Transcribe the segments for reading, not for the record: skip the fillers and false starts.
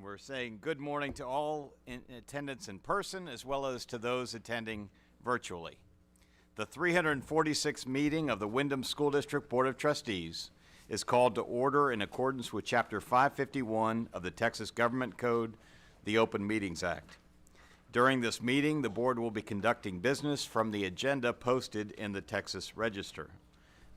And we're saying good morning to all in attendance in person as well as to those attending virtually. The 346th meeting of the Windham School District Board of Trustees is called to order in accordance with Chapter 551 of the Texas Government Code, the Open Meetings Act. During this meeting, the board will be conducting business from the agenda posted in the Texas Register.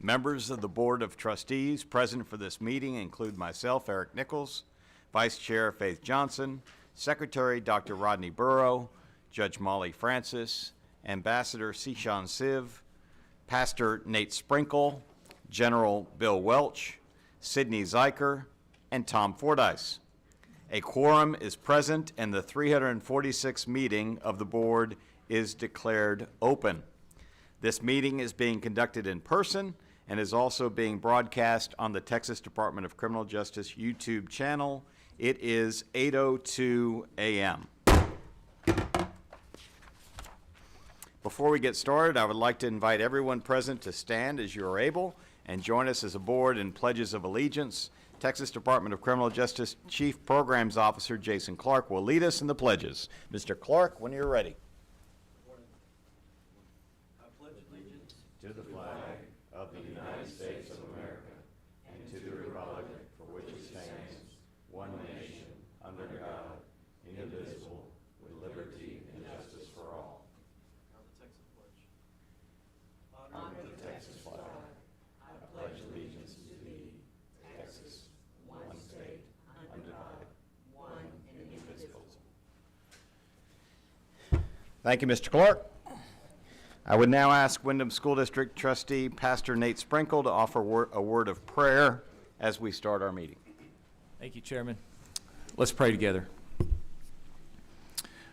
Members of the Board of Trustees present for this meeting include myself, Eric Nichols, Vice Chair Faith Johnson, Secretary Dr. Rodney Burrow, Judge Molly Francis, Ambassador Sishan Siv, Pastor Nate Sprinkle, General Bill Welch, Sidney Zeiker, and Tom Fordyce. A quorum is present and the 346th meeting of the board is declared open. This meeting is being conducted in person and is also being broadcast on the Texas Department of Criminal Justice YouTube channel. It is 8:02 a.m. Before we get started, I would like to invite everyone present to stand as you are able and join us as a board in pledges of allegiance. Texas Department of Criminal Justice Chief Programs Officer Jason Clark will lead us in the pledges. Mr. Clark, when you're ready. I pledge allegiance to the flag of the United States of America and to the republic for which it stands, one nation, under God, indivisible, with liberty and justice for all. Now the Texas pledge. Honor the Texas flag. I pledge allegiance to thee, Texas, one state, undivided, one and indivisible. Thank you, Mr. Clark. I would now ask Windham School District Trustee Pastor Nate Sprinkle to offer a word of prayer as we start our meeting. Thank you, Chairman. Let's pray together.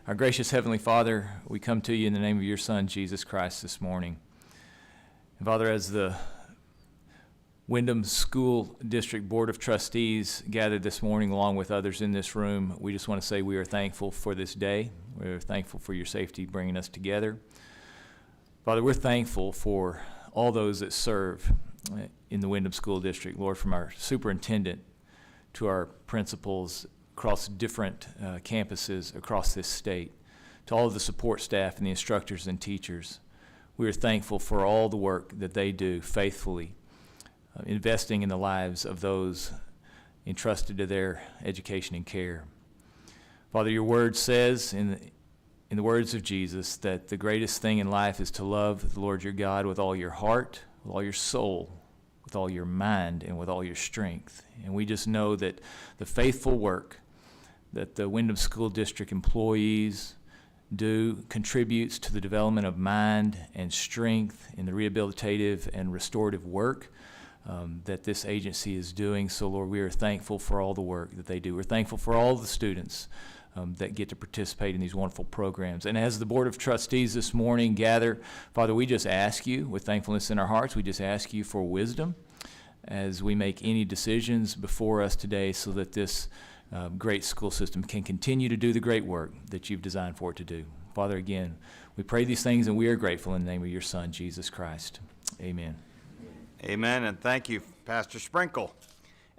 Our gracious Heavenly Father, we come to you in the name of your Son, Jesus Christ, this morning. And Father, as the Windham School District Board of Trustees gathered this morning along with others in this room, we just want to say we are thankful for this day. We're thankful for your safety bringing us together. Father, we're thankful for all those that serve in the Windham School District, Lord, from our superintendent to our principals across different campuses across this state, to all of the support staff and the instructors and teachers. We are thankful for all the work that they do faithfully, investing in the lives of those entrusted to their education and care. Father, your word says in the words of Jesus that the greatest thing in life is to love the Lord your God with all your heart, with all your soul, with all your mind, and with all your strength. And we just know that the faithful work that the Windham School District employees do contributes to the development of mind and strength in the rehabilitative and restorative work that this agency is doing. So, Lord, we are thankful for all the work that they do. We're thankful for all the students that get to participate in these wonderful programs. And as the Board of Trustees this morning gather, Father, we just ask you, with thankfulness in our hearts, we just ask you for wisdom as we make any decisions before us today so that this great school system can continue to do the great work that you've designed for it to do. Father, again, we pray these things and we are grateful in the name of your Son, Jesus Christ. Amen. Amen, and thank you, Pastor Sprinkle.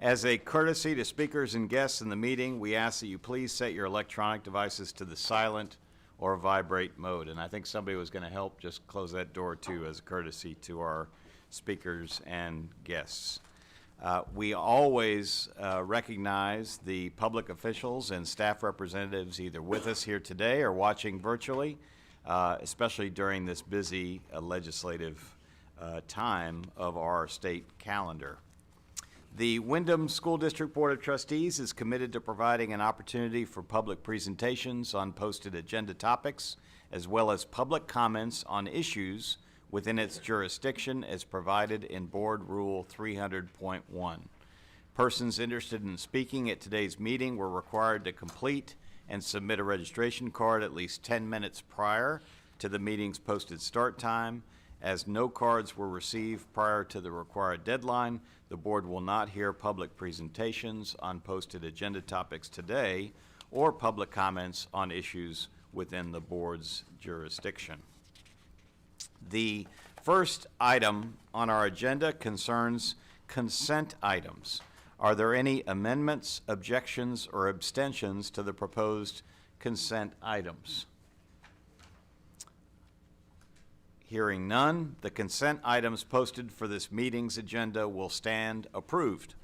As a courtesy to speakers and guests in the meeting, we ask that you please set your electronic devices to the silent or vibrate mode. And I think somebody was going to help just close that door too as a courtesy to our speakers and guests. We always recognize the public officials and staff representatives either with us here today or watching virtually, especially during this busy legislative time of our state calendar. The Windham School District Board of Trustees is committed to providing an opportunity for public presentations on posted agenda topics, as well as public comments on issues within its jurisdiction as provided in Board Rule 300.1. Persons interested in speaking at today's meeting were required to complete and submit a registration card at least 10 minutes prior to the meeting's posted start time. As no cards were received prior to the required deadline, the board will not hear public presentations on posted agenda topics today or public comments on issues within the board's jurisdiction. The first item on our agenda concerns consent items. Are there any amendments, objections, or abstentions to the proposed consent items? Hearing none, the consent items posted for this meeting's agenda will stand approved.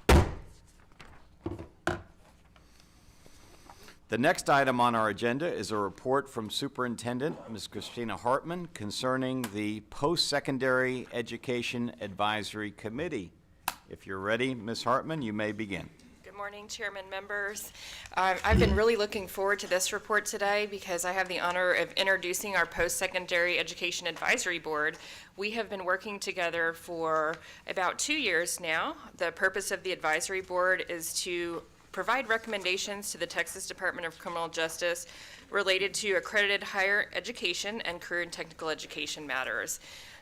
The next item on our agenda is a report from Superintendent Ms. Christina Hartman concerning the Postsecondary Education Advisory Committee. If you're ready, Ms. Hartman, you may begin. Good morning, Chairman, members. I've been really looking forward to this report today because I have the honor of introducing our Post-Secondary Education Advisory Board. We have been working together for about 2 years now. The purpose of the advisory board is to provide recommendations to the Texas Department of Criminal Justice related to accredited higher education and career and technical education matters.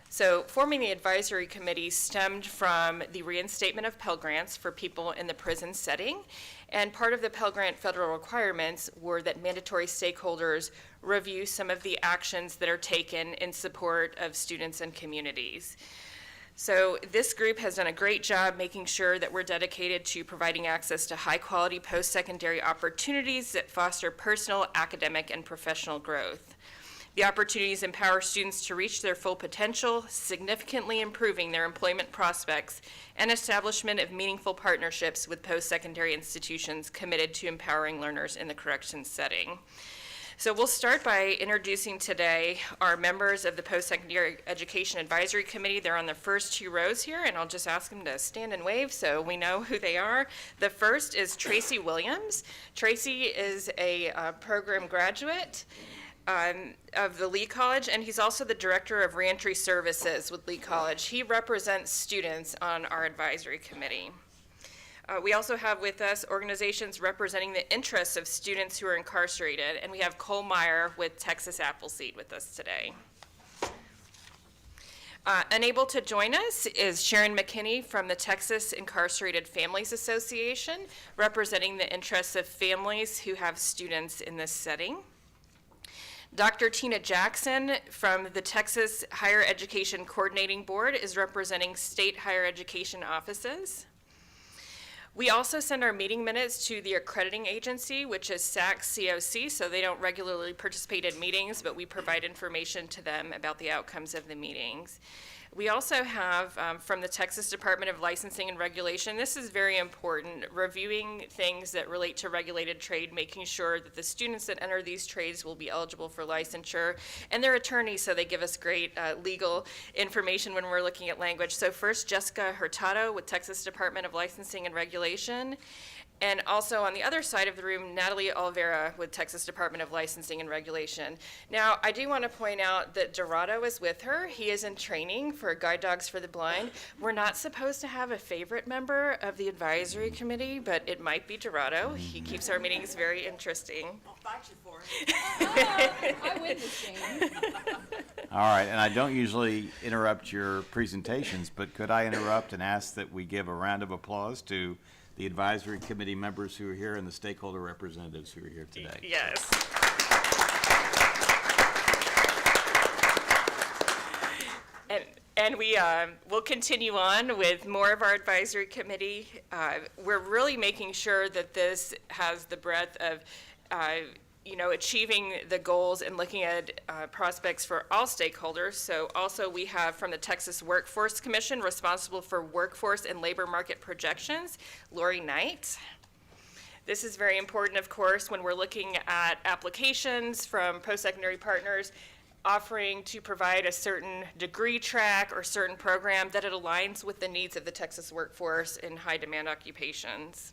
So forming the advisory committee stemmed from the reinstatement of Pell Grants for people in the prison setting, and part of the Pell Grant federal requirements were that mandatory stakeholders review some of the actions that are taken in support of students and communities. So this group has done a great job making sure that we're dedicated to providing access to high-quality post-secondary opportunities that foster personal, academic, and professional growth. The opportunities empower students to reach their full potential, significantly improving their employment prospects and establishment of meaningful partnerships with post-secondary institutions committed to empowering learners in the corrections setting. So we'll start by introducing today our members of the Post-Secondary Education Advisory Committee. They're on the first 2 rows here, and I'll just ask them to stand and wave so we know who they are. The first is Tracy Williams. Tracy is a program graduate of the Lee College, and he's also the Director of Reentry Services with Lee College. He represents students on our advisory committee. We also have with us organizations representing the interests of students who are incarcerated, and we have Cole Meyer with Texas Appleseed with us today. Unable to join us is Sharon McKinney from the Texas Incarcerated Families Association, representing the interests of families who have students in this setting. Dr. Tina Jackson from the Texas Higher Education Coordinating Board is representing state higher education offices. We also send our meeting minutes to the accrediting agency, which is SAC-COC, so they don't regularly participate in meetings, but we provide information to them about the outcomes of the meetings. We also have, from the Texas Department of Licensing and Regulation, this is very important, reviewing things that relate to regulated trade, making sure that the students that enter these trades will be eligible for licensure, and their attorneys, so they give us great legal information when we're looking at language. So first, Jessica Hurtado with Texas Department of Licensing and Regulation. And also on the other side of the room, Natalie Oliveira with Texas Department of Licensing and Regulation. Now, I do want to point out that Dorado is with her. He is in training for Guide Dogs for the Blind. We're not supposed to have a favorite member of the advisory committee, but it might be Dorado. He keeps our meetings very interesting. I'll fight you for it. I win this game. All right, and I don't usually interrupt your presentations, but could I interrupt and ask that we give a round of applause to the advisory committee members who are here and the stakeholder representatives who are here today? Yes. And we will continue on with more of our advisory committee. We're really making sure that this has the breadth of achieving the goals and looking at prospects for all stakeholders. So also we have from the Texas Workforce Commission, responsible for workforce and labor market projections, Lori Knight. This is very important, of course, when we're looking at applications from post-secondary partners offering to provide a certain degree track or certain program that it aligns with the needs of the Texas workforce in high demand occupations.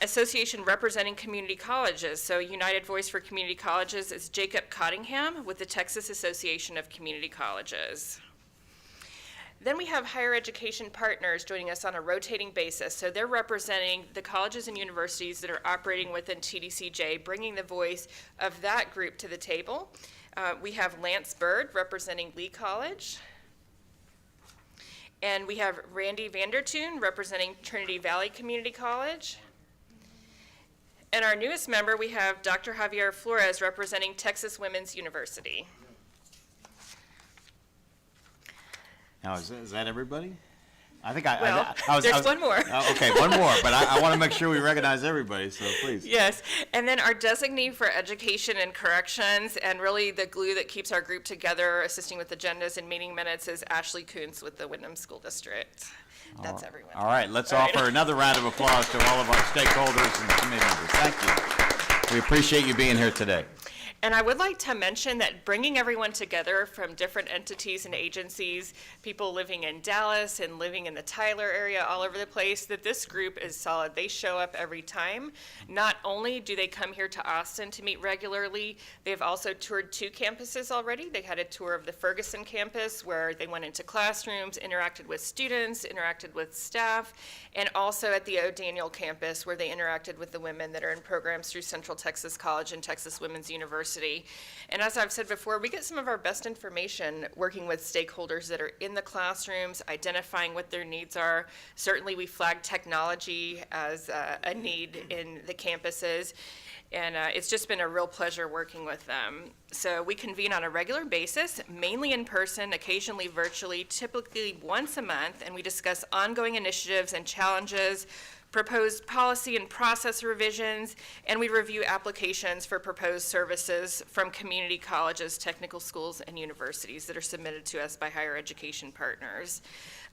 Association representing community colleges. So United Voice for Community Colleges is Jacob Cottingham with the Texas Association of Community Colleges. Then we have higher education partners joining us on a rotating basis. So they're representing the colleges and universities that are operating within TBCJ, bringing the voice of that group to the table. We have Lance Bird representing Lee College. And we have Randy Vandertoon representing Trinity Valley Community College. And our newest member, we have Dr. Javier Flores representing Texas Women's University. Now, is that everybody? I think Well, there's one more. Okay, one more, but I want to make sure we recognize everybody, so please. Yes, and then our designee for education and corrections, and really the glue that keeps our group together, assisting with agendas and meeting minutes, is Ashley Kuntz with the Windham School District. That's everyone. All right, let's All right. offer another round of applause to all of our stakeholders and committee members. Thank you. We appreciate you being here today. And I would like to mention that bringing everyone together from different entities and agencies, people living in Dallas and living in the Tyler area, all over the place, that this group is solid. They show up every time. Not only do they come here to Austin to meet regularly, they've also toured 2 campuses already. They had a tour of the Ferguson campus where they went into classrooms, interacted with students, interacted with staff, and also at the O'Daniel campus where they interacted with the women that are in programs through Central Texas College and Texas Women's University. And as I've said before, we get some of our best information working with stakeholders that are in the classrooms, identifying what their needs are. Certainly we flag technology as a need in the campuses, and it's just been a real pleasure working with them. So we convene on a regular basis, mainly in person, occasionally virtually, typically once a month, and we discuss ongoing initiatives and challenges, proposed policy and process revisions, and we review applications for proposed services from community colleges, technical schools, and universities that are submitted to us by higher education partners.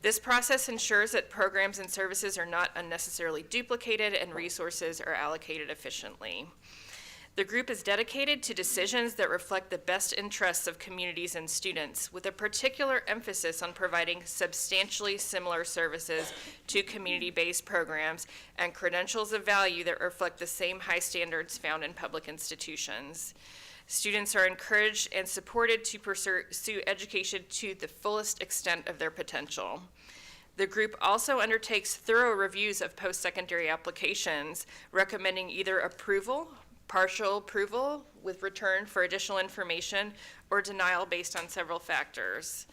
This process ensures that programs and services are not unnecessarily duplicated and resources are allocated efficiently. The group is dedicated to decisions that reflect the best interests of communities and students, with a particular emphasis on providing substantially similar services to community-based programs and credentials of value that reflect the same high standards found in public institutions. Students are encouraged and supported to pursue education to the fullest extent of their potential. The group also undertakes thorough reviews of post-secondary applications, recommending either approval, partial approval with return for additional information, or denial based on several factors.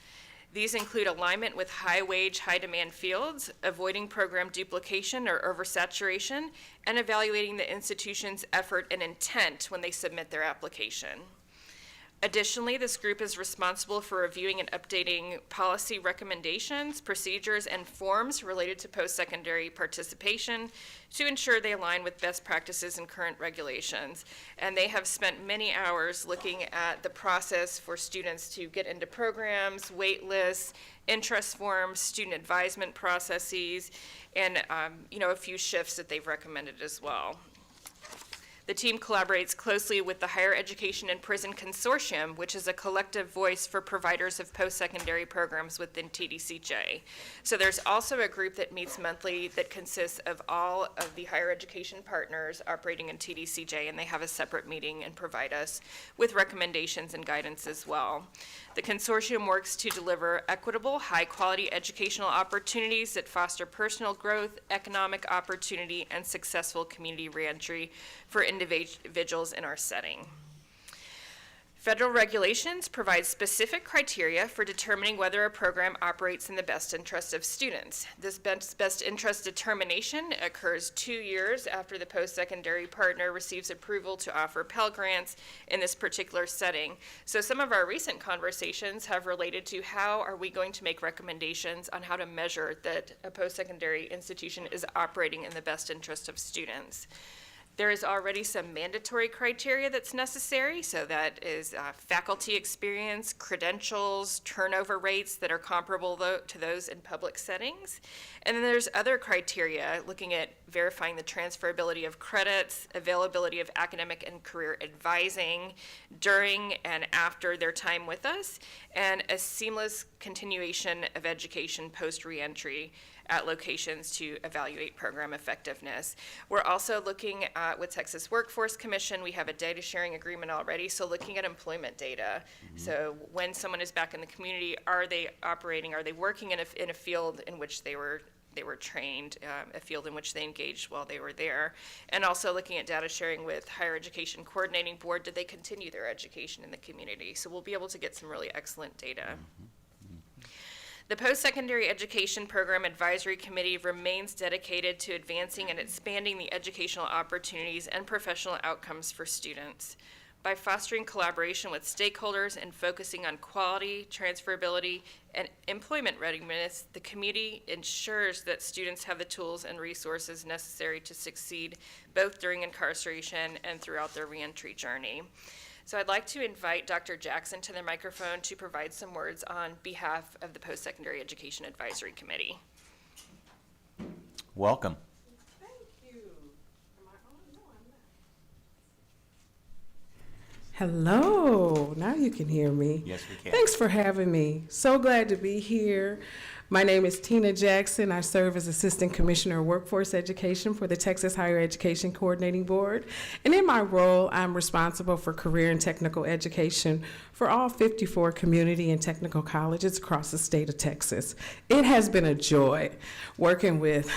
These include alignment with high-wage, high-demand fields, avoiding program duplication or oversaturation, and evaluating the institution's effort and intent when they submit their application. Additionally, this group is responsible for reviewing and updating policy recommendations, procedures, and forms related to post-secondary participation to ensure they align with best practices and current regulations. And they have spent many hours looking at the process for students to get into programs, wait lists, interest forms, student advisement processes, and a few shifts that they've recommended as well. The team collaborates closely with the Higher Education and Prison Consortium, which is a collective voice for providers of post-secondary programs within TBCJ. So there's also a group that meets monthly that consists of all of the higher education partners operating in TBCJ, and they have a separate meeting and provide us with recommendations and guidance as well. The consortium works to deliver equitable, high-quality educational opportunities that foster personal growth, economic opportunity, and successful community reentry for individuals in our setting. Federal regulations provide specific criteria for determining whether a program operates in the best interest of students. This best interest determination occurs 2 years after the post-secondary partner receives approval to offer Pell Grants in this particular setting. So some of our recent conversations have related to how are we going to make recommendations on how to measure that a post-secondary institution is operating in the best interest of students. There is already some mandatory criteria that's necessary, so that is faculty experience, credentials, turnover rates that are comparable to those in public settings. And then there's other criteria looking at verifying the transferability of credits, availability of academic and career advising during and after their time with us, and a seamless continuation of education post-reentry at locations to evaluate program effectiveness. We're also looking at, with Texas Workforce Commission, we have a data sharing agreement already, so looking at employment data. So when someone is back in the community, are they operating, are they working in a field in which they were trained, a field in which they engaged while they were there, and also looking at data sharing with Higher Education Coordinating Board, did they continue their education in the community? So we'll be able to get some really excellent data. The Post-Secondary Education Program Advisory Committee remains dedicated to advancing and expanding the educational opportunities and professional outcomes for students. By fostering collaboration with stakeholders and focusing on quality, transferability, and employment readiness, the community ensures that students have the tools and resources necessary to succeed both during incarceration and throughout their reentry journey. So I'd like to invite Dr. Jackson to the microphone to provide some words on behalf of the Postsecondary Education Advisory Committee. Welcome. Thank you. Am I on? No, I'm not. Hello. Now you can hear me. Yes, we can. Thanks for having me. So glad to be here. My name is Tina Jackson. I serve as Assistant Commissioner of Workforce Education for the Texas Higher Education Coordinating Board. And in my role, I'm responsible for career and technical education for all 54 community and technical colleges across the state of Texas. It has been a joy working with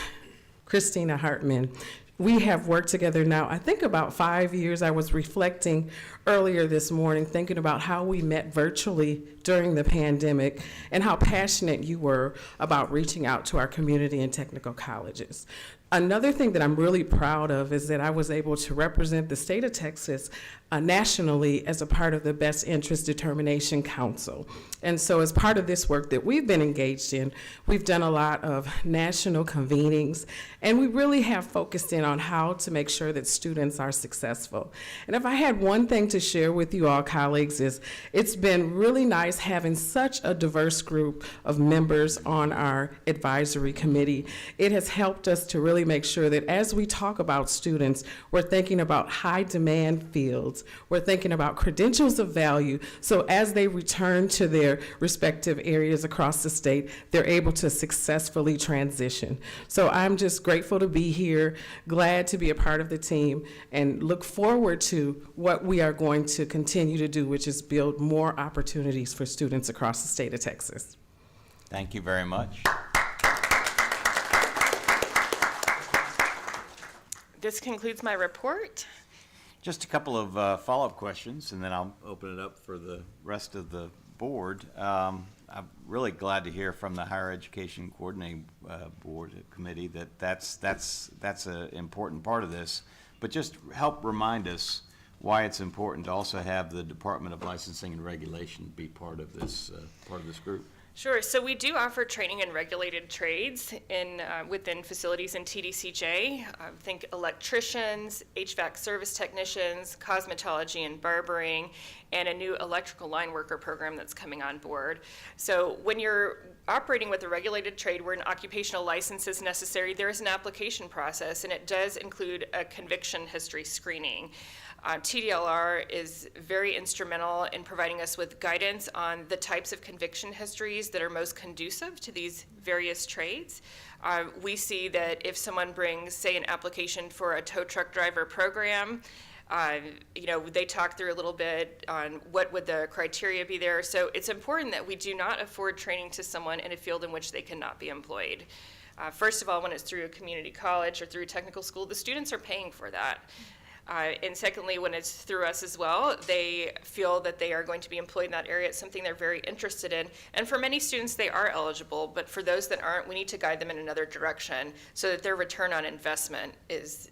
Christina Hartman. We have worked together now, I think about 5 years. I was reflecting earlier this morning, thinking about how we met virtually during the pandemic and how passionate you were about reaching out to our community and technical colleges. Another thing that I'm really proud of is that I was able to represent the state of Texas nationally as a part of the Best Interest Determination Council. And so as part of this work that we've been engaged in, we've done a lot of national convenings, and we really have focused in on how to make sure that students are successful. And if I had one thing to share with you all, colleagues, is it's been really nice having such a diverse group of members on our advisory committee. It has helped us to really make sure that as we talk about students, we're thinking about high demand fields. We're thinking about credentials of value. So as they return to their respective areas across the state, they're able to successfully transition. So I'm just grateful to be here, glad to be a part of the team, and look forward to what we are going to continue to do, which is build more opportunities for students across the state of Texas. Thank you very much. This concludes my report. Just a couple of follow-up questions, and then I'll open it up for the rest of the board. I'm really glad to hear from the Higher Education Coordinating Board Committee that that's an important part of this. But just help remind us why it's important to also have the Department of Licensing and Regulation be part of this group. Sure. So we do offer training in regulated trades within facilities in TBCJ. Think electricians, HVAC service technicians, cosmetology and barbering, and a new electrical line worker program that's coming on board. So when you're operating with a regulated trade where an occupational license is necessary, there is an application process, and it does include a conviction history screening. TDLR is very instrumental in providing us with guidance on the types of conviction histories that are most conducive to these various trades. We see that if someone brings, say, an application for a tow truck driver program, they talk through a little bit on what would the criteria be there. So it's important that we do not afford training to someone in a field in which they cannot be employed. First of all, when it's through a community college or through a technical school, the students are paying for that. And secondly, when it's through us as well, they feel that they are going to be employed in that area. It's something they're very interested in. And for many students, they are eligible. But for those that aren't, we need to guide them in another direction so that their return on investment is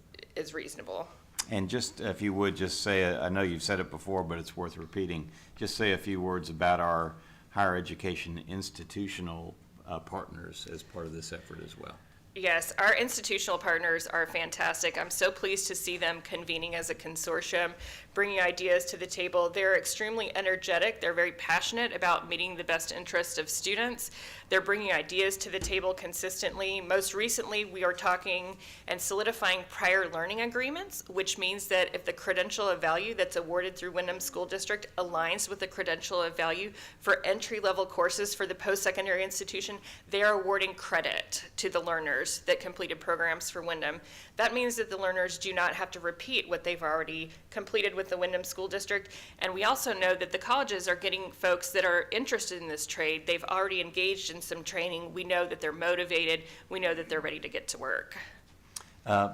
reasonable. And just, if you would, just say, I know you've said it before, but it's worth repeating, just say a few words about our higher education institutional partners as part of this effort as well. Yes, our institutional partners are fantastic. I'm so pleased to see them convening as a consortium, bringing ideas to the table. They're extremely energetic. They're very passionate about meeting the best interests of students. They're bringing ideas to the table consistently. Most recently, we are talking and solidifying prior learning agreements, which means that if the credential of value that's awarded through Windham School District aligns with the credential of value for entry-level courses for the post-secondary institution, they are awarding credit to the learners that completed programs for Windham. That means that the learners do not have to repeat what they've already completed with the Windham School District. And we also know that the colleges are getting folks that are interested in this trade. They've already engaged in some training. We know that they're motivated. We know that they're ready to get to work.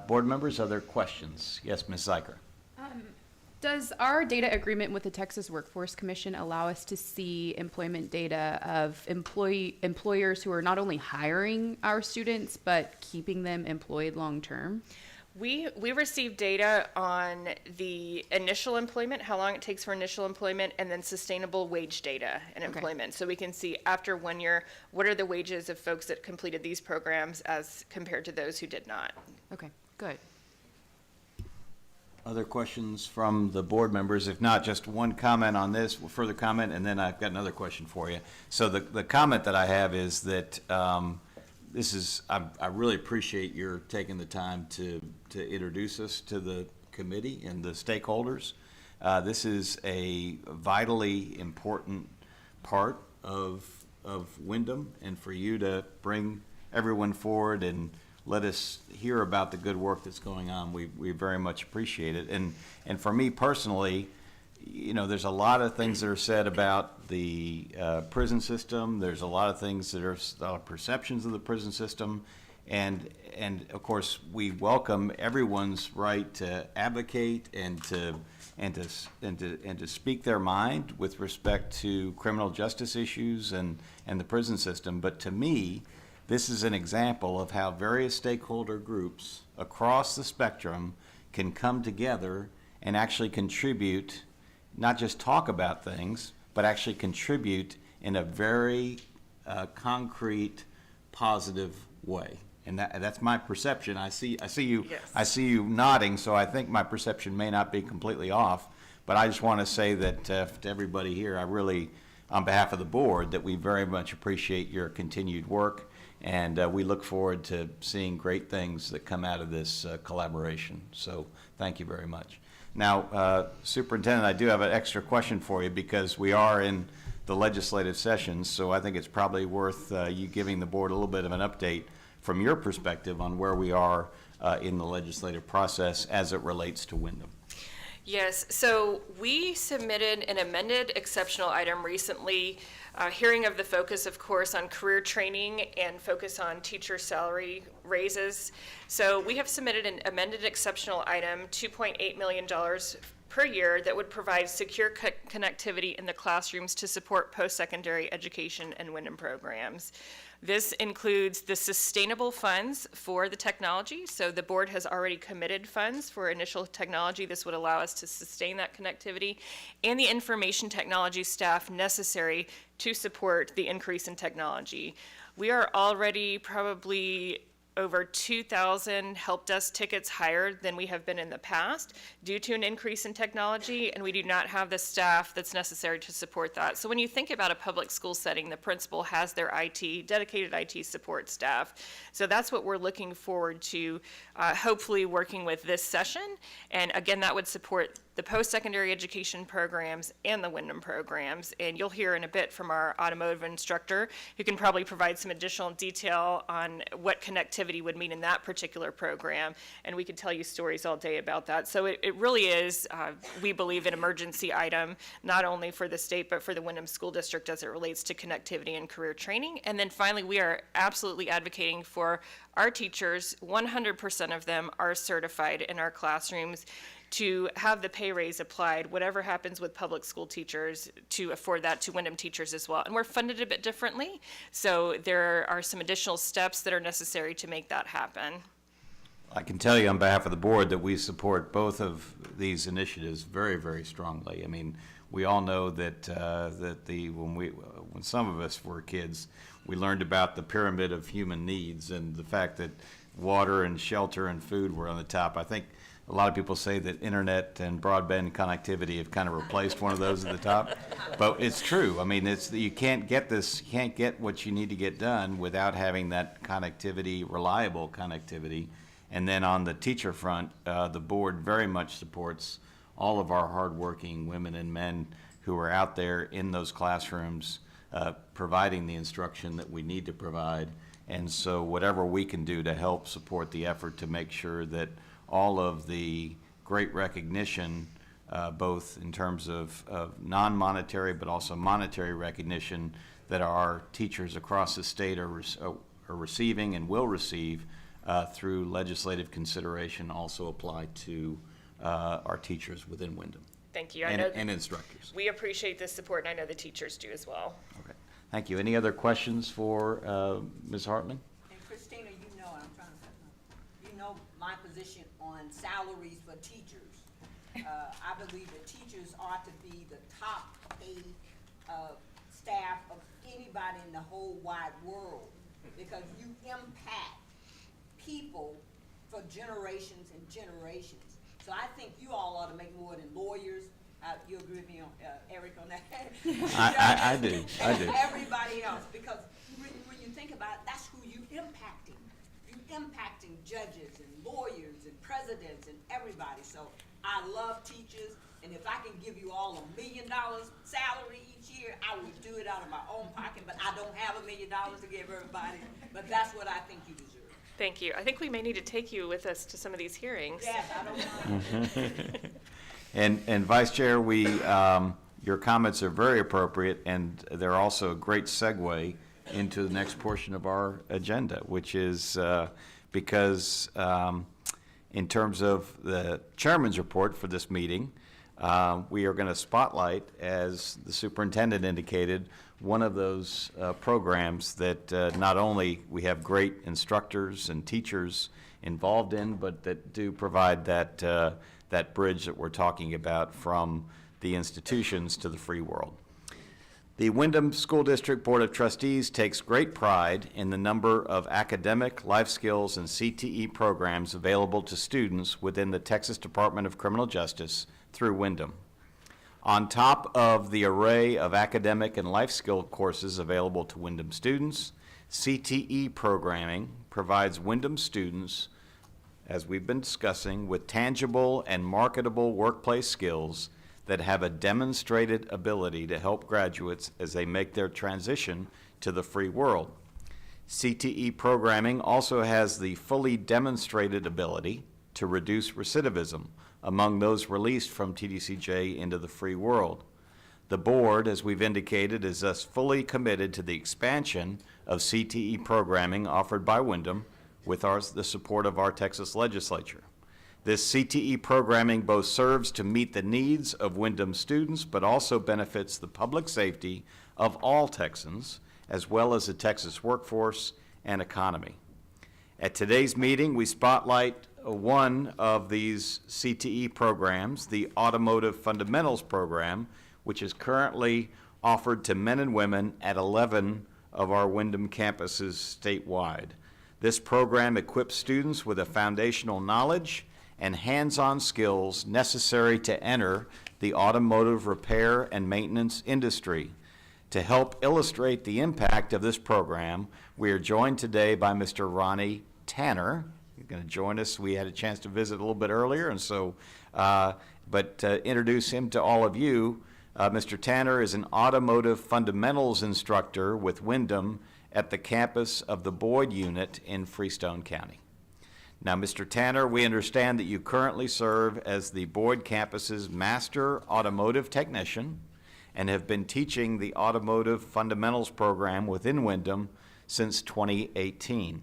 Board members, other questions? Yes, Ms. Zeiker. Does our data agreement with the Texas Workforce Commission allow us to see employment data of employers who are not only hiring our students, but keeping them employed long-term? We receive data on the initial employment, how long it takes for initial employment, and then sustainable wage data and Okay. employment. So we can see after 1 year, what are the wages of folks that completed these programs as compared to those who did not. Okay, good. Other questions from the board members? If not, just one comment on this, further comment, and then I've got another question for you. So the comment that I have is that I really appreciate your taking the time to introduce us to the committee and the stakeholders. This is a vitally important part of Windham, and for you to bring everyone forward and let us hear about the good work that's going on, we very much appreciate it. And for me personally, you know, there's a lot of things that are said about the prison system. There's a lot of things that are a lot of perceptions of the prison system, and of course we welcome everyone's right to advocate and to speak their mind with respect to criminal justice issues and the prison system. But to me, this is an example of how various stakeholder groups across the spectrum can come together and actually contribute, not just talk about things, but actually contribute in a very concrete, positive way. And that's my perception. I see you. Yes. I see you nodding, so I think my perception may not be completely off. But I just want to say that to everybody here, I really, on behalf of the board, that we very much appreciate your continued work, and we look forward to seeing great things that come out of this collaboration. So thank you very much. Now, Superintendent, I do have an extra question for you because we are in the legislative sessions, so I think it's probably worth you giving the board a little bit of an update from your perspective on where we are in the legislative process as it relates to Windham. Yes, so we submitted an amended exceptional item recently, hearing of the focus, of course, on career training and focus on teacher salary raises. So we have submitted an amended exceptional item, $2.8 million per year, that would provide secure connectivity in the classrooms to support post-secondary education and Windham programs. This includes the sustainable funds for the technology. So the board has already committed funds for initial technology. This would allow us to sustain that connectivity, and the information technology staff necessary to support the increase in technology. We are already probably over 2,000 help desk tickets higher than we have been in the past due to an increase in technology, and we do not have the staff that's necessary to support that. So when you think about a public school setting, the principal has their dedicated IT support staff. So that's what we're looking forward to, hopefully working with this session. And again, that would support the post-secondary education programs and the Windham programs. And you'll hear in a bit from our automotive instructor, who can probably provide some additional detail on what connectivity would mean in that particular program. And we could tell you stories all day about that. So it really is, we believe, an emergency item, not only for the state, but for the Windham School District as it relates to connectivity and career training. And then finally, we are absolutely advocating for our teachers. 100% of them are certified in our classrooms to have the pay raise applied, whatever happens with public school teachers, to afford that to Windham teachers as well. And we're funded a bit differently, so there are some additional steps that are necessary to make that happen. I can tell you on behalf of the board that we support both of these initiatives very, very strongly. I mean, we all know that when some of us were kids, we learned about the pyramid of human needs and the fact that water and shelter and food were on the top. I think a lot of people say that internet and broadband connectivity have kind of replaced one of those at the top, but it's true. I mean, you can't get what you need to get done without having that connectivity, reliable connectivity. And then on the teacher front, the board very much supports all of our hardworking women and men who are out there in those classrooms providing the instruction that we need to provide. And so whatever we can do to help support the effort to make sure that all of the great recognition, both in terms of non-monetary but also monetary recognition that our teachers across the state are receiving and will receive through legislative consideration, also apply to our teachers within Windham. Thank you. And instructors. We appreciate this support, and I know the teachers do as well. Okay. Thank you. Any other questions for Ms. Hartman? And Christina, you know, I'm trying to, you know my position on on salaries for teachers. I believe that teachers ought to be the top paid staff of anybody in the whole wide world, because you impact people for generations and generations. So I think you all ought to make more than lawyers. You agree with me, Eric, on that? I do. Everybody else, because when you think about it, that's who you impacting. You're impacting judges and lawyers and presidents and everybody. So I love teachers, and if I can give you all $1 million salary each year, I would do it out of my own pocket, but I don't have $1 million to give everybody. But that's what I think you deserve. Thank you. I think we may need to take you with us to some of these hearings. Yes, I don't mind. And Vice Chair, your comments are very appropriate, and they're also a great segue into the next portion of our agenda, which is because in terms of the chairman's report for this meeting, we are going to spotlight, as the superintendent indicated, one of those programs that not only we have great instructors and teachers involved in, but that do provide that bridge that we're talking about from the institutions to the free world. The Windham School District Board of Trustees takes great pride in the number of academic, life skills, and CTE programs available to students within the Texas Department of Criminal Justice through Windham. On top of the array of academic and life skill courses available to Windham students, CTE programming provides Windham students, as we've been discussing, with tangible and marketable workplace skills that have a demonstrated ability to help graduates as they make their transition to the free world. CTE programming also has the fully demonstrated ability to reduce recidivism among those released from TBCJ into the free world. The board, as we've indicated, is thus fully committed to the expansion of CTE programming offered by Windham with the support of our Texas legislature. This CTE programming both serves to meet the needs of Windham students, but also benefits the public safety of all Texans, as well as the Texas workforce and economy. At today's meeting, we spotlight one of these CTE programs, the Automotive Fundamentals Program, which is currently offered to men and women at 11 of our Windham campuses statewide. This program equips students with a foundational knowledge and hands-on skills necessary to enter the automotive repair and maintenance industry. To help illustrate the impact of this program, we are joined today by Mr. Ronnie Tanner. He's going to join us. We had a chance to visit a little bit earlier, and so, but to introduce him to all of you, Mr. Tanner is an automotive fundamentals instructor with Windham at the campus of the Boyd Unit in Freestone County. Now, Mr. Tanner, we understand that you currently serve as the Boyd campus's Master Automotive Technician and have been teaching the Automotive Fundamentals program within Windham since 2018.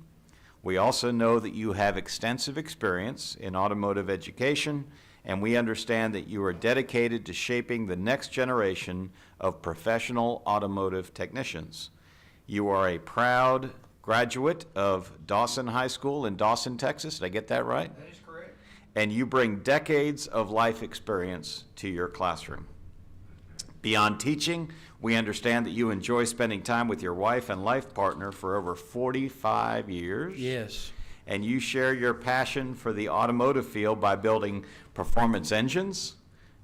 We also know that you have extensive experience in automotive education, and we understand that you are dedicated to shaping the next generation of professional automotive technicians. You are a proud graduate of Dawson High School in Dawson, Texas. Did I get that right? That is correct. And you bring decades of life experience to your classroom. Beyond teaching, we understand that you enjoy spending time with your wife and life partner for over 45 years. Yes. And you share your passion for the automotive field by building performance engines.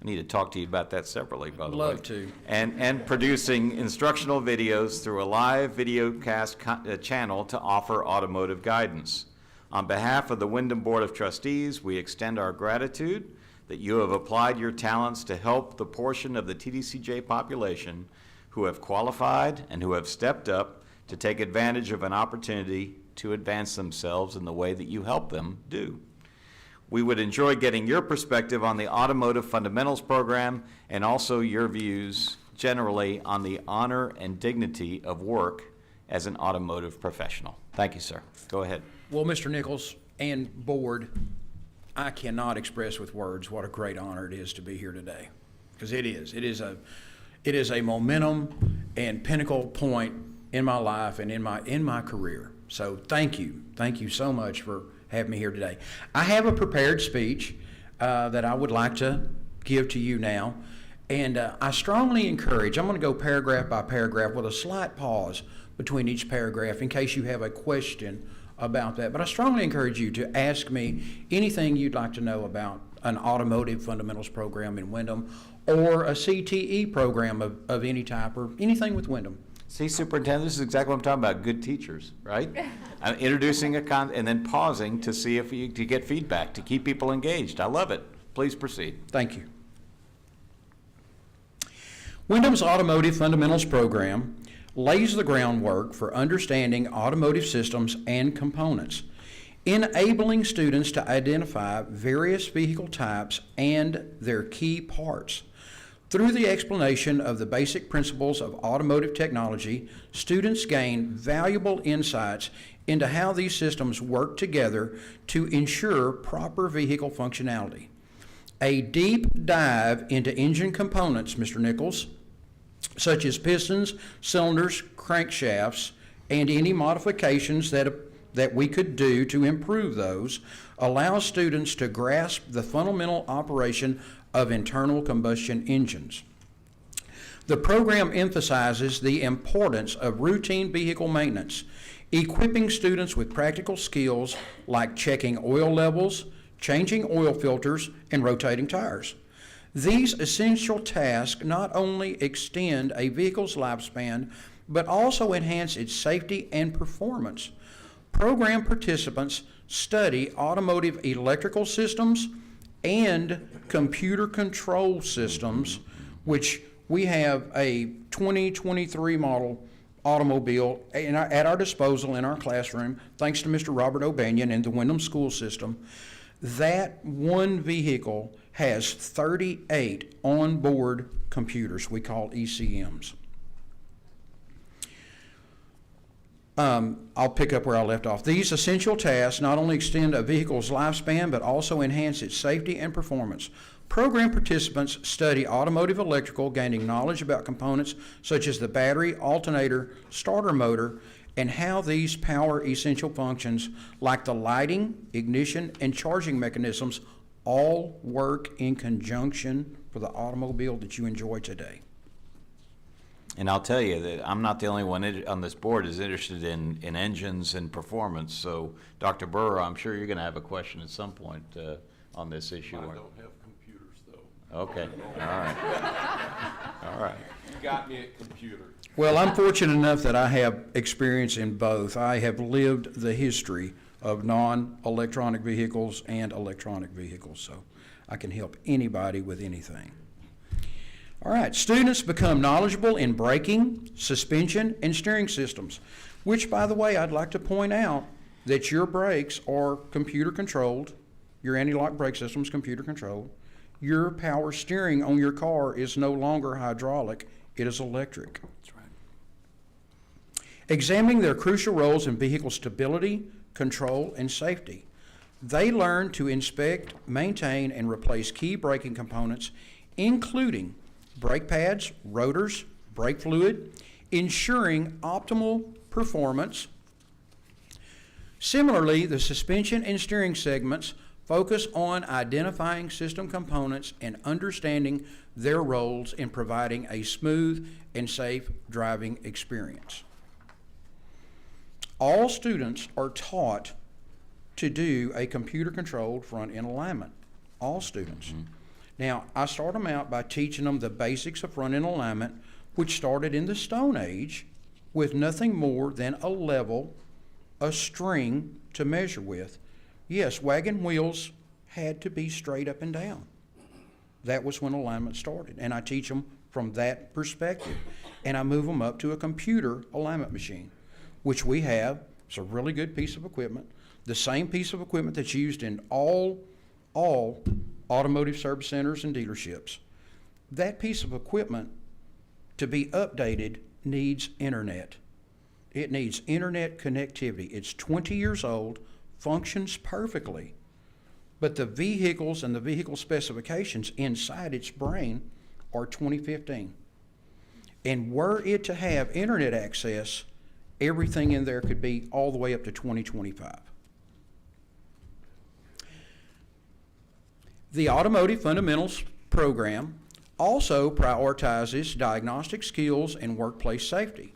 I need to talk to you about that separately, by the way. Love to. And producing instructional videos through a live videocast channel to offer automotive guidance. On behalf of the Windham Board of Trustees, we extend our gratitude that you have applied your talents to help the portion of the TBCJ population who have qualified and who have stepped up to take advantage of an opportunity to advance themselves in the way that you help them do. We would enjoy getting your perspective on the Automotive Fundamentals program and also your views generally on the honor and dignity of work as an automotive professional. Thank you, sir. Go ahead. Well, Mr. Nichols and board, I cannot express with words what a great honor it is to be here today, because it is. It is a momentum and pinnacle point in my life and in my career. So thank you so much for have me here today. I have a prepared speech that I would like to give to you now. And I strongly encourage, I'm going to go paragraph by paragraph with a slight pause between each paragraph in case you have a question about that. But I strongly encourage you to ask me anything you'd like to know about an automotive fundamentals program in Windham or a CTE program of any type or anything with Windham. See, Superintendent, this is exactly what I'm talking about, good teachers, right? Introducing and then pausing to see if you to get feedback, to keep people engaged. I love it. Please proceed. Thank you. Windham's Automotive Fundamentals program lays the groundwork for understanding automotive systems and components, enabling students to identify various vehicle types and their key parts. Through the explanation of the basic principles of automotive technology, students gain valuable insights into how these systems work together to ensure proper vehicle functionality. A deep dive into engine components, Mr. Nichols, such as pistons, cylinders, crankshafts, and any modifications that we could do to improve those, allows students to grasp the fundamental operation of internal combustion engines. The program emphasizes the importance of routine vehicle maintenance, equipping students with practical skills like checking oil levels, changing oil filters, and rotating tires. These essential tasks not only extend a vehicle's lifespan, but also enhance its safety and performance. Program participants study automotive electrical systems and computer control systems, which we have a 2023 model automobile at our disposal in our classroom, thanks to Mr. Robert O'Banion and the Windham school system. That one vehicle has 38 onboard computers we call ECMs. I'll pick up where I left off. These essential tasks not only extend a vehicle's lifespan, but also enhance its safety and performance. Program participants study automotive electrical, gaining knowledge about components such as the battery, alternator, starter motor, and how these power essential functions like the lighting, ignition, and charging mechanisms all work in conjunction for the automobile that you enjoy today. And I'll tell you that I'm not the only one on this board is interested in engines and performance. So, Dr. Burr, I'm sure you're going to have a question at some point on this issue. I don't have computers, though. Okay. All right. All right. You got me at computer. Well, I'm fortunate enough that I have experience in both. I have lived the history of non-electronic vehicles and electronic vehicles, so I can help anybody with anything. All right, students become knowledgeable in braking, suspension, and steering systems, which, by the way, I'd like to point out that your brakes are computer controlled, your anti-lock brake system is computer controlled, your power steering on your car is no longer hydraulic, it is electric. That's right. Examining their crucial roles in vehicle stability, control, and safety. They learn to inspect, maintain, and replace key braking components, including brake pads, rotors, brake fluid, ensuring optimal performance. Similarly, the suspension and steering segments focus on identifying system components and understanding their roles in providing a smooth and safe driving experience. All students are taught to do a computer-controlled front-end alignment. All students. Mm-hmm. Now, I start them out by teaching them the basics of front-end alignment, which started in the Stone Age with nothing more than a level, a string to measure with. Yes, wagon wheels had to be straight up and down. That was when alignment started, and I teach them from that perspective. And I move them up to a computer alignment machine, which we have. It's a really good piece of equipment, the same piece of equipment that's used in all automotive service centers and dealerships. That piece of equipment, to be updated, needs internet. It needs internet connectivity. It's 20 years old, functions perfectly, but the vehicles and the vehicle specifications inside its brain are 2015. And were it to have internet access, everything in there could be all the way up to 2025. The Automotive Fundamentals program also prioritizes diagnostic skills and workplace safety.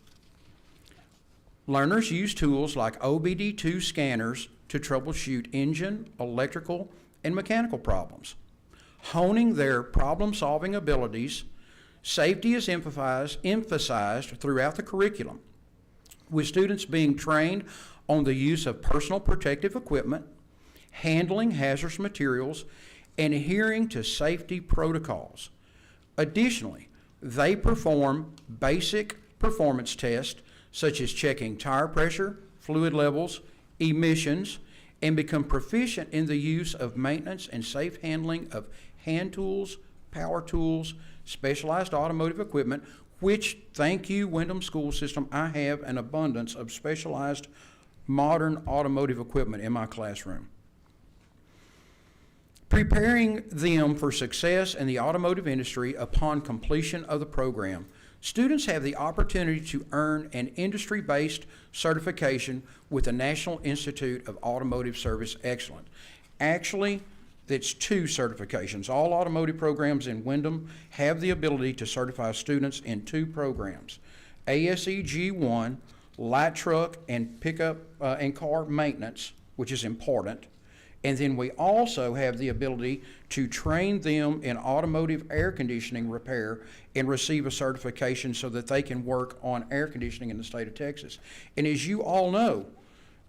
Learners use tools like OBD2 scanners to troubleshoot engine, electrical, and mechanical problems. Honing their problem-solving abilities, safety is emphasized throughout the curriculum, with students being trained on the use of personal protective equipment, handling hazardous materials, and adhering to safety protocols. Additionally, they perform basic performance tests such as checking tire pressure, fluid levels, emissions, and become proficient in the use of maintenance and safe handling of hand tools, power tools, specialized automotive equipment, which, thank you, Windham School System, I have an abundance of specialized modern automotive equipment in my classroom. Preparing them for success in the automotive industry upon completion of the program, students have the opportunity to earn an industry-based certification with the National Institute of Automotive Service Excellence. Actually, that's 2 certifications. All automotive programs in Windham have the ability to certify students in 2 programs. ASEG 1, light truck and pickup and car maintenance, which is important. And then we also have the ability to train them in automotive air conditioning repair and receive a certification so that they can work on air conditioning in the state of Texas. And as you all know,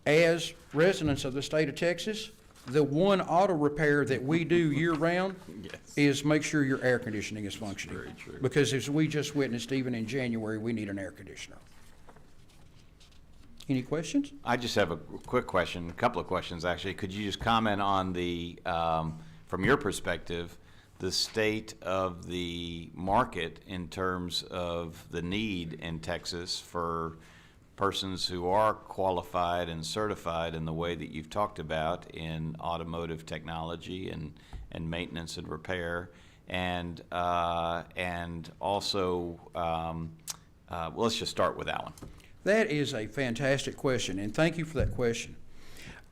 as residents of the state of Texas, the one auto repair that we do year-round is make sure your air conditioning is functioning. Very true. Because as we just witnessed, even in January, we need an air conditioner. Any questions? I just have a quick question, a couple of questions actually. Could you just comment on the, from your perspective, the state of the market in terms of the need in Texas for persons who are qualified and certified in the way that you've talked about in automotive technology and maintenance and repair, and also, well, let's just start with that one. That is a fantastic question, and thank you for that question.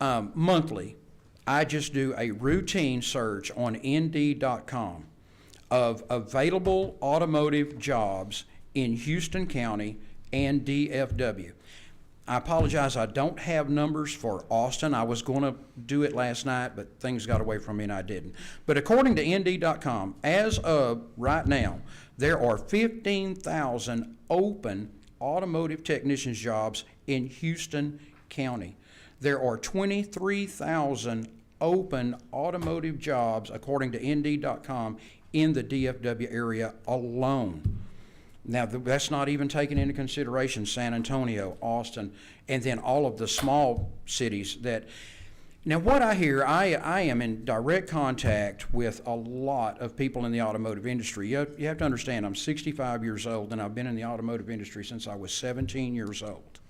Monthly, I just do a routine search on Indeed.com of available automotive jobs in Houston County and DFW. I apologize, I don't have numbers for Austin. I was going to do it last night, but things got away from me and I didn't. But according to Indeed.com, as of right now, there are 15,000 open automotive technicians jobs in Houston County. There are 23,000 open automotive jobs, according to Indeed.com, in the DFW area alone. Now, that's not even taking into consideration San Antonio, Austin, and then all of the small cities that. Now, what I hear, I am in direct contact with a lot of people in the automotive industry. You have to understand, I'm 65 years old, and I've been in the automotive industry since I was 17 years old.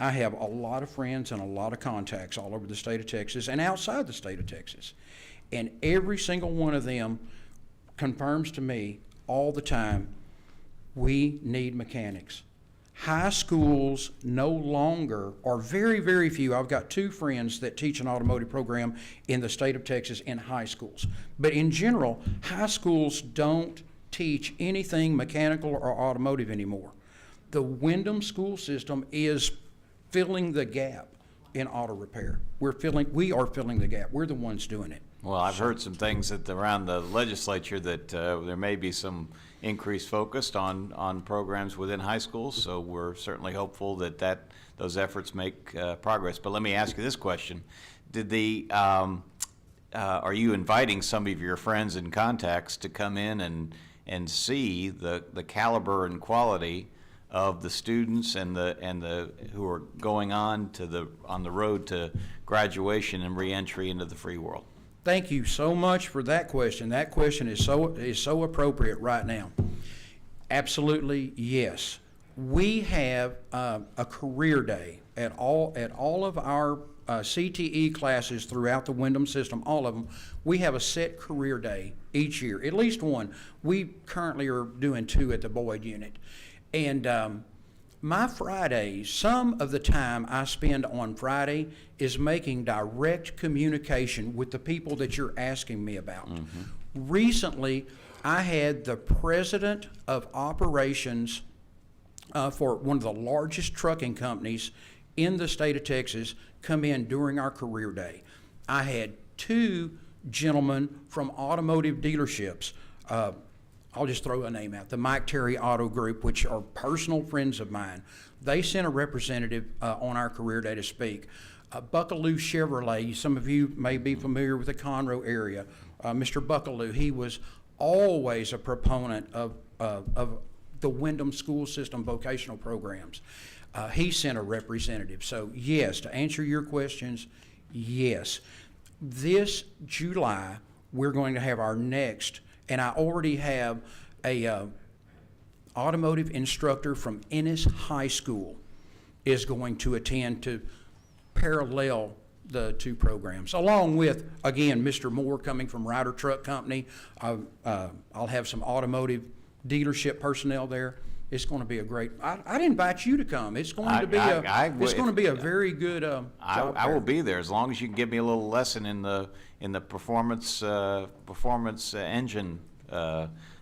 I have a lot of friends and a lot of contacts all over the state of Texas and outside the state of Texas. And every single one of them confirms to me all the time, we need mechanics. High schools no longer, or very, very few, I've got 2 friends that teach an automotive program in the state of Texas in high schools. But in general, high schools don't teach anything mechanical or automotive anymore. The Windham school system is filling the gap in auto repair. We are filling the gap. We're the ones doing it. Well, I've heard some things around the legislature that there may be some increased focus on programs within high schools, so we're certainly hopeful that those efforts make progress. But let me ask you this question. Are you inviting some of your friends and contacts to come in and see the caliber and quality of the students and the who are going on the road to graduation and reentry into the free world? Thank you so much for that question. That question is so appropriate right now. Absolutely, yes. We have a career day at all of our CTE classes throughout the Windham system, all of them. We have a set career day each year, at least one. We currently are doing 2 at the Boyd unit. And my Fridays, some of the time I spend on Friday is making direct communication with the people that you're asking me about. Recently, I had the president of operations for one of the largest trucking companies in the state of Texas come in during our career day. I had 2 gentlemen from automotive dealerships. I'll just throw a name out, the Mike Terry Auto Group, which are personal friends of mine. They sent a representative on our career day to speak. Buckaloo Chevrolet, some of you may be familiar with the Conroe area. Mr. Buckaloo, he was always a proponent of the Windham school system vocational programs. He sent a representative. So yes, to answer your questions, yes. This July, we're going to have our next, and I already have a automotive instructor from Ennis High School is going to attend to parallel the 2 programs, along with, again, Mr. Moore coming from Ryder Truck Company. I'll have some automotive dealership personnel there. It's going to be a great. I'd invite you to come. It's going to be it's going to be a very good. I will be there as long as you can give me a little lesson in the performance engine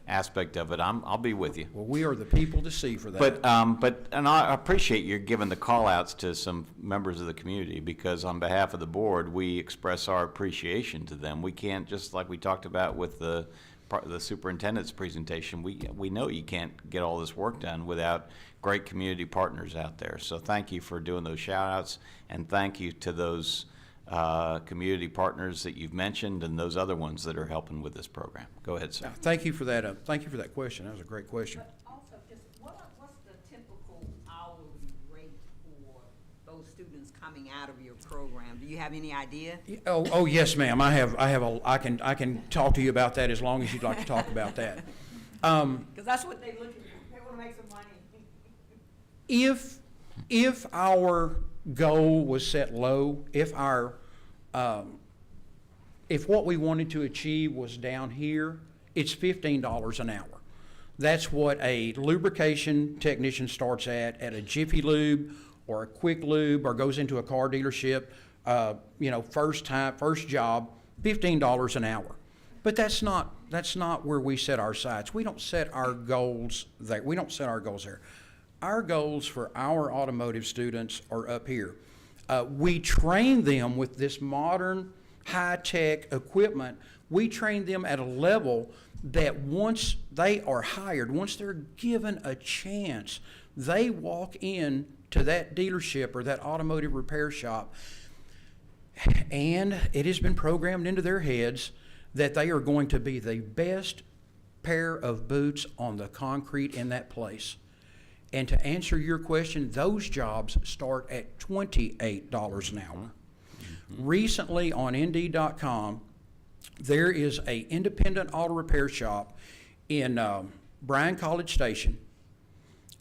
aspect of it. I'll be with you. Well, we are the people to see for that. But I appreciate you giving the call outs to some members of the community, because on behalf of the board, we express our appreciation to them. We can't, just like we talked about with the superintendent's presentation, we know you can't get all this work done without great community partners out there. So thank you for doing those shout outs, and thank you to those community partners that you've mentioned and those other ones that are helping with this program. Go ahead, sir. Thank you for that. Thank you for that question. That was a great question. But also, just what's the typical hourly rate for those students coming out of your program? Do you have any idea? Oh yes, ma'am. I can talk to you about that as long as you'd like to talk about that. Because that's what they're looking for. They want to make some money. If our goal was set low, if what we wanted to achieve was down here, it's $15 an hour. That's what a lubrication technician starts at a Jiffy Lube or a Quick Lube, or goes into a car dealership. First job, $15 an hour. But that's not where we set our sights. We don't set our goals there. Our goals for our automotive students are up here. We train them with this modern, high-tech equipment. We train them at a level that once they are hired, once they're given a chance, they walk in to that dealership or that automotive repair shop, and it has been programmed into their heads that they are going to be the best pair of boots on the concrete in that place. And to answer your question, those jobs start at $28 an hour. Recently on Indeed.com, there is an independent auto repair shop in Bryan College Station,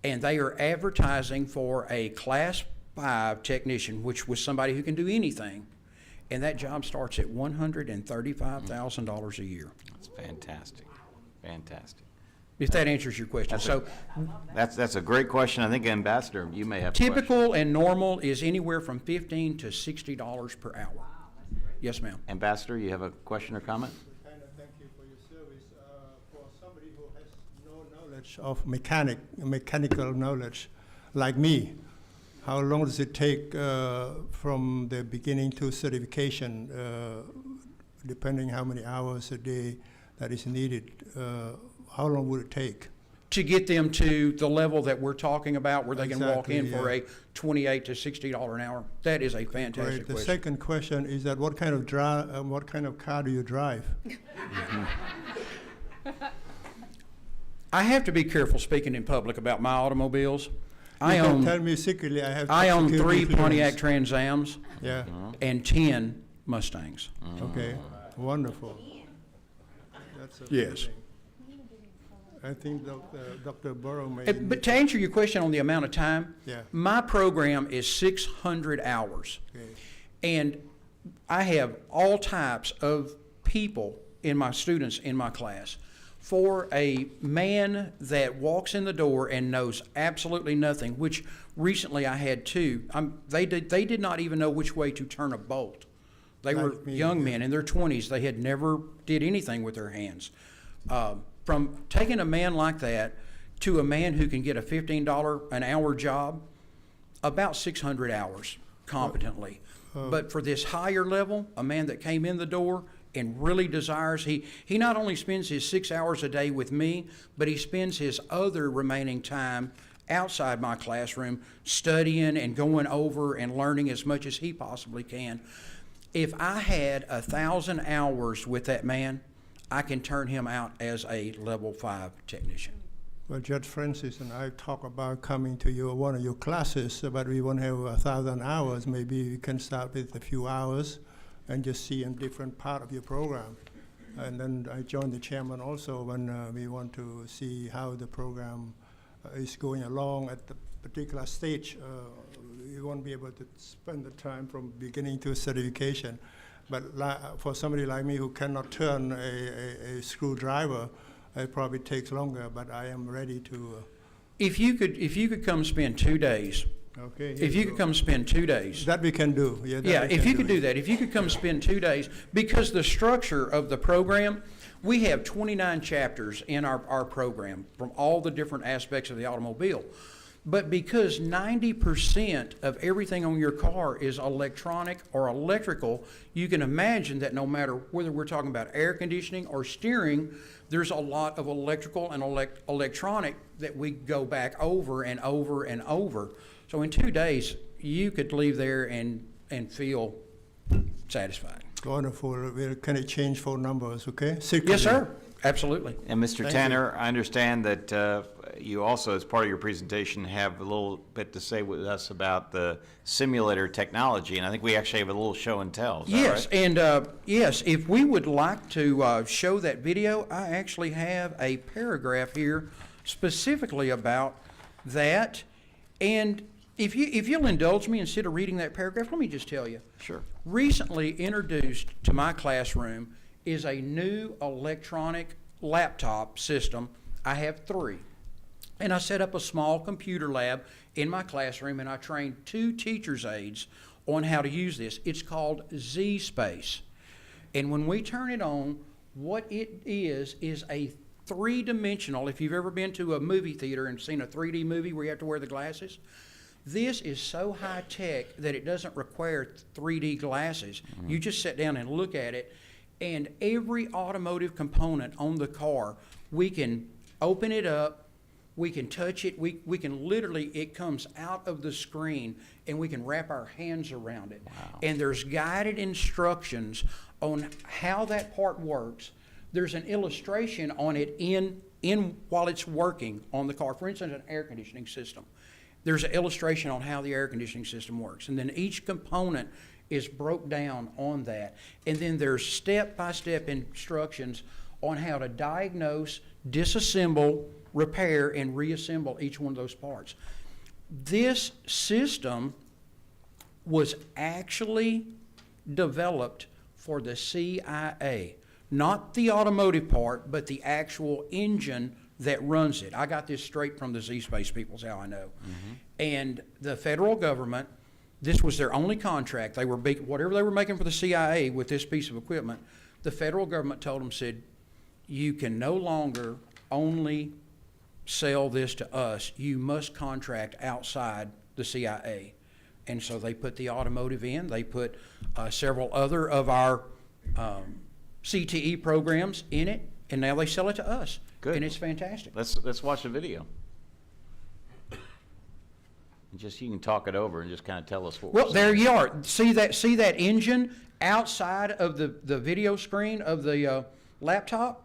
and they are advertising for a Class 5 technician, which was somebody who can do anything, and that job starts at $135,000 a year. That's fantastic. Fantastic. If that answers your question. That's a great question. I think, Ambassador, you may have a question. Typical and normal is anywhere from $15 to $60 per hour. Yes, ma'am. Ambassador, you have a question or comment? Kind of thank you for your service. For somebody who has no knowledge of mechanical knowledge, like me, how long does it take from the beginning to certification, depending how many hours a day that is needed? How long would it take? To get them to the level that we're talking about, where they can walk in for a $28 to $60 an hour? That is a fantastic question. The second question is that what kind of car do you drive? I have to be careful speaking in public about my automobiles. Tell me secretly. I own 3 Pontiac Trans Ams. Yeah. And 10 Mustangs. Okay. Wonderful. That's yes. I think Dr. Burrow may. But to answer your question on the amount of time, yeah. My program is 600 hours. Okay. And I have all types of people in my students in my class, for a man that walks in the door and knows absolutely nothing, which recently I had two. They did not even know which way to turn a bolt. They were Like me, young yeah. men in their 20s. They had never did anything with their hands. From taking a man like that to a man who can get a $15 an hour job, about 600 hours competently. But for this higher level, a man that came in the door and really desires, he not only spends his 6 hours a day with me, but he spends his other remaining time outside my classroom studying and going over and learning as much as he possibly can. If I had 1,000 hours with that man, I can turn him out as a level 5 technician. Well, Judge Francis and I talk about coming to one of your classes, but we won't have 1,000 hours. Maybe we can start with a few hours and just see a different part of your program. And then I join the chairman also when we want to see how the program is going along at the particular stage. You won't be able to spend the time from beginning to certification. But for somebody like me who cannot turn a screwdriver, it probably takes longer, but I am ready to. If you could come spend 2 days. Okay. If you could come spend 2 days. That we can do. Yeah. Yeah, if you could do that, if you could come spend 2 days, because the structure of the program, we have 29 chapters in our program from all the different aspects of the automobile. But because 90% of everything on your car is electronic or electrical, you can imagine that no matter whether we're talking about air conditioning or steering, there's a lot of electrical and electronic that we go back over and over and over. So in 2 days, you could leave there and feel satisfied. Wonderful. Can it change phone numbers, okay? Secretly. Yes, sir. Absolutely. And Mr. Thank Tanner, I understand that you also, as part of your presentation, have a little bit to say with us about the simulator technology, and I think we actually have a little show and tell. Is that Yes, right? and yes, if we would like to show that video, I actually have a paragraph here specifically about that. And if you'll indulge me, instead of reading that paragraph, let me just tell you. Sure. Recently introduced to my classroom is a new electronic laptop system. I have 3. And I set up a small computer lab in my classroom, and I trained 2 teacher's aides on how to use this. It's called Z-Space. And when we turn it on, what it is a 3-dimensional, if you've ever been to a movie theater and seen a 3D movie where you have to wear the glasses, this is so high-tech that it doesn't require 3D glasses. Mm-hmm. You just sit down and look at it, and every automotive component on the car, we can open it up, we can touch it, we can literally, it comes out of the screen, and we can wrap our hands around it. Wow. And there's guided instructions on how that part works. There's an illustration on it in while it's working on the car. For instance, an air conditioning system. There's an illustration on how the air conditioning system works. And then each component is broke down on that. And then there's step-by-step instructions on how to diagnose, disassemble, repair, and reassemble each one of those parts. This system was actually developed for the CIA. Not the automotive part, but the actual engine that runs it. I got this straight from the Z-Space people, is how I know. Mm-hmm. And the federal government, this was their only contract. They were whatever they were making for the CIA with this piece of equipment, the federal government told them, said, you can no longer only sell this to us. You must contract outside the CIA. And so they put the automotive in. They put several other of our CTE programs in it, and now they sell it to us. Good. And it's fantastic. Let's watch the video. Just you can talk it over and just kind of tell us what. Well, there you are. See that engine outside of the video screen of the laptop?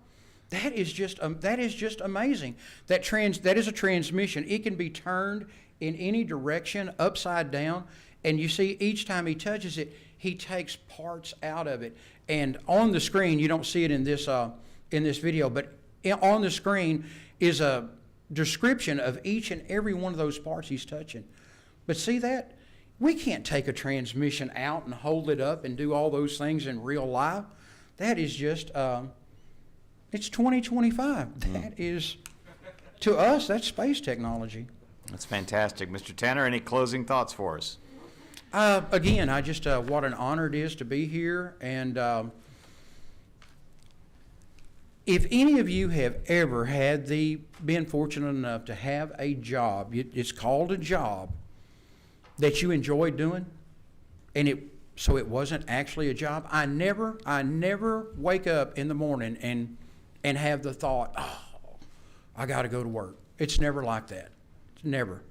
That is just amazing. That is a transmission. It can be turned in any direction, upside down, and you see each time he touches it, he takes parts out of it. And on the screen, you don't see it in this video, but on the screen is a description of each and every one of those parts he's touching. But see that? We can't take a transmission out and hold it up and do all those things in real life. That is just It's 2025. That is, to us, that's space technology. That's fantastic. Mr. Tanner, any closing thoughts for us? Again, I just, what an honor it is to be here. And if any of you have ever been fortunate enough to have a job, it's called a job, that you enjoyed doing, and so it wasn't actually a job. I never wake up in the morning and have the thought, oh, I got to go to work. It's never like that. Never.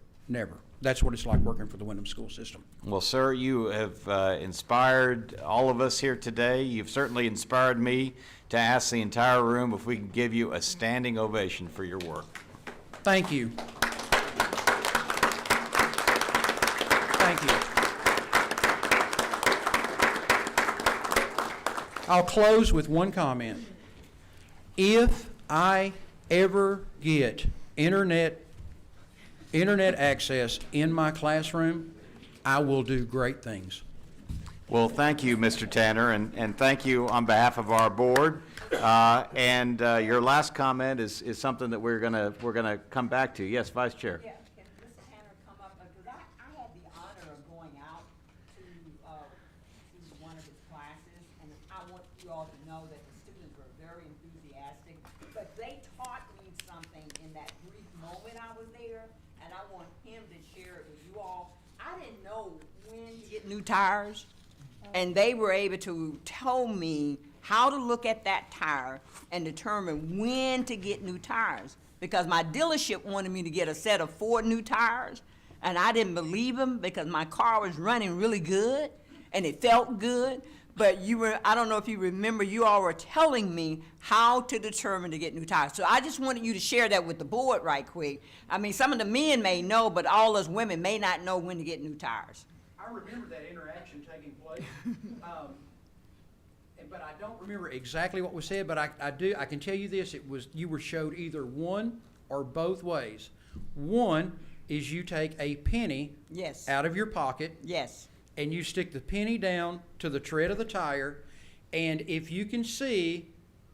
That's what it's like working for the Windham school system. Well, sir, you have inspired all of us here today. You've certainly inspired me to ask the entire room if we can give you a standing ovation for your work. Thank you. Thank you. I'll close with one comment. If I ever get internet access in my classroom, I will do great things. Well, thank you, Mr. Tanner, and thank you on behalf of our board. Your last comment is something that we're gonna come back to. Yes, Vice Chair. Yeah, can Mr. Tanner come up, because I had the honor of going out to one of his classes, and I want you all to know that the students were very enthusiastic, but they taught me something in that brief moment I was there, and I want him to share it with you all. I didn't know when to get new tires, and they were able to tell me how to look at that tire and determine when to get new tires. Because my dealership wanted me to get a set of 4 new tires, and I didn't believe them because my car was running really good and it felt good. But I don't know if you remember, you all were telling me how to determine to get new tires. So I just wanted you to share that with the board right quick. I mean, some of the men may know, but all us women may not know when to get new tires. I remember that interaction taking place, but I don't remember exactly what was said. But I can tell you this: you were showed either one or both ways. One is you take a penny out of your pocket, and you stick the penny down to the tread of the tire, and if you can see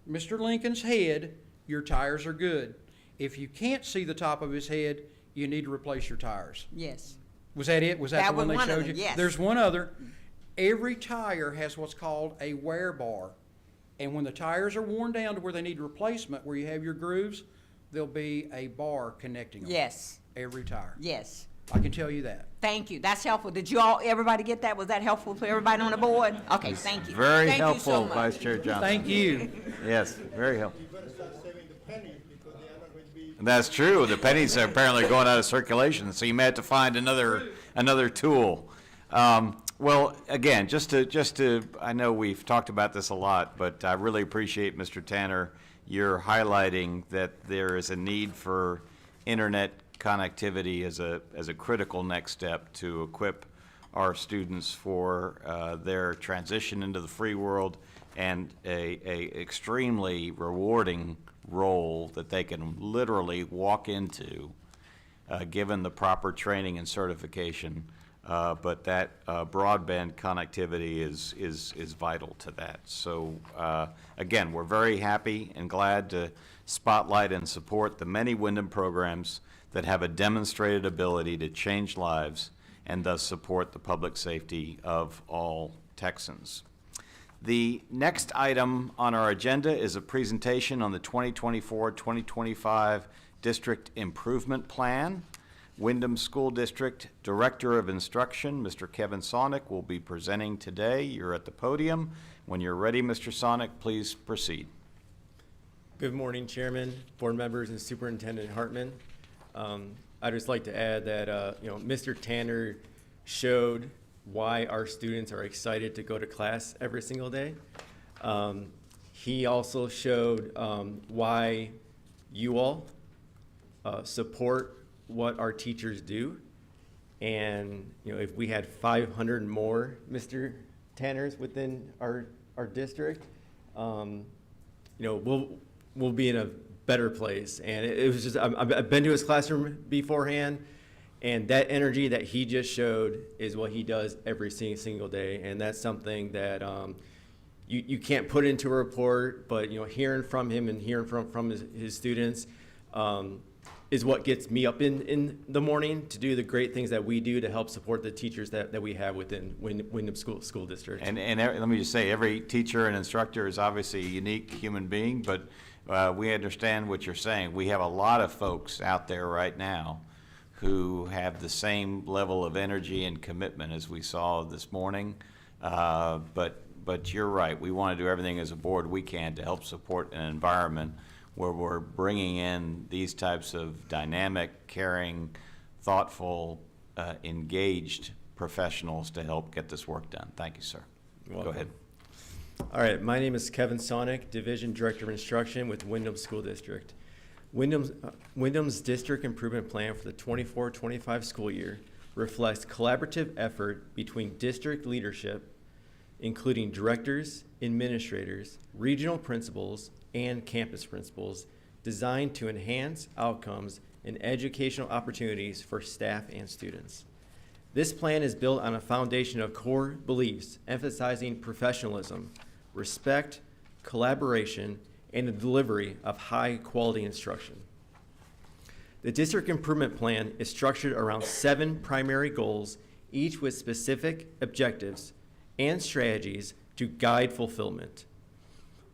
Mr. Lincoln's head, your tires are good. If you can't see the top of his head, you need to replace your tires. Yes. Was that it? Was that the one they showed you? Yes. There's one other. Every tire has what's called a wear bar. And when the tires are worn down to where they need replacement, where you have your grooves, there'll be a bar connecting them. Yes. Every tire. Yes. I can tell you that. Thank you. That's helpful. Did everybody get that? Was that helpful for everybody on the board? Okay, thank you. Very Thank helpful, you so much. Vice Chair Johnson. Thank you. Yes, very helpful. You better start saving the pennies because they are not going to be. That's true. The pennies are apparently going out of circulation, so you may have to find another tool. Well, again, just to, I know we've talked about this a lot, but I really appreciate, Mr. Tanner, you're highlighting that there is a need for internet connectivity as a critical next step to equip our students for their transition into the free world and a extremely rewarding role that they can literally walk into, given the proper training and certification. But that broadband connectivity is vital to that. So again, we're very happy and glad to spotlight and support the many Windham programs that have a demonstrated ability to change lives and thus support the public safety of all Texans. The next item on our agenda is a presentation on the 2024-2025 District Improvement Plan. Windham School District Director of Instruction, Mr. Kevin Sonic, will be presenting today. You're at the podium. When you're ready, Mr. Sonic, please proceed. Good morning, Chairman, board members, and Superintendent Hartman. I'd just like to add that Mr. Tanner showed why our students are excited to go to class every single day. He also showed why you all support what our teachers do. And if we had 500 more Mr. Tanners within our district, we'll be in a better place. And it was just, I've been to his classroom beforehand, and that energy that he just showed is what he does every single day. And that's something that you can't put into a report, but hearing from him and hearing from his students is what gets me up in the morning to do the great things that we do to help support the teachers that we have within Windham School District. And let me just say, every teacher and instructor is obviously a unique human being, but we understand what you're saying. We have a lot of folks out there right now who have the same level of energy and commitment as we saw this morning. But you're right. We want to do everything as a board we can to help support an environment where we're bringing in these types of dynamic, caring, thoughtful, engaged professionals to help get this work done. Thank you, sir. You're Go welcome. ahead. All right, my name is Kevin Sonic, Division Director of Instruction with Windham School District. Windham's District Improvement Plan for the 24-25 school year reflects collaborative effort between district leadership, including directors, administrators, regional principals, and campus principals, designed to enhance outcomes and educational opportunities for staff and students. This plan is built on a foundation of core beliefs emphasizing professionalism, respect, collaboration, and the delivery of high-quality instruction. The District Improvement Plan is structured around 7 primary goals, each with specific objectives and strategies to guide fulfillment.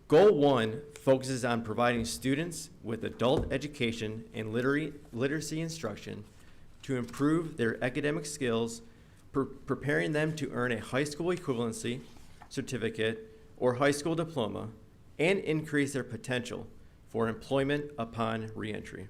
Goal 1 focuses on providing students with adult education and literacy instruction to improve their academic skills, preparing them to earn a high school equivalency certificate or high school diploma, and increase their potential for employment upon reentry.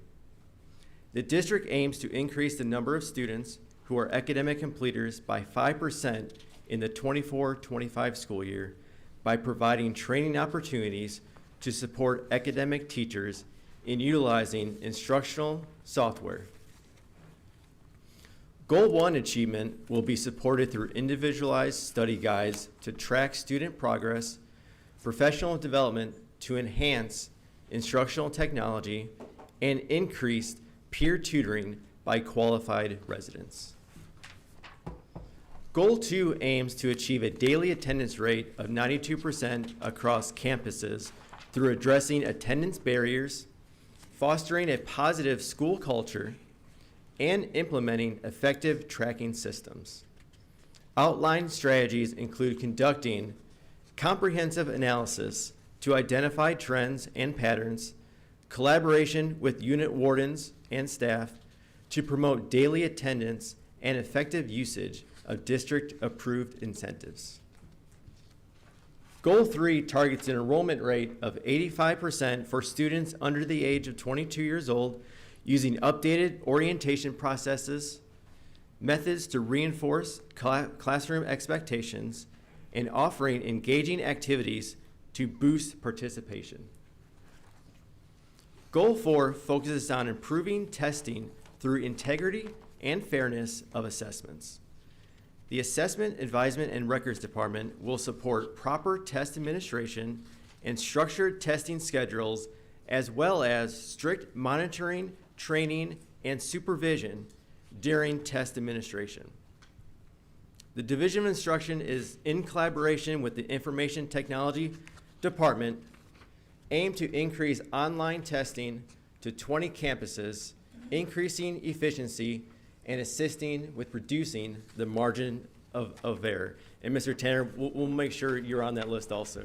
The district aims to increase the number of students who are academic completers by 5% in the 24-25 school year by providing training opportunities to support academic teachers in utilizing instructional software. Goal 1 achievement will be supported through individualized study guides to track student progress, professional development to enhance instructional technology, and increased peer tutoring by qualified residents. Goal 2 aims to achieve a daily attendance rate of 92% across campuses through addressing attendance barriers, fostering a positive school culture, and implementing effective tracking systems. Outlined strategies include conducting comprehensive analysis to identify trends and patterns, collaboration with unit wardens and staff to promote daily attendance and effective usage of district-approved incentives. Goal 3 targets an enrollment rate of 85% for students under the age of 22 years old using updated orientation processes, methods to reinforce classroom expectations, and offering engaging activities to boost participation. Goal 4 focuses on improving testing through integrity and fairness of assessments. The Assessment, Advisement, and Records Department will support proper test administration and structured testing schedules, as well as strict monitoring, training, and supervision during test administration. The Division of Instruction is in collaboration with the Information Technology Department, aimed to increase online testing to 20 campuses, increasing efficiency and assisting with reducing the margin of error. And Mr. Tanner, we'll make sure you're on that list also.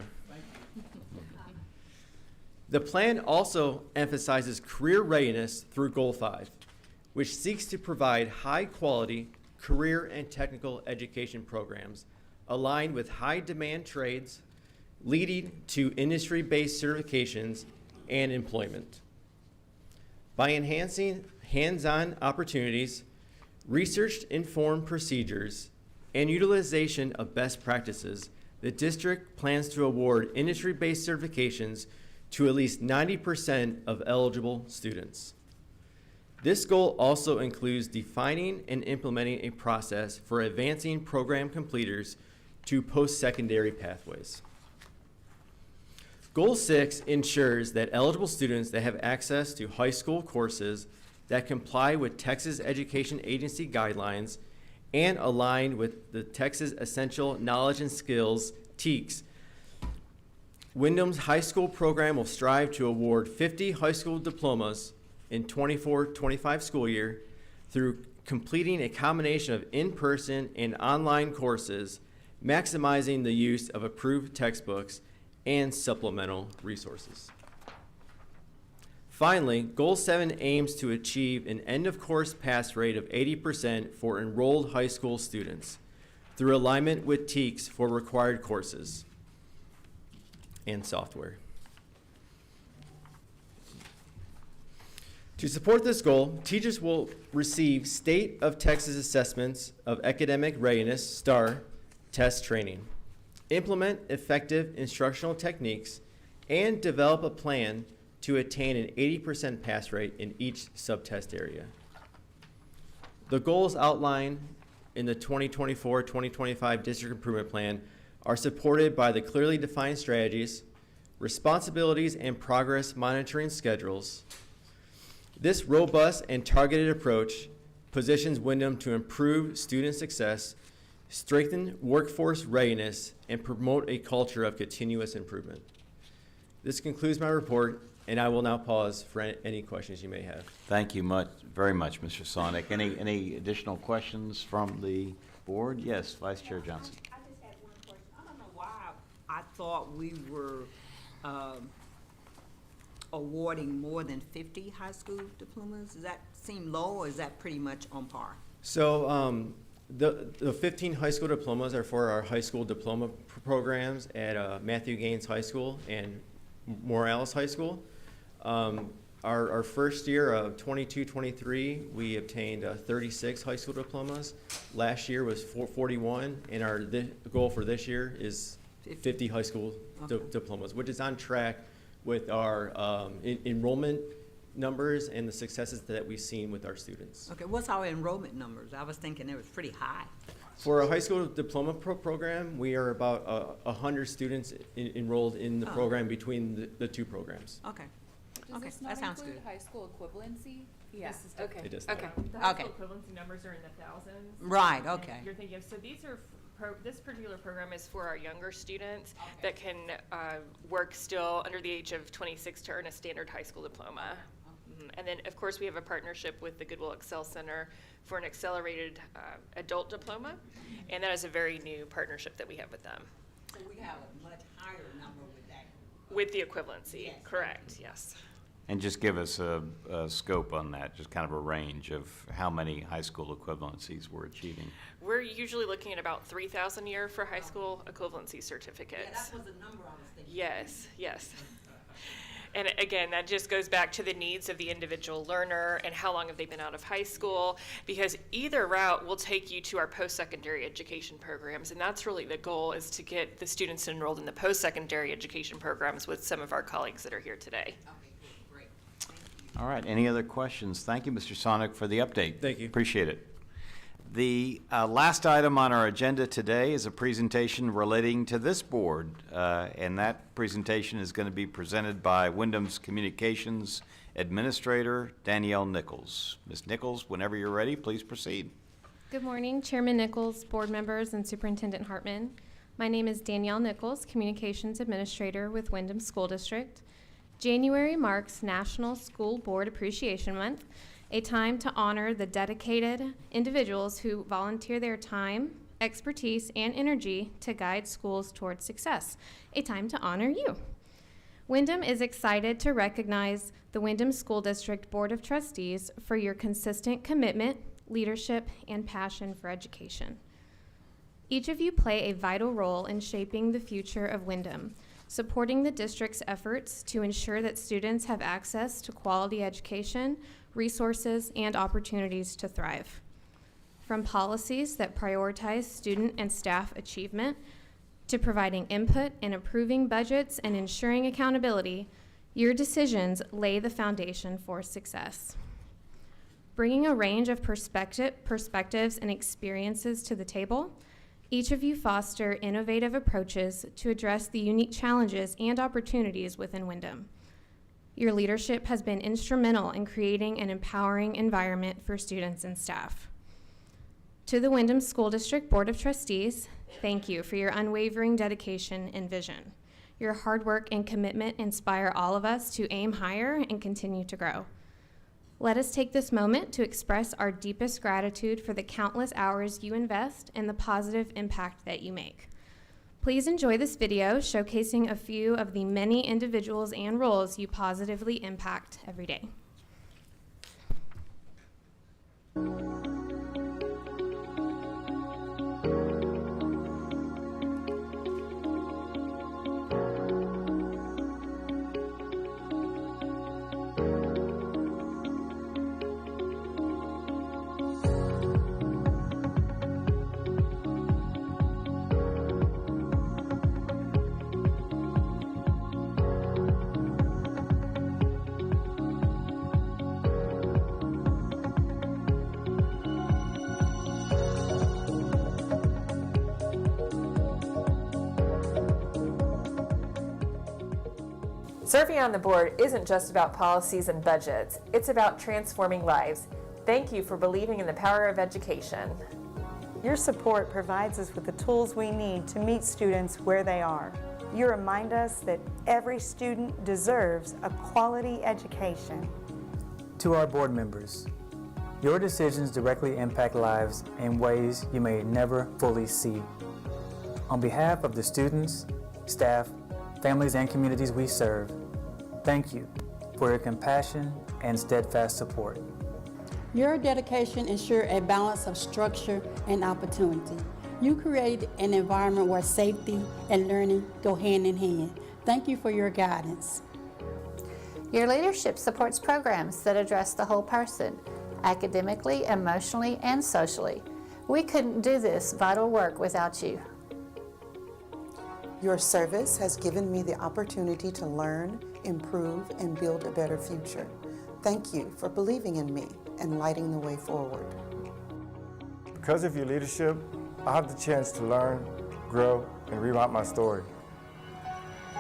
The plan also emphasizes career readiness through Goal 5, which seeks to provide high-quality career and technical education programs aligned with high-demand trades, leading to industry-based certifications and employment. By enhancing hands-on opportunities, research-informed procedures, and utilization of best practices, the district plans to award industry-based certifications to at least 90% of eligible students. This goal also includes defining and implementing a process for advancing program completers to post-secondary pathways. Goal 6 ensures that eligible students that have access to high school courses that comply with Texas Education Agency guidelines and align with the Texas Essential Knowledge and Skills, TEKS, Windham's high school program will strive to award 50 high school diplomas in 24-25 school year through completing a combination of in-person and online courses, maximizing the use of approved textbooks and supplemental resources. Finally, Goal 7 aims to achieve an end-of-course pass rate of 80% for enrolled high school students through alignment with TEKS for required courses and software. To support this goal, teachers will receive State of Texas Assessments of Academic Readiness, STAR, test training, implement effective instructional techniques, and develop a plan to attain an 80% pass rate in each subtest area. The goals outlined in the 2024-2025 District Improvement Plan are supported by the clearly defined strategies, responsibilities, and progress monitoring schedules. This robust and targeted approach positions Windham to improve student success, strengthen workforce readiness, and promote a culture of continuous improvement. This concludes my report, and I will now pause for any questions you may have. Thank you very much, Mr. Sonic. Any additional questions from the board? Yes, Vice Chair Johnson. I just had one question. I don't know why I thought we were awarding more than 50 high school diplomas. Does that seem low, or is that pretty much on par? So the 15 high school diplomas are for our high school diploma programs at Matthew Gaines High School and Morales High School. Our first year of 22-23, we obtained 36 high school diplomas. Last year was 41, and our goal for this year is 50 high school diplomas, which is on track with our enrollment numbers and the successes that we've seen with our students. Okay, what's our enrollment numbers? I was thinking it was pretty high. For a high school diploma program, we are about 100 students enrolled in the program between the two programs. Okay. Does Okay, this not that sounds include good. high school equivalency? Yeah, This is okay. It does not. Okay. The high Okay. school equivalency numbers are in the thousands. Right, And okay. You're thinking of, so these are, This particular program is for our younger students that can work still under the age of 26 to earn a standard high school diploma. And then, of course, we have a partnership with the Goodwill Excel Center for an accelerated adult diploma, and that is a very new partnership that we have with them. So we have a much higher number with that. With the equivalency, Yes. correct, yes. And just give us a scope on that, just kind of a range of how many high school equivalencies we're achieving. We're usually looking at about 3,000 a year for high school equivalency certificates. Yeah, that was the number I was thinking. Yes, yes. And again, that just goes back to the needs of the individual learner and how long have they been out of high school, because either route will take you to our post-secondary education programs, and that's really the goal, is to get the students enrolled in the post-secondary education programs with some of our colleagues that are here today. Okay, good, great. Thank you. All right, any other questions? Thank you, Mr. Sonic, for the update. Thank you. Appreciate it. The last item on our agenda today is a presentation relating to this board, and that presentation is going to be presented by Windham's Communications Administrator, Danielle Nichols. Ms. Nichols, whenever you're ready, please proceed. Good morning, Chairman Nichols, board members, and Superintendent Hartman. My name is Danielle Nichols, Communications Administrator with Windham School District. January marks National School Board Appreciation Month, a time to honor the dedicated individuals who volunteer their time, expertise, and energy to guide schools towards success, a time to honor you. Windham is excited to recognize the Windham School District Board of Trustees for your consistent commitment, leadership, and passion for education. Each of you play a vital role in shaping the future of Windham, supporting the district's efforts to ensure that students have access to quality education, resources, and opportunities to thrive. From policies that prioritize student and staff achievement, to providing input and approving budgets and ensuring accountability, your decisions lay the foundation for success. Bringing a range of perspectives and experiences to the table, each of you foster innovative approaches to address the unique challenges and opportunities within Windham. Your leadership has been instrumental in creating an empowering environment for students and staff. To the Windham School District Board of Trustees, thank you for your unwavering dedication and vision. Your hard work and commitment inspire all of us to aim higher and continue to grow. Let us take this moment to express our deepest gratitude for the countless hours you invest and the positive impact that you make. Please enjoy this video showcasing a few of the many individuals and roles you positively impact every day. Serving on the board isn't just about policies and budgets, it's about transforming lives. Thank you for believing in the power of education. Your support provides us with the tools we need to meet students where they are. You remind us that every student deserves a quality education. To our board members, your decisions directly impact lives in ways you may never fully see. On behalf of the students, staff, families, and communities we serve, thank you for your compassion and steadfast support. Your dedication ensures a balance of structure and opportunity. You create an environment where safety and learning go hand in hand. Thank you for your guidance. Your leadership supports programs that address the whole person, academically, emotionally, and socially. We couldn't do this vital work without you. Your service has given me the opportunity to learn, improve, and build a better future. Thank you for believing in me and lighting the way forward. Because of your leadership, I have the chance to learn, grow, and rewrite my story.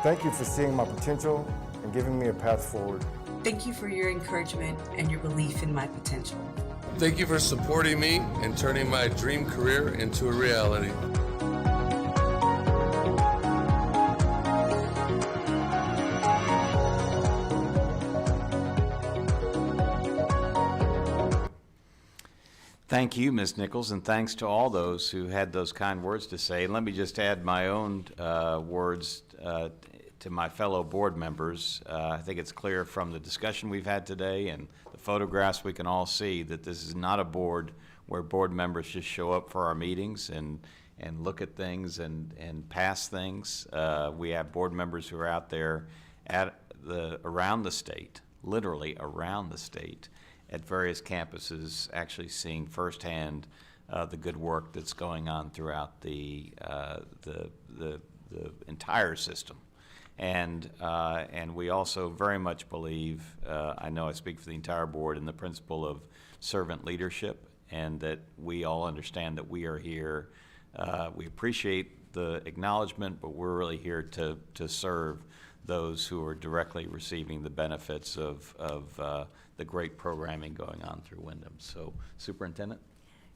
Thank you for seeing my potential and giving me a path forward. Thank you for your encouragement and your belief in my potential. Thank you for supporting me and turning my dream career into a reality. Thank you, Ms. Nichols, and thanks to all those who had those kind words to say. And let me just add my own words to my fellow board members. I think it's clear from the discussion we've had today and the photographs we can all see that this is not a board where board members just show up for our meetings and look at things and pass things. We have board members who are out there around the state, literally around the state, at various campuses, actually seeing firsthand the good work that's going on throughout the entire system. And we also very much believe, I know I speak for the entire board, in the principle of servant leadership, and that we all understand that we are here. We appreciate the acknowledgement, but we're really here to serve those who are directly receiving the benefits of the great programming going on through Windham. So, Superintendent?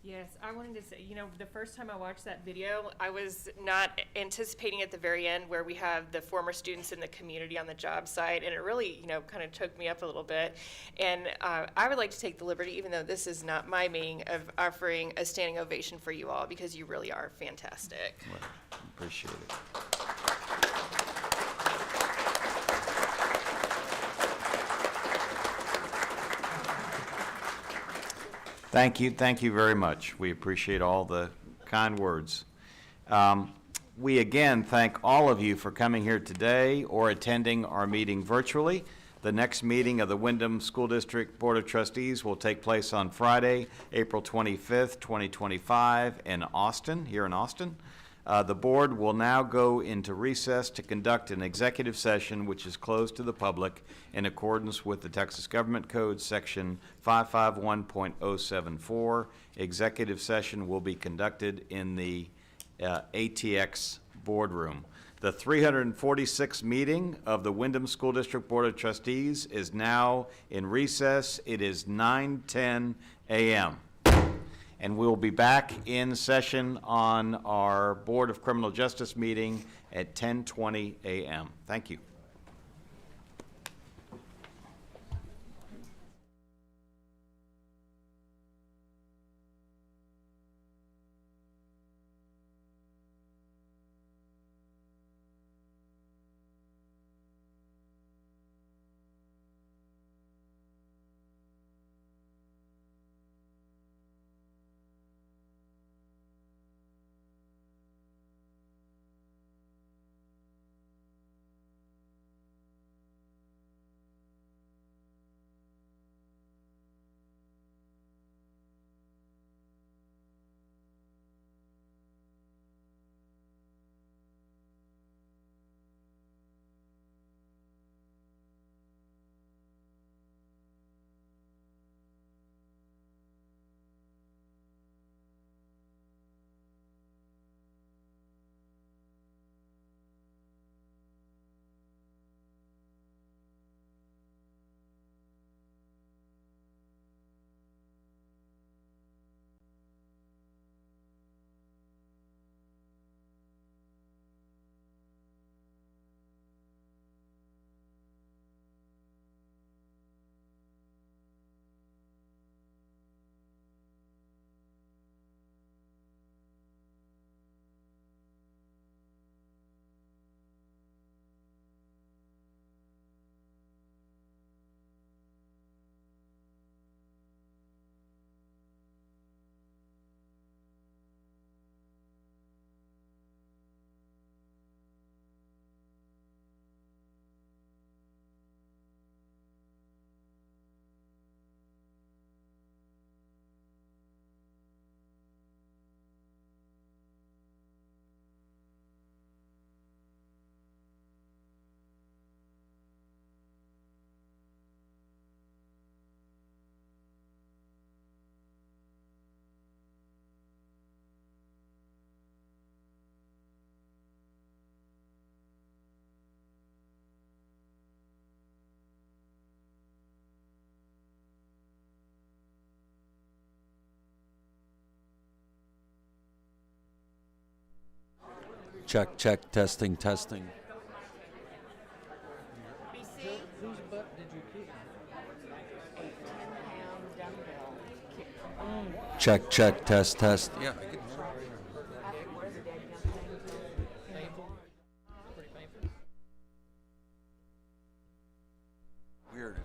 Yes, I wanted to say, the first time I watched that video, I was not anticipating at the very end where we have the former students in the community on the job site, and it really, kind of took me up a little bit. And I would like to take the liberty, even though this is not my meeting, of offering a standing ovation for you all, because you really are fantastic. Well, appreciate it. Thank you very much. We appreciate all the kind words. We again thank all of you for coming here today or attending our meeting virtually. The next meeting of the Windham School District Board of Trustees will take place on Friday, April 25th, 2025 here in Austin. The board will now go into recess to conduct an executive session which is closed to the public in accordance with the Texas Government Code Section 551.074. Executive session will be conducted in the ATX boardroom. The 346th meeting of the Windham School District Board of Trustees is now in recess. It is 9:10 a.m. And we'll be back in session on our Board of Criminal Justice meeting at 10:20 a.m. Thank you. Check, check, testing, testing. Check, check, test, test. Yeah. Weird.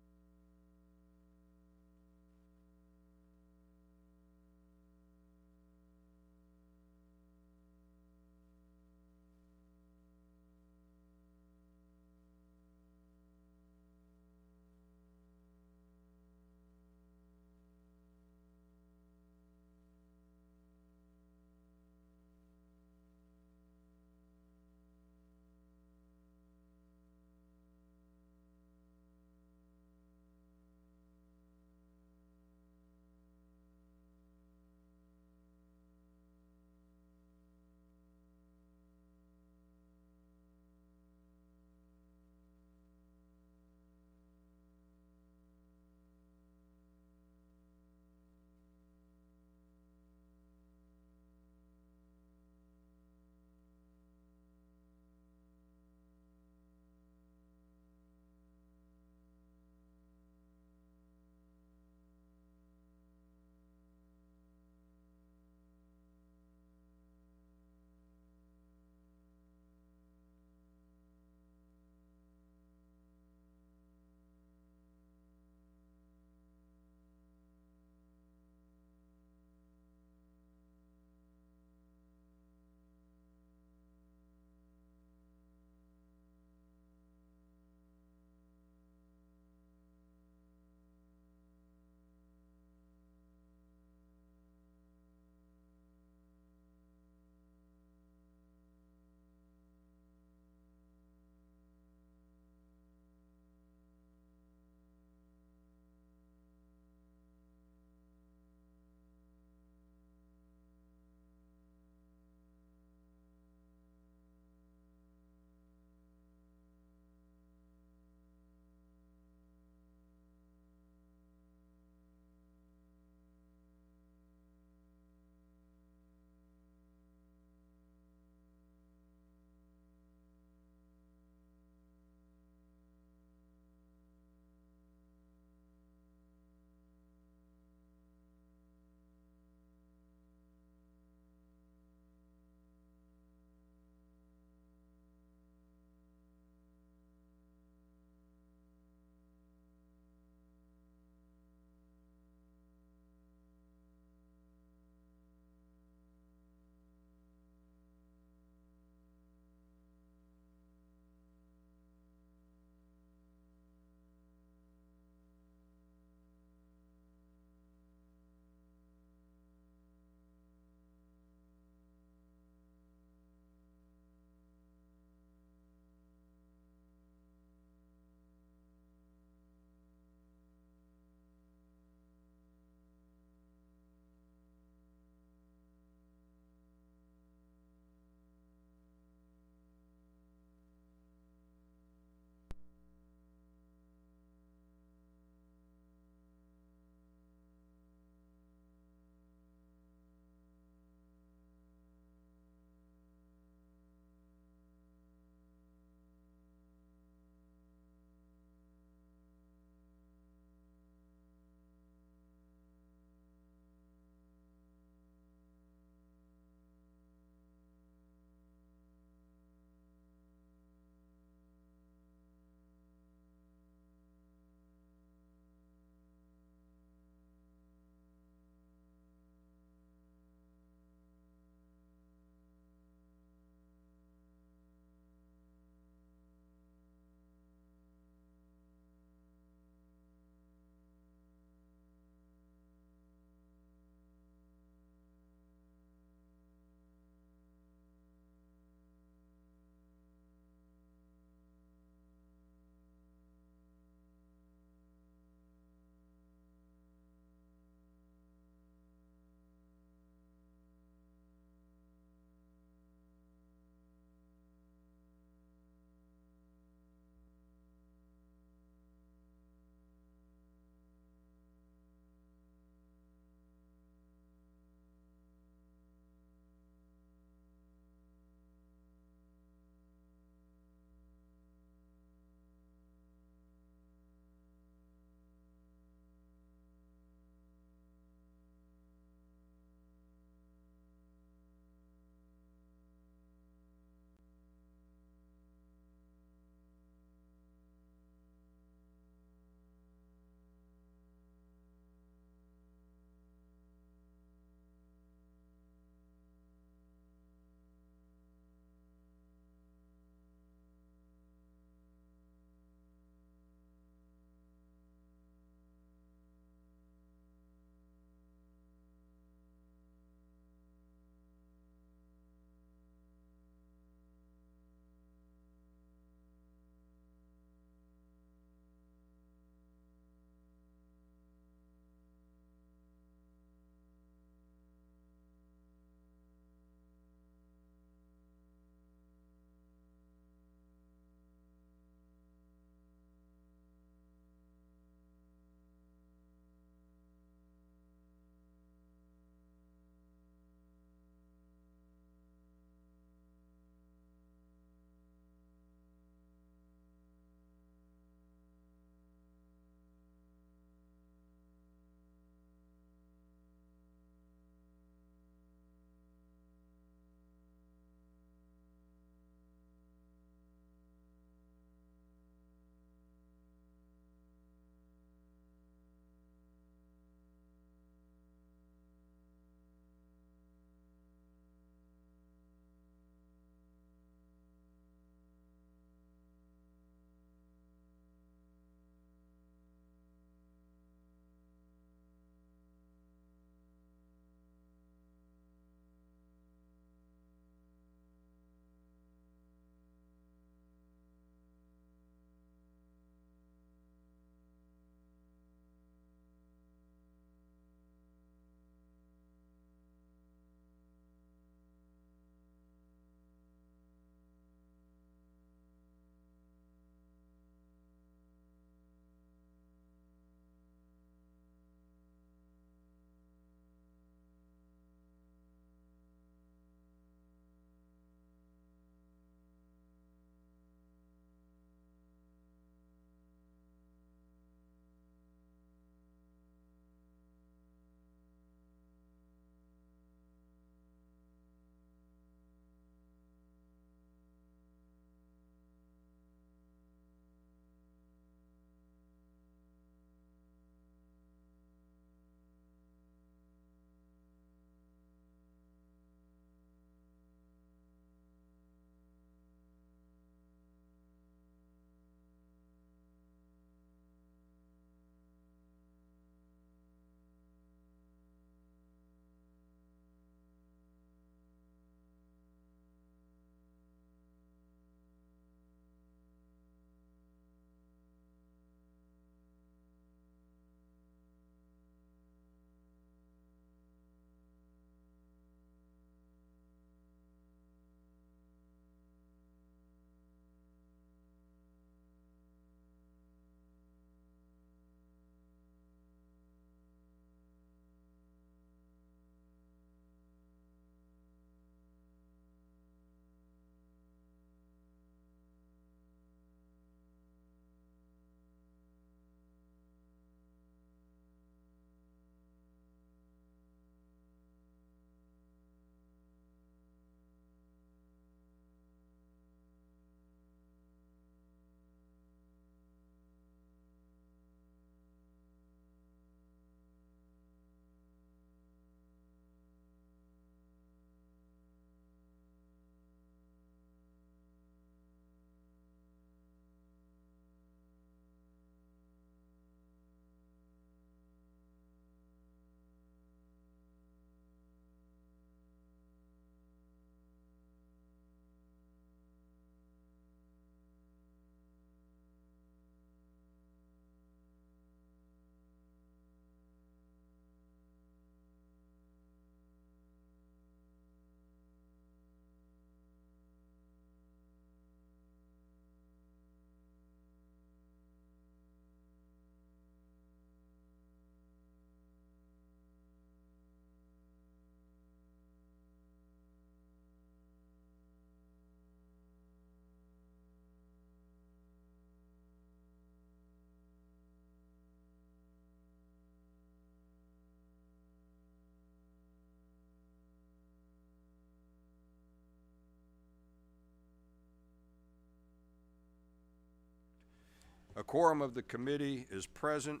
A quorum of the committee is present,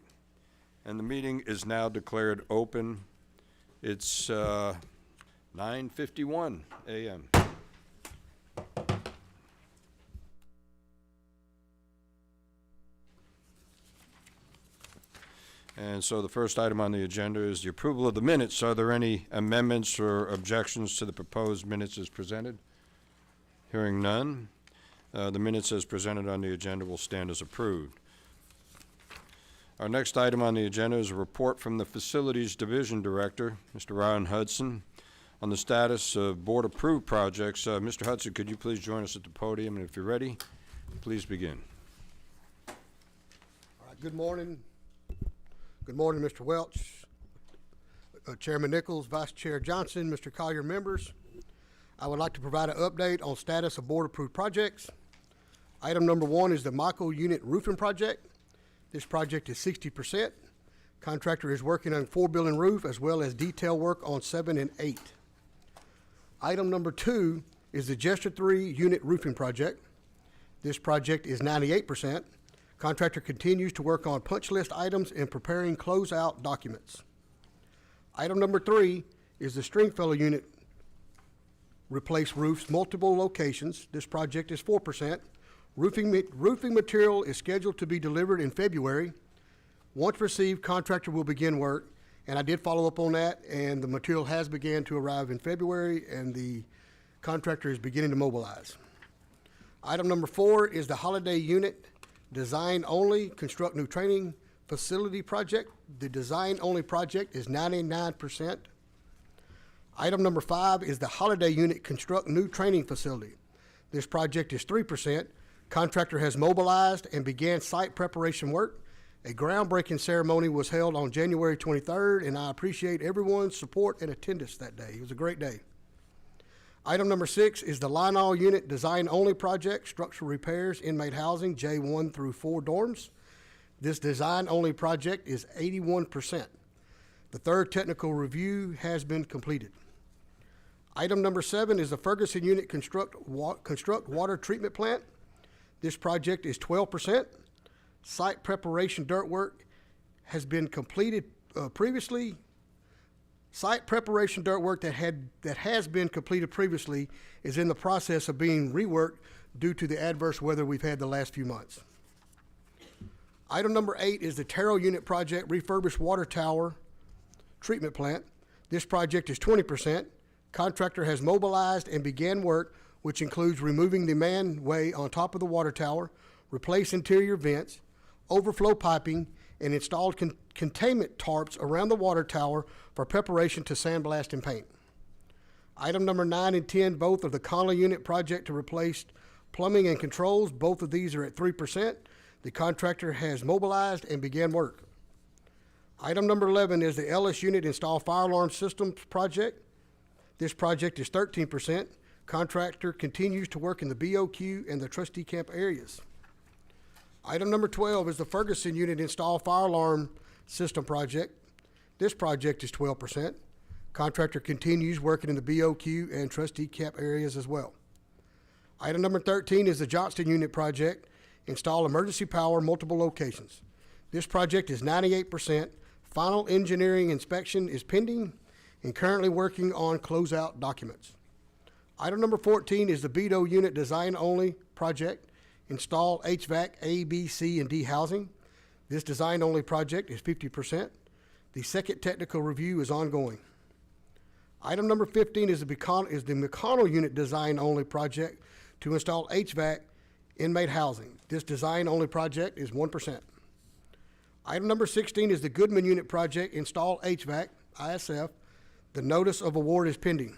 and the meeting is now declared open. It's 9:51 a.m. And so the first item on the agenda is the approval of the minutes. Are there any amendments or objections to the proposed minutes as presented? Hearing none, the minutes as presented on the agenda will stand as approved. Our next item on the agenda is a report from the Facilities Division Director, Mr. Ryan Hudson, on the status of board-approved projects. Mr. Hudson, could you please join us at the podium? And if you're ready, please begin. All right, good morning. Good morning, Mr. Welch, Chairman Nichols, Vice Chair Johnson, Mr. Collier, members. I would like to provide an update on status of board-approved projects. Item number 1 is the Michael Unit Roofing Project. This project is 60%. Contractor is working on 4-building roof as well as detail work on 7 and 8. Item number 2 is the Jester 3 Unit Roofing Project. This project is 98%. Contractor continues to work on punch list items and preparing closeout documents. Item number 3 is the Stringfellow Unit Replace Roofs, multiple locations. This project is 4%. Roofing material is scheduled to be delivered in February. Once received, contractor will begin work, and I did follow up on that, and the material has begun to arrive in February, and the contractor is beginning to mobilize. Item number 4 is the Holiday Unit Design Only Construct New Training Facility Project. The design only project is 99%. Item number 5 is the Holiday Unit Construct New Training Facility. This project is 3%. Contractor has mobilized and began site preparation work. A groundbreaking ceremony was held on January 23rd, and I appreciate everyone's support and attendance that day. It was a great day. Item number 6 is the Lionel Unit Design Only Project, Structural Repairs, Inmate Housing, J1 through 4 dorms. This design only project is 81%. The third technical review has been completed. Item number 7 is the Ferguson Unit Construct Water Treatment Plant. This project is 12%. Site preparation dirt work has been completed previously. Site preparation dirt work that has been completed previously is in the process of being reworked due to the adverse weather we've had the last few months. Item number 8 is the Terrell Unit Project Refurbished Water Tower Treatment Plant. This project is 20%. Contractor has mobilized and began work, which includes removing the manway on top of the water tower, replace interior vents, overflow piping, and installed containment tarps around the water tower for preparation to sandblast and paint. Item number 9 and 10, both of the Conley Unit Project to replace plumbing and controls. Both of these are at 3%. The contractor has mobilized and began work. Item number 11 is the Ellis Unit Install Fire Alarm Systems Project. This project is 13%. Contractor continues to work in the BOQ and the trustee camp areas. Item number 12 is the Ferguson Unit Install Fire Alarm System Project. This project is 12%. Contractor continues working in the BOQ and trustee camp areas as well. Item number 13 is the Johnston Unit Project, Install Emergency Power, multiple locations. This project is 98%. Final engineering inspection is pending and currently working on closeout documents. Item number 14 is the Beto Unit Design Only Project, Install HVAC A, B, C, and D housing. This design only project is 50%. The second technical review is ongoing. Item number 15 is the McConnell Unit Design Only Project to install HVAC inmate housing. This design only project is 1%. Item number 16 is the Goodman Unit Project, Install HVAC, ISF. The notice of award is pending.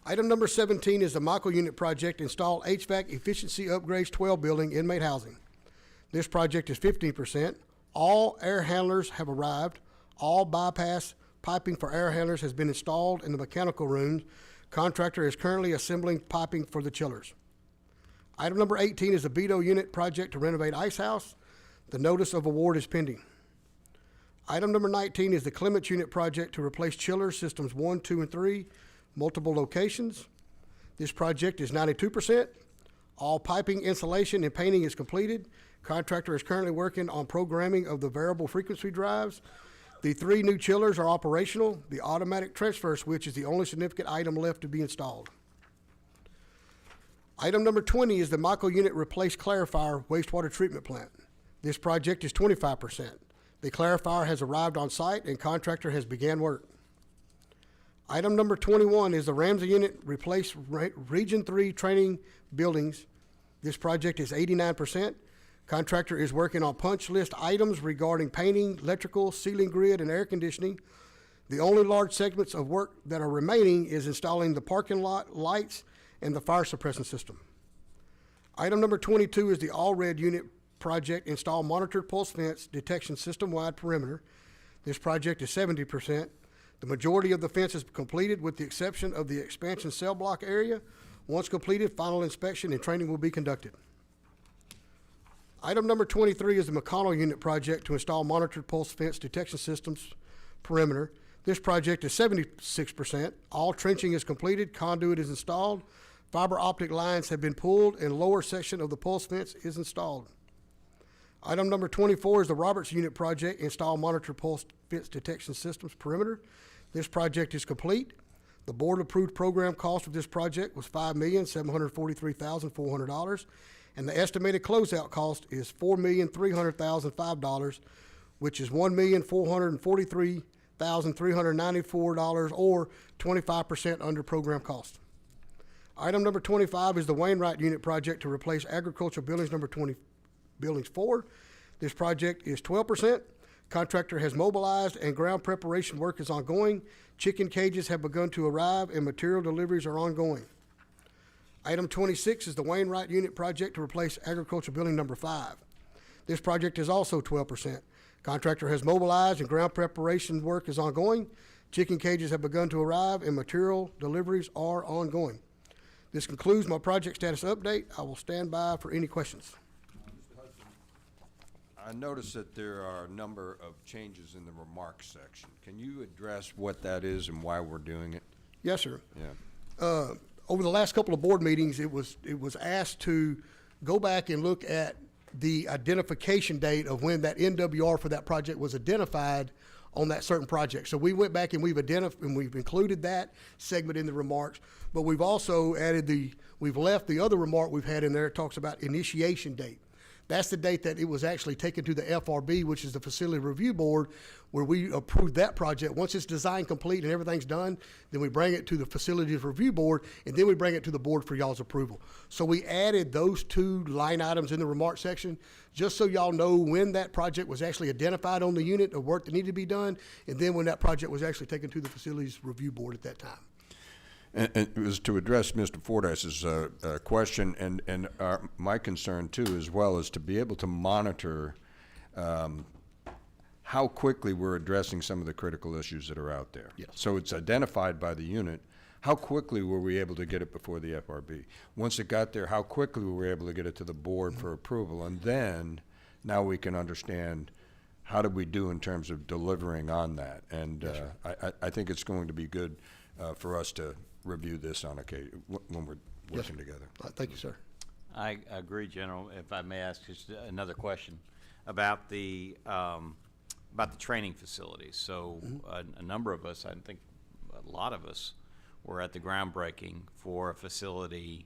Item number 17 is the Michael Unit Project, Install HVAC Efficiency Upgrades 12 Building, Inmate Housing. This project is 15%. All air handlers have arrived. All bypass piping for air handlers has been installed in the mechanical rooms. Contractor is currently assembling piping for the chillers. Item number 18 is the Beto Unit Project to renovate Ice House. The notice of award is pending. Item number 19 is the Clements Unit Project to replace chiller systems 1, 2, and 3, multiple locations. This project is 92%. All piping, insulation, and painting is completed. Contractor is currently working on programming of the variable frequency drives. The 3 new chillers are operational. The automatic transfer switch is the only significant item left to be installed. Item number 20 is the micro-unit replace clarifier wastewater treatment plant. This project is 25%. The clarifier has arrived on site and contractor has began work. Item number 21 is the Ramsey unit replace Region 3 training buildings. This project is 89%. Contractor is working on punch list items regarding painting, electrical, ceiling grid, and air conditioning. The only large segments of work that are remaining is installing the parking lot lights and the fire suppression system. Item number 22 is the all-red unit project, install monitored pulse fence detection system-wide perimeter. This project is 70%. The majority of the fence is completed with the exception of the expansion cell block area. Once completed, final inspection and training will be conducted. Item number 23 is the McConnell unit project to install monitored pulse fence detection systems perimeter. This project is 76%. All trenching is completed, conduit is installed, fiber optic lines have been pulled, and lower section of the pulse fence is installed. Item number 24 is the Roberts unit project, install monitored pulse fence detection systems perimeter. This project is complete. The board approved program cost of this project was $5,743,400, and the estimated closeout cost is $4,300,005, which is $1,443,394, or 25% under program cost. Item number 25 is the Wainwright unit project to replace agricultural buildings number 20, buildings 4. This project is 12%. Contractor has mobilized and ground preparation work is ongoing. Chicken cages have begun to arrive and material deliveries are ongoing. Item 26 is the Wainwright unit project to replace agricultural building number 5. This project is also 12%. Contractor has mobilized and ground preparation work is ongoing. Chicken cages have begun to arrive and material deliveries are ongoing. This concludes my project status update. I will stand by for any questions. I noticed that there are a number of changes in the remarks section. Can you address what that is and why we're doing it? Yes, sir. Yeah. Over the last couple of board meetings, it was asked to go back and look at the identification date of when that NWR for that project was identified on that certain project. So we went back and we've included that segment in the remarks, but we've also added we've left the other remark we've had in there. It talks about initiation date. That's the date that it was actually taken to the FRB, which is the Facility Review Board, where we approved that project. Once it's design complete and everything's done, then we bring it to the Facilities Review Board, and then we bring it to the board for y'all's approval. So we added those 2 line items in the remark section, just so y'all know when that project was actually identified on the unit of work that needed to be done, and then when that project was actually taken to the Facilities Review Board at that time. And it was to address Mr. Fordyce's question, and my concern too, as well, is to be able to monitor how quickly we're addressing some of the critical issues that are out there. Yes. So it's identified by the unit. How quickly were we able to get it before the FRB? Once it got there, how quickly were we able to get it to the board for approval? And then now we can understand how did we do in terms of delivering on that. And I think it's going to be good for us to review this on occasion when we're working together. Thank you, sir. I agree, General. If I may ask just another question about the training facilities. So a number of us, I think a lot of us, were at the groundbreaking for a facility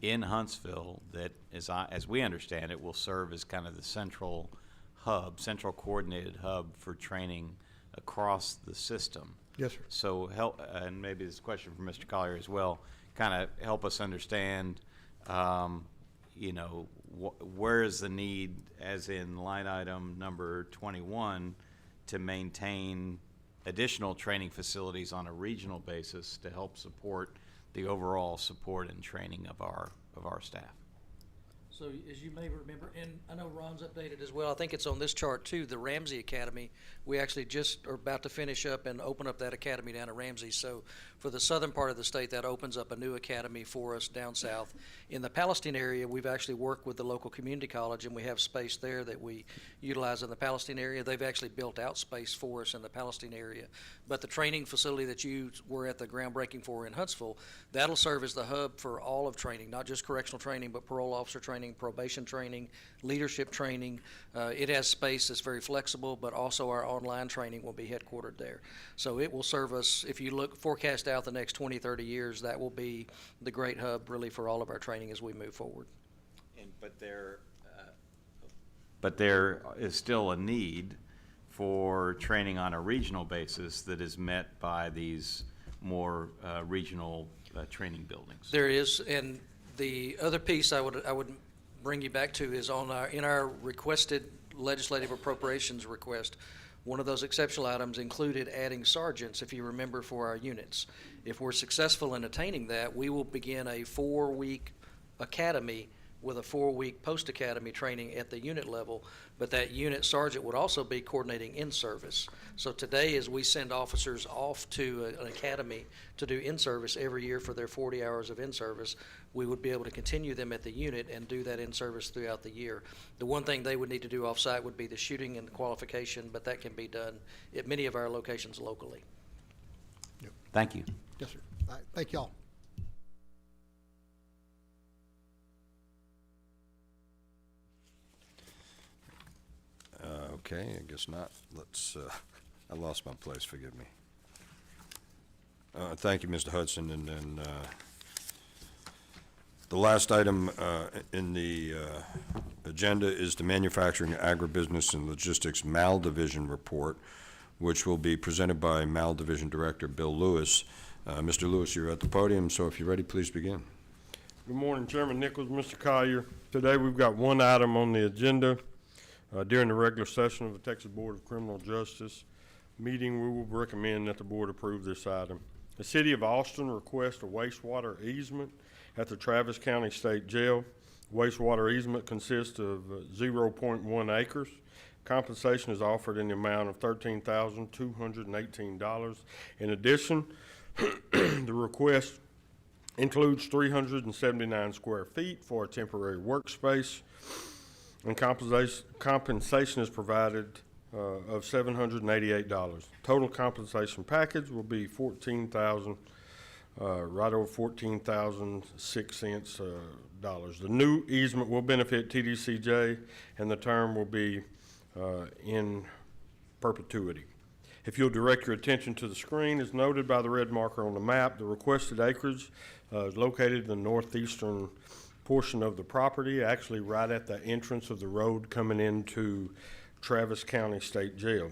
in Huntsville that, as we understand it, will serve as kind of the central coordinated hub for training across the system. Yes, sir. So help, and maybe this is a question for Mr. Collier as well, kind of help us understand, where is the need, as in line item number 21, to maintain additional training facilities on a regional basis to help support the overall support and training of our staff. So as you may remember, and I know Ron's updated as well, I think it's on this chart too, the Ramsey Academy. We actually just are about to finish up and open up that academy down at Ramsey. So For the southern part of the state, that opens up a new academy for us down south. In the Palestine area, we've actually worked with the local community college, and we have space there that we utilize in the Palestine area. They've actually built out space for us in the Palestine area. But the training facility that you were at the groundbreaking for in Huntsville, that'll serve as the hub for all of training, not just correctional training, but parole officer training, probation training, leadership training. It has space that's very flexible, but also our online training will be headquartered there. So it will serve us, if you forecast out the next 20, 30 years, that will be the great hub really for all of our training as we move forward. But there is still a need for training on a regional basis that is met by these more regional training buildings. There is, and the other piece I would bring you back to is in our requested legislative appropriations request, one of those exceptional items included adding sergeants, if you remember, for our units. If we're successful in attaining that, we will begin a 4-week academy with a 4-week post-academy training at the unit level, but that unit sergeant would also be coordinating in-service. So today, as we send officers off to an academy to do in-service every year for their 40 hours of in-service, we would be able to continue them at the unit and do that in-service throughout the year. The one thing they would need to do off-site would be the shooting and qualification, but that can be done at many of our locations locally. Thank you. Yes, sir. All right, thank y'all. Okay, I guess not. Let's, I lost my place, forgive me. Thank you, Mr. Hudson, and then the last item in the agenda is the Manufacturing, Agribusiness, and Logistics MAL Division Report, which will be presented by MAL Division Director Bill Lewis. Mr. Lewis, you're at the podium, so if you're ready, please begin. Good morning, Chairman Nichols, Mr. Collier. Today we've got one item on the agenda. During the regular session of the Texas Board of Criminal Justice meeting, we will recommend that the board approve this item. The City of Austin requests a wastewater easement at the Travis County State Jail. Wastewater easement consists of 0.1 acres. Compensation is offered in the amount of $13,218. In addition, the request includes 379 square feet for a temporary workspace, and compensation is provided of $788. Total compensation package will be $14,000, right over $14,006 dollars. The new easement will benefit TBCJ, and the term will be in perpetuity. If you'll direct your attention to the screen, as noted by the red marker on the map, the requested acreage is located in the northeastern portion of the property, actually right at the entrance of the road coming into Travis County State Jail.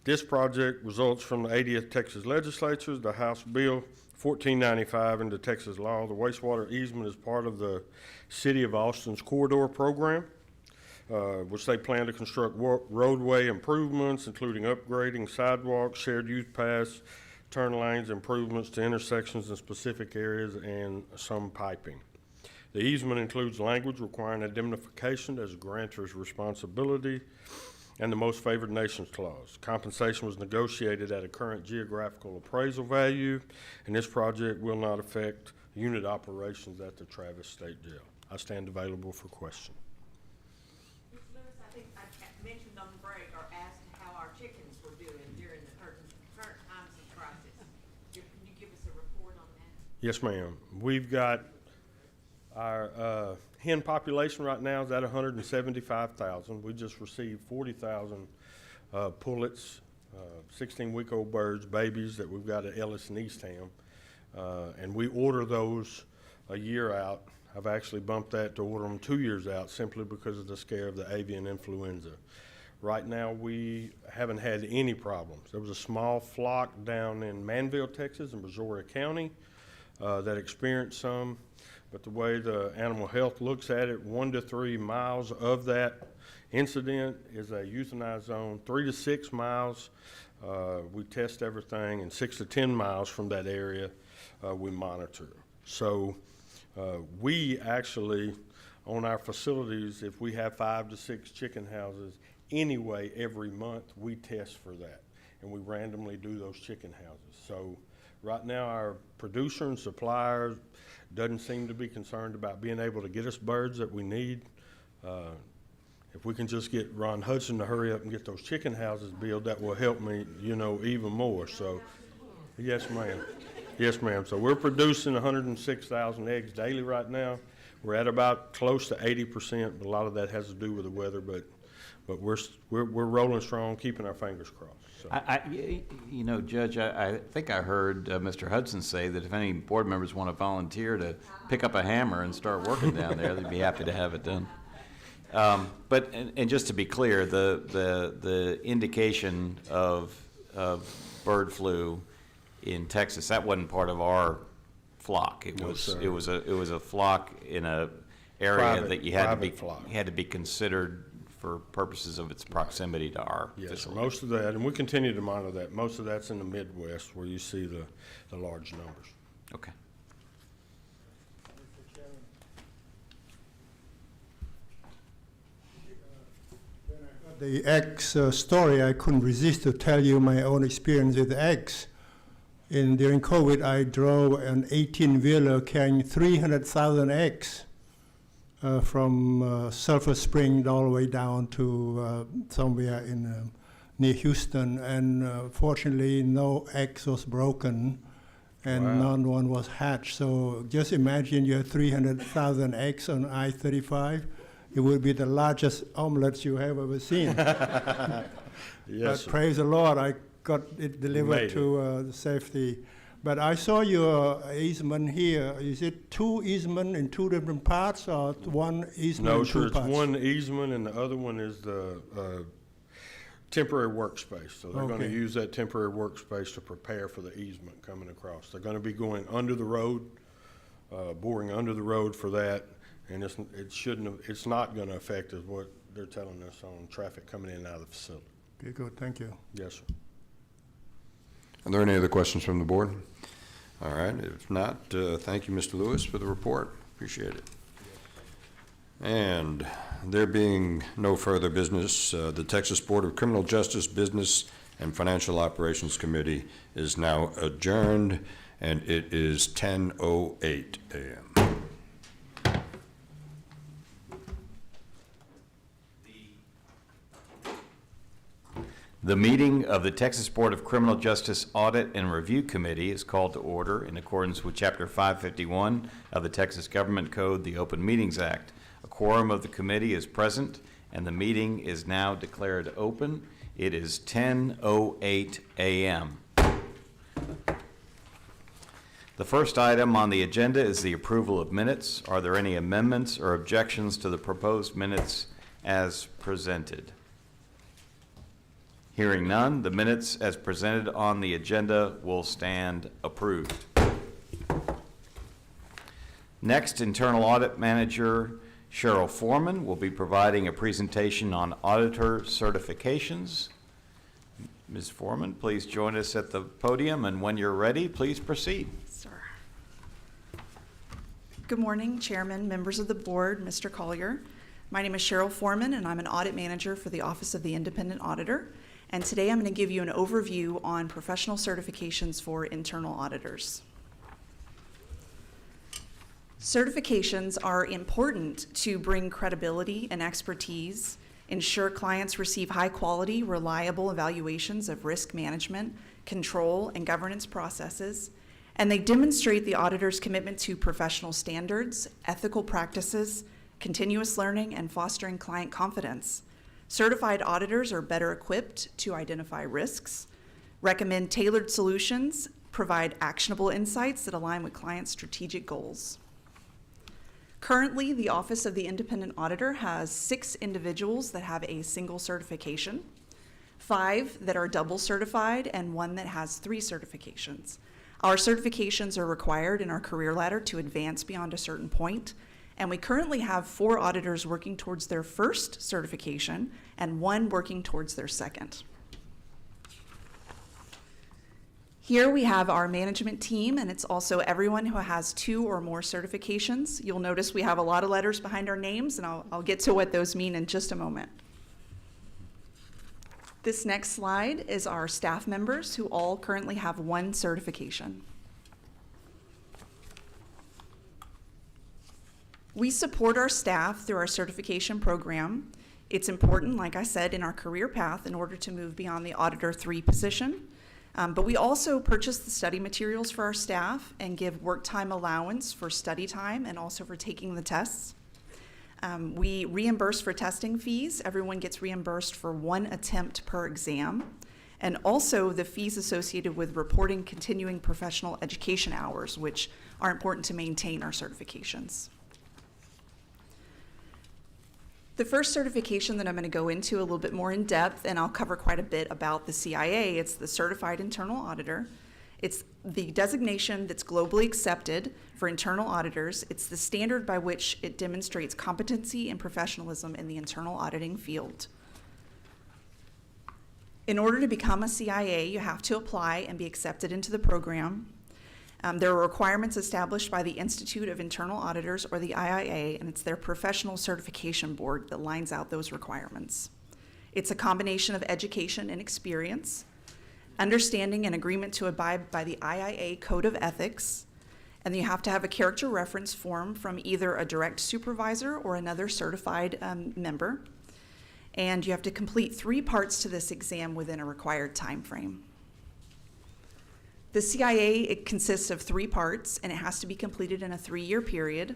This project results from the 80th Texas Legislature, the House Bill 1495 into Texas law. The wastewater easement is part of the City of Austin's corridor program, which they plan to construct roadway improvements, including upgrading sidewalks, shared use paths, turn lanes, improvements to intersections in specific areas, and some piping. The easement includes language requiring indemnification as a grantor's responsibility and the most favored nations clause. Compensation was negotiated at a current geographical appraisal value, and this project will not affect unit operations at the Travis State Jail. I stand available for question. Mr. Lewis, I think I mentioned on the break or asked how our chickens were doing during the current times of crisis. Can you give us a report on that? Yes, ma'am. We've got our hen population right now is at 175,000. We just received 40,000 pullets, 16-week-old birds, babies that we've got at Ellis and Eastham, and we order those a year out. I've actually bumped that to order them 2 years out simply because of the scare of the avian influenza. Right now, we haven't had any problems. There was a small flock down in Manville, Texas, in Brazoria County that experienced some. But the way the animal health looks at it, 1 to 3 miles of that incident is a euthanized zone. 3 to 6 miles, we test everything, and 6 to 10 miles from that area, we monitor. So we actually, on our facilities, if we have 5 to 6 chicken houses, anyway, every month we test for that. and we randomly do those chicken houses. So right now, our producer and supplier doesn't seem to be concerned about being able to get us birds that we need. If we can just get Ron Hudson to hurry up and get those chicken houses built, that will help me, you know, even more. So, yes, ma'am. Yes, ma'am. So we're producing 106,000 eggs daily right now. We're at about close to 80%, but a lot of that has to do with the weather. But we're rolling strong, keeping our fingers crossed. So. You know, Judge, I think I heard Mr. Hudson say that if any board members want to volunteer to pick up a hammer and start working down there, they'd be happy to have it done. But just to be clear, the indication of bird flu in Texas, that wasn't part of our flock. It was a flock in a area that you had to be considered for purposes of its proximity to our facility. Most of that, and we continue to monitor that. Most of that's in the Midwest where you see the large numbers. Okay. The eggs story, I couldn't resist to tell you my own experience with eggs. During COVID, I drove an 18-wheeler carrying 300,000 eggs from Sulphur Spring all the way down to somewhere near Houston. And fortunately, no eggs was broken and none one was hatched. So just imagine you have 300,000 eggs on I-35. It would be the largest omelets you have ever seen. Yes, but praise the Lord, I got it delivered to safety. But I saw your easement here. Is it two easement in two different parts, or one easement in two parts? No, sir, it's one easement, and the other one is the temporary workspace. So they're going to use that temporary workspace to prepare for the easement coming across. They're going to be going under the road, boring under the road for that, and it's not going to affect us what they're telling us on traffic coming in and out of the facility. Okay, good. Thank you. Yes, sir. Are there any other questions from the board? All right, if not, thank you, Mr. Lewis, for the report. Appreciate it. And there being no further business, the Texas Board of Criminal Justice Business and Financial Operations Committee is now adjourned, and it is 10:08 a.m. The meeting of the Texas Board of Criminal Justice Audit and Review Committee is called to order in accordance with Chapter 551 of the Texas Government Code, the Open Meetings Act. A quorum of the committee is present, and the meeting is now declared open. It is 10:08 a.m. The first item on the agenda is the approval of minutes. Are there any amendments or objections to the proposed minutes as presented? Hearing none, the minutes as presented on the agenda will stand approved. Next, Internal Audit Manager Cheryl Foreman will be providing a presentation on auditor certifications. Ms. Foreman, please join us at the podium, and when you're ready, please proceed. Sir. Good morning, Chairman, members of the board, Mr. Collier. My name is Cheryl Foreman, and I'm an audit manager for the Office of the Independent Auditor. And today I'm going to give you an overview on professional certifications for internal auditors. Certifications are important to bring credibility and expertise, ensure clients receive high-quality, reliable evaluations of risk management, control, and governance processes, and they demonstrate the auditor's commitment to professional standards, ethical practices, continuous learning, and fostering client confidence. Certified auditors are better equipped to identify risks, recommend tailored solutions, provide actionable insights that align with client strategic goals. Currently, the Office of the Independent Auditor has 6 individuals that have a single certification, 5 that are double certified, and 1 that has 3 certifications. Our certifications are required in our career ladder to advance beyond a certain point, and we currently have 4 auditors working towards their first certification and 1 working towards their second. Here we have our management team, and it's also everyone who has 2 or more certifications. You'll notice we have a lot of letters behind our names, and I'll get to what those mean in just a moment. This next slide is our staff members who all currently have one certification. We support our staff through our certification program. It's important, like I said, in our career path in order to move beyond the Auditor 3 position. But we also purchase the study materials for our staff and give work time allowance for study time and also for taking the tests. We reimburse for testing fees. Everyone gets reimbursed for one attempt per exam. And also the fees associated with reporting continuing professional education hours, which are important to maintain our certifications. The first certification that I'm going to go into a little bit more in depth, and I'll cover quite a bit about the CIA, it's the Certified Internal Auditor. It's the designation that's globally accepted for internal auditors. It's the standard by which it demonstrates competency and professionalism in the internal auditing field. In order to become a CIA, you have to apply and be accepted into the program. There are requirements established by the Institute of Internal Auditors, or the IIA, and it's their professional certification board that lines out those requirements. It's a combination of education and experience, understanding and agreement to abide by the IIA Code of Ethics, and you have to have a character reference form from either a direct supervisor or another certified member, and you have to complete 3 parts to this exam within a required time frame. The CIA, it consists of 3 parts, and it has to be completed in a 3-year period.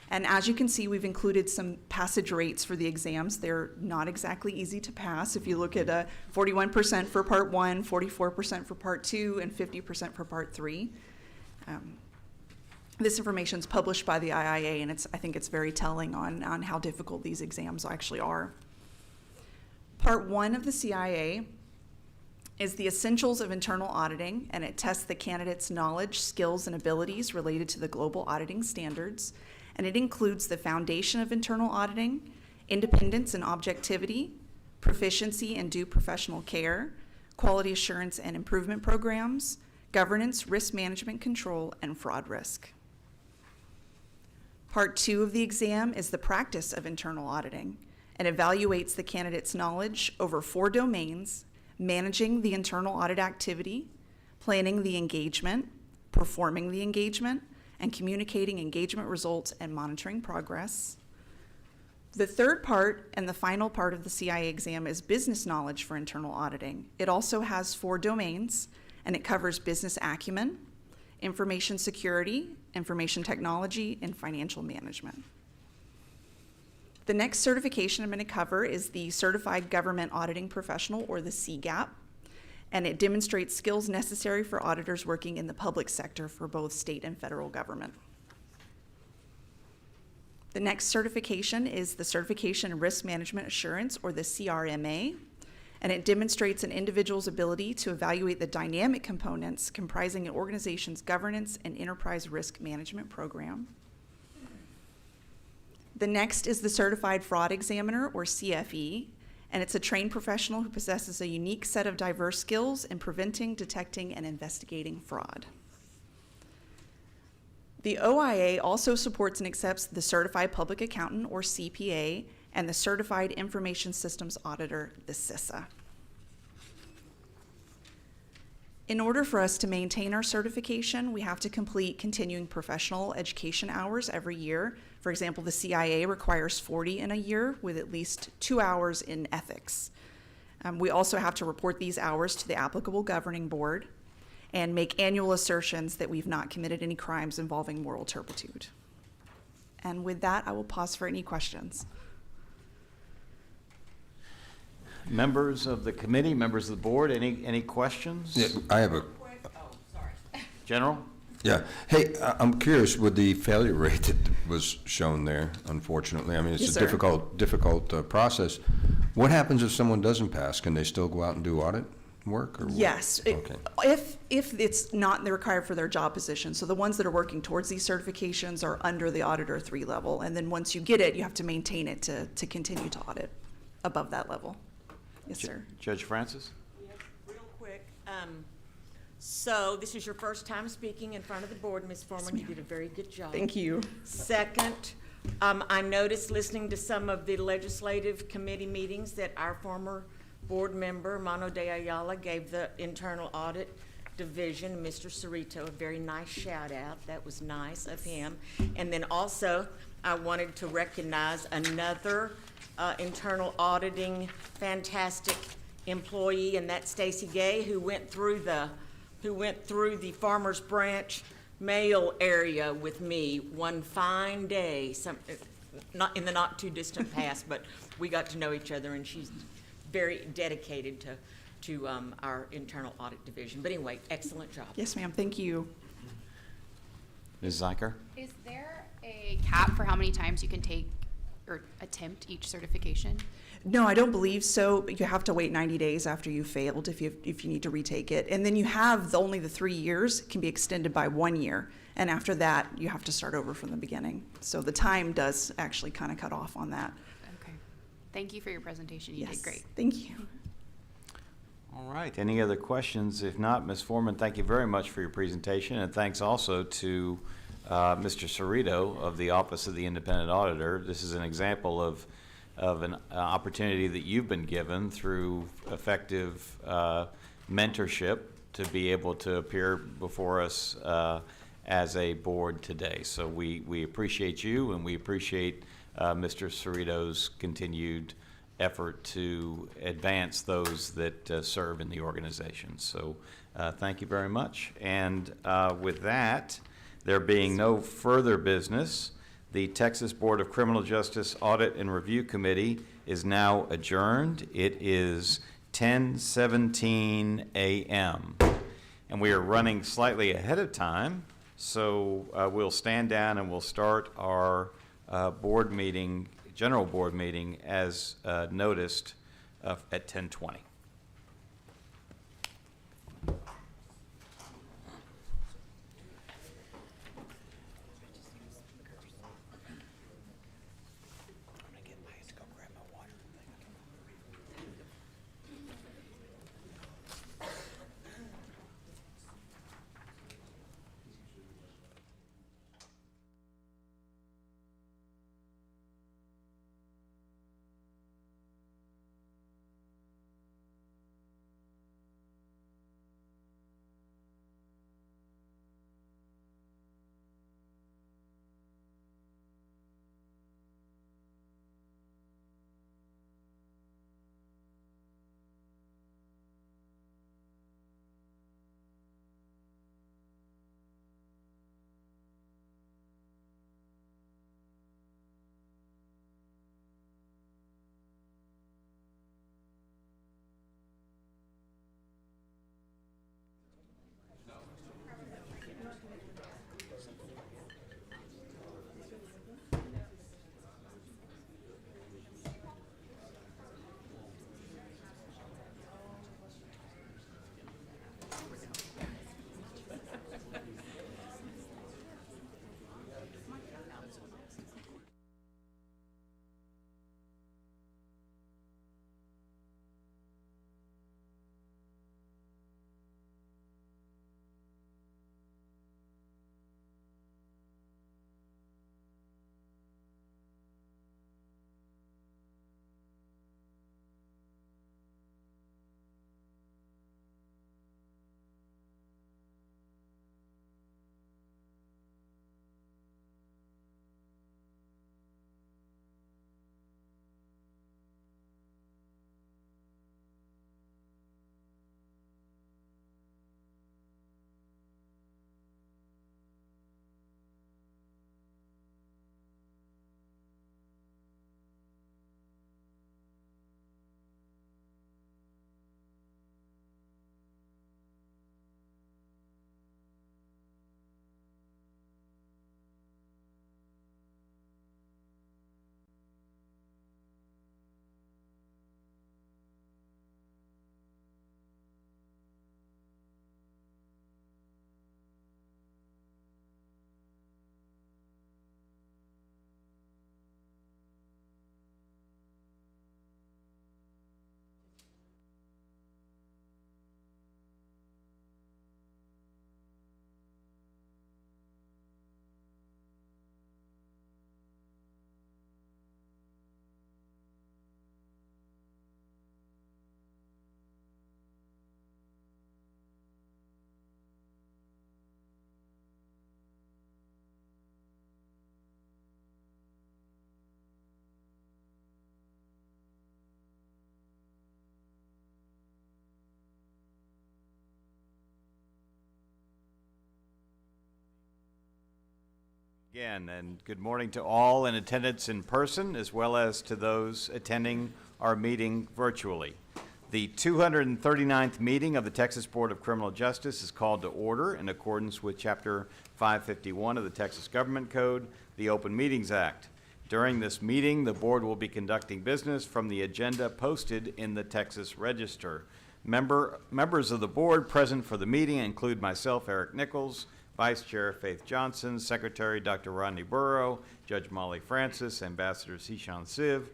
And as you can see, we've included some passage rates for the exams. They're not exactly easy to pass. If you look at 41% for Part 1, 44% for Part 2, and 50% for Part 3. This information is published by the IIA, and I think it's very telling on how difficult these exams actually are. Part 1 of the CIA is the essentials of internal auditing, and it tests the candidate's knowledge, skills, and abilities related to the global auditing standards. And it includes the foundation of internal auditing, independence and objectivity, proficiency and due professional care, quality assurance and improvement programs, governance, risk management control, and fraud risk. Part 2 of the exam is the practice of internal auditing, and evaluates the candidate's knowledge over 4 domains: managing the internal audit activity, planning the engagement, performing the engagement, and communicating engagement results and monitoring progress. The third part and the final part of the CIA exam is business knowledge for internal auditing. It also has 4 domains, and it covers business acumen, information security, information technology, and financial management. The next certification I'm going to cover is the Certified Government Auditing Professional, or the CGAP, and it demonstrates skills necessary for auditors working in the public sector for both state and federal government. The next certification is the Certification in Risk Management Assurance, or the CRMA, and it demonstrates an individual's ability to evaluate the dynamic components comprising an organization's governance and enterprise risk management program. The next is the Certified Fraud Examiner, or CFE, and it's a trained professional who possesses a unique set of diverse skills in preventing, detecting, and investigating fraud. The OIA also supports and accepts the Certified Public Accountant, or CPA, and the Certified Information Systems Auditor, the CISA. In order for us to maintain our certification, we have to complete continuing professional education hours every year. For example, the CIA requires 40 in a year, with at least 2 hours in ethics. We also have to report these hours to the applicable governing board and make annual assertions that we've not committed any crimes involving moral turpitude. And with that, I will pause for any questions. Members of the committee, members of the board, any questions? Yeah, I have a. General? Yeah. Hey, I'm curious with the failure rate that was shown there, unfortunately. I mean, it's Yes, a sir. difficult process. What happens if someone doesn't pass? Can they still go out and do audit work? Or what? Yes, Okay. if it's not required for their job position. So the ones that are working towards these certifications are under the Auditor 3 level. And then once you get it, you have to maintain it to continue to audit above that level. Yes, sir. Judge Francis? Yes, real quick. So this is your first time speaking in front of the board, Ms. Foreman. You did a very good job. Thank you. Second, I noticed listening to some of the legislative committee meetings that our former board member, Mano de Ayala, gave the internal audit division, Mr. Cerrito, a very nice shout out. That was nice of him. And then also, I wanted to recognize another internal auditing fantastic employee, and that's Stacy Gay, who went through the Farmers Branch mail area with me one fine day, not in the not too distant past, but we got to know each other, and she's very dedicated to our internal audit division. But anyway, excellent job. Yes, ma'am, thank you. Ms. Zeiker? Is there a cap for how many times you can take or attempt each certification? No, I don't believe so. You have to wait 90 days after you failed if you need to retake it. And then you have only the 3 years can be extended by 1 year. And after that, you have to start over from the beginning. So the time does actually kind of cut off on that. Okay. Thank you for your presentation. You did great. Thank you. All right, any other questions? If not, Ms. Foreman, thank you very much for your presentation, and thanks also to Mr. Cerrito of the Office of the Independent Auditor. This is an example of an opportunity that you've been given through effective mentorship to be able to appear before us as a board today. So we appreciate you, and we appreciate Mr. Cerrito's continued effort to advance those that serve in the organization. So thank you very much. And with that, there being no further business, the Texas Board of Criminal Justice Audit and Review Committee is now adjourned. It is 10:17 a.m. and we are running slightly ahead of time. So we'll stand down and we'll start our board meeting, general board meeting, as noticed at 10:20. Again, and good morning to all in attendance in person, as well as to those attending our meeting virtually. The 239th meeting of the Texas Board of Criminal Justice is called to order in accordance with Chapter 551 of the Texas Government Code, the Open Meetings Act. During this meeting, the board will be conducting business from the agenda posted in the Texas Register. Members of the board present for the meeting include myself, Eric Nichols, Vice Chair Faith Johnson, Secretary Dr. Rodney Burrow, Judge Molly Francis, Ambassador Sishan Siv,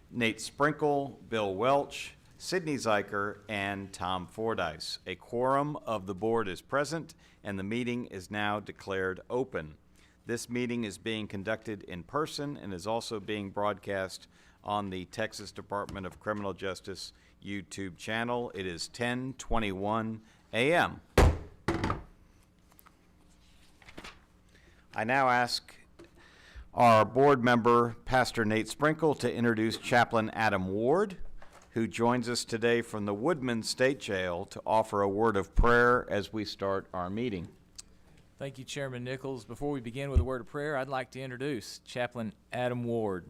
Nate Sprinkle, Bill Welch, Sidney Zeiker, and Tom Fordyce. A quorum of the board is present, and the meeting is now declared open. This meeting is being conducted in person and is also being broadcast on the Texas Department of Criminal Justice YouTube channel. It is 10:21 a.m. I now ask our board member, Pastor Nate Sprinkle, to introduce Chaplain Adam Ward, who joins us today from the Woodman State Jail to offer a word of prayer as we start our meeting. Thank you, Chairman Nichols. Before we begin with a word of prayer, I'd like to introduce Chaplain Adam Ward.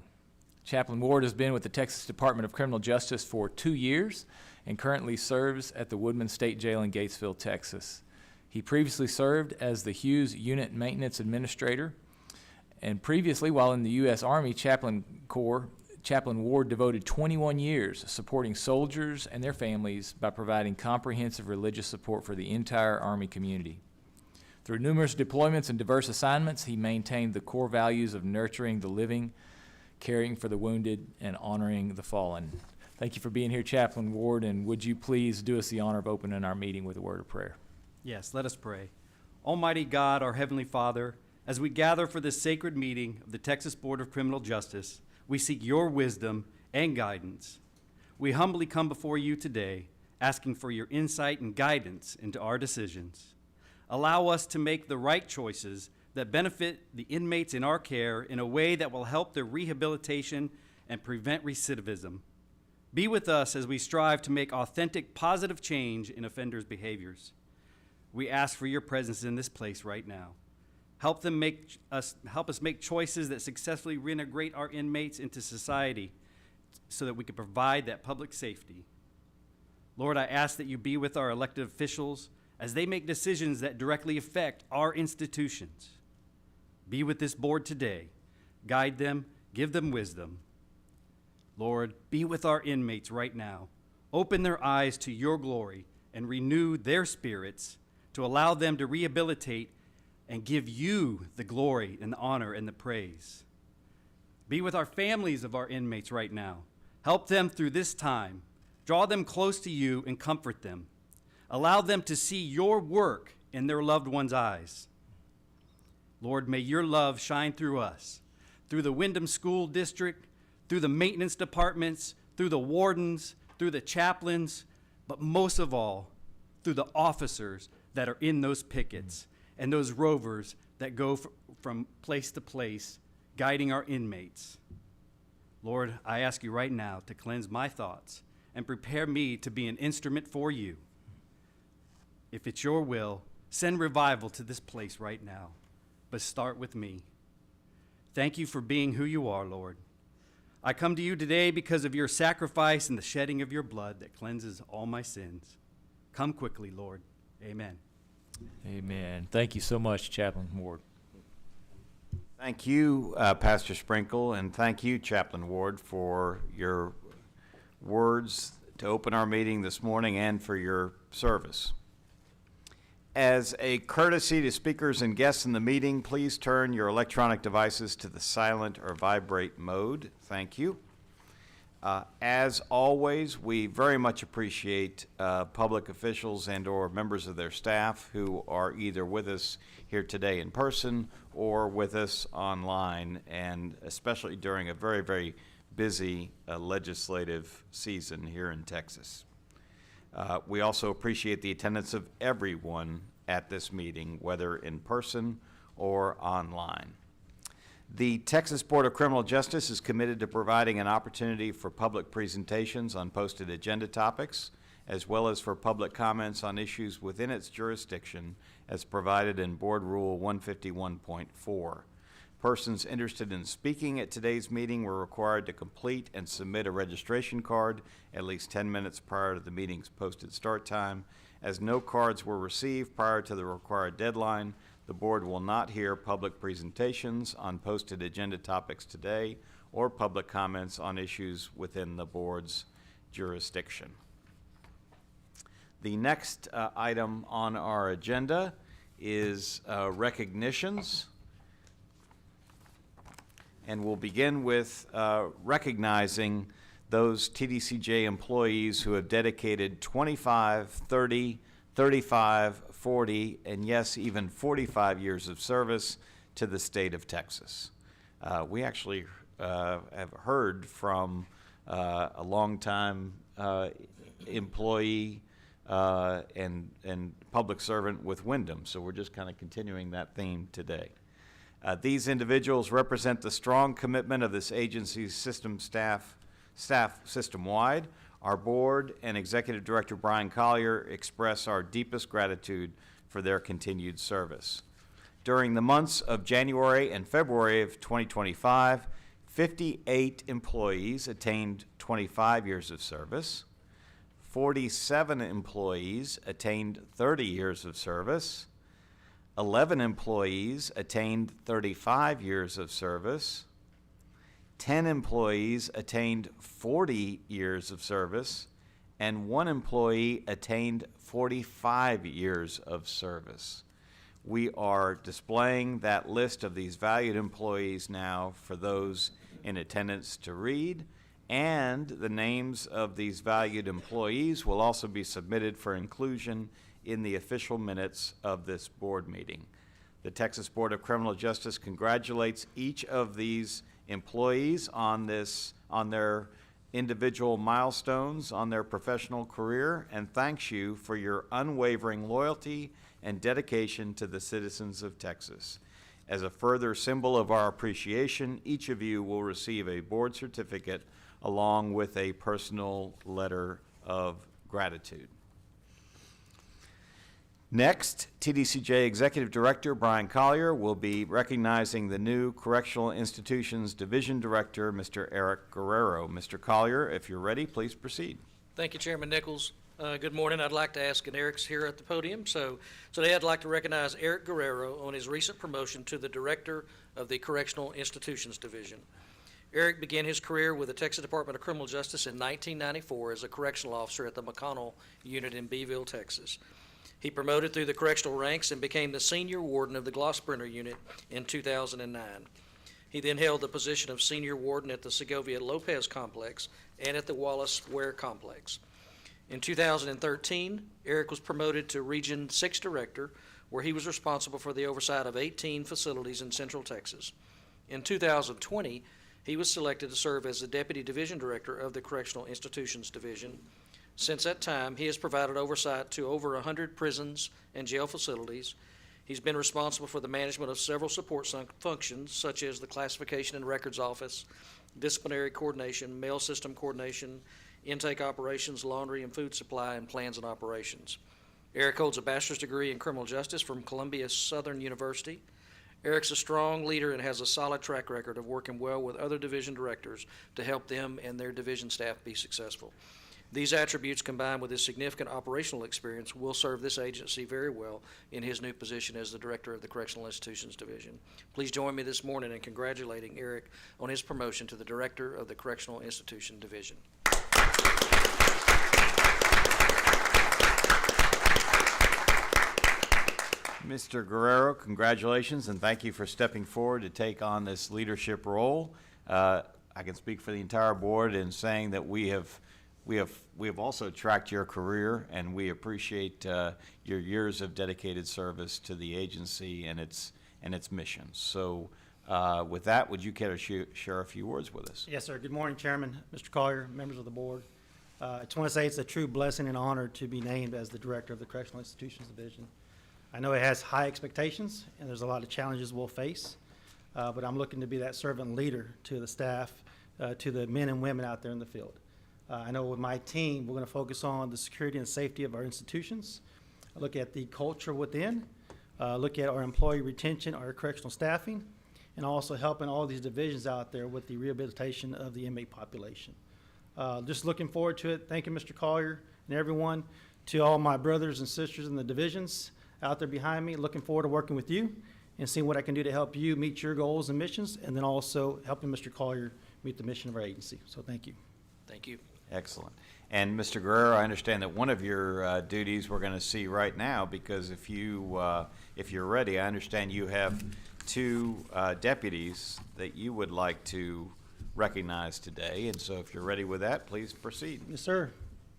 Chaplain Ward has been with the Texas Department of Criminal Justice for 2 years and currently serves at the Woodman State Jail in Gatesville, Texas. He previously served as the Hughes Unit Maintenance Administrator, and previously, while in the U.S. Army Chaplain Corps, Chaplain Ward devoted 21 years supporting soldiers and their families by providing comprehensive religious support for the entire Army community. Through numerous deployments and diverse assignments, he maintained the core values of nurturing the living, caring for the wounded, and honoring the fallen. Thank you for being here, Chaplain Ward, and would you please do us the honor of opening our meeting with a word of prayer? Yes, let us pray. Almighty God, our Heavenly Father, as we gather for this sacred meeting of the Texas Board of Criminal Justice, we seek your wisdom and guidance. We humbly come before you today, asking for your insight and guidance into our decisions. Allow us to make the right choices that benefit the inmates in our care in a way that will help their rehabilitation and prevent recidivism. Be with us as we strive to make authentic, positive change in offenders' behaviors. We ask for your presence in this place right now. Help us make choices that successfully reintegrate our inmates into society so that we can provide that public safety. Lord, I ask that you be with our elected officials as they make decisions that directly affect our institutions. Be with this board today. Guide them, give them wisdom. Lord, be with our inmates right now. Open their eyes to your glory and renew their spirits to allow them to rehabilitate and give you the glory and the honor and the praise. Be with our families of our inmates right now. Help them through this time. Draw them close to you and comfort them. Allow them to see your work in their loved ones' eyes. Lord, may your love shine through us, through the Windham School District, through the maintenance departments, through the wardens, through the chaplains, but most of all, through the officers that are in those pickets and those rovers that go from place to place, guiding our inmates. Lord, I ask you right now to cleanse my thoughts and prepare me to be an instrument for you. If it's your will, send revival to this place right now, but start with me. Thank you for being who you are, Lord. I come to you today because of your sacrifice and the shedding of your blood that cleanses all my sins. Come quickly, Lord. Amen. Amen. Thank you so much, Chaplain Ward. Thank you, Pastor Sprinkle, and thank you, Chaplain Ward, for your words to open our meeting this morning and for your service. As a courtesy to speakers and guests in the meeting, please turn your electronic devices to the silent or vibrate mode. Thank you. As always, we very much appreciate public officials and or members of their staff who are either with us here today in person or with us online, and especially during a very, very busy legislative season here in Texas. We also appreciate the attendance of everyone at this meeting, whether in person or online. The Texas Board of Criminal Justice is committed to providing an opportunity for public presentations on posted agenda topics, as well as for public comments on issues within its jurisdiction as provided in Board Rule 151.4. Persons interested in speaking at today's meeting were required to complete and submit a registration card at least 10 minutes prior to the meeting's posted start time. As no cards were received prior to the required deadline, the board will not hear public presentations on posted agenda topics today or public comments on issues within the board's jurisdiction. The next item on our agenda is recognitions. And we'll begin with recognizing those TDCJ employees who have dedicated 25, 30, 35, 40, and yes, even 45 years of service to the state of Texas. We actually have heard from a longtime employee and public servant with Windham, so we're just kind of continuing that theme today. These individuals represent the strong commitment of this agency's staff system-wide. Our board and Executive Director Brian Collier express our deepest gratitude for their continued service. During the months of January and February of 2025, 58 employees attained 25 years of service. 47 employees attained 30 years of service. 11 employees attained 35 years of service. 10 employees attained 40 years of service, and 1 employee attained 45 years of service. We are displaying that list of these valued employees now for those in attendance to read, and the names of these valued employees will also be submitted for inclusion in the official minutes of this board meeting. The Texas Board of Criminal Justice congratulates each of these employees on their individual milestones on their professional career, and thanks you for your unwavering loyalty and dedication to the citizens of Texas. As a further symbol of our appreciation, each of you will receive a board certificate along with a personal letter of gratitude. Next, TDCJ Executive Director Brian Collier will be recognizing the new Correctional Institutions Division Director, Mr. Eric Guerrero. Mr. Collier, if you're ready, please proceed. Thank you, Chairman Nichols. Good morning. I'd like to ask, and Eric's here at the podium, so today I'd like to recognize Eric Guerrero on his recent promotion to the Director of the Correctional Institutions Division. Eric began his career with the Texas Department of Criminal Justice in 1994 as a correctional officer at the McConnell Unit in Beeville, Texas. He promoted through the correctional ranks and became the senior warden of the Glossbrenner Unit in 2009. He then held the position of senior warden at the Segovia Lopez Complex and at the Wallace Ware Complex. In 2013, Eric was promoted to Region 6 Director, where he was responsible for the oversight of 18 facilities in Central Texas. In 2020, he was selected to serve as the Deputy Division Director of the Correctional Institutions Division. Since that time, he has provided oversight to over 100 prisons and jail facilities. He's been responsible for the management of several support functions, such as the Classification and Records Office, Disciplinary Coordination, Mail System Coordination, Intake Operations, Laundry and Food Supply, and Plans and Operations. Eric holds a bachelor's degree in criminal justice from Columbia Southern University. Eric's a strong leader and has a solid track record of working well with other division directors to help them and their division staff be successful. These attributes, combined with his significant operational experience, will serve this agency very well in his new position as the Director of the Correctional Institutions Division. Please join me this morning in congratulating Eric on his promotion to the Director of the Correctional Institution Division. Mr. Guerrero, congratulations, and thank you for stepping forward to take on this leadership role. I can speak for the entire board in saying that we have also tracked your career, and we appreciate your years of dedicated service to the agency and its missions. So with that, would you care to share a few words with us? Yes, sir. Good morning, Chairman, Mr. Collier, members of the board. I just want to say it's a true blessing and honor to be named as the Director of the Correctional Institutions Division. I know it has high expectations, and there's a lot of challenges we'll face, but I'm looking to be that servant leader to the staff, to the men and women out there in the field. I know with my team, we're going to focus on the security and safety of our institutions, look at the culture within, look at our employee retention, our correctional staffing, and also helping all these divisions out there with the rehabilitation of the inmate population. Just looking forward to it. Thank you, Mr. Collier and everyone. To all my brothers and sisters in the divisions out there behind me, looking forward to working with you and seeing what I can do to help you meet your goals and missions, and then also helping Mr. Collier meet the mission of our agency. So thank you. Thank you. Excellent. And Mr. Guerrero, I understand that one of your duties we're going to see right now, because if you're ready, I understand you have two deputies that you would like to recognize today. And so if you're ready with that, please proceed. Yes, sir.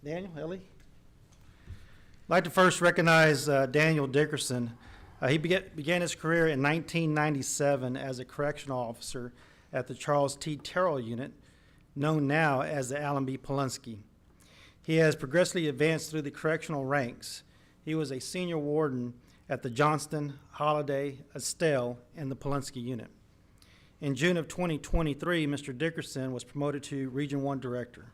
Daniel, Ellie. I'd like to first recognize Daniel Dickerson. He began his career in 1997 as a correctional officer at the Charles T. Terrell Unit, known now as the Allen B. Polunsky. He has progressively advanced through the correctional ranks. He was a senior warden at the Johnston, Holiday, Estelle, and the Polunsky Unit. In June of 2023, Mr. Dickerson was promoted to Region 1 Director,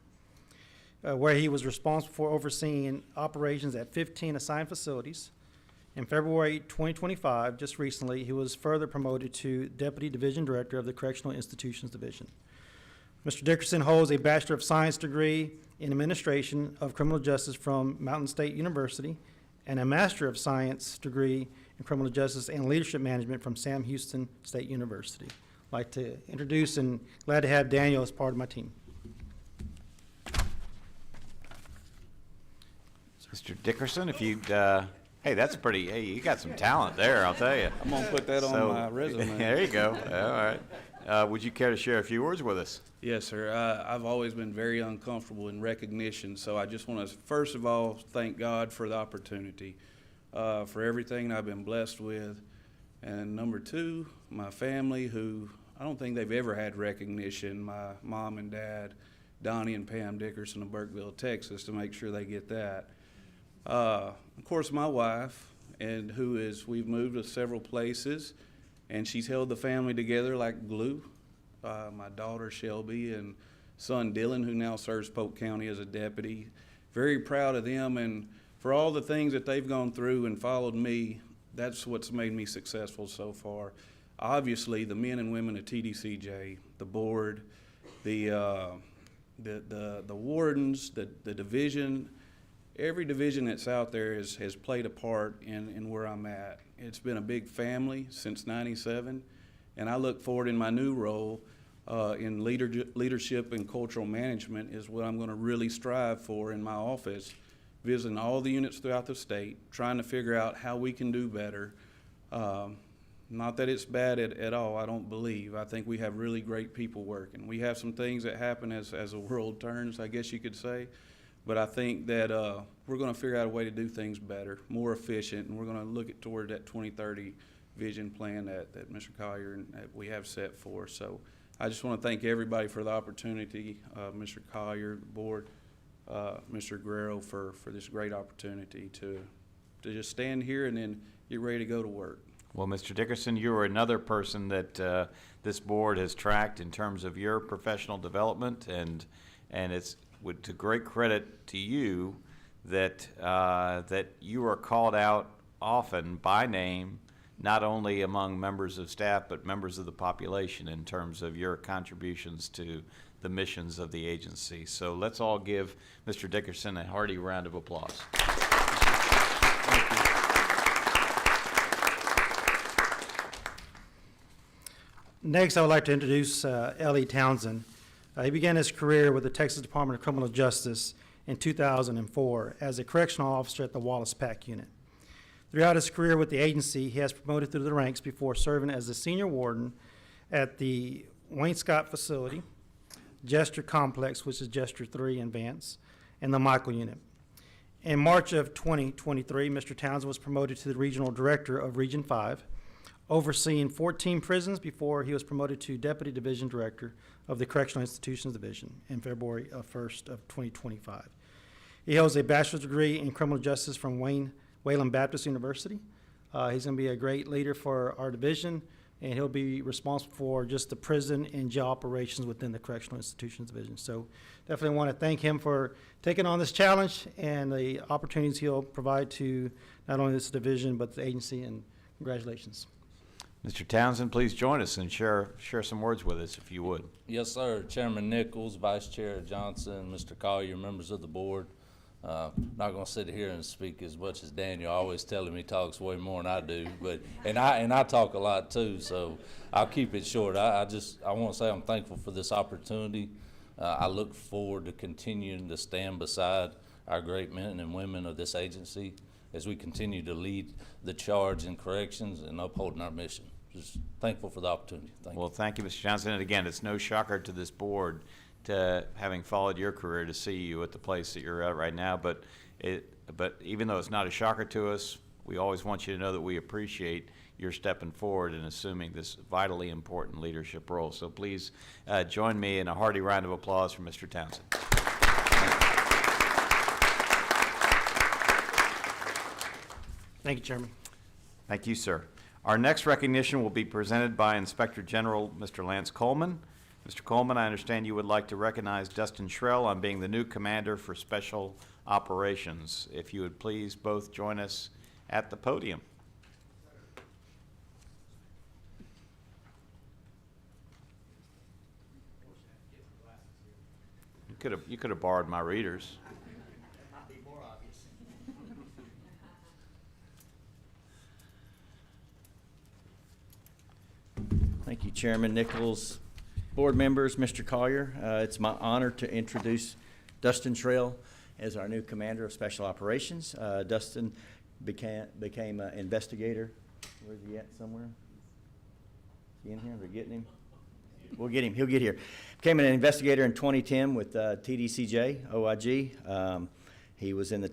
where he was responsible for overseeing operations at 15 assigned facilities. In February 2025, just recently, he was further promoted to Deputy Division Director of the Correctional Institutions Division. Mr. Dickerson holds a Bachelor of Science degree in Administration of Criminal Justice from Mountain State University and a Master of Science degree in Criminal Justice and Leadership Management from Sam Houston State University. I'd like to introduce and glad to have Daniel as part of my team. Mr. Dickerson, if you'd, hey, that's pretty, hey, you got some talent there, I'll tell you. I'm going to put that on my resume. There you go. All right. Would you care to share a few words with us? Yes, sir. I've always been very uncomfortable in recognition, so I just want to, first of all, thank God for the opportunity, for everything I've been blessed with. And number two, my family, who I don't think they've ever had recognition, my mom and dad, Donnie and Pam Dickerson of Burkeville, Texas, to make sure they get that. Of course, my wife, and we've moved to several places, and she's held the family together like glue. My daughter, Shelby, and son, Dylan, who now serves Polk County as a deputy. Very proud of them, and for all the things that they've gone through and followed me, that's what's made me successful so far. Obviously, the men and women at TBCJ, the board, the wardens, the division, every division that's out there has played a part in where I'm at. It's been a big family since '97, and I look forward in my new role in leadership and cultural management is what I'm going to really strive for in my office, visiting all the units throughout the state, trying to figure out how we can do better. Not that it's bad at all, I don't believe. I think we have really great people working. We have some things that happen as the world turns, I guess you could say. But I think that we're going to figure out a way to do things better, more efficient, and we're going to look toward that 2030 vision plan that Mr. Collier and that we have set for. So I just want to thank everybody for the opportunity, Mr. Collier, the board, Mr. Guerrero for this great opportunity to just stand here and then get ready to go to work. Well, Mr. Dickerson, you are another person that this board has tracked in terms of your professional development, and it's to great credit to you that you are called out often by name, not only among members of staff but members of the population in terms of your contributions to the missions of the agency. So let's all give Mr. Dickerson a hearty round of applause. Next, I would like to introduce Ellie Townsend. He began his career with the Texas Department of Criminal Justice in 2004 as a correctional officer at the Wallace Pack Unit. Throughout his career with the agency, he has promoted through the ranks before serving as the senior warden at the Wainscott Facility, Jester Complex, which is Jester 3 in Vance, and the Michael Unit. In March of 2023, Mr. Townsend was promoted to the Regional Director of Region 5, overseeing 14 prisons before he was promoted to Deputy Division Director of the Correctional Institutions Division in February 1st of 2025. He holds a bachelor's degree in criminal justice from Wayland Baptist University. He's going to be a great leader for our division, and he'll be responsible for just the prison and jail operations within the Correctional Institutions Division. So definitely want to thank him for taking on this challenge and the opportunities he'll provide to not only this division but the agency, and congratulations. Mr. Townsend, please join us and share some words with us, if you would. Yes, sir. Chairman Nichols, Vice Chair Johnson, Mr. Collier, members of the board. Not going to sit here and speak as much as Daniel. Always telling me he talks way more than I do, but and I talk a lot too. So I'll keep it short. I want to say I'm thankful for this opportunity. I look forward to continuing to stand beside our great men and women of this agency as we continue to lead the charge in corrections and upholding our mission. Just thankful for the opportunity. Well, thank you, Mr. Johnson. And again, it's no shocker to this board, to having followed your career, to see you at the place that you're at right now. But even though it's not a shocker to us, we always want you to know that we appreciate your stepping forward and assuming this vitally important leadership role. So please join me in a hearty round of applause for Mr. Townsend. Thank you, Chairman. Thank you, sir. Our next recognition will be presented by Inspector General Mr. Lance Coleman. Mr. Coleman, I understand you would like to recognize Dustin Shrell on being the new Commander for Special Operations. If you would please both join us at the podium. You could have borrowed my readers. Thank you, Chairman Nichols, board members, Mr. Collier. It's my honor to introduce Dustin Shrell as our new Commander of Special Operations. Dustin became an investigator. Where's he at somewhere? Is he in here? We're getting him? We'll get him. He'll get here. Became an investigator in 2010 with TBCJ, OIG. He was in the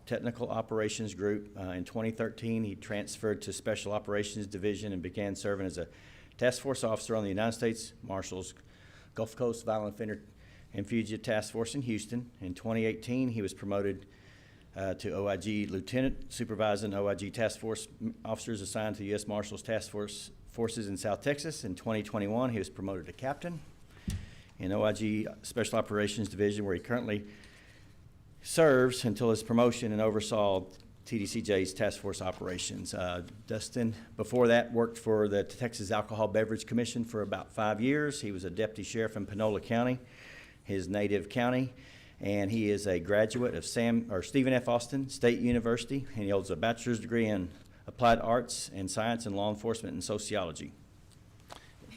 Technical Operations Group. In 2013, he transferred to Special Operations Division and began serving as a task force officer on the United States Marshals Gulf Coast Violent Offender and Fugitive Task Force in Houston. In 2018, he was promoted to OIG Lieutenant, supervising OIG Task Force officers assigned to U.S. Marshals Task Forces in South Texas. In 2021, he was promoted to Captain in OIG Special Operations Division, where he currently serves until his promotion and oversaw TDCJ's task force operations. Dustin, before that, worked for the Texas Alcohol Beverage Commission for about 5 years. He was a deputy sheriff in Panola County, his native county, and he is a graduate of Stephen F. Austin State University, and he holds a bachelor's degree in applied arts and science and law enforcement and sociology.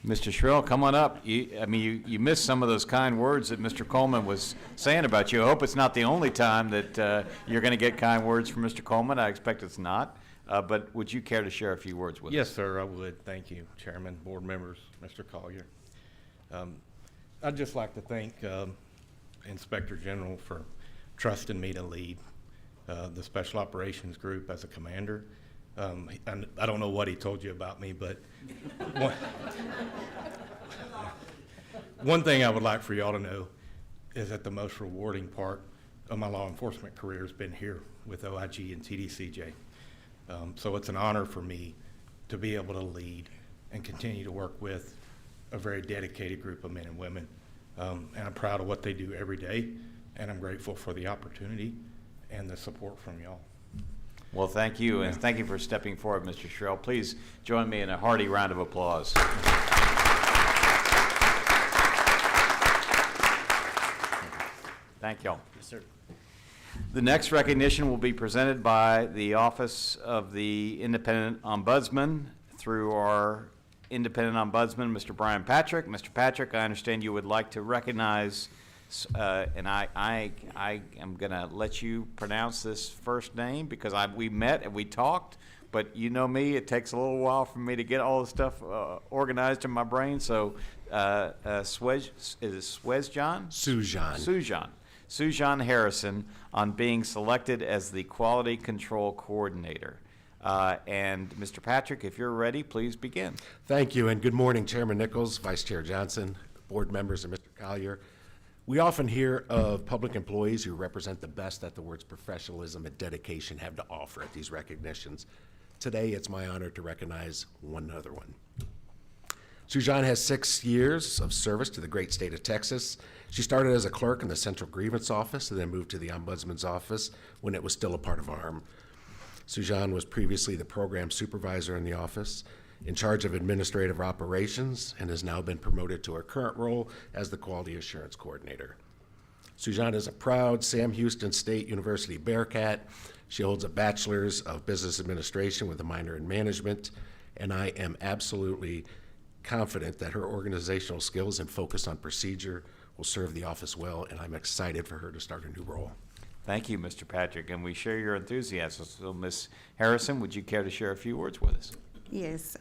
Mr. Shrell, come on up. You missed some of those kind words that Mr. Coleman was saying about you. I hope it's not the only time that you're going to get kind words from Mr. Coleman. I expect it's not. But would you care to share a few words with us? Yes, sir, I would. Thank you, Chairman, board members, Mr. Collier. I'd just like to thank Inspector General for trusting me to lead the Special Operations Group as a commander. I don't know what he told you about me, but one thing I would like for y'all to know is that the most rewarding part of my law enforcement career has been here with OIG and TDCJ. So it's an honor for me to be able to lead and continue to work with a very dedicated group of men and women. And I'm proud of what they do every day, and I'm grateful for the opportunity and the support from y'all. Well, thank you, and thank you for stepping forward, Mr. Shrell. Please join me in a hearty round of applause. Thank y'all. Yes, sir. The next recognition will be presented by the Office of the Independent Ombudsman through our Independent Ombudsman, Mr. Brian Patrick. Mr. Patrick, I understand you would like to recognize, and I am going to let you pronounce this first name because we met and we talked, but you know me, it takes a little while for me to get all the stuff organized in my brain. So, is it Swezjan? Sujan. Sujan Harrison on being selected as the Quality Control Coordinator. And Mr. Patrick, if you're ready, please begin. Thank you, and good morning, Chairman Nichols, Vice Chair Johnson, board members, and Mr. Collier. We often hear of public employees who represent the best that the words professionalism and dedication have to offer at these recognitions. Today, it's my honor to recognize one other one. Sujan has 6 years of service to the great state of Texas. She started as a clerk in the Central Grievance Office and then moved to the Ombudsman's Office when it was still a part of ARM. Sujan was previously the program supervisor in the office. in charge of administrative operations and has now been promoted to her current role as the Quality Assurance Coordinator. Sujana is a proud Sam Houston State University Bearcat. She holds a Bachelor's of Business Administration with a minor in Management, and I am absolutely confident that her organizational skills and focus on procedure will serve the office well, and I'm excited for her to start a new role. Thank you, Mr. Patrick, and we share your enthusiasm. So, Ms. Harrison, would you care to share a few words with us? Yes,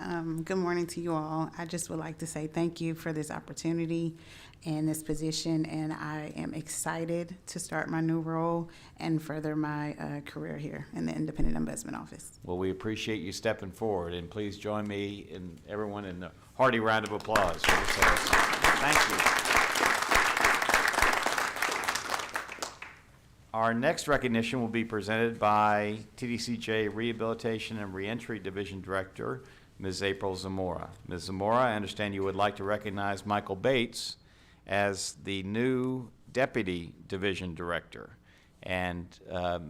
good morning to you all. I just would like to say thank you for this opportunity and this position, and I am excited to start my new role and further my career here in the Independent Ombudsman Office. Well, we appreciate you stepping forward, and please join me and everyone in a hearty round of applause for Ms. Harrison. Thank you. Our next recognition will be presented by TBCJ Rehabilitation and Reentry Division Director, Ms. April Zamora. Ms. Zamora, I understand you would like to recognize Michael Bates as the new Deputy Division Director. And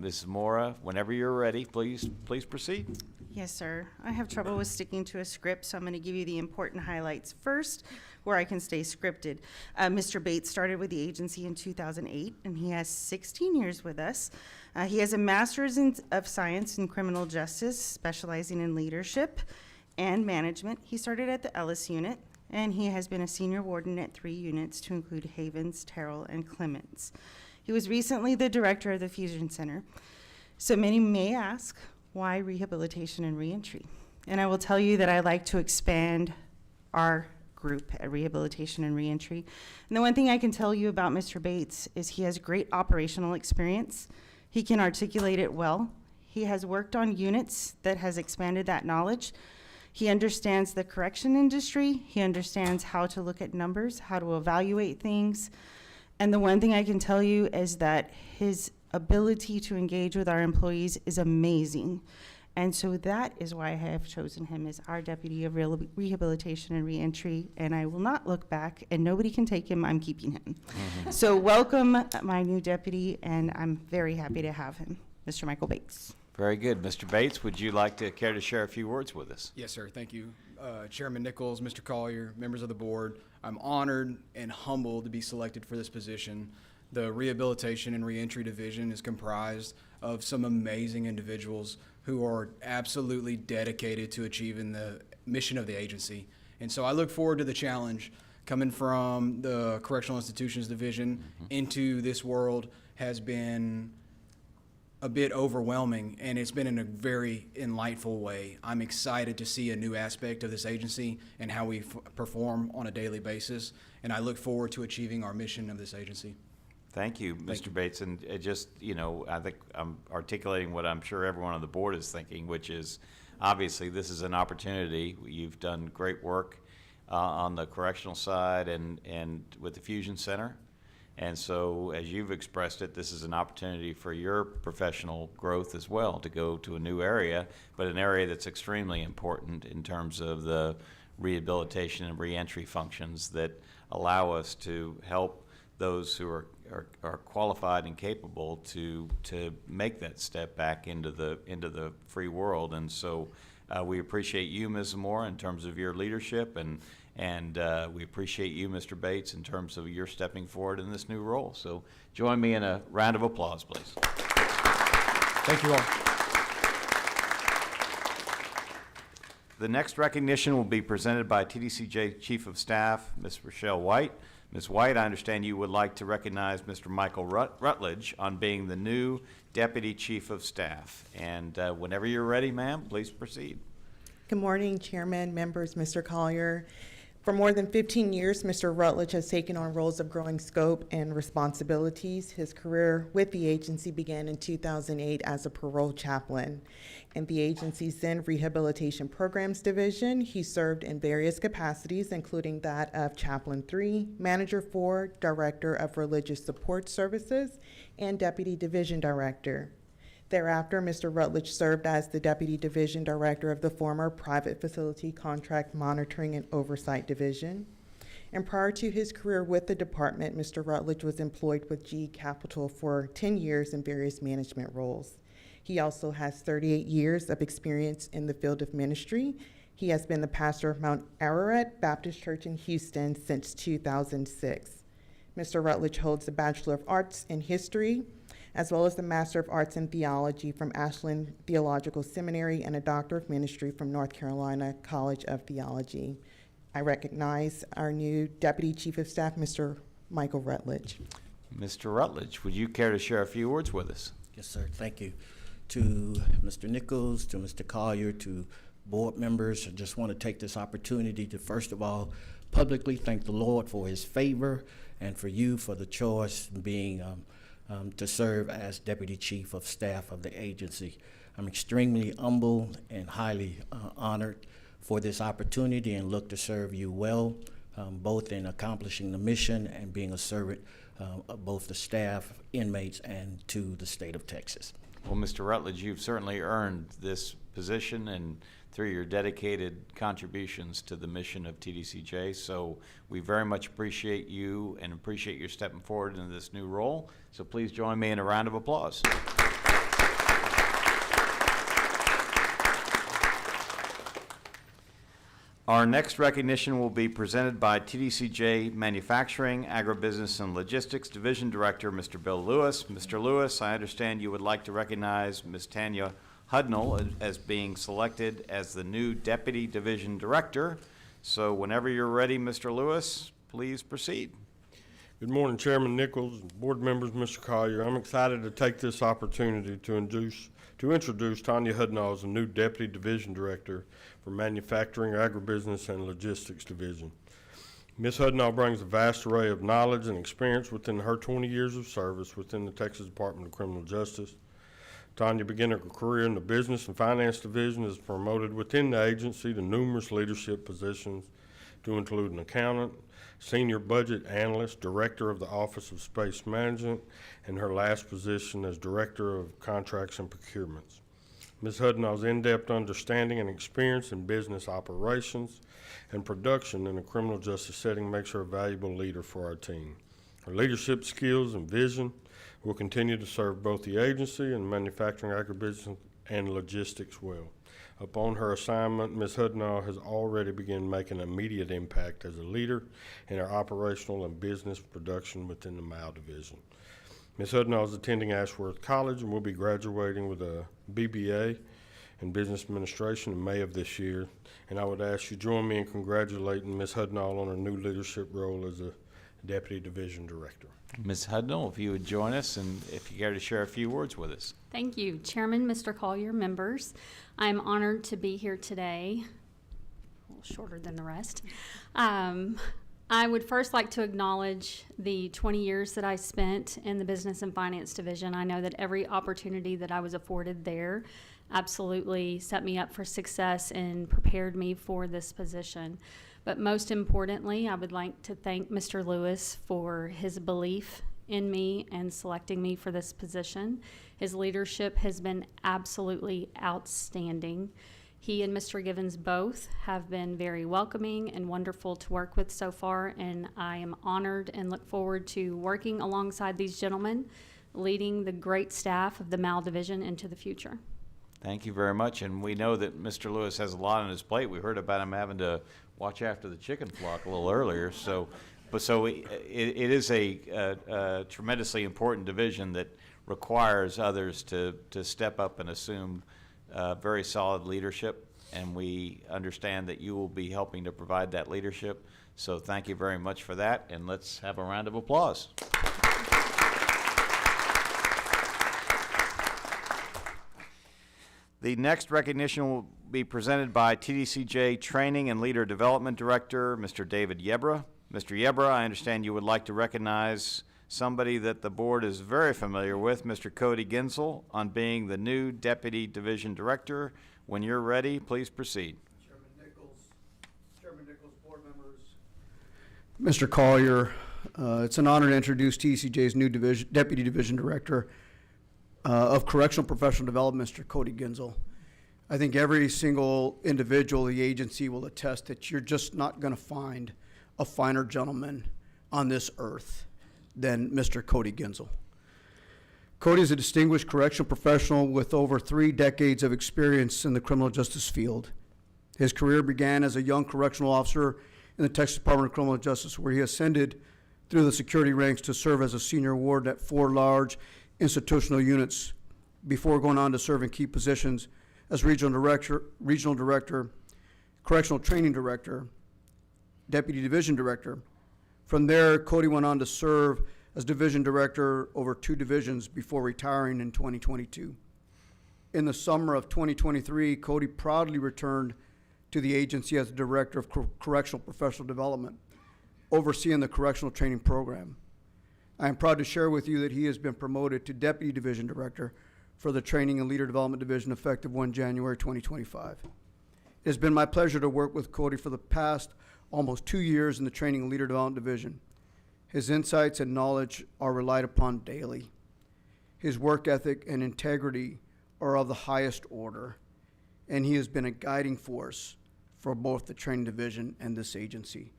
Ms. Zamora, whenever you're ready, please proceed. Yes, sir. I have trouble with sticking to a script, so I'm going to give you the important highlights first, where I can stay scripted. Mr. Bates started with the agency in 2008, and he has 16 years with us. He has a master's of science in criminal justice, specializing in leadership and management. He started at the Ellis unit, and he has been a senior warden at 3 units, to include Havens, Terrell, and Clements. He was recently the director of the Fusion Center. So many may ask, why rehabilitation and reentry? And I will tell you that I like to expand our group at rehabilitation and reentry. And the one thing I can tell you about Mr. Bates is he has great operational experience. He can articulate it well. He has worked on units that has expanded that knowledge. He understands the correction industry. He understands how to look at numbers, how to evaluate things. And the one thing I can tell you is that his ability to engage with our employees is amazing. And so that is why I have chosen him as our Deputy of Rehabilitation and Reentry, and I will not look back, and nobody can take him. I'm keeping him. So welcome, my new deputy, and I'm very happy to have him, Mr. Michael Bates. Very good. Mr. Bates, would you like to care to share a few words with us? Yes, sir. Thank you. Chairman Nichols, Mr. Collier, members of the board, I'm honored and humbled to be selected for this position. The Rehabilitation and Reentry Division is comprised of some amazing individuals who are absolutely dedicated to achieving the mission of the agency. And so I look forward to the challenge. Coming from the Correctional Institutions Division into this world has been a bit overwhelming, and it's been in a very enlightful way. I'm excited to see a new aspect of this agency and how we perform on a daily basis, and I look forward to achieving our mission of this agency. Thank you, Mr. Bates. And just, you know, I think I'm articulating what I'm sure everyone on the board is thinking, which is obviously this is an opportunity. You've done great work on the correctional side and with the Fusion Center. And so, as you've expressed it, this is an opportunity for your professional growth as well, to go to a new area, but an area that's extremely important in terms of the rehabilitation and reentry functions that allow us to help those who are qualified and capable to make that step back into the free world. And so we appreciate you, Ms. Zamora, in terms of your leadership, and we appreciate you, Mr. Bates, in terms of your stepping forward in this new role. So join me in a round of applause, please. Thank you all. The next recognition will be presented by TBCJ Chief of Staff, Ms. Rochelle White. Ms. White, I understand you would like to recognize Mr. Michael Rutledge on being the new Deputy Chief of Staff. And whenever you're ready, ma'am, please proceed. Good morning, Chairman, members, Mr. Collier. For more than 15 years, Mr. Rutledge has taken on roles of growing scope and responsibilities. His career with the agency began in 2008 as a parole chaplain. In the agency's then Rehabilitation Programs Division, he served in various capacities, including that of Chaplain 3, Manager 4, Director of Religious Support Services, and Deputy Division Director. Thereafter, Mr. Rutledge served as the Deputy Division Director of the former Private Facility Contract Monitoring and Oversight Division. And prior to his career with the department, Mr. Rutledge was employed with GE Capital for 10 years in various management roles. He also has 38 years of experience in the field of ministry He has been the pastor of Mount Ararat Baptist Church in Houston since 2006. Mr. Rutledge holds a Bachelor of Arts in History, as well as the Master of Arts in Theology from Ashland Theological Seminary and a Doctor of Ministry from North Carolina College of Theology. I recognize our new Deputy Chief of Staff, Mr. Michael Rutledge. Mr. Rutledge, would you care to share a few words with us? Yes, sir. Thank you. To Mr. Nichols, to Mr. Collier, to board members, I just want to take this opportunity to, first of all, publicly thank the Lord for his favor and for you for the choice being to serve as Deputy Chief of Staff of the agency. I'm extremely humbled and highly honored for this opportunity and look to serve you well, both in accomplishing the mission and being a servant of both the staff, inmates, and to the state of Texas. Well, Mr. Rutledge, you've certainly earned this position and through your dedicated contributions to the mission of TDCJ. So we very much appreciate you and appreciate your stepping forward into this new role. So please join me in a round of applause. Our next recognition will be presented by TDCJ Manufacturing, Agribusiness, and Logistics Division Director, Mr. Bill Lewis. Mr. Lewis, I understand you would like to recognize Ms. Tanya Hudnall as being selected as the new Deputy Division Director. So whenever you're ready, Mr. Lewis, please proceed. Good morning, Chairman Nichols, board members, Mr. Collier. I'm excited to take this opportunity to introduce Tanya Hudnall as the new Deputy Division Director for Manufacturing, Agribusiness, and Logistics Division. Ms. Hudnall brings a vast array of knowledge and experience within her 20 years of service within the Texas Department of Criminal Justice. Tanya began her career in the Business and Finance Division, is promoted within the agency to numerous leadership positions to include an accountant, senior budget analyst, director of the Office of Space Management, and her last position as Director of Contracts and Procurements. Ms. Hudnall's in-depth understanding and experience in business operations and production in a criminal justice setting makes her a valuable leader for our team. Her leadership skills and vision will continue to serve both the agency and manufacturing, agribusiness, and logistics well. Upon her assignment, Ms. Hudnall has already begun making an immediate impact as a leader in our operational and business production within the MAL division. Ms. Hudnall is attending Ashworth College and will be graduating with a BBA in Business Administration in May of this year. And I would ask you join me in congratulating Ms. Hudnall on her new leadership role as a Deputy Division Director. Ms. Hudnall, if you would join us and if you care to share a few words with us. Thank you. Chairman, Mr. Collier, members, I'm honored to be here today, a little shorter than the rest. I would first like to acknowledge the 20 years that I spent in the Business and Finance Division. I know that every opportunity that I was afforded there absolutely set me up for success and prepared me for this position. But most importantly, I would like to thank Mr. Lewis for his belief in me and selecting me for this position. His leadership has been absolutely outstanding. He and Mr. Givens both have been very welcoming and wonderful to work with so far, and I am honored and look forward to working alongside these gentlemen, leading the great staff of the MAL division into the future. Thank you very much, and we know that Mr. Lewis has a lot on his plate. We heard about him having to watch after the chicken flock a little earlier, so it is a tremendously important division that requires others to step up and assume very solid leadership, and we understand that you will be helping to provide that leadership. So thank you very much for that, and let's have a round of applause. The next recognition will be presented by TDCJ Training and Leader Development Director, Mr. David Yebra. Mr. Yebra, I understand you would like to recognize somebody that the board is very familiar with, Mr. Cody Ginsel, on being the new Deputy Division Director. When you're ready, please proceed. Chairman Nichols, board members. Mr. Collier, it's an honor to introduce TDCJ's new Deputy Division Director of Correctional Professional Development, Mr. Cody Ginsel. I think every single individual in the agency will attest that you're just not going to find a finer gentleman on this earth than Mr. Cody Ginsel. Cody is a distinguished correctional professional with over 3 decades of experience in the criminal justice field. His career began as a young correctional officer in the Texas Department of Criminal Justice, where he ascended through the security ranks to serve as a senior warden at 4 large institutional units before going on to serve in key positions as regional director, correctional training director, deputy division director. From there, Cody went on to serve as division director over 2 divisions before retiring in 2022. In the summer of 2023, Cody proudly returned to the agency as the Director of Correctional Professional Development, overseeing the correctional training program. I am proud to share with you that he has been promoted to Deputy Division Director for the Training and Leader Development Division effective 1 January 2025. It has been my pleasure to work with Cody for the past almost 2 years in the Training and Leader Development Division. His insights and knowledge are relied upon daily. His work ethic and integrity are of the highest order, and he has been a guiding force for both the training division and this agency.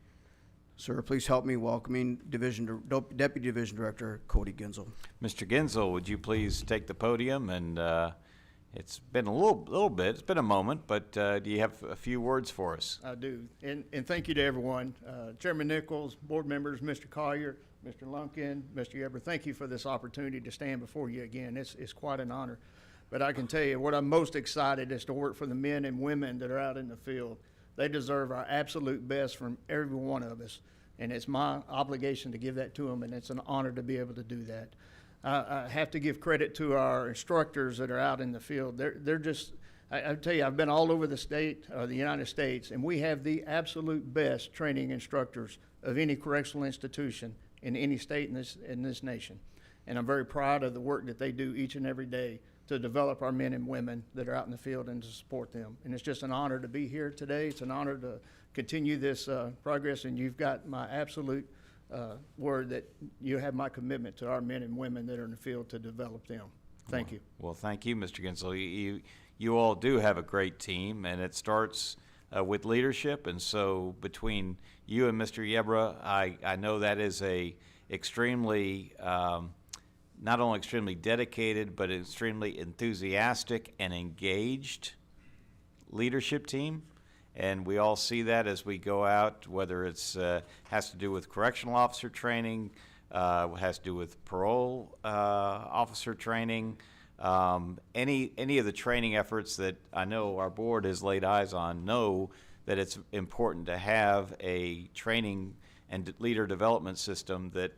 Sir, please help me welcoming Deputy Division Director Cody Ginzel. Mr. Ginzel, would you please take the podium? And it's been a little bit, it's been a moment, but do you have a few words for us? I do, and thank you to everyone. Chairman Nichols, board members, Mr. Collier, Mr. Lumpkin, Mr. Yebber, thank you for this opportunity to stand before you again. It's quite an honor. But I can tell you what I'm most excited is to work for the men and women that are out in the field. They deserve our absolute best from every one of us, and it's my obligation to give that to them, and it's an honor to be able to do that. I have to give credit to our instructors that are out in the field. They're just, I tell you, I've been all over the state, the United States, and we have the absolute best training instructors of any correctional institution in any state in this nation. And I'm very proud of the work that they do each and every day to develop our men and women that are out in the field and to support them. And it's just an honor to be here today. It's an honor to continue this progress, and you've got my absolute word that you have my commitment to our men and women that are in the field to develop them. Thank you. Well, thank you, Mr. Ginzel. You all do have a great team, and it starts with leadership. And so between you and Mr. Yebra, I know that is a extremely not only extremely dedicated, but extremely enthusiastic and engaged leadership team. And we all see that as we go out, whether it's has to do with correctional officer training, has to do with parole officer training, any of the training efforts that I know our board has laid eyes on, know that it's important to have a training and leader development system that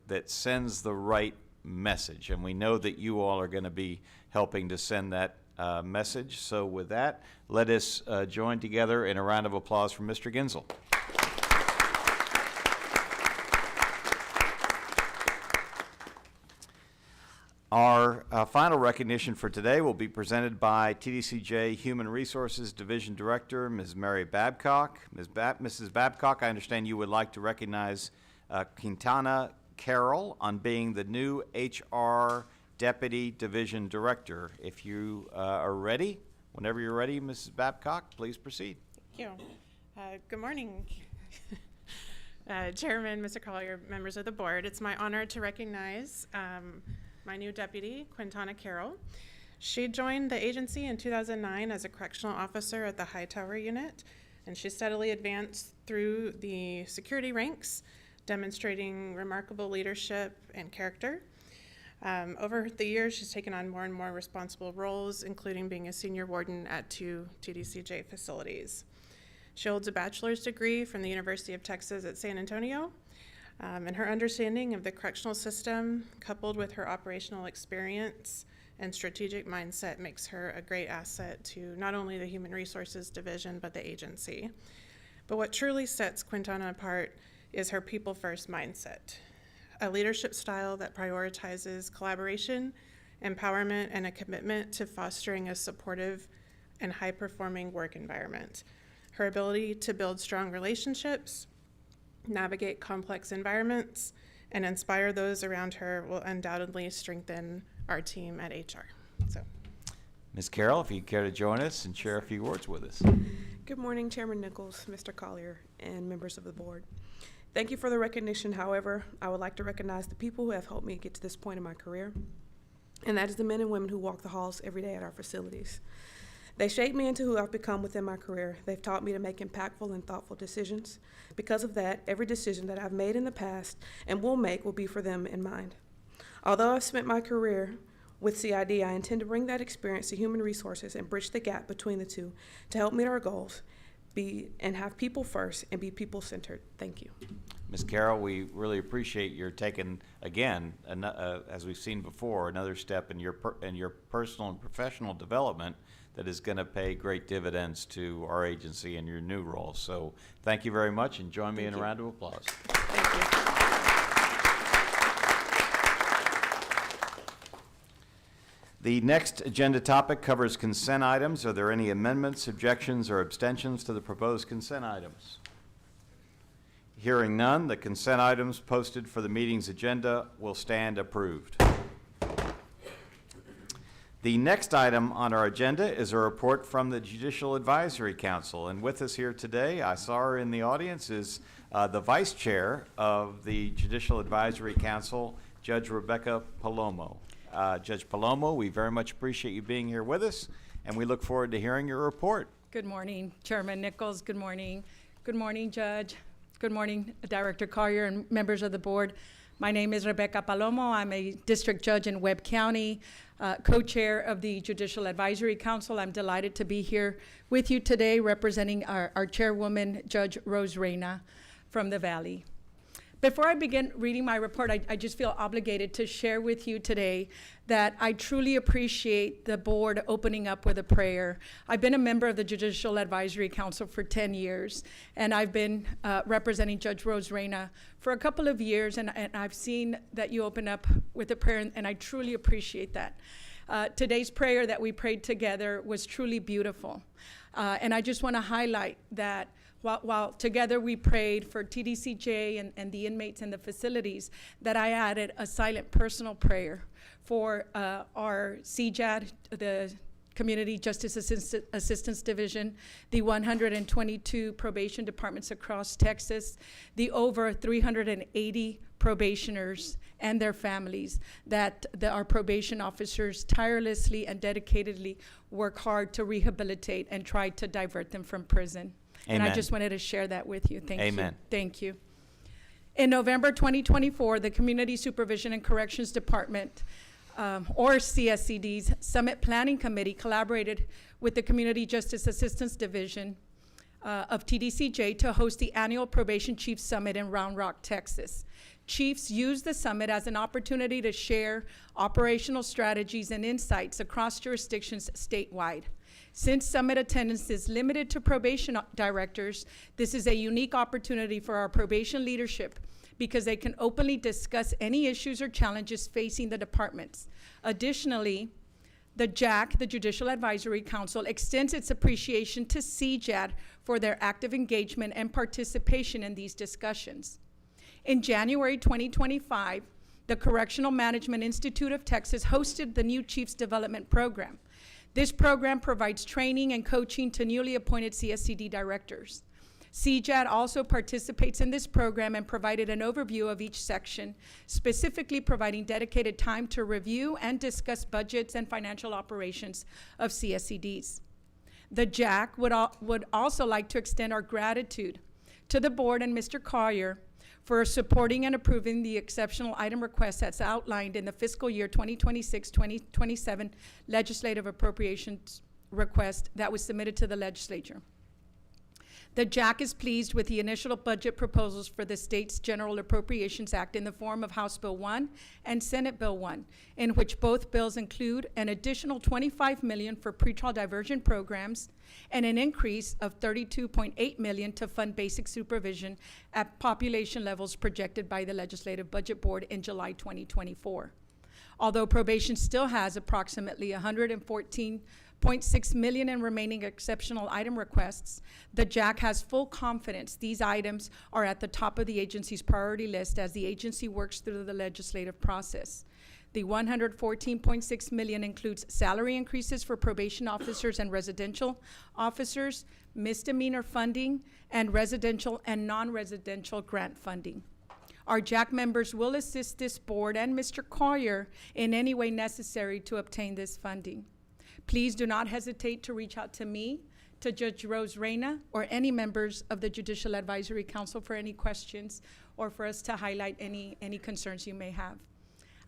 that sends the right message. And we know that you all are going to be helping to send that message. So with that, let us join together in a round of applause for Mr. Ginzel. Our final recognition for today will be presented by TDCJ Human Resources Division Director, Ms. Mary Babcock. Mrs. Babcock, I understand you would like to recognize Quintana Carroll on being the new HR Deputy Division Director. If you are ready, whenever you're ready, Mrs. Babcock, please proceed. Thank you. Good morning, Chairman, Mr. Collier, members of the board. It's my honor to recognize my new deputy, Quintana Carroll. She joined the agency in 2009 as a correctional officer at the Hightower unit, and she steadily advanced through the security ranks, demonstrating remarkable leadership and character. Over the years, she's taken on more and more responsible roles, including being a senior warden at 2 TDCJ facilities. She holds a bachelor's degree from the University of Texas at San Antonio, and her understanding of the correctional system, coupled with her operational experience and strategic mindset, makes her a great asset to not only the Human Resources Division, but the agency. But what truly sets Quintana apart is her people-first mindset, a leadership style that prioritizes collaboration, empowerment, and a commitment to fostering a supportive and high-performing work environment. Her ability to build strong relationships, navigate complex environments, and inspire those around her will undoubtedly strengthen our team at HR. So, Ms. Carroll, if you care to join us and share a few words with us. Good morning, Chairman Nichols, Mr. Collier, and members of the board. Thank you for the recognition. However, I would like to recognize the people who have helped me get to this point in my career, and that is the men and women who walk the halls every day at our facilities. They shaped me into who I've become within my career. They've taught me to make impactful and thoughtful decisions. Because of that, every decision that I've made in the past and will make will be for them in mind. Although I've spent my career with CID, I intend to bring that experience to human resources and bridge the gap between the two to help meet our goals, and have people first and be people-centered. Thank you. Ms. Carroll, we really appreciate your taking, again, as we've seen before, another step in your personal and professional development that is going to pay great dividends to our agency in your new role. So thank you very much, and join me in a round of applause. Thank you. The next agenda topic covers consent items. Are there any amendments, objections, or abstentions to the proposed consent items? Hearing none, the consent items posted for the meeting's agenda will stand approved. The next item on our agenda is a report from the Judicial Advisory Council. And with us here today, I saw her in the audience, is the Vice Chair of the Judicial Advisory Council, Judge Rebecca Palomo. Judge Palomo, we very much appreciate you being here with us, and we look forward to hearing your report. Good morning, Chairman Nichols. Good morning. Good morning, Judge. Good morning, Director Collier and members of the board. My name is Rebecca Palomo. I'm a district judge in Webb County, co-chair of the Judicial Advisory Council. I'm delighted to be here with you today representing our chairwoman, Judge Rose Reyna from the Valley. Before I begin reading my report, I just feel obligated to share with you today that I truly appreciate the board opening up with a prayer. I've been a member of the Judicial Advisory Council for 10 years, and I've been representing Judge Rose Reyna for a couple of years, and I've seen that you open up with a prayer, and I truly appreciate that. Today's prayer that we prayed together was truly beautiful, and I just want to highlight that while together we prayed for TBCJ and the inmates in the facilities, that I added a silent personal prayer for our CJAD, the Community Justice Assistance Division, the 122 probation departments across Texas, the over 380 probationers and their families that our probation officers tirelessly and dedicatedly work hard to rehabilitate and try to divert them from prison. Amen. And I just wanted to share that with you. Thank you. Amen. Thank you. In November 2024, the Community Supervision and Corrections Department, or CSCD's Summit Planning Committee collaborated with the Community Justice Assistance Division of TBCJ to host the annual Probation Chiefs Summit in Round Rock, Texas. Chiefs used the summit as an opportunity to share operational strategies and insights across jurisdictions statewide. Since summit attendance is limited to probation directors, this is a unique opportunity for our probation leadership because they can openly discuss any issues or challenges facing the departments. Additionally, the JAC, the Judicial Advisory Council, extends its appreciation to CJAD for their active engagement and participation in these discussions. In January 2025, the Correctional Management Institute of Texas hosted the new Chiefs Development Program. This program provides training and coaching to newly appointed CSCD directors. CJAD also participates in this program and provided an overview of each section, specifically providing dedicated time to review and discuss budgets and financial operations of CSCDs. The JAC would also like to extend our gratitude to the board and Mr. Collier for supporting and approving the exceptional item request that's outlined in the fiscal year 2026-2027 legislative appropriations request that was submitted to the legislature. The JAC is pleased with the initial budget proposals for the state's General Appropriations Act in the form of House Bill 1 and Senate Bill 1, in which both bills include an additional $25 million for pretrial diversion programs and an increase of $32.8 million to fund basic supervision at population levels projected by the Legislative Budget Board in July 2024. Although probation still has approximately $114.6 million in remaining exceptional item requests, the JAC has full confidence these items are at the top of the agency's priority list as the agency works through the legislative process. The $114.6 million includes salary increases for probation officers and residential officers, misdemeanor funding, and residential and non-residential grant funding. Our JAC members will assist this board and Mr. Collier in any way necessary to obtain this funding. Please do not hesitate to reach out to me, to Judge Rose Reyna, or any members of the Judicial Advisory Council for any questions or for us to highlight any concerns you may have.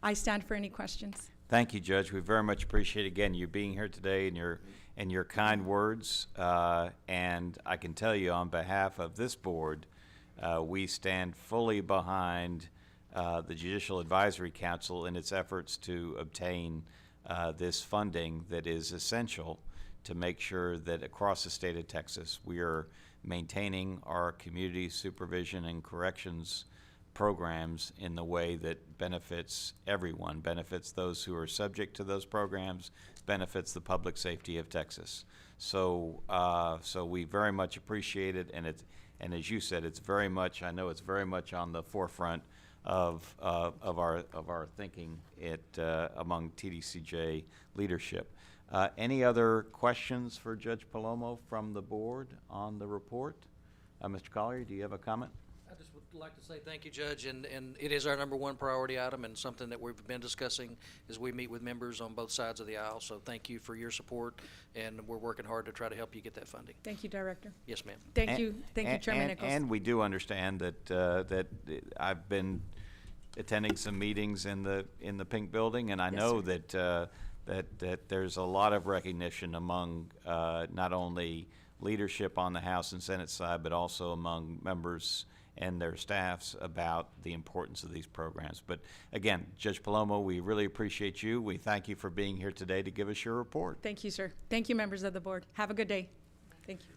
I stand for any questions. Thank you, Judge. We very much appreciate, again, you being here today and your kind words. And I can tell you on behalf of this board, we stand fully behind the Judicial Advisory Council in its efforts to obtain this funding that is essential to make sure that across the state of Texas, we are maintaining our community supervision and corrections programs in the way that benefits everyone, benefits those who are subject to those programs, benefits the public safety of Texas. So, so we very much appreciate it, and as you said, it's very much, I know it's very much on the forefront of our thinking among TDCJ leadership. Any other questions for Judge Palomo from the board on the report? Mr. Collier, do you have a comment? I just would like to say thank you, Judge, and it is our #1 priority item and something that we've been discussing as we meet with members on both sides of the aisle. So thank you for your support, and we're working hard to try to help you get that funding. Thank you, Director. Yes, ma'am. Thank you, Chairman Nichols. And we do understand that I've been attending some meetings in the Pink Building, and I know that there's a lot of recognition among not only leadership on the House and Senate side, but also among members and their staffs about the importance of these programs. But again, Judge Palomo, we really appreciate you. We thank you for being here today to give us your report. Thank you, sir. Thank you, members of the board. Have a good day. Thank you.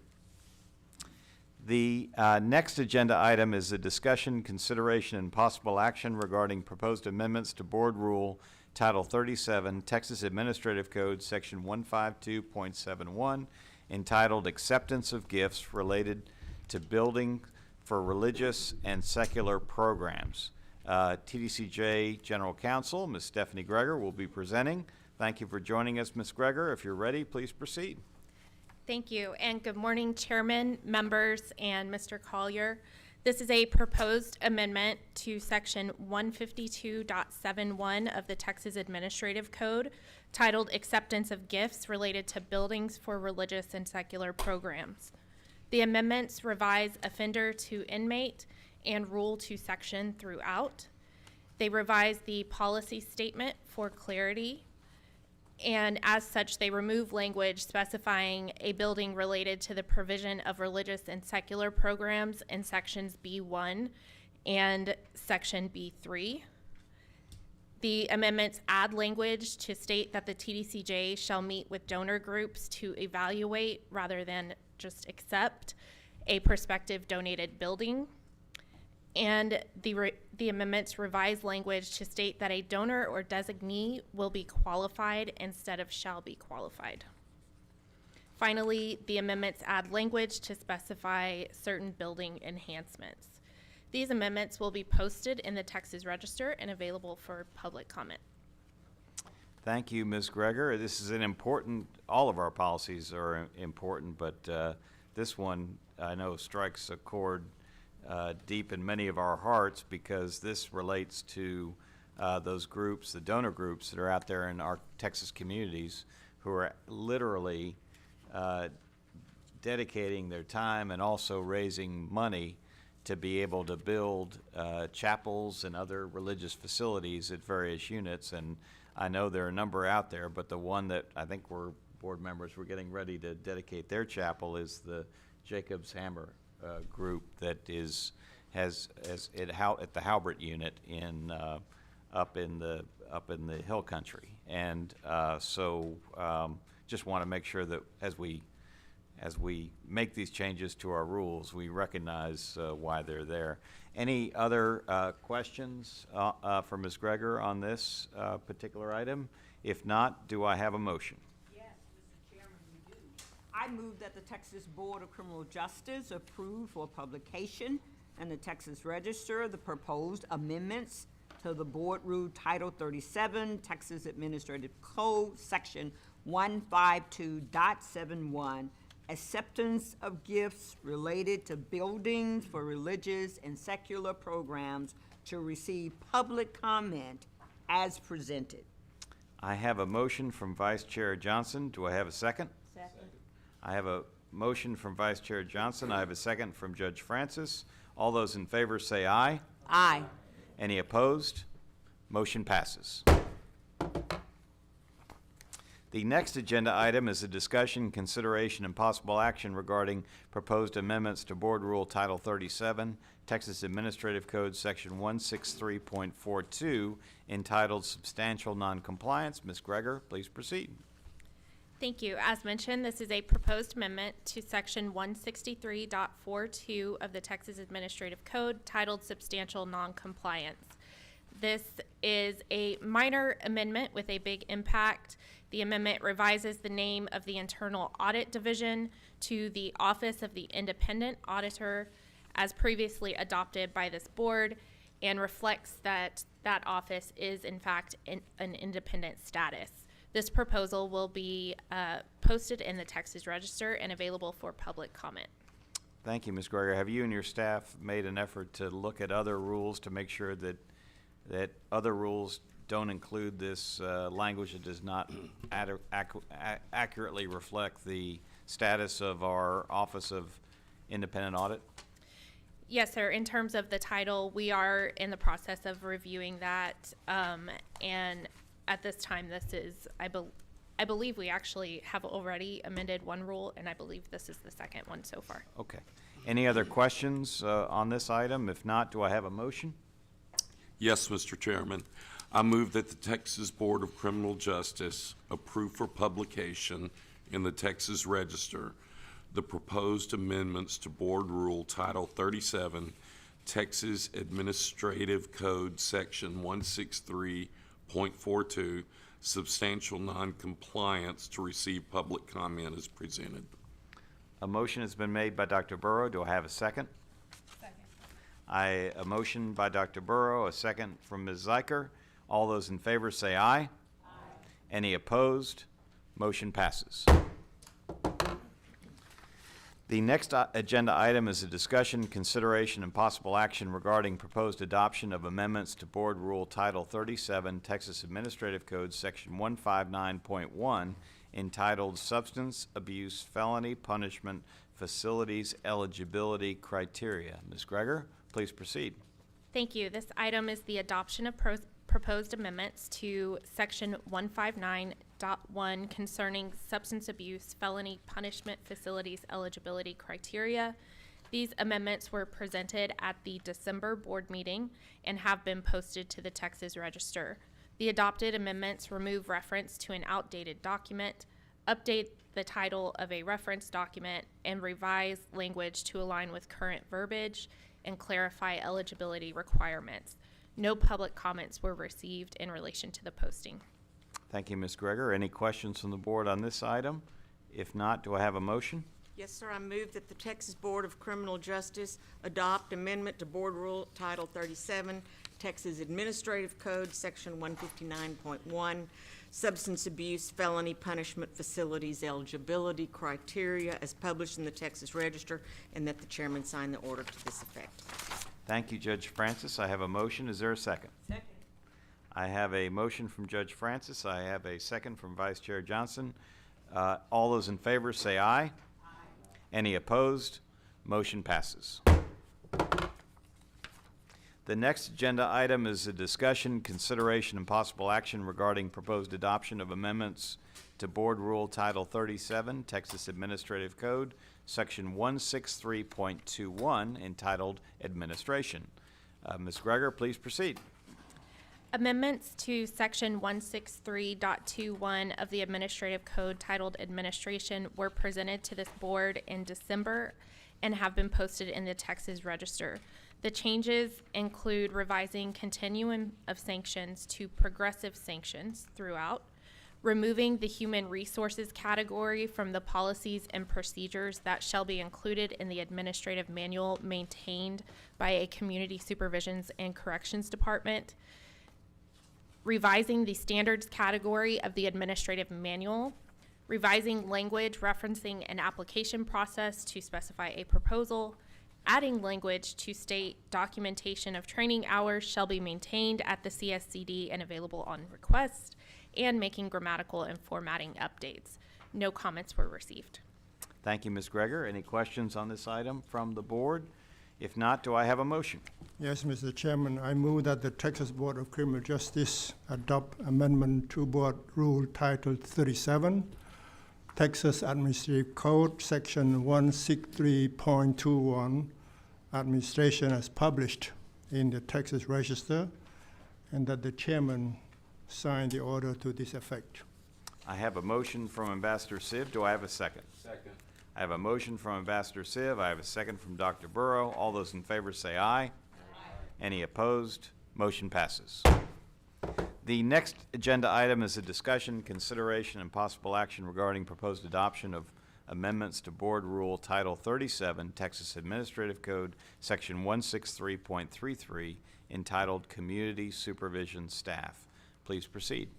The next agenda item is a discussion, consideration, and possible action regarding proposed amendments to Board Rule Title 37, Texas Administrative Code, Section 152.71, entitled Acceptance of Gifts Related to Building for Religious and Secular Programs. TDCJ General Counsel, Ms. Stephanie Greger, will be presenting. Thank you for joining us, Ms. Greger. If you're ready, please proceed. Thank you, and good morning, Chairman, members, and Mr. Collier. This is a proposed amendment to Section 152.71 of the Texas Administrative Code titled Acceptance of Gifts Related to Buildings for Religious and Secular Programs. The amendments revise offender to inmate and rule to section throughout. They revise the policy statement for clarity, and as such, they remove language specifying a building related to the provision of religious and secular programs in sections B1 and section B3. The amendments add language to state that the TDCJ shall meet with donor groups to evaluate rather than just accept a prospective donated building. And the amendments revise language to state that a donor or designee will be qualified instead of shall be qualified. Finally, the amendments add language to specify certain building enhancements. These amendments will be posted in the Texas Register and available for public comment. Thank you, Ms. Greger. This is an important, all of our policies are important, but this one I know strikes a chord deep in many of our hearts because this relates to those groups, the donor groups that are out there in our Texas communities who are literally dedicating their time and also raising money to be able to build chapels and other religious facilities at various units. And I know there are a number out there, but the one that I think we're board members were getting ready to dedicate their chapel is the Jacob's Hammer group that has at the Halbert unit in up in the hill country. And so just want to make sure that as we make these changes to our rules, we recognize why they're there. Any other questions for Ms. Greger on this particular item? If not, do I have a motion? Yes, Mr. Chairman, we do. I move that the Texas Board of Criminal Justice approve for publication in the Texas Register the proposed amendments to the Board Rule Title 37, Texas Administrative Code, Section 152.71, acceptance of gifts related to buildings for religious and secular programs, to receive public comment as presented. I have a motion from Vice Chair Johnson. Do I have a second? Second. I have a motion from Vice Chair Johnson. I have a second from Judge Francis. All those in favor say aye. Aye. Any opposed? Motion passes. The next agenda item is a discussion, consideration, and possible action regarding proposed amendments to Board Rule Title 37, Texas Administrative Code, Section 163.42, entitled Substantial Noncompliance. Ms. Greger, please proceed. Thank you. As mentioned, this is a proposed amendment to Section 163.42 of the Texas Administrative Code titled Substantial Noncompliance. This is a minor amendment with a big impact. The amendment revises the name of the Internal Audit Division to the Office of the Independent Auditor as previously adopted by this board, and reflects that that office is in fact an independent status. This proposal will be posted in the Texas Register and available for public comment. Thank you, Ms. Greger. Have you and your staff made an effort to look at other rules to make sure that other rules don't include this language that does not accurately reflect the status of our Office of Independent Audit? Yes, sir. In terms of the title, we are in the process of reviewing that, and at this time, this is, I believe we actually have already amended one rule, and I believe this is the second one so far. Okay. Any other questions on this item? If not, do I have a motion? Yes, Mr. Chairman. I move that the Texas Board of Criminal Justice approve for publication in the Texas Register the proposed amendments to Board Rule Title 37, Texas Administrative Code, Section 163.42, substantial noncompliance, to receive public comment as presented. A motion has been made by Dr. Burrow. Do I have a second? Second. A motion by Dr. Burrow, a second from Ms. Zeiker. All those in favor say aye. Aye. Any opposed? Motion passes. The next agenda item is a discussion, consideration, and possible action regarding proposed adoption of amendments to Board Rule Title 37, Texas Administrative Code, Section 159.1, entitled Substance Abuse Felony Punishment Facilities Eligibility Criteria. Ms. Greger, please proceed. Thank you. This item is the adoption of proposed amendments to Section 159.1 concerning substance abuse felony punishment facilities eligibility criteria. These amendments were presented at the December board meeting and have been posted to the Texas Register. The adopted amendments remove reference to an outdated document, update the title of a reference document, and revise language to align with current verbiage and clarify eligibility requirements. No public comments were received in relation to the posting. Thank you, Ms. Greger. Any questions from the board on this item? If not, do I have a motion? Yes, sir. I move that the Texas Board of Criminal Justice adopt amendment to Board Rule Title 37, Texas Administrative Code, Section 159.1, Substance Abuse Felony Punishment Facilities Eligibility Criteria, as published in the Texas Register, and that the chairman sign the order to this effect. Thank you, Judge Francis. I have a motion. Is there a second? Second. I have a motion from Judge Francis. I have a second from Vice Chair Johnson. All those in favor say aye. Aye. Any opposed? Motion passes. The next agenda item is a discussion, consideration, and possible action regarding proposed adoption of amendments to Board Rule Title 37, Texas Administrative Code, Section 163.21, entitled Administration. Ms. Greger, please proceed. Amendments to Section 163.21 of the Administrative Code titled Administration were presented to this board in December and have been posted in the Texas Register. The changes include revising continuum of sanctions to progressive sanctions throughout, removing the human resources category from the policies and procedures that shall be included in the administrative manual maintained by a community supervisions and corrections department, revising the standards category of the administrative manual, revising language referencing an application process to specify a proposal, adding language to state documentation of training hours shall be maintained at the CSCD and available on request, and making grammatical and formatting updates. No comments were received. Thank you, Ms. Greger. Any questions on this item from the board? If not, do I have a motion? Yes, Mr. Chairman, I move that the Texas Board of Criminal Justice adopt Amendment to Board Rule Title 37, Texas Administrative Code, Section 163.21, Administration as published in the Texas Register, and that the chairman sign the order to this effect. I have a motion from Ambassador Siv. Do I have a second? Second. I have a motion from Ambassador Siv. I have a second from Dr. Burrow. All those in favor say aye. Any opposed? Motion passes. The next agenda item is a discussion, consideration, and possible action regarding proposed adoption of amendments to Board Rule Title 37, Texas Administrative Code, Section 163.33, entitled Community Supervision Staff. Please proceed.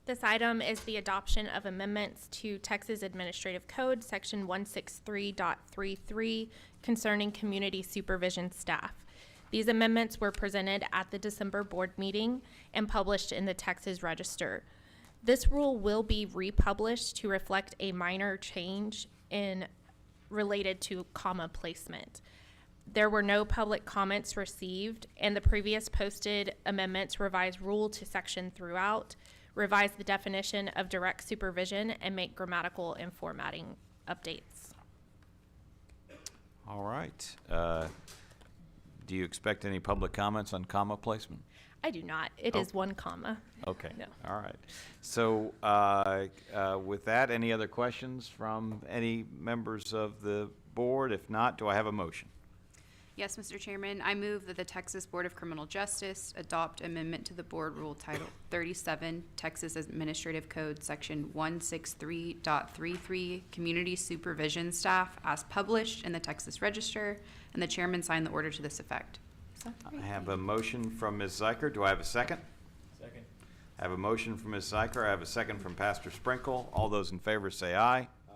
This item is the adoption of amendments to Texas Administrative Code, Section 163.33, concerning community supervision staff. These amendments were presented at the December board meeting and published in the Texas Register. This rule will be republished to reflect a minor change related to comma placement. There were no public comments received, and the previous posted amendments revise rule to section throughout, revise the definition of direct supervision, and make grammatical and formatting updates. All right. Do you expect any public comments on comma placement? I do not. It is one comma. Okay. No. All right. So with that, any other questions from any members of the board? If not, do I have a motion? Yes, Mr. Chairman. I move that the Texas Board of Criminal Justice adopt amendment to the Board Rule Title 37, Texas Administrative Code, Section 163.33, Community Supervision Staff, as published in the Texas Register, and the chairman sign the order to this effect. I have a motion from Ms. Zeiker. Do I have a second? Second. I have a motion from Ms. Zeiker. I have a second from Pastor Sprinkle. All those in favor say aye. Aye.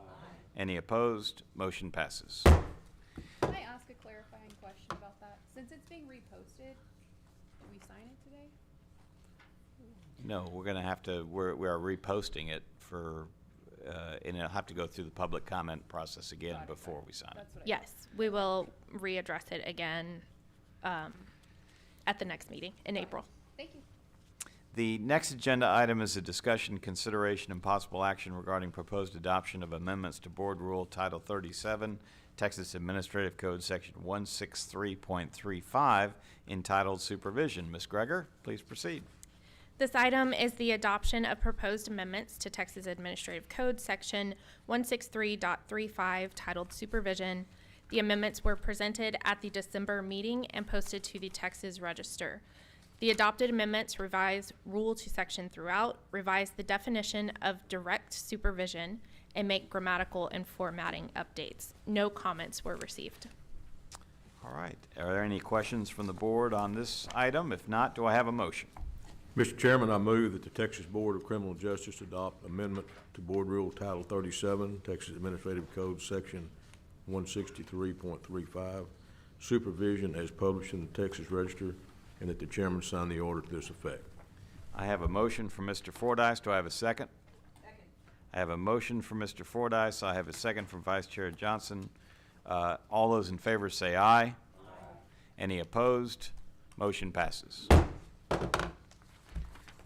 Any opposed? Motion passes. Can I ask a clarifying question about that? Since it's being reposted, do we sign it today? No, we're going to have to, we are reposting it for, and it'll have to go through the public comment process again before we sign it. Yes, we will readdress it again at the next meeting in April. Thank you. The next agenda item is a discussion, consideration, and possible action regarding proposed adoption of amendments to Board Rule Title 37, Texas Administrative Code, Section 163.35, entitled Supervision. Ms. Greger, please proceed. This item is the adoption of proposed amendments to Texas Administrative Code, Section 163.35, titled Supervision. The amendments were presented at the December meeting and posted to the Texas Register. The adopted amendments revise rule to section throughout, revise the definition of direct supervision, and make grammatical and formatting updates. No comments were received. All right. Are there any questions from the board on this item? If not, do I have a motion? Mr. Chairman, I move that the Texas Board of Criminal Justice adopt amendment to Board Rule Title 37, Texas Administrative Code, Section 163.35, supervision as published in the Texas Register, and that the chairman sign the order to this effect. I have a motion from Mr. Fordyce. Do I have a second? Second. I have a motion from Mr. Fordyce. I have a second from Vice Chair Johnson. All those in favor say aye. Aye. Any opposed? Motion passes.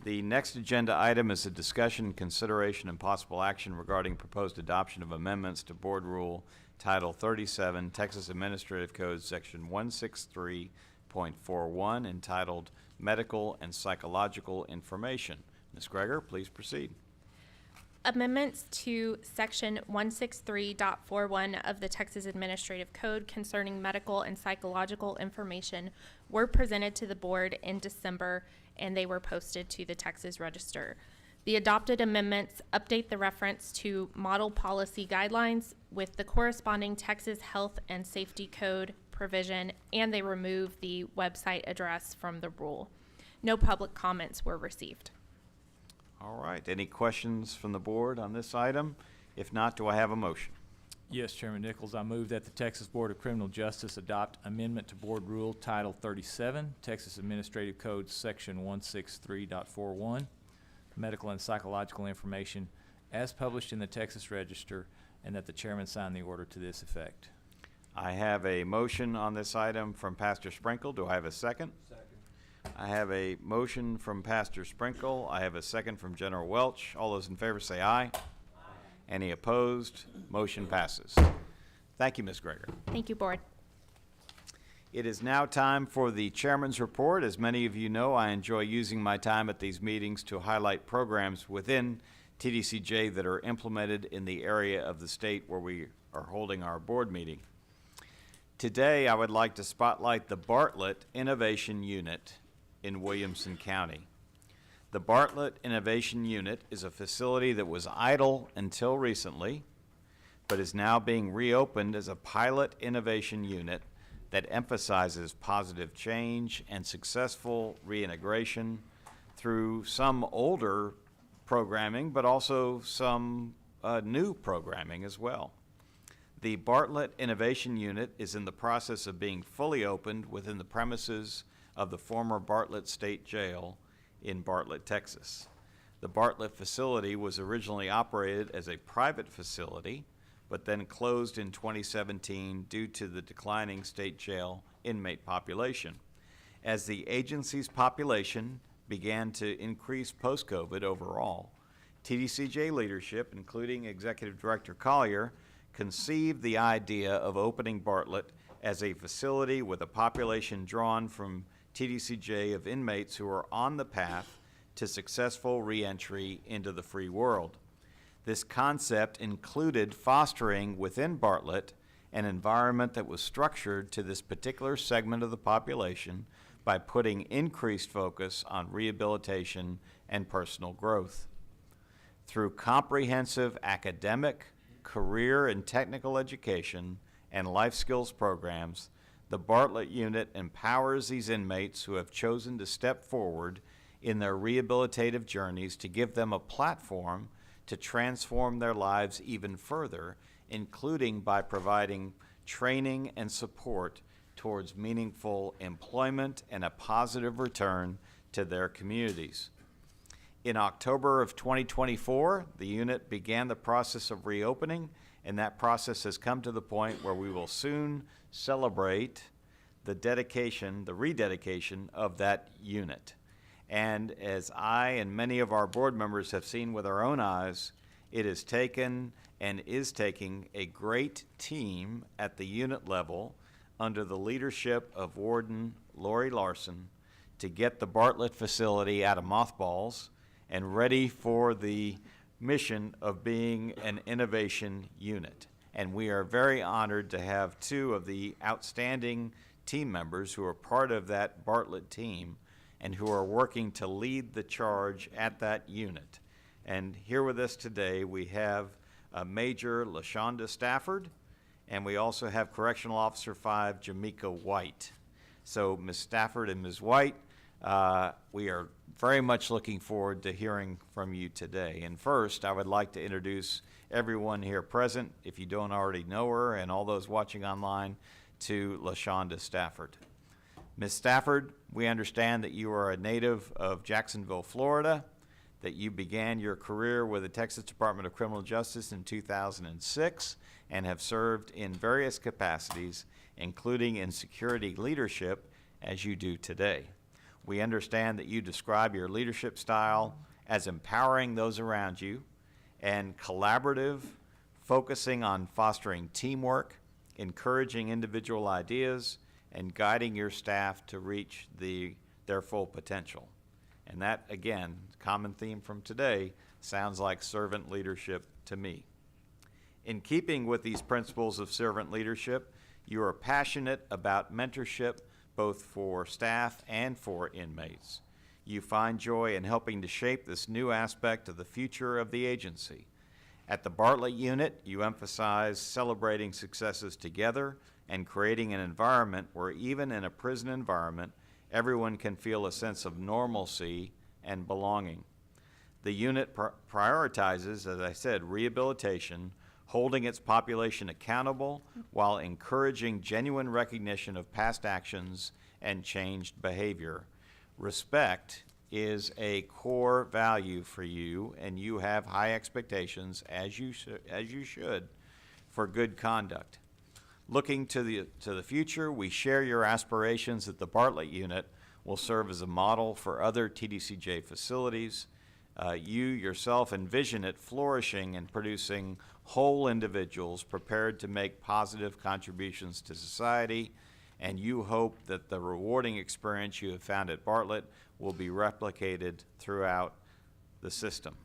The next agenda item is a discussion, consideration, and possible action regarding proposed adoption of amendments to Board Rule Title 37, Texas Administrative Code, Section 163.41, entitled Medical and Psychological Information. Ms. Greger, please proceed. Amendments to Section 163.41 of the Texas Administrative Code concerning medical and psychological information were presented to the board in December, and they were posted to the Texas Register. The adopted amendments update the reference to model policy guidelines with the corresponding Texas Health and Safety Code provision, and they remove the website address from the rule. No public comments were received. All right. Any questions from the board on this item? If not, do I have a motion? Yes, Chairman Nichols, I move that the Texas Board of Criminal Justice adopt amendment to Board Rule Title 37, Texas Administrative Code, Section 163.41, medical and psychological information as published in the Texas Register, and that the chairman sign the order to this effect. I have a motion on this item from Pastor Sprinkle. Do I have a second? Second. I have a motion from Pastor Sprinkle. I have a second from General Welch. All those in favor say aye. Aye. Any opposed? Motion passes. Thank you, Ms. Greger. Thank you, Board. It is now time for the Chairman's Report. As many of you know, I enjoy using my time at these meetings to highlight programs within TDCJ that are implemented in the area of the state where we are holding our board meeting. Today, I would like to spotlight the Bartlett Innovation Unit in Williamson County. The Bartlett Innovation Unit is a facility that was idle until recently, but is now being reopened as a pilot innovation unit that emphasizes positive change and successful reintegration through some older programming, but also some new programming as well. The Bartlett Innovation Unit is in the process of being fully opened within the premises of the former Bartlett State Jail in Bartlett, Texas. The Bartlett facility was originally operated as a private facility, but then closed in 2017 due to the declining state jail inmate population. As the agency's population began to increase post-COVID overall, TDCJ leadership, including Executive Director Collier, conceived the idea of opening Bartlett as a facility with a population drawn from TDCJ of inmates who are on the path to successful reentry into the free world. This concept included fostering within Bartlett an environment that was structured to this particular segment of the population by putting increased focus on rehabilitation and personal growth. Through comprehensive academic, career and technical education and life skills programs, the Bartlett unit empowers these inmates who have chosen to step forward in their rehabilitative journeys to give them a platform to transform their lives even further, including by providing training and support towards meaningful employment and a positive return to their communities. In October of 2024, the unit began the process of reopening, and that process has come to the point where we will soon celebrate the rededication of that unit. And as I and many of our board members have seen with our own eyes, it has taken and is taking a great team at the unit level under the leadership of Warden Lori Larson to get the Bartlett facility out of mothballs and ready for the mission of being an innovation unit. And we are very honored to have two of the outstanding team members who are part of that Bartlett team and who are working to lead the charge at that unit. And here with us today, we have Major LaShonda Stafford, and we also have Correctional Officer 5, Jamaica White. So Ms. Stafford and Ms. White, we are very much looking forward to hearing from you today. And first, I would like to introduce everyone here present, if you don't already know her, and all those watching online, to LaShonda Stafford. Ms. Stafford, we understand that you are a native of Jacksonville, Florida, that you began your career with the Texas Department of Criminal Justice in 2006 and have served in various capacities, including in security leadership, as you do today. We understand that you describe your leadership style as empowering those around you and collaborative, focusing on fostering teamwork, encouraging individual ideas, and guiding your staff to reach their full potential. And that, again, common theme from today, sounds like servant leadership to me. In keeping with these principles of servant leadership, you are passionate about mentorship both for staff and for inmates. You find joy in helping to shape this new aspect of the future of the agency. At the Bartlett unit, you emphasize celebrating successes together and creating an environment where even in a prison environment, everyone can feel a sense of normalcy and belonging. The unit prioritizes, as I said, rehabilitation, holding its population accountable while encouraging genuine recognition of past actions and changed behavior. Respect is a core value for you, and you have high expectations, as you should, for good conduct. Looking to the future, we share your aspirations that the Bartlett unit will serve as a model for other TDCJ facilities. You yourself envision it flourishing and producing whole individuals prepared to make positive contributions to society, and you hope that the rewarding experience you have found at Bartlett will be replicated throughout the system.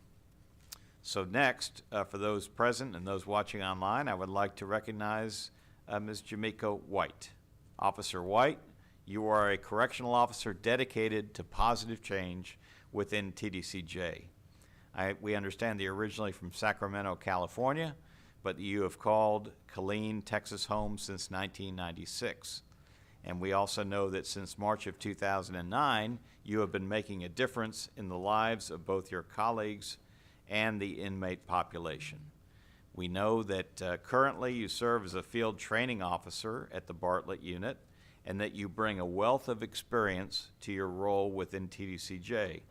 So next, for those present and those watching online, I would like to recognize Ms. Jamaica White. Officer White, you are a correctional officer dedicated to positive change within TDCJ. We understand that you're originally from Sacramento, California, but you have called Killeen, Texas home since 1996. And we also know that since March of 2009, you have been making a difference in the lives of both your colleagues and the inmate population. We know that currently you serve as a field training officer at the Bartlett unit, and that you bring a wealth of experience to your role within TDCJ.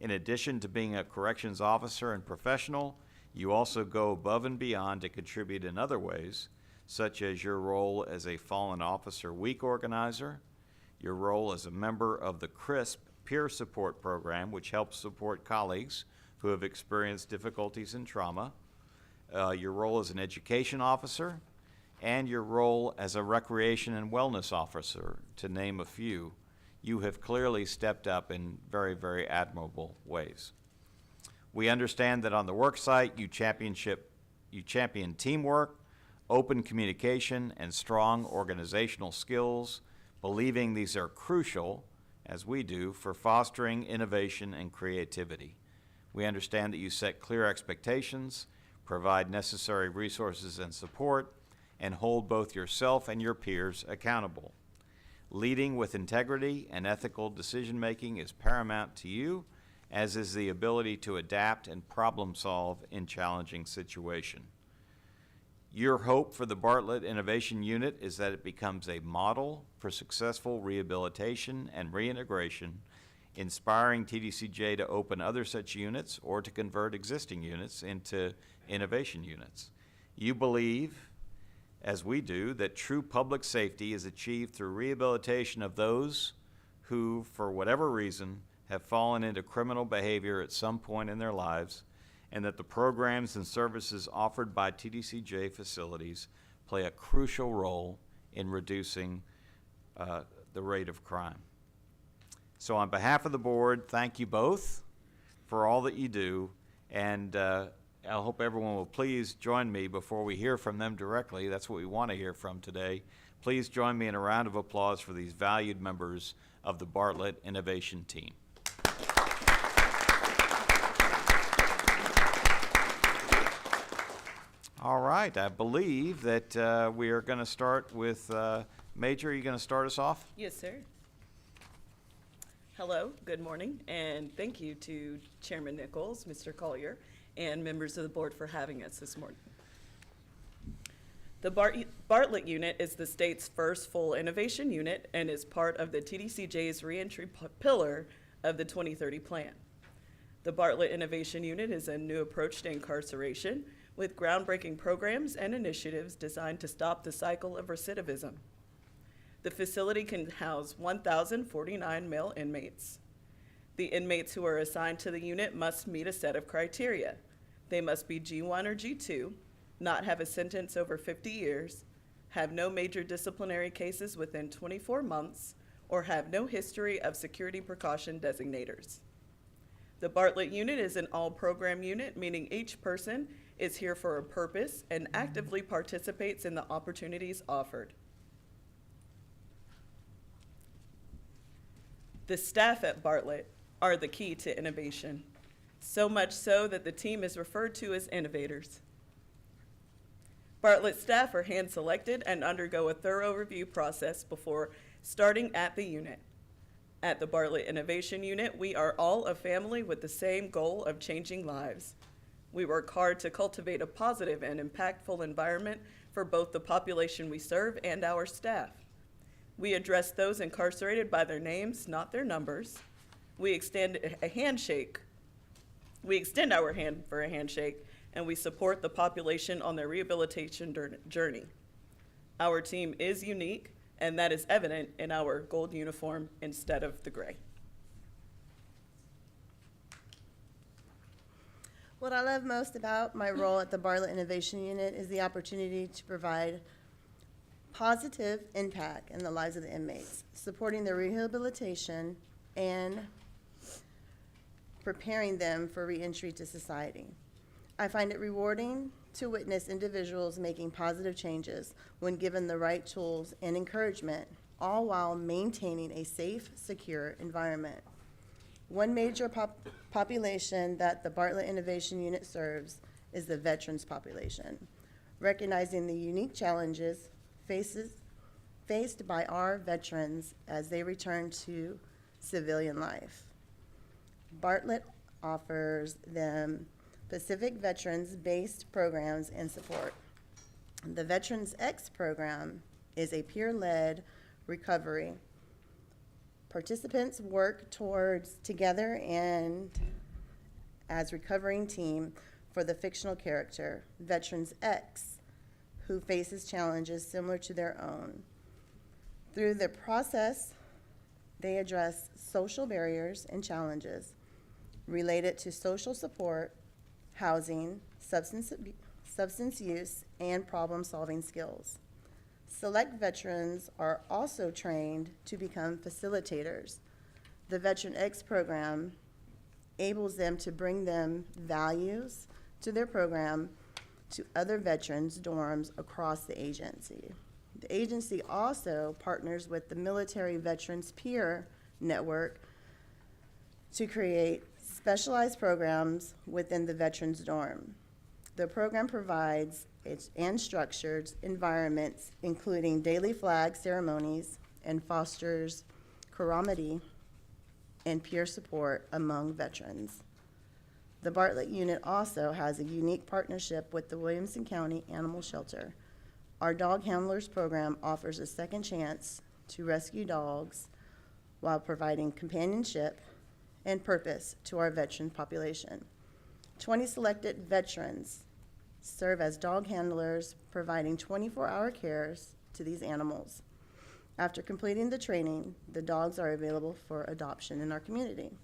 In addition to being a corrections officer and professional, you also go above and beyond to contribute in other ways, such as your role as a Fallen Officer Week organizer, your role as a member of the CRISP peer support program, which helps support colleagues who have experienced difficulties and trauma, your role as an education officer, and your role as a recreation and wellness officer, to name a few. You have clearly stepped up in very, very admirable ways. We understand that on the work site, you champion teamwork, open communication, and strong organizational skills, believing these are crucial, as we do, for fostering innovation and creativity. We understand that you set clear expectations, provide necessary resources and support, and hold both yourself and your peers accountable. Leading with integrity and ethical decision-making is paramount to you, as is the ability to adapt and problem-solve in challenging situations. Your hope for the Bartlett Innovation Unit is that it becomes a model for successful rehabilitation and reintegration, inspiring TDCJ to open other such units or to convert existing units into innovation units. You believe, as we do, that true public safety is achieved through rehabilitation of those who, for whatever reason, have fallen into criminal behavior at some point in their lives, and that the programs and services offered by TDCJ facilities play a crucial role in reducing the rate of crime. So on behalf of the board, thank you both for all that you do, and I hope everyone will please join me before we hear from them directly. That's what we want to hear from today. Please join me in a round of applause for these valued members of the Bartlett Innovation Team. All right, I believe that we are going to start with Major. Are you going to start us off? Yes, sir. Hello, good morning, and thank you to Chairman Nichols, Mr. Collier, and members of the board for having us this morning. The Bartlett unit is the state's first full innovation unit and is part of the TDCJ's reentry pillar of the 2030 plan. The Bartlett Innovation Unit is a new approach to incarceration with groundbreaking programs and initiatives designed to stop the cycle of recidivism. The facility can house 1,049 male inmates. The inmates who are assigned to the unit must meet a set of criteria. They must be G1 or G2, not have a sentence over 50 years, have no major disciplinary cases within 24 months, or have no history of security precaution designators. The Bartlett unit is an all-program unit, meaning each person is here for a purpose and actively participates in the opportunities offered. The staff at Bartlett are the key to innovation, so much so that the team is referred to as innovators. Bartlett staff are hand-selected and undergo a thorough review process before starting at the unit. At the Bartlett Innovation Unit, we are all a family with the same goal of changing lives. We work hard to cultivate a positive and impactful environment for both the population we serve and our staff. We address those incarcerated by their names, not their numbers. We extend a handshake. We extend our hand for a handshake, and we support the population on their rehabilitation journey. Our team is unique, and that is evident in our gold uniform instead of the gray. What I love most about my role at the Bartlett Innovation Unit is the opportunity to provide positive impact in the lives of the inmates, supporting their rehabilitation and preparing them for reentry to society. I find it rewarding to witness individuals making positive changes when given the right tools and encouragement, all while maintaining a safe, secure environment. One major population that the Bartlett Innovation Unit serves is the veterans population, recognizing the unique challenges faced by our veterans as they return to civilian life. Bartlett offers them Pacific veterans-based programs and support. The Veterans X program is a peer-led recovery. Participants work together and as recovering team for the fictional character, Veterans X, who faces challenges similar to their own. Through the process, they address social barriers and challenges related to social support, housing, substance use, and problem-solving skills. Select veterans are also trained to become facilitators. The Veteran X program enables them to bring them values to their program to other veterans' dorms across the agency. The agency also partners with the Military Veterans Peer Network to create specialized programs within the veterans dorm. The program provides and structures environments including daily flag ceremonies and fosters camaraderie and peer support among veterans. The Bartlett unit also has a unique partnership with the Williamson County Animal Shelter. Our Dog Handlers program offers a second chance to rescue dogs while providing companionship and purpose to our veteran population. 20 selected veterans serve as dog handlers, providing 24-hour cares to these animals. After completing the training, the dogs are available for adoption in our community.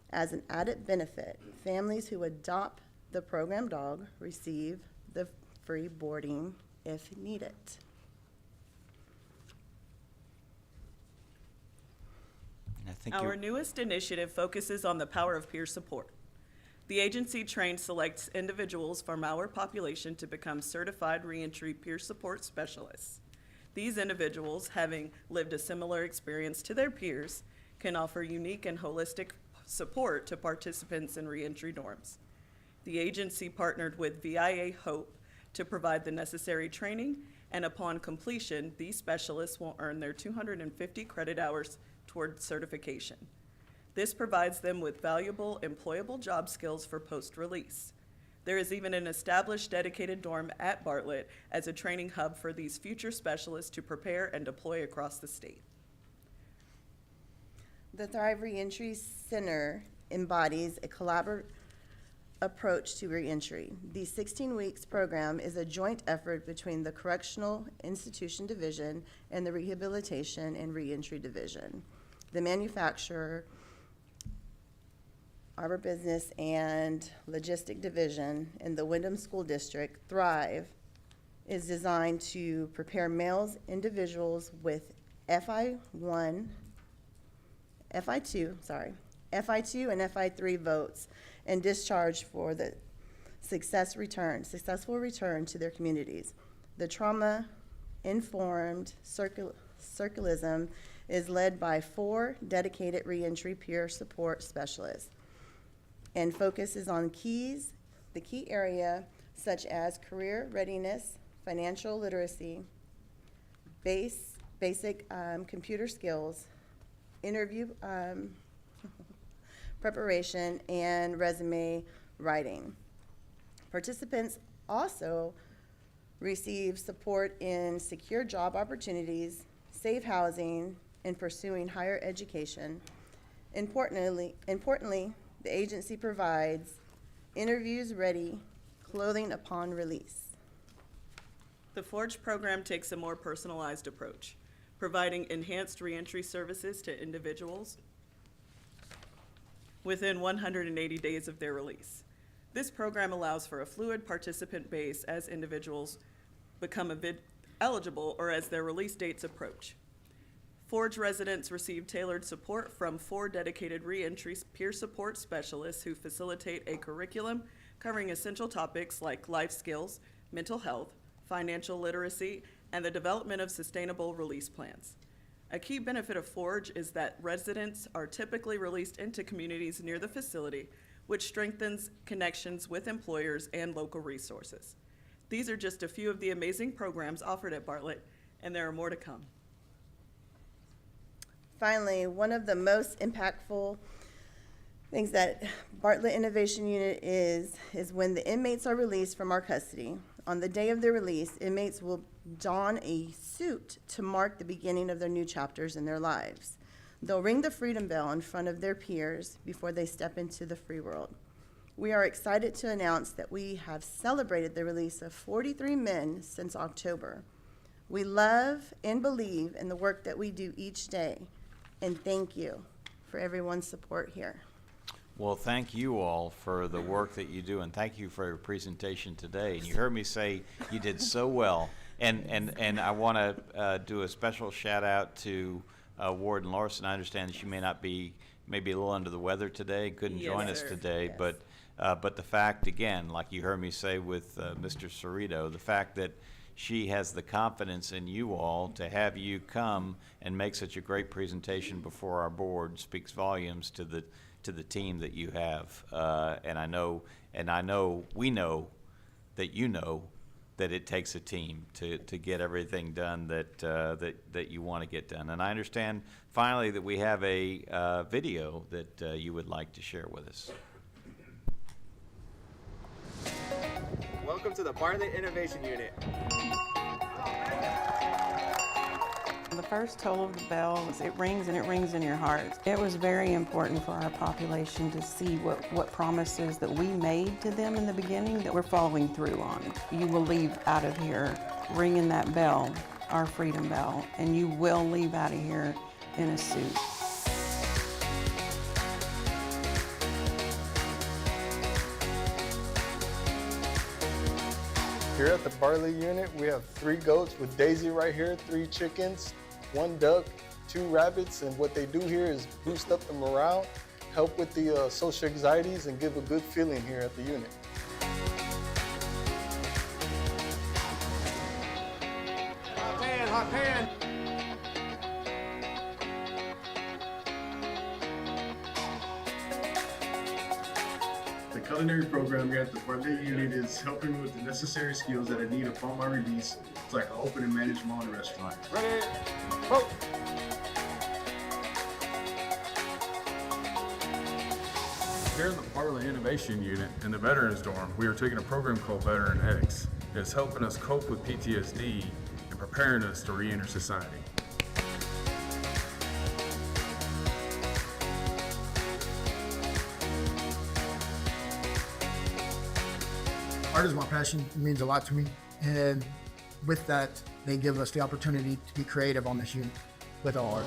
As an added benefit, families who adopt the program dog receive the free boarding if needed. Our newest initiative focuses on the power of peer support. The agency selects individuals from our population to become certified reentry peer support specialists. These individuals, having lived a similar experience to their peers, can offer unique and holistic support to participants in reentry dorms. The agency partnered with VIA Hope to provide the necessary training, and upon completion, these specialists will earn their 250 credit hours toward certification. This provides them with valuable employable job skills for post-release. There is even an established dedicated dorm at Bartlett as a training hub for these future specialists to prepare and deploy across the state. The Thrive Reentry Center embodies a collaborative approach to reentry. The 16 weeks program is a joint effort between the Correctional Institution Division and the Rehabilitation and Reentry Division. The manufacturer, Arbor Business and Logistic Division in the Windham School District, Thrive, is designed to prepare males individuals with FI2 and FI3 votes and discharge for the successful return to their communities. The trauma-informed circularism is led by 4 dedicated reentry peer support specialists and focuses on the key area such as career readiness, financial literacy, basic computer skills, interview preparation, and resume writing. Participants also receive support in secure job opportunities, safe housing, and pursuing higher education, Importantly, the agency provides interviews ready, clothing upon release. The Forge program takes a more personalized approach, providing enhanced reentry services to individuals within 180 days of their release. This program allows for a fluid participant base as individuals become eligible or as their release dates approach. Forge residents receive tailored support from 4 dedicated reentry peer support specialists who facilitate a curriculum covering essential topics like life skills, mental health, financial literacy, and the development of sustainable release plans. A key benefit of Forge is that residents are typically released into communities near the facility, which strengthens connections with employers and local resources. These are just a few of the amazing programs offered at Bartlett, and there are more to come. Finally, one of the most impactful things that Bartlett Innovation Unit is when the inmates are released from our custody. On the day of their release, inmates will don a suit to mark the beginning of their new chapters in their lives. They'll ring the freedom bell in front of their peers before they step into the free world. We are excited to announce that we have celebrated the release of 43 men since October. We love and believe in the work that we do each day, and thank you for everyone's support here. Well, thank you all for the work that you do, and thank you for your presentation today. And you heard me say you did so well. And I want to do a special shout out to Warden Larson. I understand that she may not be, maybe a little under the weather today, couldn't join us today. Yes. But the fact, again, like you heard me say with Mr. Cerrito, the fact that she has the confidence in you all to have you come and make such a great presentation before our board speaks volumes to the team that you have. And I know we know that you know that it takes a team to get everything done that you want to get done. And I understand finally that we have a video that you would like to share with us. Welcome to the Bartlett Innovation Unit. The first toll of the bell, it rings and it rings in your heart. It was very important for our population to see what promises that we made to them in the beginning that we're following through on. You will leave out of here ringing that bell, our freedom bell, and you will leave out of here in a suit. Here at the Bartlett unit, we have 3 goats with Daisy right here, 3 chickens, 1 duck, 2 rabbits, and what they do here is boost up the morale, help with the social anxieties, and give a good feeling here at the unit. Hot pan! The culinary program here at the Bartlett unit is helping me with the necessary skills that I need upon my release so I can open and manage my own restaurant. Ready? Go! Here in the Parole Innovation Unit in the Veterans Dorm, we are taking a program called Veteran X. It's helping us cope with PTSD and preparing us to re-enter society. Art is my passion. It means a lot to me. And with that, they give us the opportunity to be creative on this unit with our art.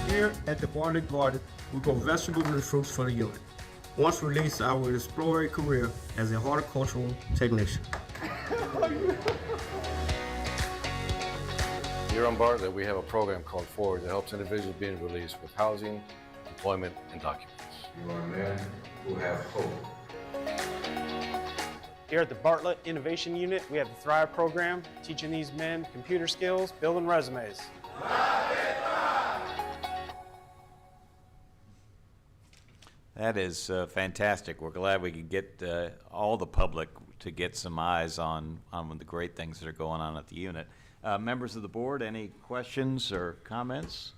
Here at the Bartlett Garden, we grow vegetables and fruits for the unit. Once released, I will explore a career as a horticultural technician. Here on Bartlett, we have a program called Forward that helps individuals being released with housing, employment, and documents. You are men who have hope. Here at the Bartlett Innovation Unit, we have the Thrive program, teaching these men computer skills, building resumes. That is fantastic. We're glad we could get all the public to get some eyes on the great things that are going on at the unit. Members of the board, any questions or comments?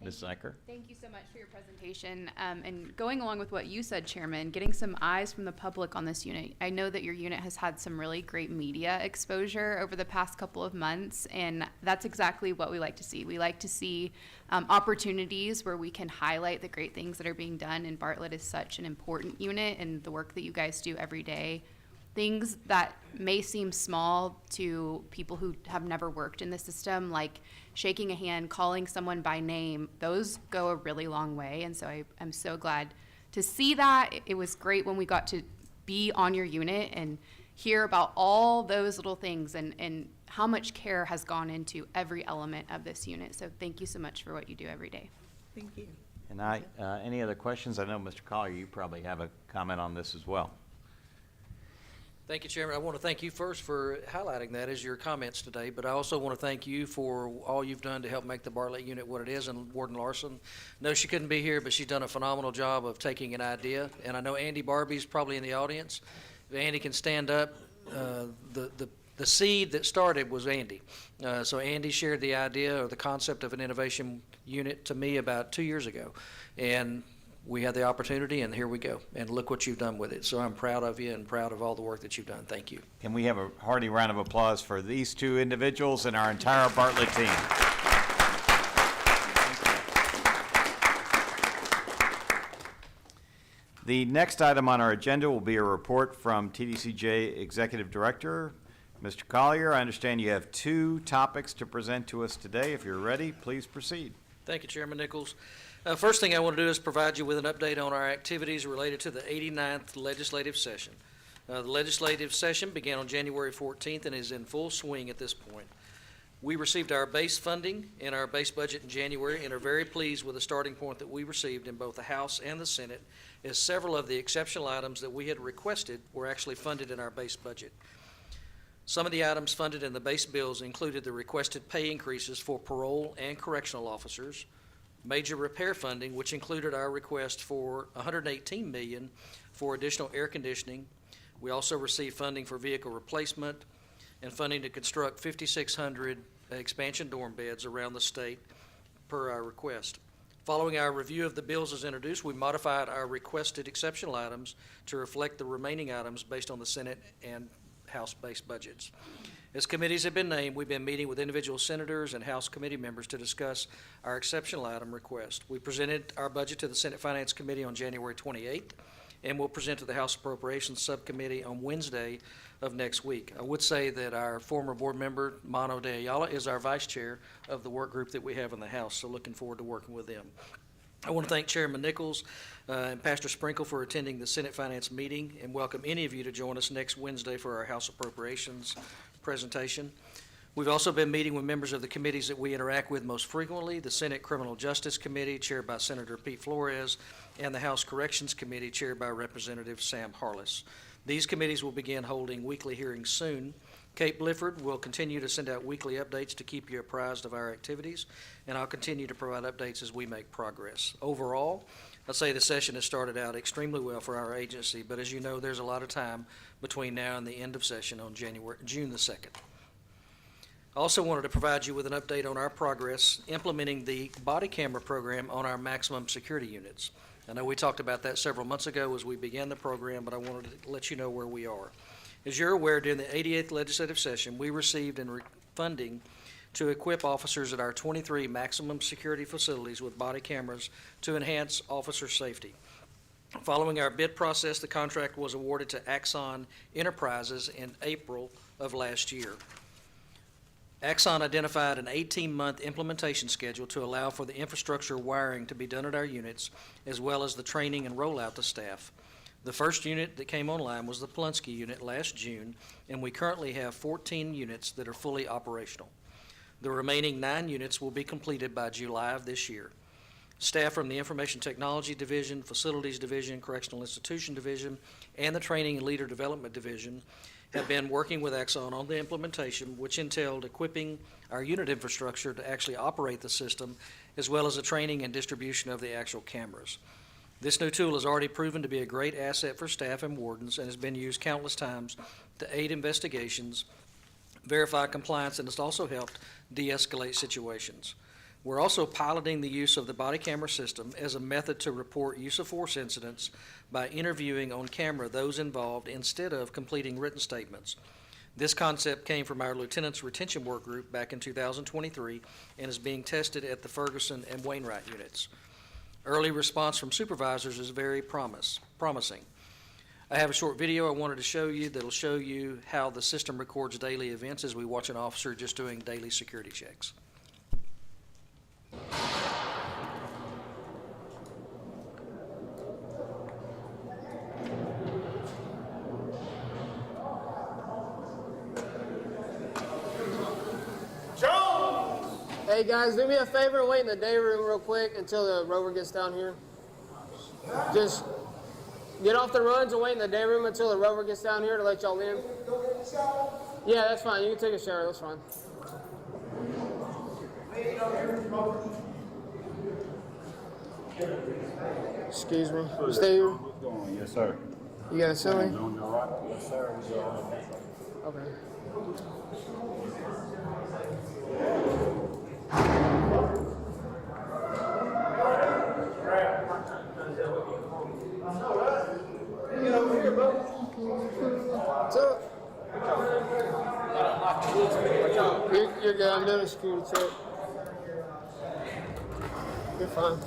Ms. Zeiker? Thank you so much for your presentation. And going along with what you said, Chairman, getting some eyes from the public on this unit. I know that your unit has had some really great media exposure over the past couple of months, and that's exactly what we like to see. We like to see opportunities where we can highlight the great things that are being done, and Bartlett is such an important unit, and the work that you guys do every day. Things that may seem small to people who have never worked in the system, like shaking a hand, calling someone by name, those go a really long way. And so I'm so glad to see that. It was great when we got to be on your unit and hear about all those little things and how much care has gone into every element of this unit. So thank you so much for what you do every day. Thank you. And any other questions? I know, Mr. Collier, you probably have a comment on this as well. Thank you, Chairman. I want to thank you first for highlighting that as your comments today, but I also want to thank you for all you've done to help make the Bartlett unit what it is. And Warden Larson, no, she couldn't be here, but she's done a phenomenal job of taking an idea. And I know Andy Barbie's probably in the audience. If Andy can stand up, the seed that started was Andy. So Andy shared the idea or the concept of an innovation unit to me about 2 years ago. And we had the opportunity, and here we go. And look what you've done with it. So I'm proud of you and proud of all the work that you've done. Thank you. Can we have a hearty round of applause for these two individuals and our entire Bartlett team? The next item on our agenda will be a report from TBCJ Executive Director, Mr. Collier. I understand you have 2 topics to present to us today. If you're ready, please proceed. Thank you, Chairman Nichols. First thing I want to do is provide you with an update on our activities related to the 89th legislative session. The legislative session began on January 14th and is in full swing at this point. We received our base funding and our base budget in January and are very pleased with the starting point that we received in both the House and the Senate, as several of the exceptional items that we had requested were actually funded in our base budget. Some of the items funded in the base bills included the requested pay increases for parole and correctional officers, major repair funding, which included our request for $118 million for additional air conditioning. We also received funding for vehicle replacement and funding to construct 5,600 expansion dorm beds around the state per our request. Following our review of the bills as introduced, we modified our requested exceptional items to reflect the remaining items based on the Senate and House-based budgets. As committees have been named, we've been meeting with individual senators and House committee members to discuss our exceptional item request. We presented our budget to the Senate Finance Committee on January 28th, and we'll present to the House Appropriations Subcommittee on Wednesday of next week. I would say that our former board member, Mano de Ayala, is our vice chair of the work group that we have in the House, so looking forward to working with them. I want to thank Chairman Nichols and Pastor Sprinkle for attending the Senate Finance meeting and welcome any of you to join us next Wednesday for our House Appropriations presentation. We've also been meeting with members of the committees that we interact with most frequently, the Senate Criminal Justice Committee, chaired by Senator Pete Flores, and the House Corrections Committee, chaired by Representative Sam Harless. These committees will begin holding weekly hearings soon. Kate Blifford will continue to send out weekly updates to keep you apprised of our activities, and I'll continue to provide updates as we make progress. Overall, I'd say the session has started out extremely well for our agency, but as you know, there's a lot of time between now and the end of session on June the 2nd. I also wanted to provide you with an update on our progress implementing the body camera program on our maximum security units. I know we talked about that several months ago as we began the program, but I wanted to let you know where we are. As you're aware, during the 88th legislative session, we received funding to equip officers at our 23 maximum security facilities with body cameras to enhance officer safety. Following our bid process, the contract was awarded to Axon Enterprises in April of last year. Axon identified an 18-month implementation schedule to allow for the infrastructure wiring to be done at our units, as well as the training and rollout to staff. The first unit that came online was the Polunsky unit last June, and we currently have 14 units that are fully operational. The remaining 9 units will be completed by July of this year. Staff from the Information Technology Division, Facilities Division, Correctional Institution Division, and the Training and Leader Development Division have been working with Axon on the implementation, which entailed equipping our unit infrastructure to actually operate the system, as well as the training and distribution of the actual cameras. This new tool has already proven to be a great asset for staff and wardens and has been used countless times to aid investigations, verify compliance, and has also helped de-escalate situations. We're also piloting the use of the body camera system as a method to report use of force incidents by interviewing on camera those involved instead of completing written statements. This concept came from our Lieutenant's Retention Work Group back in 2023 and is being tested at the Ferguson and Wainwright units. Early response from supervisors is very promising. I have a short video I wanted to show you that'll show you how the system records daily events as we watch an officer just doing daily security checks. Hey guys, do me a favor and wait in the day room real quick until the rover gets down here. Just get off the runs and wait in the day room until the rover gets down here to let y'all in. Yeah, that's fine. You can take a shower. That's fine. Excuse me. Stay here. Yes, sir. You got a silly? Yes, sir. Okay. Get over here, bud. What's up? You're good. I'm doing a security check. You're fine.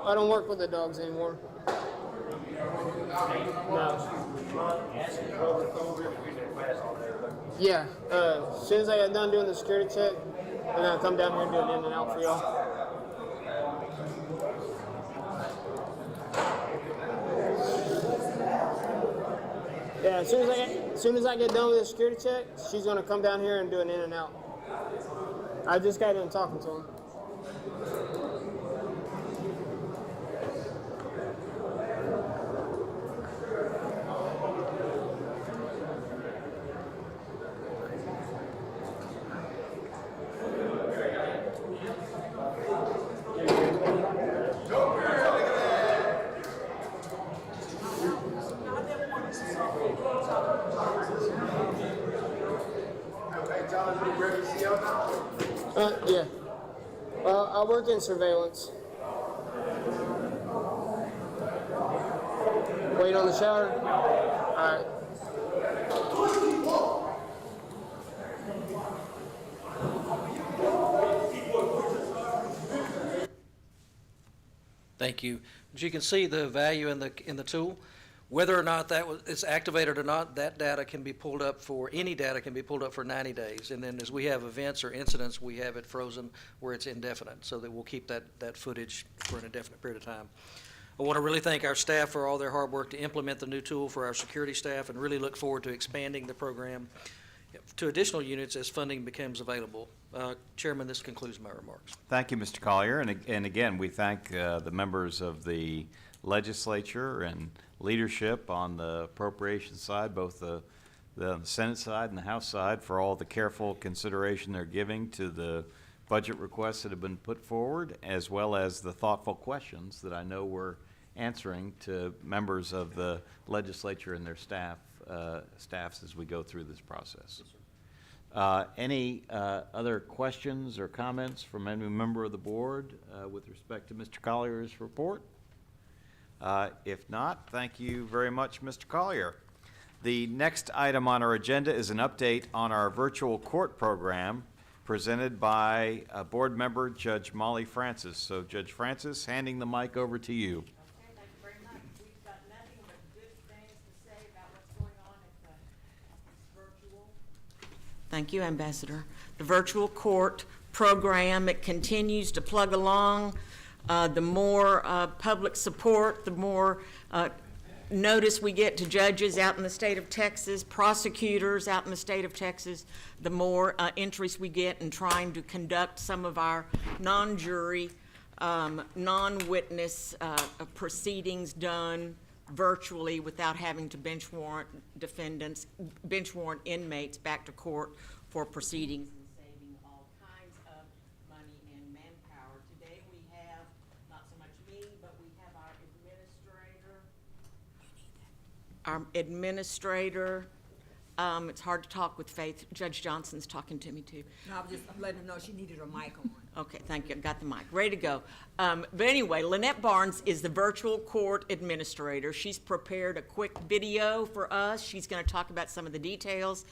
I don't work with the dogs anymore. No. Yeah. As soon as I got done doing the security check, I'm gonna come down here and do it in and out for y'all. Yeah. As soon as I get done with the security check, she's gonna come down here and do an in and out. I just got done talking to him. Yeah. I work in surveillance. Wait on the shower? All right. Thank you. As you can see, the value in the tool, whether or not it's activated or not, that data can be pulled up for, any data can be pulled up for 90 days. And then as we have events or incidents, we have it frozen where it's indefinite, so that we'll keep that footage for an indefinite period of time. I want to really thank our staff for all their hard work to implement the new tool for our security staff, and really look forward to expanding the program to additional units as funding becomes available. Chairman, this concludes my remarks. Thank you, Mr. Collier. And again, we thank the members of the legislature and leadership on the appropriation side, both the Senate side and the House side, for all the careful consideration they're giving to the budget requests that have been put forward, as well as the thoughtful questions that I know we're answering to members of the legislature and their staffs as we go through this process. Any other questions or comments from any member of the board with respect to Mr. Collier's report? If not, thank you very much, Mr. Collier. The next item on our agenda is an update on our virtual court program presented by board member Judge Molly Francis. So Judge Francis, handing the mic over to you. Okay, thank you very much. We've got nothing but good things to say about what's going on at the virtual. Thank you, Ambassador. The virtual court program, it continues to plug along. The more public support, the more notice we get to judges out in the state of Texas, prosecutors out in the state of Texas, the more interest we get in trying to conduct some of our non-jury, non-witness proceedings done virtually without having to bench warrant defendants, bench warrant inmates back to court for proceedings, and saving all kinds our administrator. It's hard to talk with Faith. Judge Johnson's talking to me too. No, I'm letting her know she needed her mic on. Okay, thank you. Got the mic. Ready to go. But anyway, Lynette Barnes is the virtual court administrator. She's prepared a quick video for us. She's going to talk about some of the details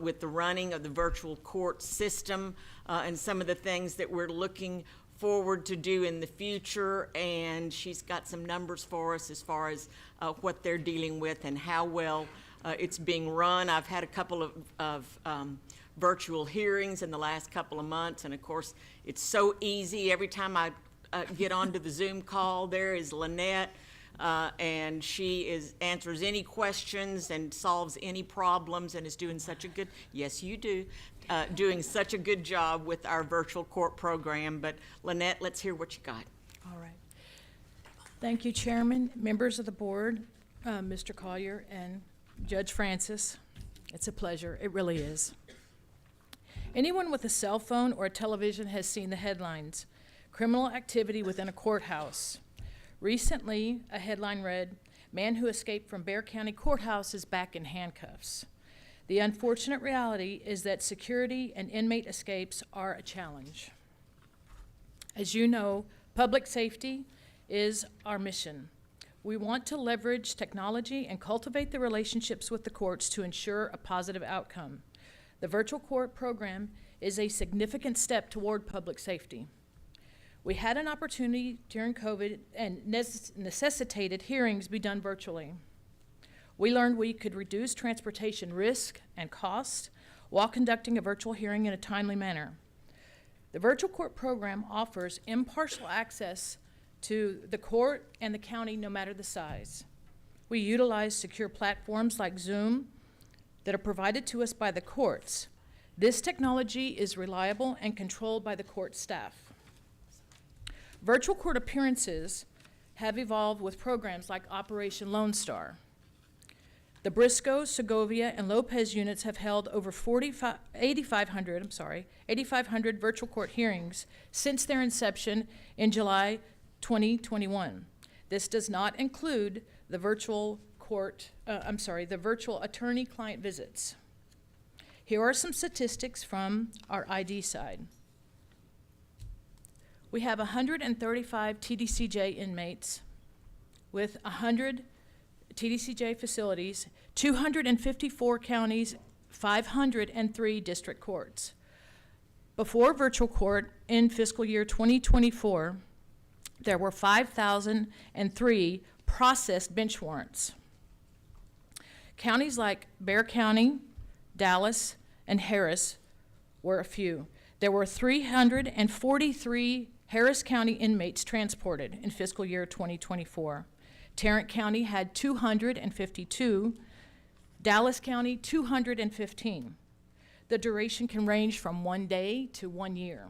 with the running of the virtual court system and some of the things that we're looking forward to do in the future. And she's got some numbers for us as far as what they're dealing with and how well it's being run. I've had a couple of virtual hearings in the last couple of months, and of course, it's so easy. Every time I get onto the Zoom call, there is Lynette, and she answers any questions and solves any problems and is doing such a good, yes, you do, doing such a good job with our virtual court program. But Lynette, let's hear what you got. All right. Thank you, Chairman, members of the board, Mr. Collier, and Judge Francis. It's a pleasure. It really is. Anyone with a cell phone or a television has seen the headlines: criminal activity within a courthouse. Recently, a headline read, "Man who escaped from Bexar County Courthouse is back in handcuffs." The unfortunate reality is that security and inmate escapes are a challenge. As you know, public safety is our mission. We want to leverage technology and cultivate the relationships with the courts to ensure a positive outcome. The virtual court program is a significant step toward public safety. We had an opportunity during COVID and necessitated hearings be done virtually. We learned we could reduce transportation risk and cost while conducting a virtual hearing in a timely manner. The virtual court program offers impartial access to the court and the county, no matter the size. We utilize secure platforms like Zoom that are provided to us by the courts. This technology is reliable and controlled by the court staff. Virtual court appearances have evolved with programs like Operation Lone Star. The Briscoe, Segovia, and Lopez units have held over 8,500 virtual court hearings since their inception in July 2021. This does not include the virtual attorney-client visits. Here are some statistics from our ID side. We have 135 TDCJ inmates with 100 TDCJ facilities, 254 counties, 503 district courts. Before virtual court in fiscal year 2024, there were 5,003 processed bench warrants. Counties like Bexar County, Dallas, and Harris were a few. There were 343 Harris County inmates transported in fiscal year 2024. Tarrant County had 252, Dallas County 215. The duration can range from 1 day to 1 year.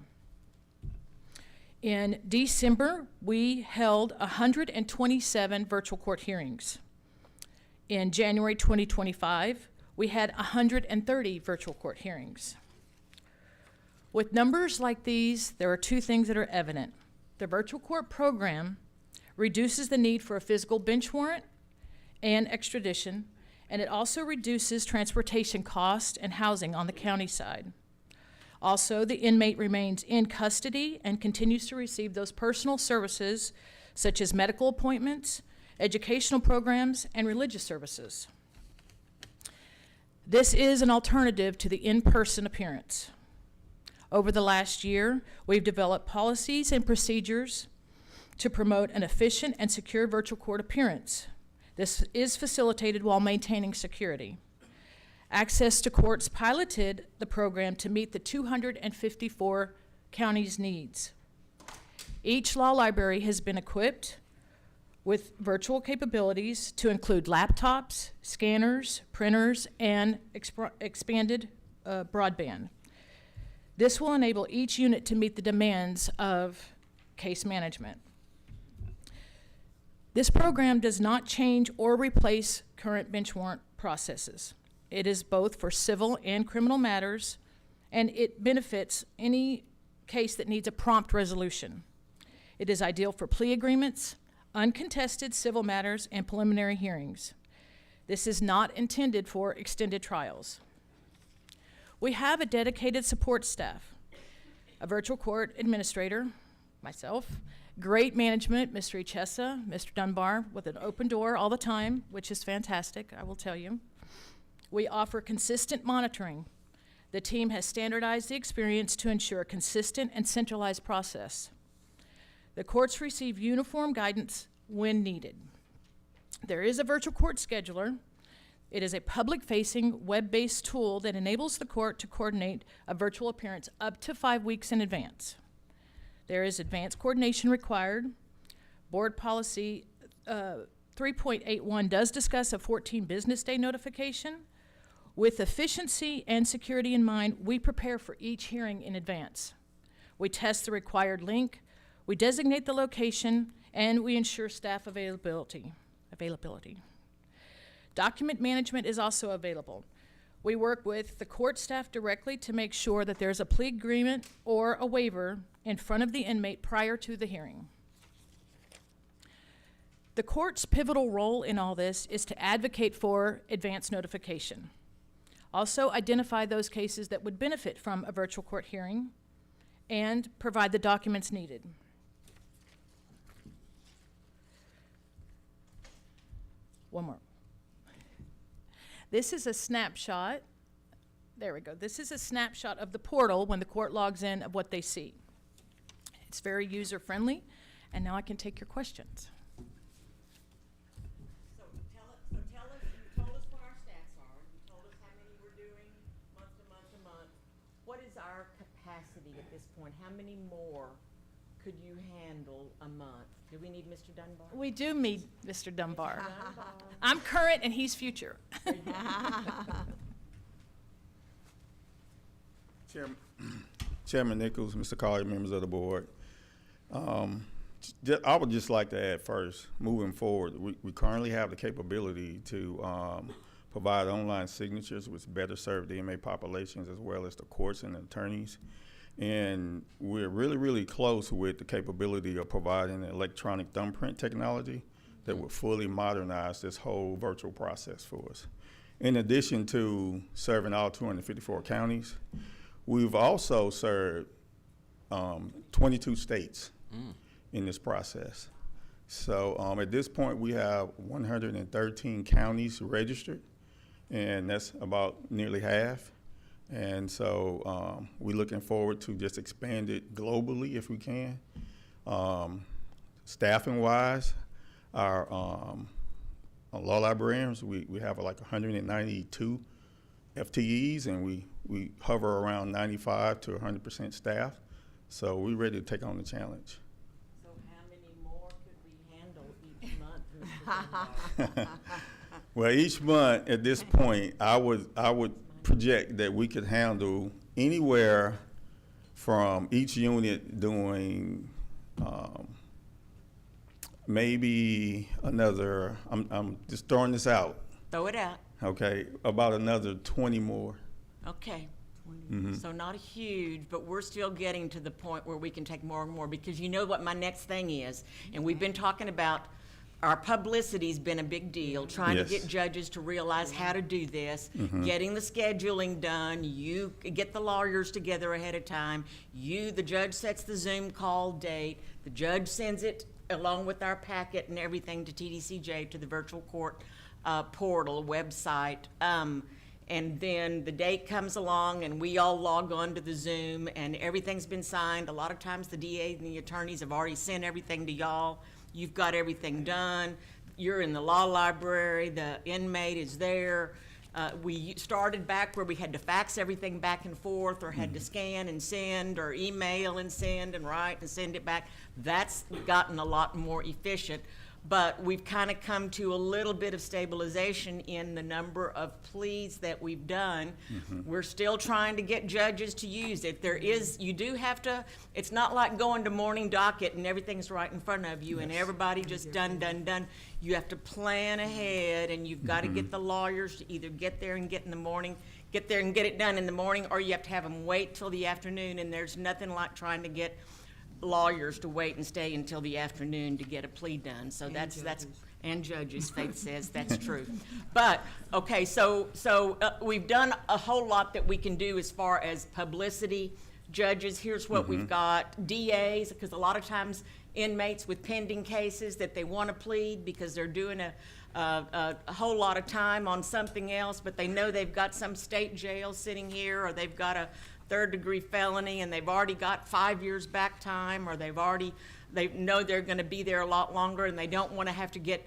In December, we held 127 virtual court hearings. In January 2025, we had 130 virtual court hearings. With numbers like these, there are two things that are evident. The virtual court program reduces the need for a physical bench warrant and extradition, and it also reduces transportation costs and housing on the county side. Also, the inmate remains in custody and continues to receive those personal services such as medical appointments, educational programs, and religious services. This is an alternative to the in-person appearance. Over the last year, we've developed policies and procedures to promote an efficient and secure virtual court appearance. This is facilitated while maintaining security. Access to Courts piloted the program to meet the 254 counties' needs. Each law library has been equipped with virtual capabilities to include laptops, scanners, printers, and expanded broadband. This will enable each unit to meet the demands of case management. This program does not change or replace current bench warrant processes. It is both for civil and criminal matters, and it benefits any case that needs a prompt resolution. It is ideal for plea agreements, uncontested civil matters, and preliminary hearings. This is not intended for extended trials. We have a dedicated support staff, a virtual court administrator, myself, great management, Mr. Echesa, Mr. Dunbar, with an open door all the time, which is fantastic, I will tell you. We offer consistent monitoring. The team has standardized the experience to ensure a consistent and centralized process. The courts receive uniform guidance when needed. There is a virtual court scheduler. It is a public-facing, web-based tool that enables the court to coordinate a virtual appearance up to 5 weeks in advance. There is advanced coordination required. Board policy 3.81 does discuss a 14 business day notification. With efficiency and security in mind, we prepare for each hearing in advance. We test the required link, we designate the location, and we ensure staff availability. Document management is also available. We work with the court staff directly to make sure that there's a plea agreement or a waiver in front of the inmate prior to the hearing. The court's pivotal role in all this is to advocate for advance notification. Also identify those cases that would benefit from a virtual court hearing and provide the documents needed. One more. This is a snapshot. There we go. This is a snapshot of the portal when the court logs in of what they see. It's very user-friendly, and now I can take your questions. So tell us, you told us what our stats are. You told us how many we're doing month to month to month. What is our capacity at this point? How many more could you handle a month? Do we need Mr. Dunbar? We do meet Mr. Dunbar. I'm current and he's future. Chairman Nichols, Mr. Collier, members of the board. I would just like to add first, moving forward, we currently have the capability to provide online signatures which better serve the inmate populations as well as the courts and the attorneys. And we're really, really close with the capability of providing electronic thumbprint technology that would fully modernize this whole virtual process for us. In addition to serving all 254 counties, we've also served 22 states in this process. So at this point, we have 113 counties registered, and that's about nearly half. And so we're looking forward to just expand it globally if we can. Staffing-wise, our law librarians, we have like 192 FTEs, and we hover around 95 to 100% staff. So we're ready to take on the challenge. So how many more could we handle each month, Mr. Dunbar? Well, each month at this point, I would project that we could handle anywhere from each unit doing maybe another, I'm just throwing this out. Throw it out. Okay, about another 20 more. Okay. Mm-hmm. So not huge, but we're still getting to the point where we can take more and more, because you know what my next thing is, and we've been talking about our publicity's been a big deal, trying Yes. to get judges to realize how to do this, getting the scheduling done, you get the lawyers together ahead of time, the judge sets the Zoom call date, the judge sends it along with our packet and everything to TBCJ, to the virtual court portal website, and then the date comes along and we all log on to the Zoom and everything's been signed. A lot of times the DA and the attorneys have already sent everything to y'all. You've got everything done. You're in the law library. The inmate is there. We started back where we had to fax everything back and forth, or had to scan and send, or email and send, and write and send it back. That's gotten a lot more efficient. But we've kind of come to a little bit of stabilization in the number of pleas that we've done. We're still trying to get judges to use it. You do have to, it's not like going to morning docket and everything's right in front of you and everybody just done. You have to plan ahead, and you've got to get the lawyers to either get there and get in the morning, get there and get it done in the morning, or you have to have them wait till the afternoon, and there's nothing like trying to get lawyers to wait and stay until the afternoon to get a plea done. So that's, and judges, Faith says that's true. But, okay, so we've done a whole lot that we can do as far as publicity. Judges, here's what we've got. DAs, because a lot of times inmates with pending cases that they want to plead because they're doing a whole lot of time on something else, but they know they've got some state jail sitting here, or they've got a third-degree felony and they've already got 5 years back time, or they know they're going to be there a lot longer, and they don't want to have to get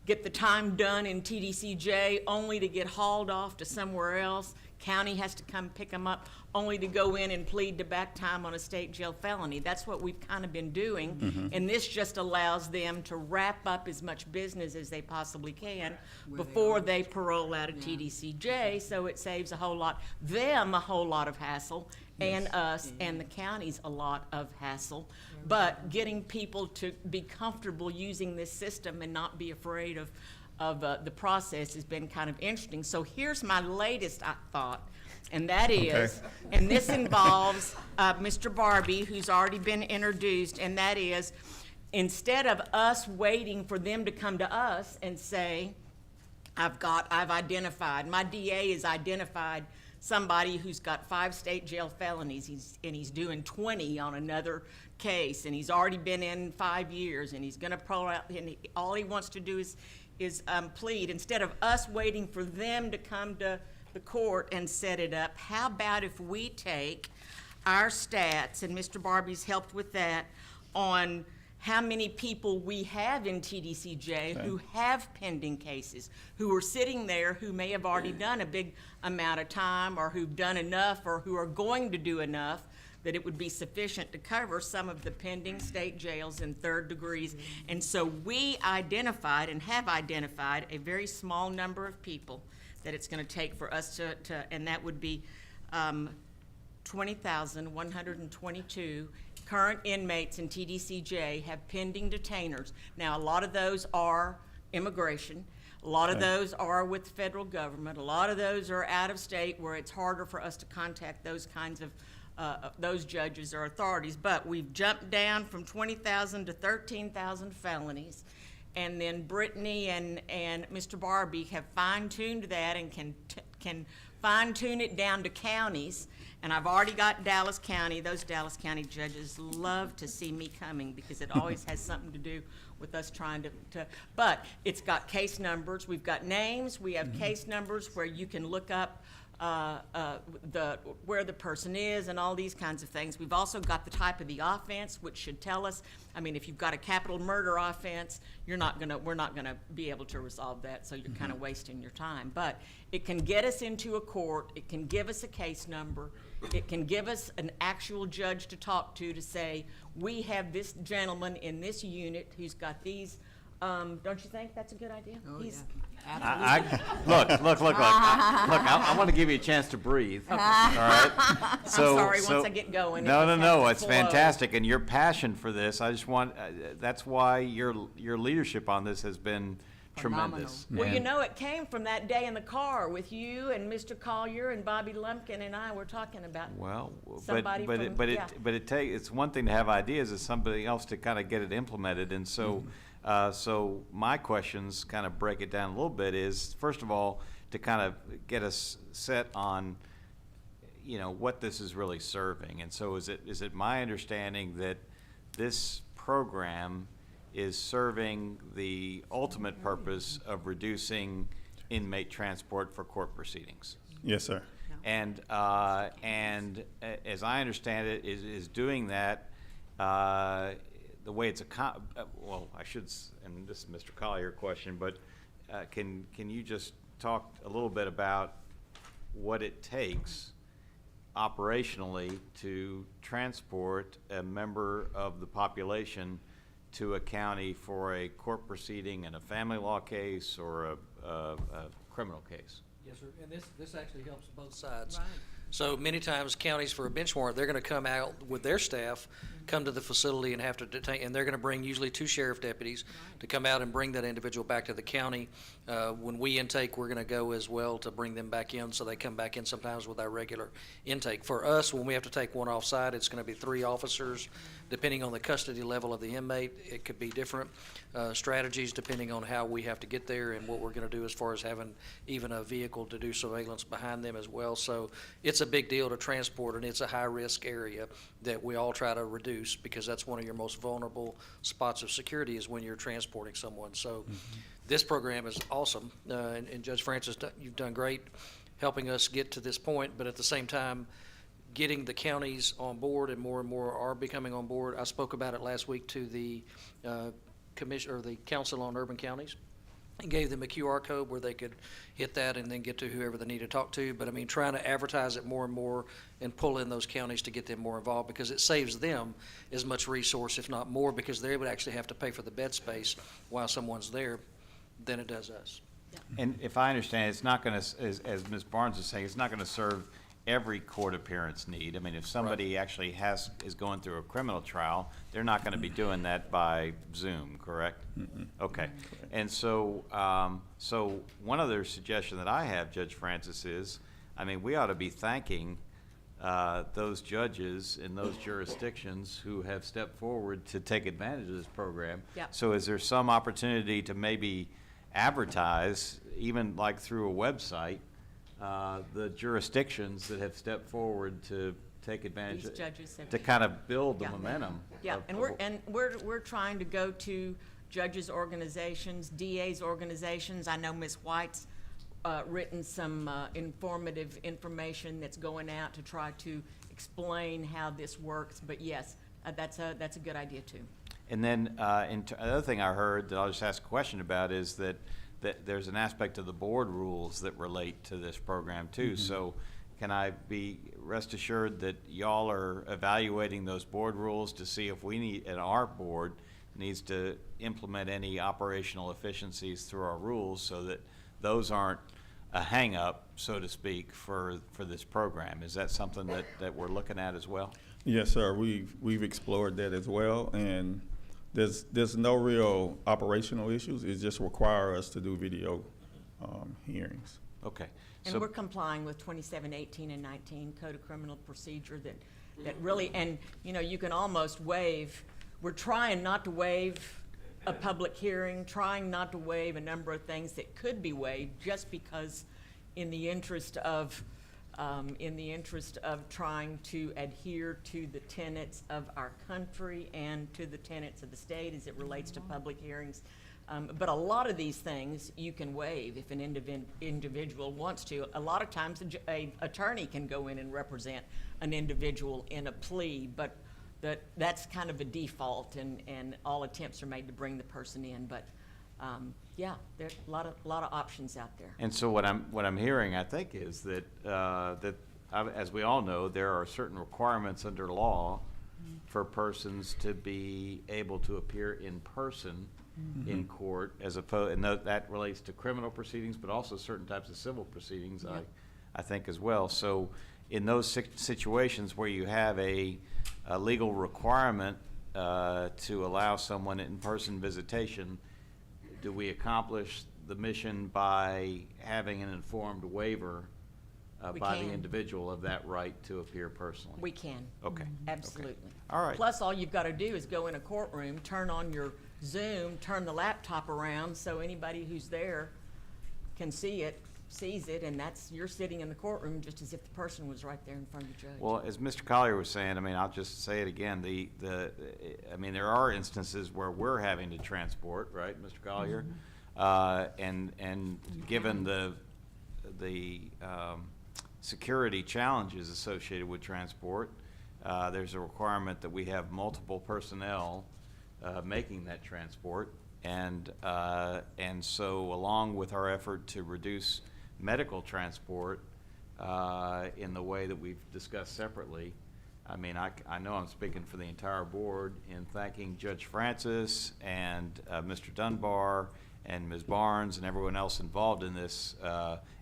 the time done in TBCJ only to get hauled off to somewhere else. County has to come pick them up only to go in and plead to back time on a state jail felony. That's what we've kind of been doing. And this just allows them to wrap up as much business as they possibly can before they parole out of TBCJ, so it saves them a whole lot of hassle, and us and the counties a lot of hassle. But getting people to be comfortable using this system and not be afraid of the process has been kind of interesting. So here's my latest thought, and that is, and this involves Mr. Barbie, who's already been introduced, and that is, instead of us waiting for them to come to us and say, I've identified, my DA has identified somebody who's got 5 state jail felonies, and he's doing 20 on another case, and he's already been in 5 years, and he's gonna parole out, and all he wants to do is plead. Instead of us waiting for them to come to the court and set it up, how about if we take our stats, and Mr. Barbie's helped with that, on how many people we have in TBCJ who have pending cases, who are sitting there, who may have already done a big amount of time, or who've done enough, or who are going to do enough that it would be sufficient to cover some of the pending state jails in third degrees. And so we identified and have identified a very small number of people that it's going to take for us to and that would be 20,122 current inmates in TBCJ have pending detainers. Now, a lot of those are immigration. A lot of those are with the federal government. A lot of those are out of state, where it's harder for us to contact those kinds of those judges or authorities. But we've jumped down from 20,000 to 13,000 felonies. And then Brittany and Mr. Barbie have fine-tuned that and can fine-tune it down to counties. And I've already got Dallas County. Those Dallas County judges love to see me coming, because it always has something to do with us trying to but it's got case numbers. We've got names. We have case numbers where you can look up where the person is and all these kinds of things. We've also got the type of the offense, which should tell us, I mean, if you've got a capital murder offense, we're not gonna be able to resolve that, so you're kind of wasting your time. But it can get us into a court, it can give us a case number, it can give us an actual judge to talk to say, we have this gentleman in this unit who's got these, don't you think that's a good idea? Look. I want to give you a chance to breathe. Okay. All right. I'm sorry, once I get going. No, it's fantastic, and your passion for this. I just want. That's why your leadership on this has been tremendous. Well, you know, it came from that day in the car with you and Mr. Collier and Bobby Lumpkin and I were talking about. Well, somebody it's one thing to have ideas, it's somebody else to kind of get it implemented, and so. So my questions kind of break it down a little bit is, first of all, to kind of get us set on, what this is really serving. And so is it my understanding that this program is serving the ultimate purpose of reducing inmate transport for court proceedings? Yes, sir. And as I understand it, is doing that the way it's well, I should, and this is Mr. Collier question, but can you just talk a little bit about what it takes operationally to transport a member of the population to a county for a court proceeding in a family law case or a criminal case? Yes, sir, and this actually helps both sides. Right. So many times counties for a bench warrant, they're gonna come out with their staff, come to the facility and have to detain, and they're gonna bring usually 2 sheriff deputies to come out and bring that individual back to the county. When we intake, we're gonna go as well to bring them back in, so they come back in sometimes with our regular intake. For us, when we have to take one off-site, it's gonna be 3 officers depending on the custody level of the inmate, it could be different strategies depending on how we have to get there and what we're going to do as far as having even a vehicle to do surveillance behind them as well. So it's a big deal to transport, and it's a high-risk area that we all try to reduce, because that's one of your most vulnerable spots of security is when you're transporting someone. So this program is awesome, and Judge Francis, you've done great helping us get to this point, but at the same time, getting the counties on board, and more are becoming on board. I spoke about it last week to the commission, or the Council on Urban Counties, and gave them a QR code where they could hit that and then get to whoever they need to talk to. But I mean, trying to advertise it more and more and pull in those counties to get them more involved, because it saves them as much resource, if not more, because they would actually have to pay for the bed space while someone's there than it does us. And if I understand, it's not going to, as Ms. Barnes is saying, it's not going to serve every court appearance need. I mean, if somebody actually is going through a criminal trial, they're not going to be doing that by Zoom, correct? Okay. And so, so one other suggestion that I have, Judge Francis, is, I mean, we ought to be thanking those judges in those jurisdictions who have stepped forward to take advantage of this program. Yeah. So is there some opportunity to maybe advertise, even like through a website, the jurisdictions that have stepped forward to take advantage These judges have- to kind of build the Yeah. momentum? Yeah, of- and we're trying to go to judges' organizations, DA's organizations. I know Ms. White's written some informative information that's going out to try to explain how this works. But yes, that's a good idea too. And then another thing I heard that I'll just ask a question about is that there's an aspect of the board rules that relate to this program too. So can I be rest assured that y'all are evaluating those board rules to see if we need, and our board needs to implement any operational efficiencies through our rules, so that those aren't a hang-up, so to speak, for this program? Is that something that we're looking at as well? Yes, sir. We've explored that as well, and there's no real operational issues. It just require us to do video hearings. Okay. And we're complying with 27, 18, and 19 Code of Criminal Procedure that really, and you know, you can almost waive, we're trying not to waive a public hearing, trying not to waive a number of things that could be waived, just because in the interest of trying to adhere to the tenets of our country and to the tenets of the state as it relates to public hearings. But a lot of these things you can waive if an individual wants to. A lot of times an attorney can go in and represent an individual in a plea, but that's kind of a default, and all attempts are made to bring the person in. But yeah, there's a lot of options out there. And so what I'm hearing, I think, is that as we all know, there are certain requirements under law for persons to be able to appear in person in court, as opposed, and that relates to criminal proceedings, but also certain types of civil proceedings, I think, as well. So in those situations where you have a legal requirement to allow someone in-person visitation, do we accomplish the mission by having an informed waiver by the individual of that right to appear personally? We can. Okay. Absolutely. Okay. All right. Plus, all you've got to do is go in a courtroom, turn on your Zoom, turn the laptop around so anybody who's there can see it, sees it, and you're sitting in the courtroom just as if the person was right there in front of the judge. Well, as Mr. Collier was saying, I mean, I'll just say it again, I mean, there are instances where we're having to transport, right, Mr. Collier? And given the security challenges associated with transport, there's a requirement that we have multiple personnel making that transport, and so along with our effort to reduce medical transport in the way that we've discussed separately, I mean, I know I'm speaking for the entire board in thanking Judge Francis and Mr. Dunbar and Ms. Barnes and everyone else involved in this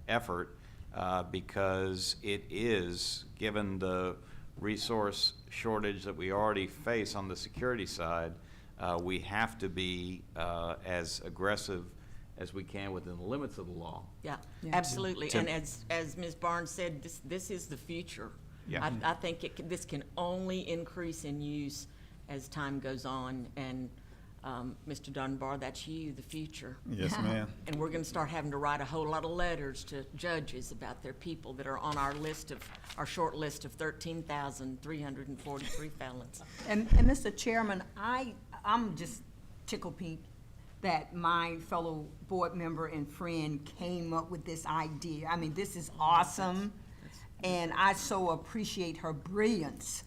effort, because it is, given the resource shortage that we already face on the security side, we have to be as aggressive as we can within the limits of the law. Yeah, absolutely. And as Ms. Barnes said, this is the future. Yeah. I think this can only increase in use as time goes on. And Mr. Dunbar, that's you, the future. Yes, ma'am. And we're going to start having to write a whole lot of letters to judges about their people that are on our short list of 13,343 felons. And Mr. Chairman, I'm just tickled pink that my fellow board member and friend came up with this idea. I mean, this is awesome, and I so appreciate her brilliance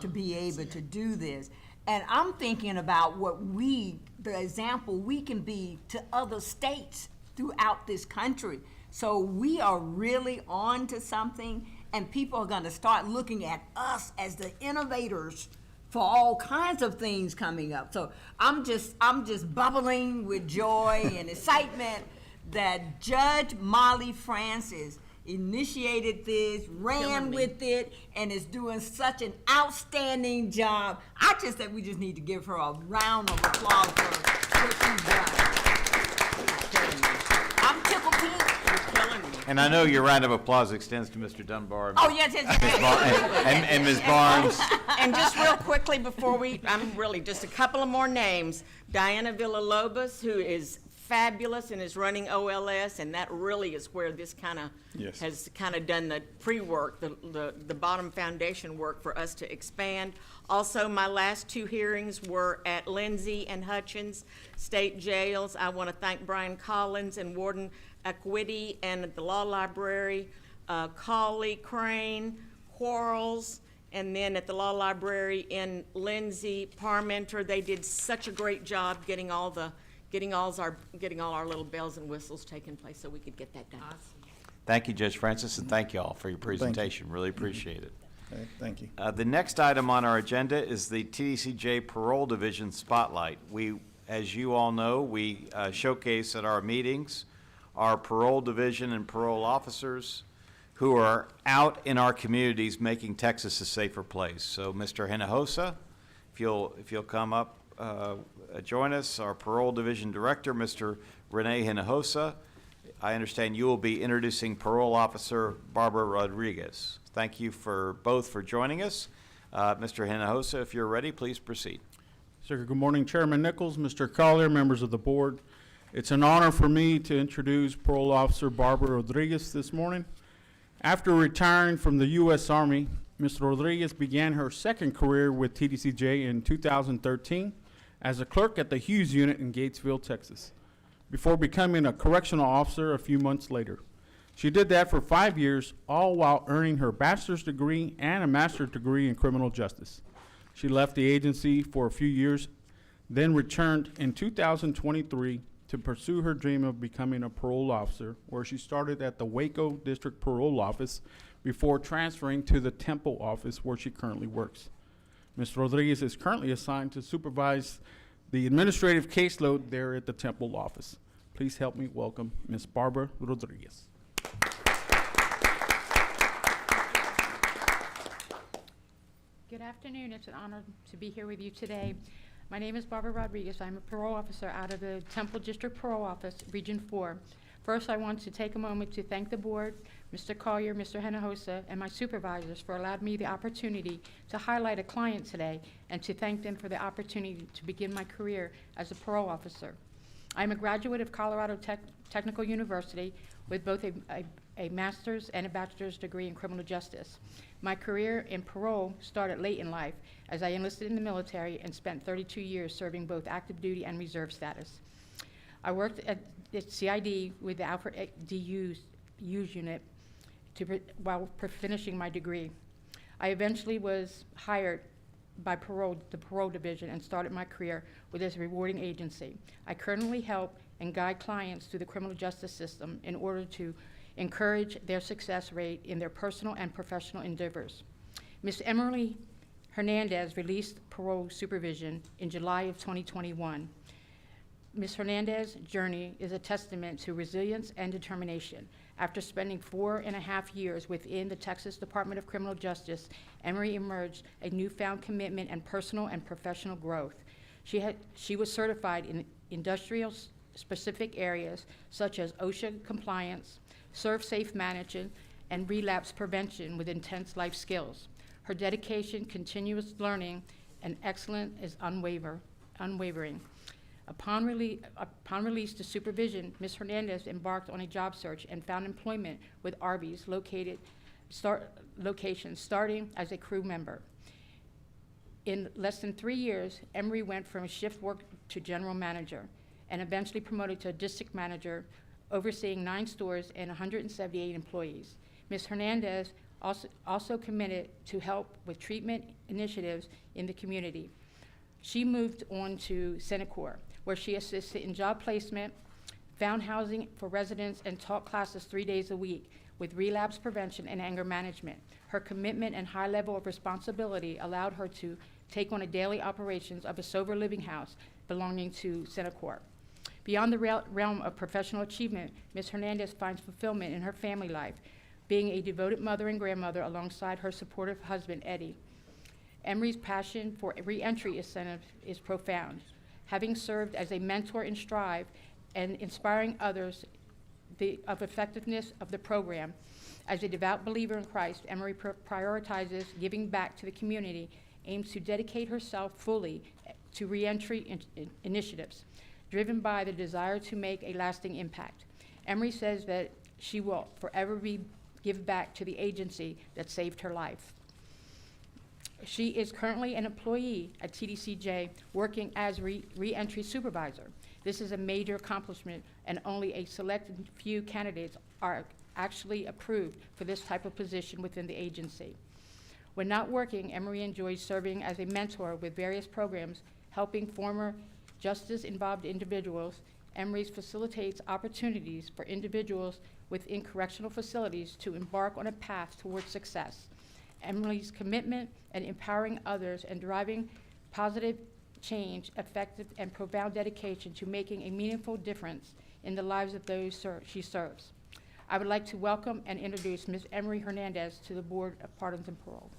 to be able to do this. And I'm thinking about the example we can be to other states throughout this country. So we are really on to something, and people are gonna start looking at us as the innovators for all kinds of things coming up. So I'm just bubbling with joy and excitement that Judge Molly Francis initiated this, ran with it, and is doing such an outstanding job. I just think we just need to give her a round of applause for what she's done. I'm tickled pink. You're killing me. And I know your round of applause extends to Mr. Dunbar. Oh, yes. And Ms. Barnes. And just real quickly before just a couple of more names. Diana Villalobos, who is fabulous and is running OLS, and that really is where this has done the pre-work, the bottom foundation work for us to expand. Also, my last two hearings were at Lindsay and Hutchins State Jails. I want to thank Brian Collins and Warden Equity, and at the Law Library, Cawley, Crane, Quarles, and then at the Law Library in Lindsay, Parmenter. They did such a great job getting all our little bells and whistles taking place so we could get that done. Awesome. Thank you, Judge Francis, and thank you all for your presentation. Really appreciate it. Okay, thank you. The next item on our agenda is the TBCJ Parole Division Spotlight. As you all know, we showcase at our meetings our parole division and parole officers who are out in our communities making Texas a safer place. So, Mr. Hinojosa, if you'll come up, join us. Our Parole Division Director, Mr. Rene Hinojosa. I understand you will be introducing Parole Officer Barbara Rodriguez. Thank you both for joining us. Mr. Hinojosa, if you're ready, please proceed. Sir, good morning, Chairman Nichols, Mr. Collier, members of the board. It's an honor for me to introduce Parole Officer Barbara Rodriguez this morning. After retiring from the U.S. Army, Ms. Rodriguez began her second career with TBCJ in 2013 as a clerk at the Hughes Unit in Gatesville, Texas, before becoming a correctional officer a few months later. She did that for 5 years, all while earning her bachelor's degree and a master's degree in criminal justice. She left the agency for a few years, then returned in 2023 to pursue her dream of becoming a parole officer, where she started at the Waco District Parole Office before transferring to the Temple office where she currently works. Ms. Rodriguez is currently assigned to supervise the administrative caseload there at the Temple office. Please help me welcome Ms. Barbara Rodriguez. Good afternoon. It's an honor to be here with you today. My name is Barbara Rodriguez. I'm a parole officer out of the Temple District Parole Office, Region 4. First, I want to take a moment to thank the board, Mr. Collier, Mr. Hinojosa, and my supervisors for allowing me the opportunity to highlight a client today and to thank them for the opportunity to begin my career as a parole officer. I'm a graduate of Colorado Technical University with both a master's and a bachelor's degree in criminal justice. My career in parole started late in life as I enlisted in the military and spent 32 years serving both active duty and reserve status. I worked at CID with the Alfred D. Hughes unit while finishing my degree. I eventually was hired by the parole division and started my career with this rewarding agency. I currently help and guide clients through the criminal justice system in order to encourage their success rate in their personal and professional endeavors. Ms. Emily Hernandez released parole supervision in July of 2021. Ms. Hernandez's journey is a testament to resilience and determination. After spending 4.5 years within the Texas Department of Criminal Justice, Emory emerged a newfound commitment and personal and professional growth. She was certified in industrial specific areas such as OSHA compliance, serve-safe management, and relapse prevention with intense life skills. Her dedication, continuous learning, and excellence is unwavering. Upon release to supervision, Ms. Hernandez embarked on a job search and found employment with Arby's location, starting as a crew member. In less than 3 years, Emery went from shift work to general manager and eventually promoted to district manager, overseeing 9 stores and 178 employees. Ms. Hernandez also committed to help with treatment initiatives in the community. She moved on to Senecor, where she assisted in job placement, found housing for residents, and taught classes 3 days a week with relapse prevention and anger management. Her commitment and high level of responsibility allowed her to take on a daily operations of a sober living house belonging to Senecor. Beyond the realm of professional achievement, Ms. Hernandez finds fulfillment in her family life, being a devoted mother and grandmother alongside her supportive husband, Eddie. Emery's passion for re-entry incentive is profound. Having served as a mentor in Strive and inspiring others of effectiveness of the program, as a devout believer in Christ, Emery prioritizes giving back to the community, aims to dedicate herself fully to re-entry initiatives, driven by the desire to make a lasting impact. Emery says that she will forever give back to the agency that saved her life. She is currently an employee at TBCJ working as re-entry supervisor. This is a major accomplishment, and only a selected few candidates are actually approved for this type of position within the agency. When not working, Emery enjoys serving as a mentor with various programs, helping former justice-involved individuals. Emery facilitates opportunities for individuals within correctional facilities to embark on a path towards success. Emery's commitment and empowering others and driving positive change, effective and profound dedication to making a meaningful difference in the lives of those she serves. I would like to welcome and introduce Ms. Emery Hernandez to the Board of Pardons and Parole.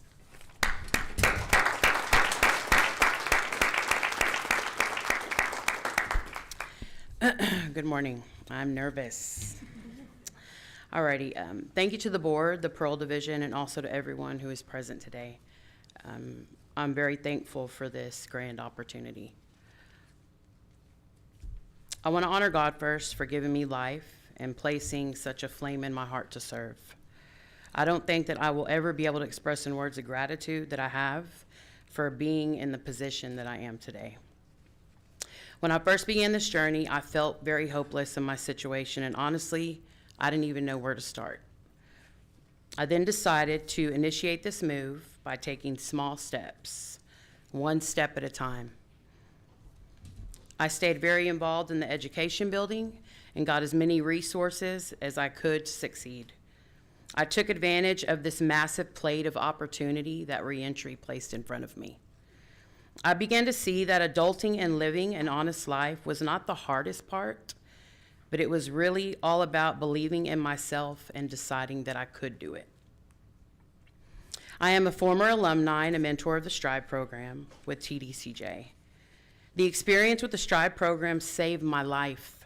Good morning. I'm nervous. Alrighty, thank you to the board, the Parole Division, and also to everyone who is present today. I'm very thankful for this grand opportunity. I want to honor God first for giving me life and placing such a flame in my heart to serve. I don't think that I will ever be able to express in words the gratitude that I have for being in the position that I am today. When I first began this journey, I felt very hopeless in my situation, and honestly, I didn't even know where to start. I then decided to initiate this move by taking small steps, one step at a time. I stayed very involved in the education building and got as many resources as I could to succeed. I took advantage of this massive plate of opportunity that reentry placed in front of me. I began to see that adulting and living an honest life was not the hardest part, but it was really all about believing in myself and deciding that I could do it. I am a former alumni and a mentor of the Strive program with TBCJ. The experience with the Strive program saved my life.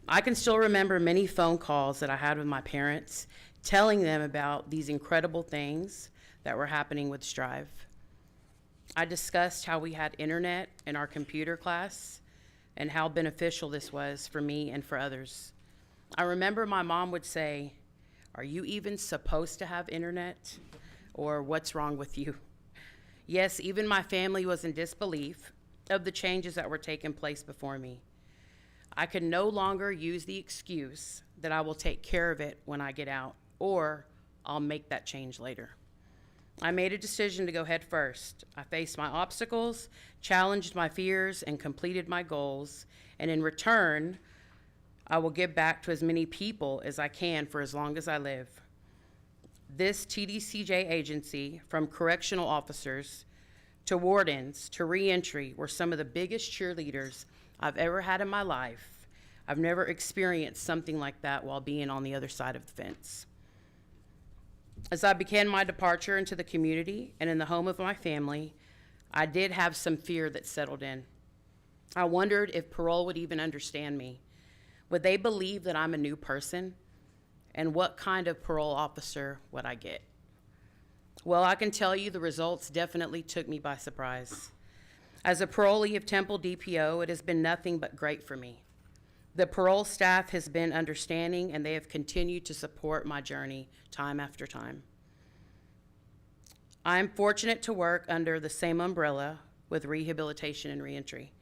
I can still remember many phone calls that I had with my parents, telling them about these incredible things that were happening with Strive. I discussed how we had internet in our computer class and how beneficial this was for me and for others. I remember my mom would say, "Are you even supposed to have internet?" Or "What's wrong with you?" Yes, even my family was in disbelief of the changes that were taking place before me. I could no longer use the excuse that I will take care of it when I get out, or I'll make that change later. I made a decision to go head first. I faced my obstacles, challenged my fears, and completed my goals. And in return, I will give back to as many people as I can for as long as I live. This TBCJ agency, from correctional officers to wardens to reentry, were some of the biggest cheerleaders I've ever had in my life. I've never experienced something like that while being on the other side of the fence. As I began my departure into the community and in the home of my family, I did have some fear that settled in. I wondered if parole would even understand me. Would they believe that I'm a new person? And what kind of parole officer would I get? Well, I can tell you the results definitely took me by surprise. As a parolee of Temple DPO, it has been nothing but great for me. The parole staff has been understanding, and they have continued to support my journey time after time. I am fortunate to work under the same umbrella with rehabilitation and reentry.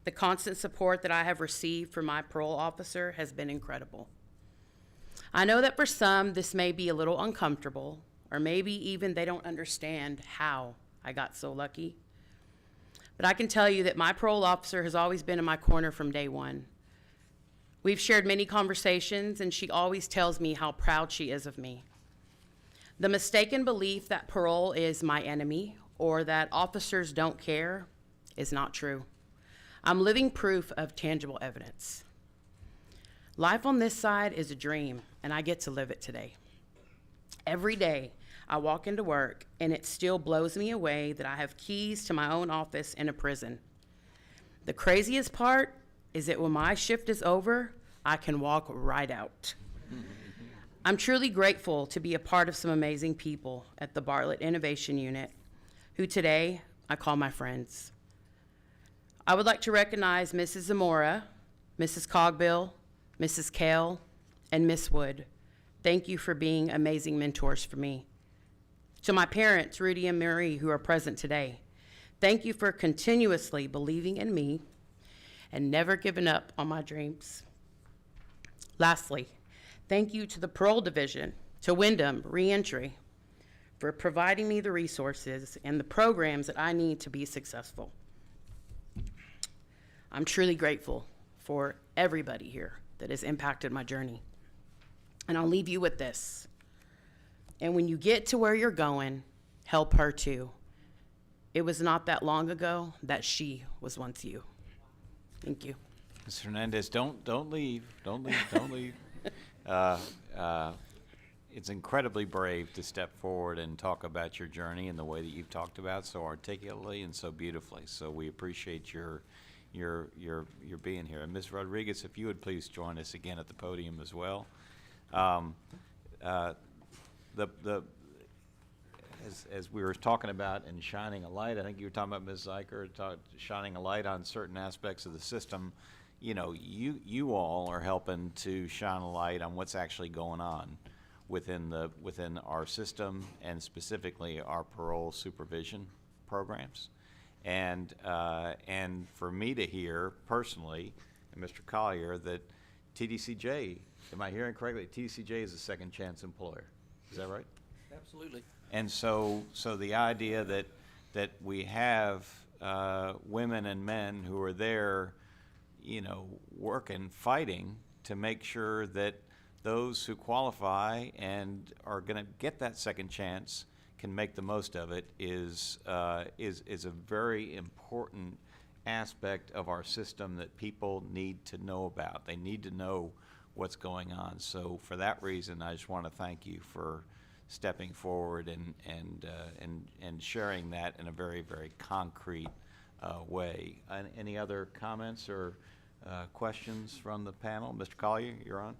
The constant support that I have received from my parole officer has been incredible. I know that for some, this may be a little uncomfortable, or maybe even they don't understand how I got so lucky. But I can tell you that my parole officer has always been in my corner from day one. We've shared many conversations, and she always tells me how proud she is of me. The mistaken belief that parole is my enemy or that officers don't care is not true. I'm living proof of tangible evidence. Life on this side is a dream, and I get to live it today. Every day, I walk into work, and it still blows me away that I have keys to my own office in a prison. The craziest part is that when my shift is over, I can walk right out. I'm truly grateful to be a part of some amazing people at the Bartlett Innovation Unit, who today I call my friends. I would like to recognize Mrs. Zamora, Mrs. Cogbill, Mrs. Kale, and Miss Wood. Thank you for being amazing mentors for me. To my parents, Rudy and Marie, who are present today, thank you for continuously believing in me and never giving up on my dreams. Lastly, thank you to the Parole Division, to Windham Reentry, for providing me the resources and the programs that I need to be successful. I'm truly grateful for everybody here that has impacted my journey. And I'll leave you with this. And when you get to where you're going, help her too. It was not that long ago that she was once you. Thank you. Ms. Hernandez, don't leave. Don't leave. It's incredibly brave to step forward and talk about your journey in the way that you've talked about so articulately and so beautifully. So we appreciate your being here. And Ms. Rodriguez, if you would please join us again at the podium as well. As we were talking about and shining a light, I think you were talking about, Ms. Zeiker, shining a light on certain aspects of the system. You know, you all are helping to shine a light on what's actually going on within our system, and specifically our parole supervision programs. And for me to hear personally, and Mr. Collier, that TDCJ, am I hearing correctly? TDCJ is a second chance employer. Is that right? Absolutely. And so the idea that we have women and men who are there, you know, working, fighting to make sure that those who qualify and are going to get that second chance can make the most of it is a very important aspect of our system that people need to know about. They need to know what's going on. So for that reason, I just want to thank you for stepping forward and sharing that in a very, very concrete way. Any other comments or questions from the panel? Mr. Collier, you're on.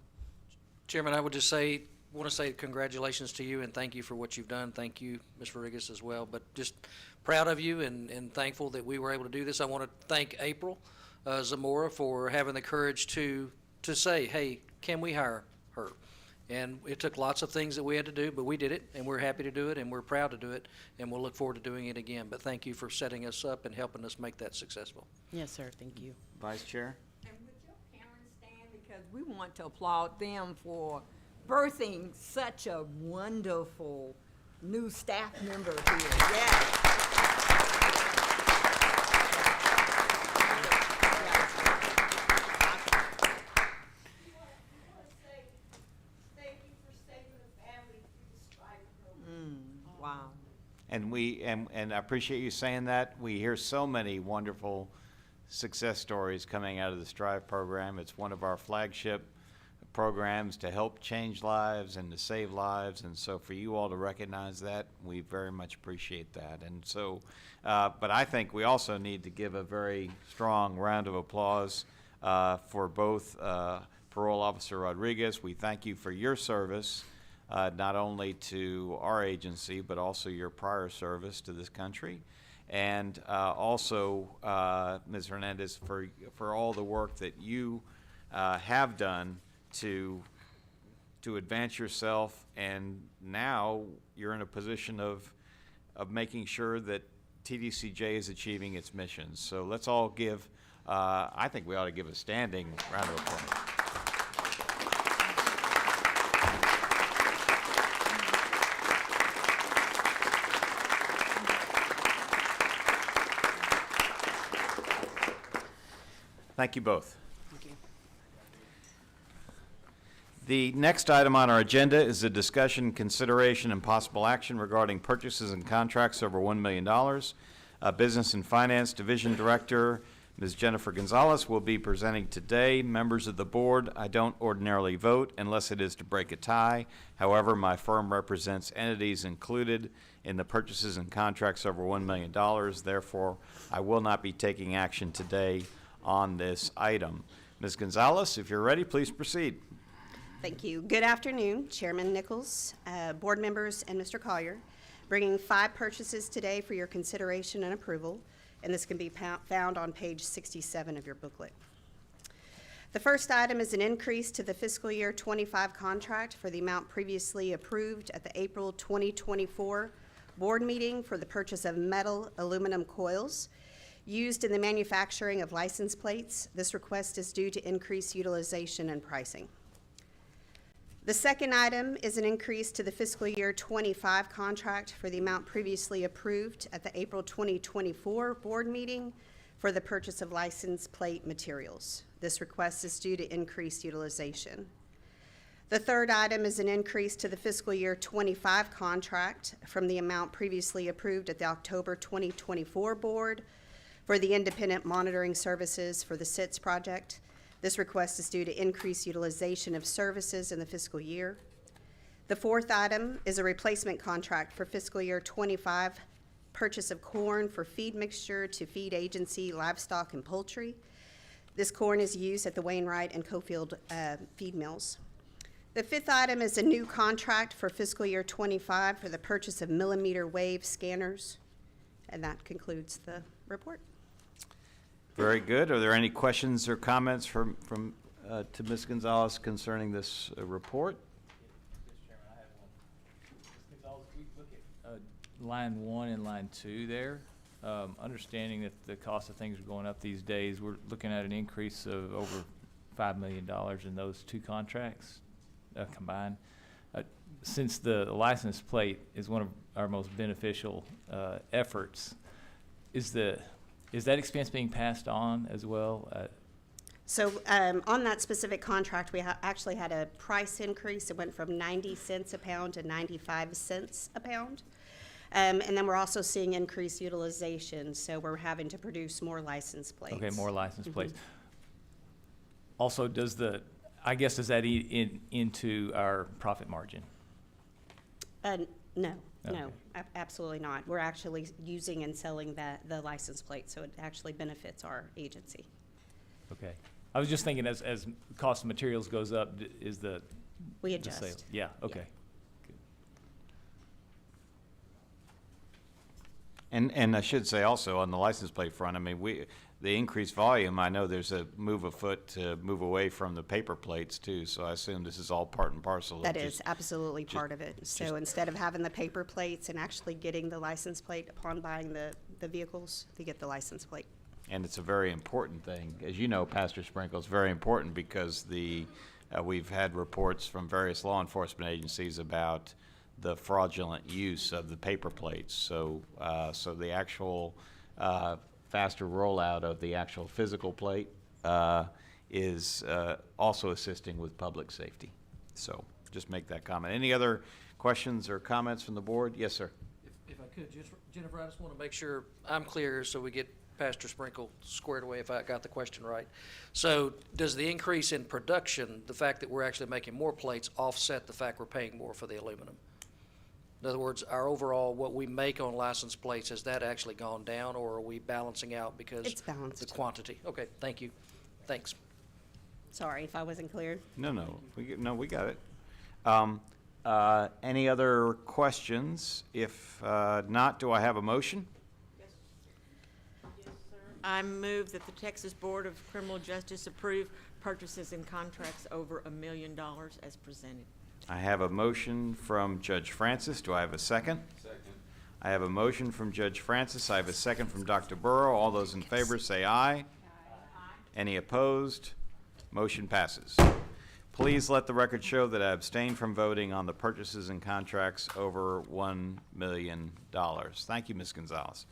Chairman, I would just want to say congratulations to you and thank you for what you've done. Thank you, Ms. Rodriguez, as well. But just proud of you and thankful that we were able to do this. I want to thank April Zamora for having the courage to say, hey, can we hire her? And it took lots of things that we had to do, but we did it, and we're happy to do it, and we're proud to do it, and we'll look forward to doing it again. But thank you for setting us up and helping us make that successful. Yes, sir. Thank you. Vice Chair? And would your parents stand, because we want to applaud them for birthing such a wonderful new staff member here. Yes. Wow. And I appreciate you saying that. We hear so many wonderful success stories coming out of the Strive program. It's one of our flagship programs to help change lives and to save lives. And so for you all to recognize that, we very much appreciate that. And so, but I think we also need to give a very strong round of applause for both Parole Officer Rodriguez. We thank you for your service not only to our agency, but also your prior service to this country. And also, Ms. Hernandez, for all the work that you have done to advance yourself, and now you're in a position of making sure that TDCJ is achieving its missions. So let's all give, I think we ought to give a standing round of applause. Thank you both. Thank you. The next item on our agenda is a discussion, consideration, and possible action regarding purchases and contracts over $1 million. Business and Finance Division Director, Ms. Jennifer Gonzalez, will be presenting today. Members of the board, I don't ordinarily vote unless it is to break a tie. However, my firm represents entities included in the purchases and contracts over $1 million. Therefore, I will not be taking action today on this item. Ms. Gonzalez, if you're ready, please proceed. Thank you. Good afternoon, Chairman Nichols, board members, and Mr. Collier. Bringing 5 purchases today for your consideration and approval, and this can be found on page 67 of your booklet. The first item is an increase to the fiscal year 25 contract for the amount previously approved at the April 2024 board meeting for the purchase of metal aluminum coils used in the manufacturing of license plates. This request is due to increased utilization and pricing. The second item is an increase to the fiscal year 25 contract for the amount previously approved at the April 2024 board meeting for the purchase of license plate materials. This request is due to increased utilization. The third item is an increase to the fiscal year 25 contract from the amount previously approved at the October 2024 board for the independent monitoring services for the SITS project. This request is due to increased utilization of services in the fiscal year. The fourth item is a replacement contract for fiscal year 25 purchase of corn for feed mixture to feed agency, livestock, and poultry. This corn is used at the Wainwright and Cofield feed mills. The fifth item is a new contract for fiscal year 25 for the purchase of millimeter wave scanners. And that concludes the report. Very good. Are there any questions or comments to Ms. Gonzalez concerning this report? Mr. Chairman, I have one. Ms. Gonzalez, we look at line 1 and line 2 there. Understanding that the cost of things are going up these days, we're looking at an increase of over $5 million in those 2 contracts combined. Since the license plate is one of our most beneficial efforts, is that expense being passed on as well? So on that specific contract, we actually had a price increase. It went from 90 cents a pound to 95 cents a pound. And then we're also seeing increased utilization, so we're having to produce more license plates. Okay, more license plates. Also, does that eat into our profit margin? No, Okay. no, absolutely not. We're actually using and selling the license plate, so it actually benefits our agency. Okay. I was just thinking as cost of materials goes up, is the We the adjust. sale? Yeah, okay. And I should say also on the license plate front, I mean, the increased volume, I know there's a move afoot to move away from the paper plates too, so I assume this is all part and parcel of That just- is absolutely part of it. So instead of having the paper plates and actually getting the license plate upon buying the vehicles, they get the license plate. And it's a very important thing. As you know, Pastor Sprinkle, it's very important because we've had reports from various law enforcement agencies about the fraudulent use of the paper plates. So the actual faster rollout of the actual physical plate is also assisting with public safety. So just make that comment. Any other questions or comments from the board? Yes, sir. If I could, Jennifer, I just want to make sure I'm clear so we get Pastor Sprinkle squared away if I got the question right. So does the increase in production, the fact that we're actually making more plates, offset the fact we're paying more for the aluminum? In other words, our overall, what we make on license plates, has that actually gone down, or are we balancing out because It's balanced. of the quantity? Okay, thank you. Thanks. Sorry if I wasn't clear. No, we got it. Any other questions? If not, do I have a motion? I move that the Texas Board of Criminal Justice approve purchases and contracts over $1 million as presented. I have a motion from Judge Francis. Do I have a second? Second. I have a motion from Judge Francis. I have a second from Dr. Burrow. All those in favor say aye. Aye. Any opposed? Motion passes. Please let the record show that I abstained from voting on the purchases and contracts over $1 million. Thank you, Ms. Gonzalez.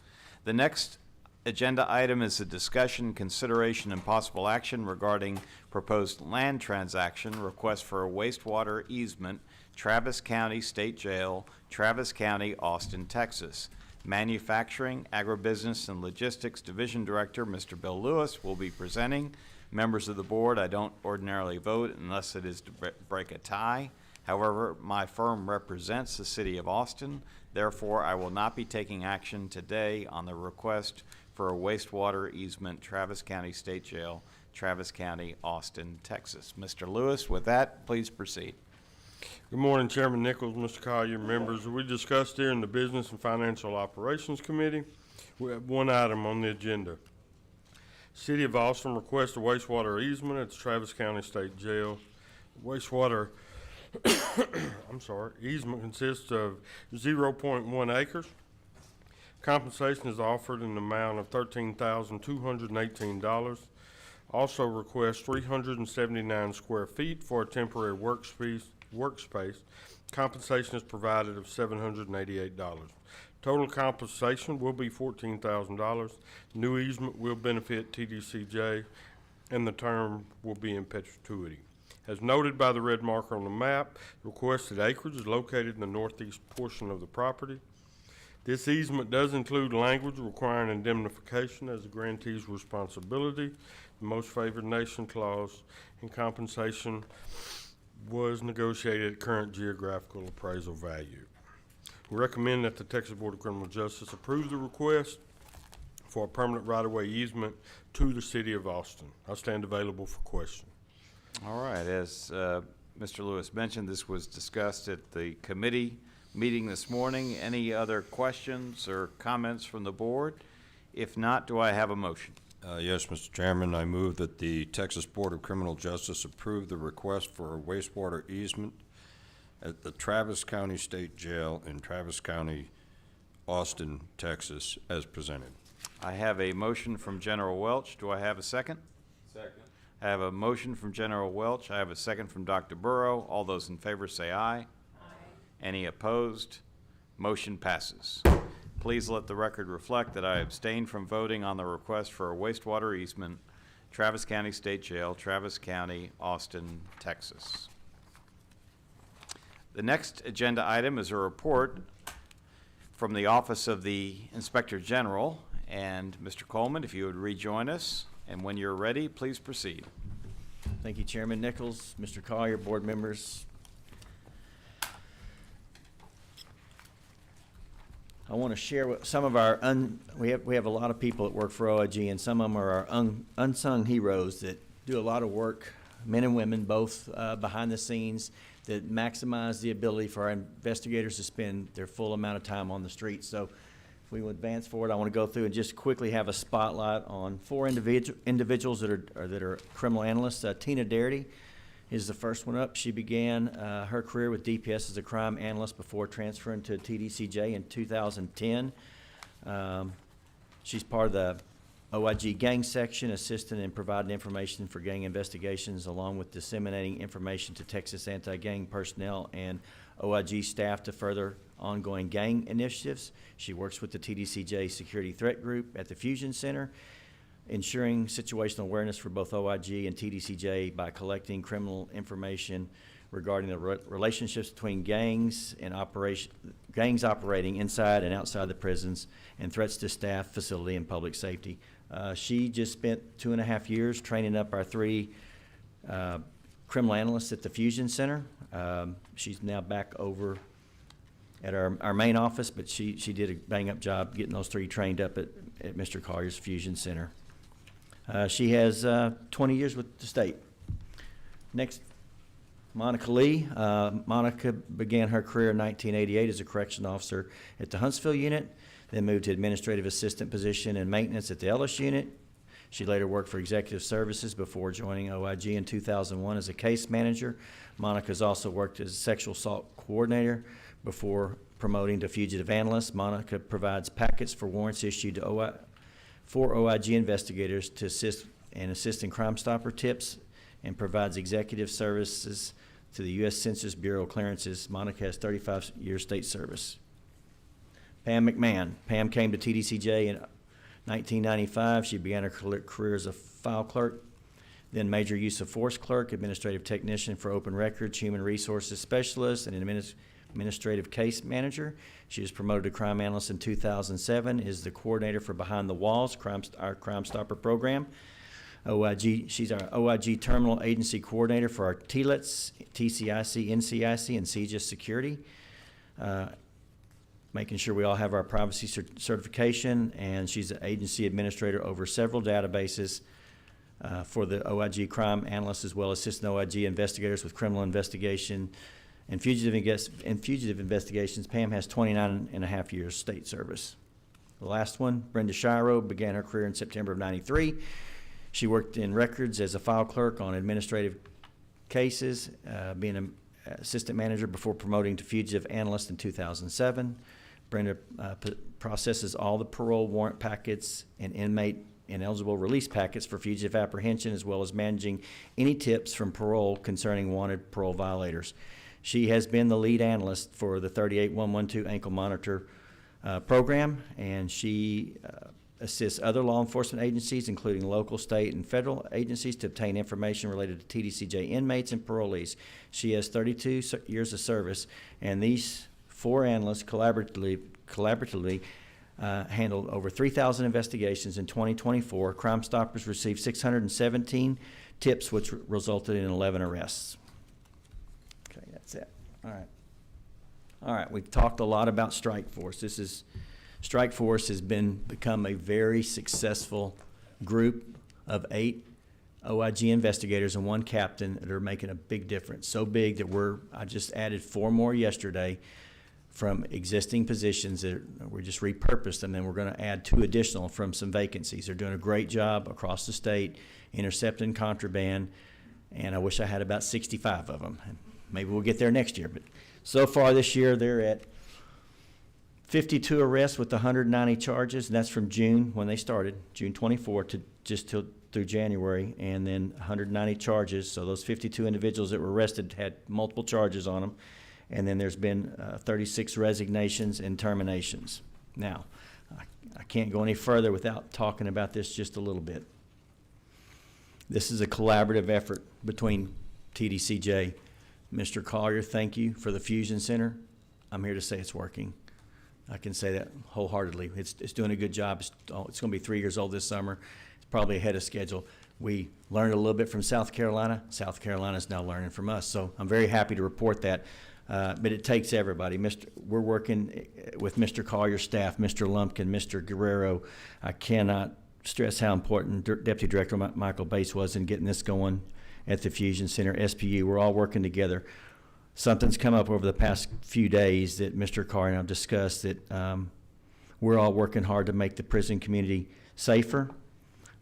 The next agenda item is a discussion, consideration, and possible action regarding proposed land transaction, request for a wastewater easement, Travis County State Jail, Travis County, Austin, Texas. Manufacturing, Agribusiness, and Logistics Division Director, Mr. Bill Lewis, will be presenting. Members of the board, I don't ordinarily vote unless it is to break a tie. However, my firm represents the city of Austin. Therefore, I will not be taking action today on the request for a wastewater easement, Travis County State Jail, Travis County, Austin, Texas. Mr. Lewis, with that, please proceed. Good morning, Chairman Nichols, Mr. Collier, members. We discussed here in the Business and Financial Operations Committee. We have one item on the agenda. City of Austin requests a wastewater easement at the Travis County State Jail. Wastewater easement consists of 0.1 acres. Compensation is offered in the amount of $13,218. Also requests 379 square feet for a temporary workspace. Compensation is provided of $788. Total compensation will be $14,000. New easement will benefit TBCJ, and the term will be in perpetuity. As noted by the red marker on the map, the requested acreage is located in the northeast portion of the property. This easement does include language requiring indemnification as the grantee's responsibility, the most favored nation clause, and compensation was negotiated at current geographical appraisal value. We recommend that the Texas Board of Criminal Justice approve the request for a permanent right-of-way easement to the city of Austin. I stand available for question. All right, as Mr. Lewis mentioned, this was discussed at the committee meeting this morning. Any other questions or comments from the board? If not, do I have a motion? Yes, Mr. Chairman, I move that the Texas Board of Criminal Justice approve the request for a wastewater easement at the Travis County State Jail in Travis County, Austin, Texas, as presented. I have a motion from General Welch. Do I have a second? Second. I have a motion from General Welch. I have a second from Dr. Burrow. All those in favor say aye. Aye. Any opposed? Motion passes. Please let the record reflect that I abstained from voting on the request for a wastewater easement, Travis County State Jail, Travis County, Austin, Texas. The next agenda item is a report from the Office of the Inspector General. And Mr. Coleman, if you would rejoin us, and when you're ready, please proceed. Thank you, Chairman Nichols, Mr. Collier, board members. I want to share with some of our, we have a lot of people that work for OIG, and some of them are our unsung heroes that do a lot of work, men and women, both behind the scenes, that maximize the ability for our investigators to spend their full amount of time on the street. So if we will advance forward, I want to go through and just quickly have a spotlight on four individuals that are criminal analysts. Tina Darity is the first one up. She began her career with DPS as a crime analyst before transferring to TBCJ in 2010. She's part of the OIG gang section, assisting and providing information for gang investigations, along with disseminating information to Texas anti-gang personnel and OIG staff to further ongoing gang initiatives. She works with the TBCJ Security Threat Group at the Fusion Center, ensuring situational awareness for both OIG and TBCJ by collecting criminal information regarding the relationships between gangs and gangs operating inside and outside the prisons, and threats to staff, facility, and public safety. She just spent 2.5 years training up our 3 criminal analysts at the Fusion Center. She's now back over at our main office, but she did a bang-up job getting those 3 trained up at Mr. Collier's Fusion Center. She has 20 years with the state. Next Monica Lee. Monica began her career in 1988 as a correction officer at the Huntsville unit, then moved to administrative assistant position and maintenance at the Ellis unit. She later worked for executive services before joining OIG in 2001 as a case manager. Monica's also worked as a sexual assault coordinator before promoting to fugitive analyst. Monica provides packets for warrants issued to for OIG investigators to assist in Crime Stopper tips, and provides executive services to the U.S. Census Bureau clearances. Monica has 35 years state service. Pam McMahon. Pam came to TDCJ in 1995. She began her career as a file clerk, then major use of force clerk, administrative technician for open records, human resources specialist, and administrative case manager. She was promoted to crime analyst in 2007, is the coordinator for Behind the Walls, our Crime Stopper program. She's our OIG Terminal Agency Coordinator for our TLETs, TCIC, NCIC, and CJIS Security. Making sure we all have our privacy certification, and she's an agency administrator over several databases for the OIG crime analysts, as well as assisting OIG investigators with criminal investigation and fugitive investigations. Pam has 29 and a half years state service. The last one, Brenda Shiro, began her career in September of '93. She worked in records as a file clerk on administrative cases, being an assistant manager before promoting to fugitive analyst in 2007. Brenda processes all the parole warrant packets and inmate ineligible release packets for fugitive apprehension, as well as managing any tips from parole concerning wanted parole violators. She has been the lead analyst for the 38112 ankle monitor program, and she assists other law enforcement agencies, including local, state, and federal agencies, to obtain information related to TDCJ inmates and parolees. She has 32 years of service, and these four analysts collaboratively handled over 3,000 investigations in 2024. Crime Stoppers received 617 tips, which resulted in 11 arrests. Okay, that's it. All right, we've talked a lot about Strike Force. Strike Force has become a very successful group of 8 OIG investigators and 1 captain that are making a big difference. So big that I just added 4 more yesterday from existing positions that were just repurposed, and then we're going to add 2 additional from some vacancies. They're doing a great job across the state, intercepting contraband, and I wish I had about 65 of them. Maybe we'll get there next year, but so far this year they're at 52 arrests with 190 charges, and that's from June when they started, June 24 to just through January, and then 190 charges. So those 52 individuals that were arrested had multiple charges on them, and then there's been 36 resignations and terminations. Now, I can't go any further without talking about this just a little bit. This is a collaborative effort between TDCJ. Mr. Collier, thank you for the Fusion Center. I'm here to say it's working. I can say that wholeheartedly. It's doing a good job. It's going to be 3 years old this summer. It's probably ahead of schedule. We learned a little bit from South Carolina. South Carolina is now learning from us. So I'm very happy to report that. But it takes everybody. We're working with Mr. Collier's staff, Mr. Lumpkin, Mr. Guerrero. I cannot stress how important Deputy Director Michael Bates was in getting this going at the Fusion Center, SPU. We're all working together. Something's come up over the past few days that Mr. Carr and I have discussed, that we're all working hard to make the prison community safer,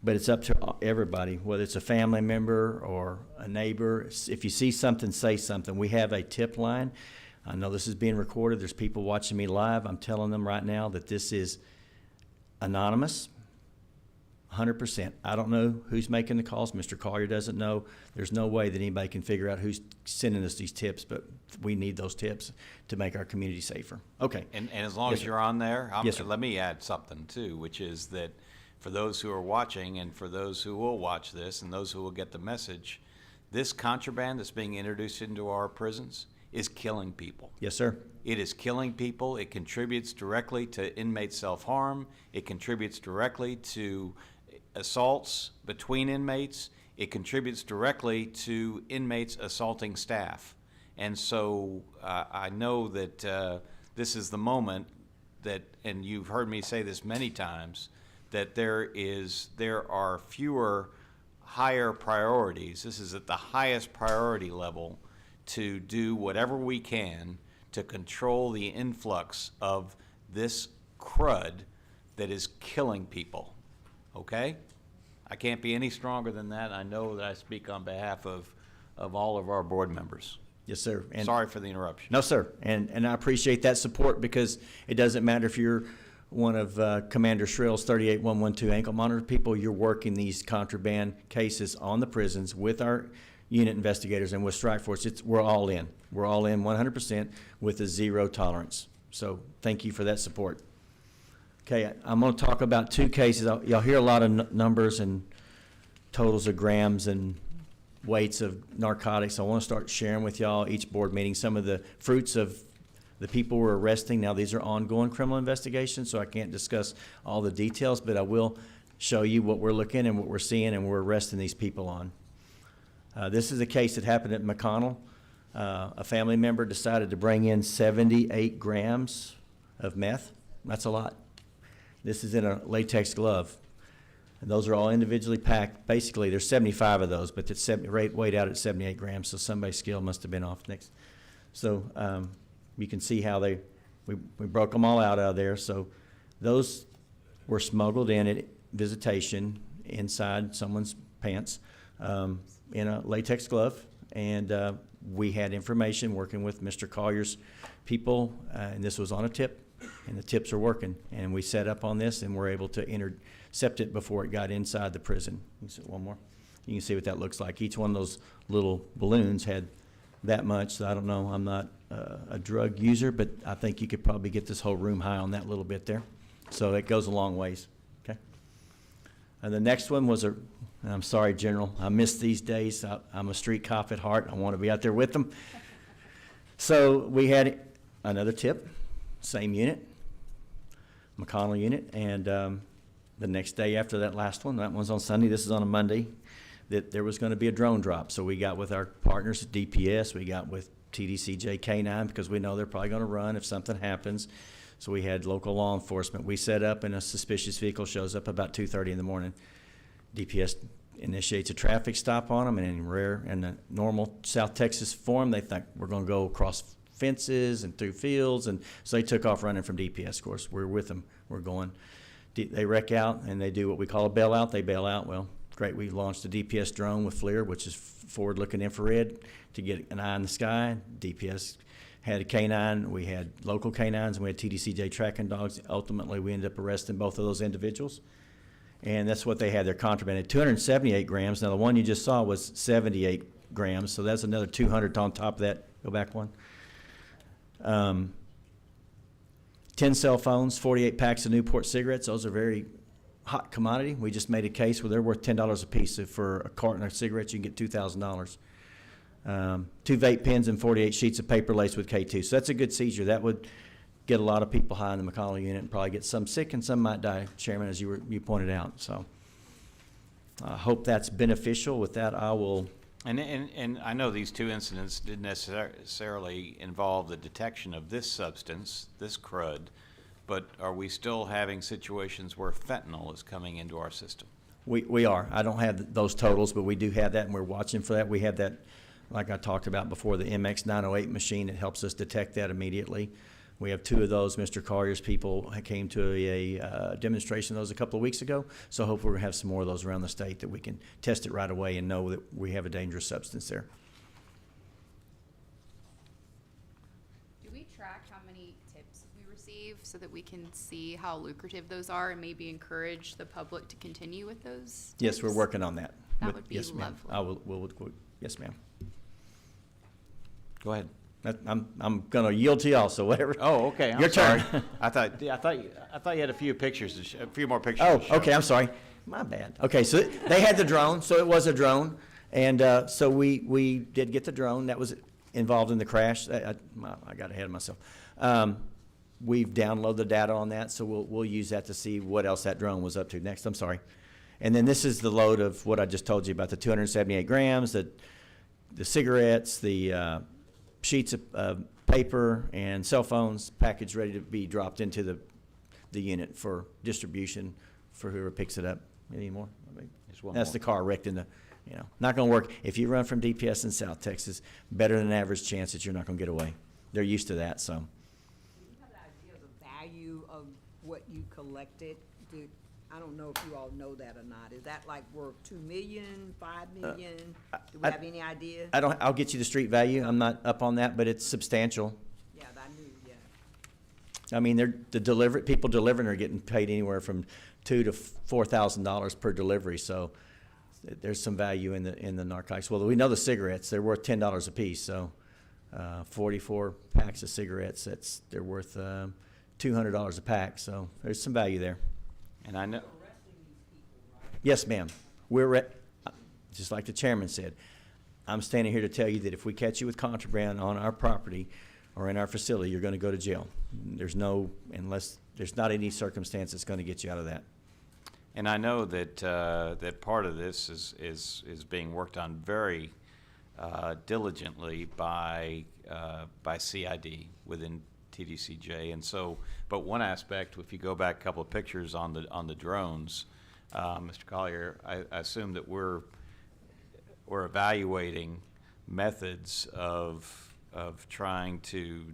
but it's up to everybody, whether it's a family member or a neighbor. If you see something, say something. We have a tip line. I know this is being recorded. There's people watching me live. I'm telling them right now that this is anonymous. 100%. I don't know who's making the calls. Mr. Collier doesn't know. There's no way that anybody can figure out who's sending us these tips, but we need those tips to make our community safer. Okay. And as long Yes, as sir. you're on there, Yes, sir. let me add something too, which is that for those who are watching and for those who will watch this and those who will get the message, this contraband that's being introduced into our prisons is killing people. Yes, sir. It is killing people. It contributes directly to inmate self-harm. It contributes directly to assaults between inmates. It contributes directly to inmates assaulting staff. And so I know that this is the moment that, and you've heard me say this many times, that there are fewer higher priorities. This is at the highest priority level to do whatever we can to control the influx of this crud that is killing people, okay? I can't be any stronger than that. I know that I speak on behalf of all of our board members. Yes, sir. And sorry for the interruption. No, sir. And I appreciate that support, because it doesn't matter if you're one of Commander Shrill's 38112 ankle monitor people. You're working these contraband cases on the prisons with our unit investigators and with Strike Force. We're all in. We're all in 100% with a zero tolerance. So thank you for that support. Okay, I'm going to talk about two cases. Y'all hear a lot of numbers and totals of grams and weights of narcotics. I want to start sharing with y'all each board meeting some of the fruits of the people we're arresting. Now, these are ongoing criminal investigations, so I can't discuss all the details, but I will show you what we're looking and what we're seeing and we're arresting these people on. This is a case that happened at McConnell. A family member decided to bring in 78 grams of meth. That's a lot. This is in a latex glove. And those are all individually packed. Basically, there's 75 of those, but it's weighed out at 78 grams, so somebody's scale must have been off next. So you can see how we broke them all out of there. So those were smuggled in at visitation inside someone's pants in a latex glove. And we had information working with Mr. Collier's people, and this was on a tip, and the tips are working. And we set up on this, and we're able to intercept it before it got inside the prison. You can see one more. You can see what that looks like. Each one of those little balloons had that much. So I don't know. I'm not a drug user, but I think you could probably get this whole room high on that little bit there. So it goes a long ways. Okay. And the next one was I'm sorry, General, I miss these days. I'm a street cop at heart. I want to be out there with them. So we had another tip, same unit, McConnell unit, and the next day after that last one, that one's on Sunday, this is on a Monday, that there was going to be a drone drop. So we got with our partners at DPS, we got with TBCJ K9, because we know they're probably going to run if something happens. So we had local law enforcement. We set up, and a suspicious vehicle shows up about 2:30 in the morning. DPS initiates a traffic stop on them, and in the normal South Texas form, they think we're going to go across fences and through fields, and so they took off running from DPS. Of course, we're with them. We're going. They wreck out, and they do what we call a bailout. They bail out. Well, great. We launched a DPS drone with FLIR, which is forward-looking infrared, to get an eye in the sky. DPS had a K9. We had local K9s, and we had TDCJ tracking dogs. Ultimately, we ended up arresting both of those individuals. And that's what they had. Their contraband at 278 grams. Now, the one you just saw was 78 grams, so that's another 200 on top of that. Go back one. 10 cell phones, 48 packs of Newport cigarettes. Those are very hot commodity. We just made a case where they're worth $10 a piece. So for a carton of cigarettes, you can get $2,000. 2 vape pens and 48 sheets of paper laced with K2. So that's a good seizure. That would get a lot of people high in the McConnell unit and probably get some sick and some might die, Chairman, as you pointed out. So I hope that's beneficial. With that, I will. And I know these two incidents didn't necessarily involve the detection of this substance, this crud, but are we still having situations where fentanyl is coming into our system? We are. I don't have those totals, but we do have that, and we're watching for that. We have that, like I talked about before, the MX908 machine that helps us detect that immediately. We have 2 of those. Mr. Collier's people came to a demonstration of those a couple of weeks ago, so I hope we're going to have some more of those around the state that we can test it right away and know that we have a dangerous substance there. Do we track how many tips we receive so that we can see how lucrative those are and maybe encourage the public to continue with those tips? Yes, we're working on that. That would be yes, ma'am. lovely. Yes, ma'am. Go ahead. I'm going to yield to y'all. So whatever. Oh, okay. Your turn. I thought you had a few pictures, a few more pictures. Oh, to show. okay. I'm sorry. My bad. Okay, so they had the drone, so it was a drone, and so we did get the drone. That was involved in the crash. I got ahead of myself. We've downloaded the data on that, so we'll use that to see what else that drone was up to next. I'm sorry. And then this is the load of what I just told you about, the 278 grams, the cigarettes, the sheets of paper and cell phones packaged ready to be dropped into the unit for distribution for whoever picks it up. Any more? There's one That's more. the car wrecked in You know, not going to work. If you run from DPS in South Texas, better than average chance that you're not going to get away. They're used to that, so. Do you have an idea of the value of what you collected? I don't know if you all know that or not. Is that like worth $2 million, $5 million? Do we have any idea? I'll get you the street value. I'm not up on that, but it's substantial. Yeah, I knew, yeah. I mean, people delivering are getting paid anywhere from $2,000 to $4,000 per delivery, so there's some value in the narcotics. Well, we know the cigarettes, they're worth $10 a piece, so 44 packs of cigarettes, they're worth $200 a pack, so there's some value there. And I know. Yes, ma'am. Just like the chairman said, I'm standing here to tell you that if we catch you with contraband on our property or in our facility, you're going to go to jail. Unless there's not any circumstance that's going to get you out of that. And I know that that part of this is being worked on very diligently by CID within TDCJ, and so. But one aspect, if you go back a couple of pictures on the drones, Mr. Collier, I assume that we're evaluating methods of trying to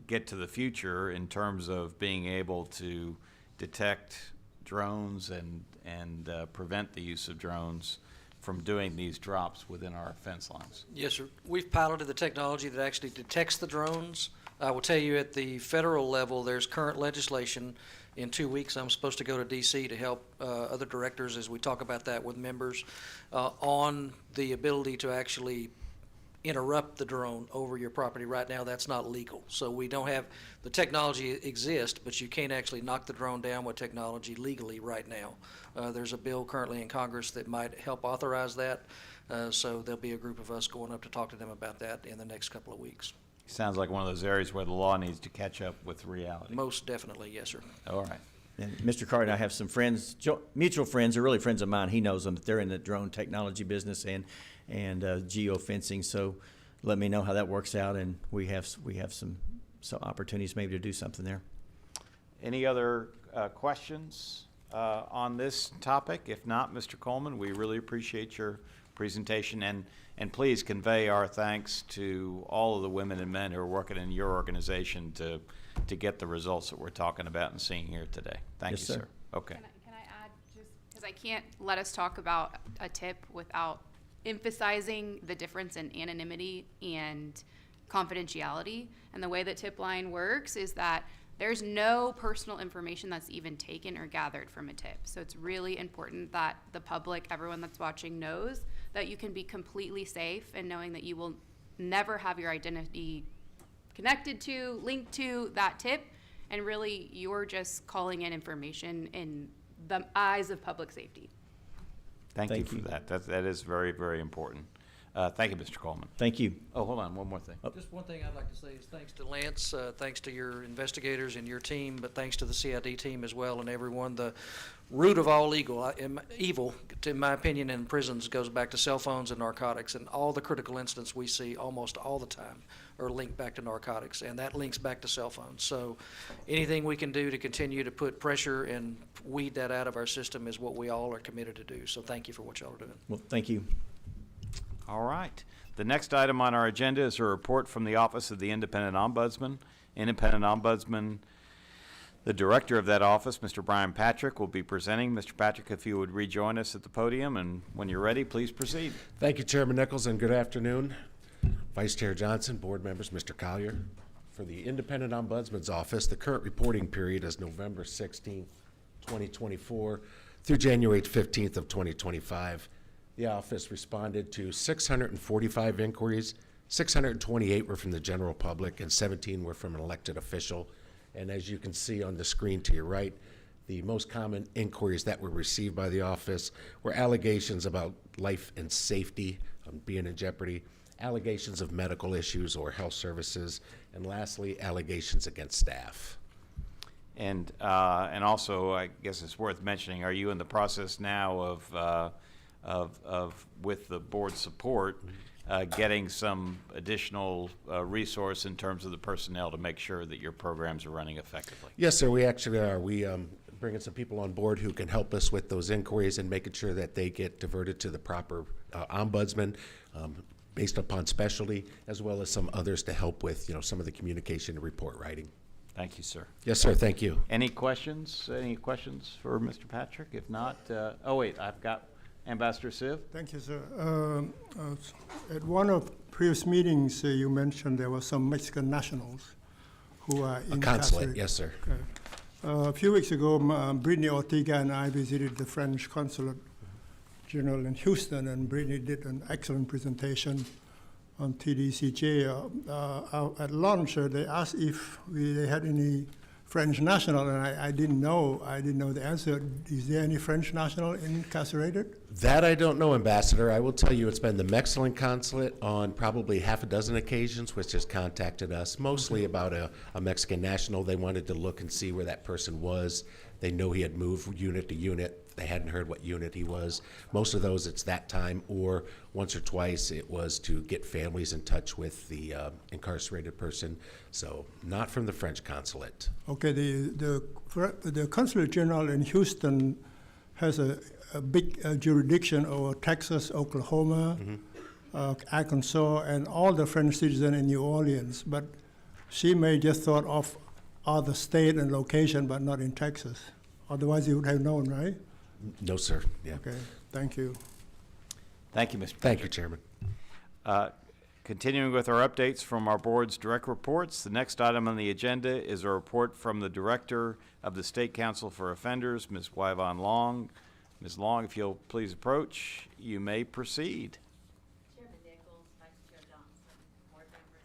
get to the future in terms of being able to detect drones and prevent the use of drones from doing these drops within our fence lines. Yes, sir. We've piloted the technology that actually detects the drones. I will tell you at the federal level, there's current legislation. In 2 weeks, I'm supposed to go to D.C. to help other directors as we talk about that with members on the ability to actually interrupt the drone over your property. Right now, that's not legal. So we don't have, the technology exists, but you can't actually knock the drone down with technology legally right now. There's a bill currently in Congress that might help authorize that. So there'll be a group of us going up to talk to them about that in the next couple of weeks. Sounds like one of those areas where the law needs to catch up with reality. Most definitely, yes, sir. All right. And Mr. Carter and I have some friends, mutual friends, they're really friends of mine. He knows them, that they're in the drone technology business and geofencing. So let me know how that works out, and we have some opportunities maybe to do something there. Any other questions on this topic? If not, Mr. Coleman, we really appreciate your presentation, and please convey our thanks to all of the women and men who are working in your organization to get the results that we're talking about and seeing here today. Thank you, sir. Okay. Can I add, just because I can't let us talk about a tip without emphasizing the difference in anonymity and confidentiality. And the way that tip line works is that there's no personal information that's even taken or gathered from a tip. So it's really important that the public, everyone that's watching, knows that you can be completely safe and knowing that you will never have your identity connected to, linked to that tip, and really you're just calling in information in the eyes of public safety. Thank you for that. That is very, very important. Thank you, Mr. Coleman. Thank you. Oh, hold on, one more thing. Just one thing I'd like to say is thanks to Lance, thanks to your investigators and your team, but thanks to the CID team as well and everyone. The root of all evil, in my opinion, in prisons goes back to cell phones and narcotics, and all the critical incidents we see almost all the time are linked back to narcotics, and that links back to cell phones. So anything we can do to continue to put pressure and weed that out of our system is what we all are committed to do. So thank you for what y'all are doing. Well, thank you. All right. The next item on our agenda is a report from the Office of the Independent Ombudsman. Independent Ombudsman, the director of that office, Mr. Brian Patrick, will be presenting. Mr. Patrick, if you would rejoin us at the podium, and when you're ready, please proceed. Thank you, Chairman Nichols, and good afternoon. Vice Chair Johnson, board members, Mr. Collier. For the Independent Ombudsman's Office, the current reporting period is November 16th, 2024 through January 15th of 2025. The office responded to 645 inquiries. 628 were from the general public and 17 were from an elected official. And as you can see on the screen to your right, the most common inquiries that were received by the office were allegations about life and safety, being in jeopardy, allegations of medical issues or health services, and lastly, allegations against staff. And also, I guess it's worth mentioning, are you in the process now of with the board's support, getting some additional resource in terms of the personnel to make sure that your programs are running effectively? Yes, sir, we actually are. bringing some people on board who can help us with those inquiries and making sure that they get diverted to the proper ombudsman based upon specialty, as well as some others to help with, some of the communication and report writing. Thank you, sir. Yes, sir. Thank you. Any questions? Any questions for Mr. Patrick? If not, oh wait, I've got Ambassador Siv. Thank you, sir. At one of previous meetings, you mentioned there were some Mexican nationals who are A incarcerated. consulate, yes, sir. Okay. A few weeks ago, Brittany Ortega and I visited the French Consulate General in Houston, and Brittany did an excellent presentation on TBCJ. At lunch, they asked if they had any French national, and I didn't know. I didn't know the answer. Is there any French national incarcerated? That I don't know, Ambassador. I will tell you it's been the Mexican consulate on probably half a dozen occasions, which has contacted us, mostly about a Mexican national. They wanted to look and see where that person was. They know he had moved unit to unit. They hadn't heard what unit he was. Most of those, it's that time, or once or twice it was to get families in touch with the incarcerated person. So not from the French consulate. Okay, the Consulate General in Houston has a big jurisdiction over Texas, Oklahoma, Arkansas, and all the French citizens in New Orleans. But she may just thought of other state and location, but not in Texas. Otherwise, you would have known, right? No, sir. Yeah. Okay, thank you. Thank you, Mr. Thank you, Chairman. Continuing with our updates from our board's direct reports, the next item on the agenda is a report from the Director of the State Council for Offenders, Ms. Wyvonne Long. Ms. Long, if you'll please approach, you may proceed. Chairman Nichols, Vice Chair Johnson, board members.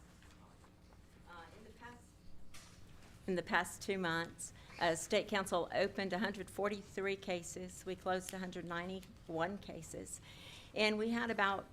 In the past 2 months, State Council opened 143 cases. We closed 191 cases. And we had about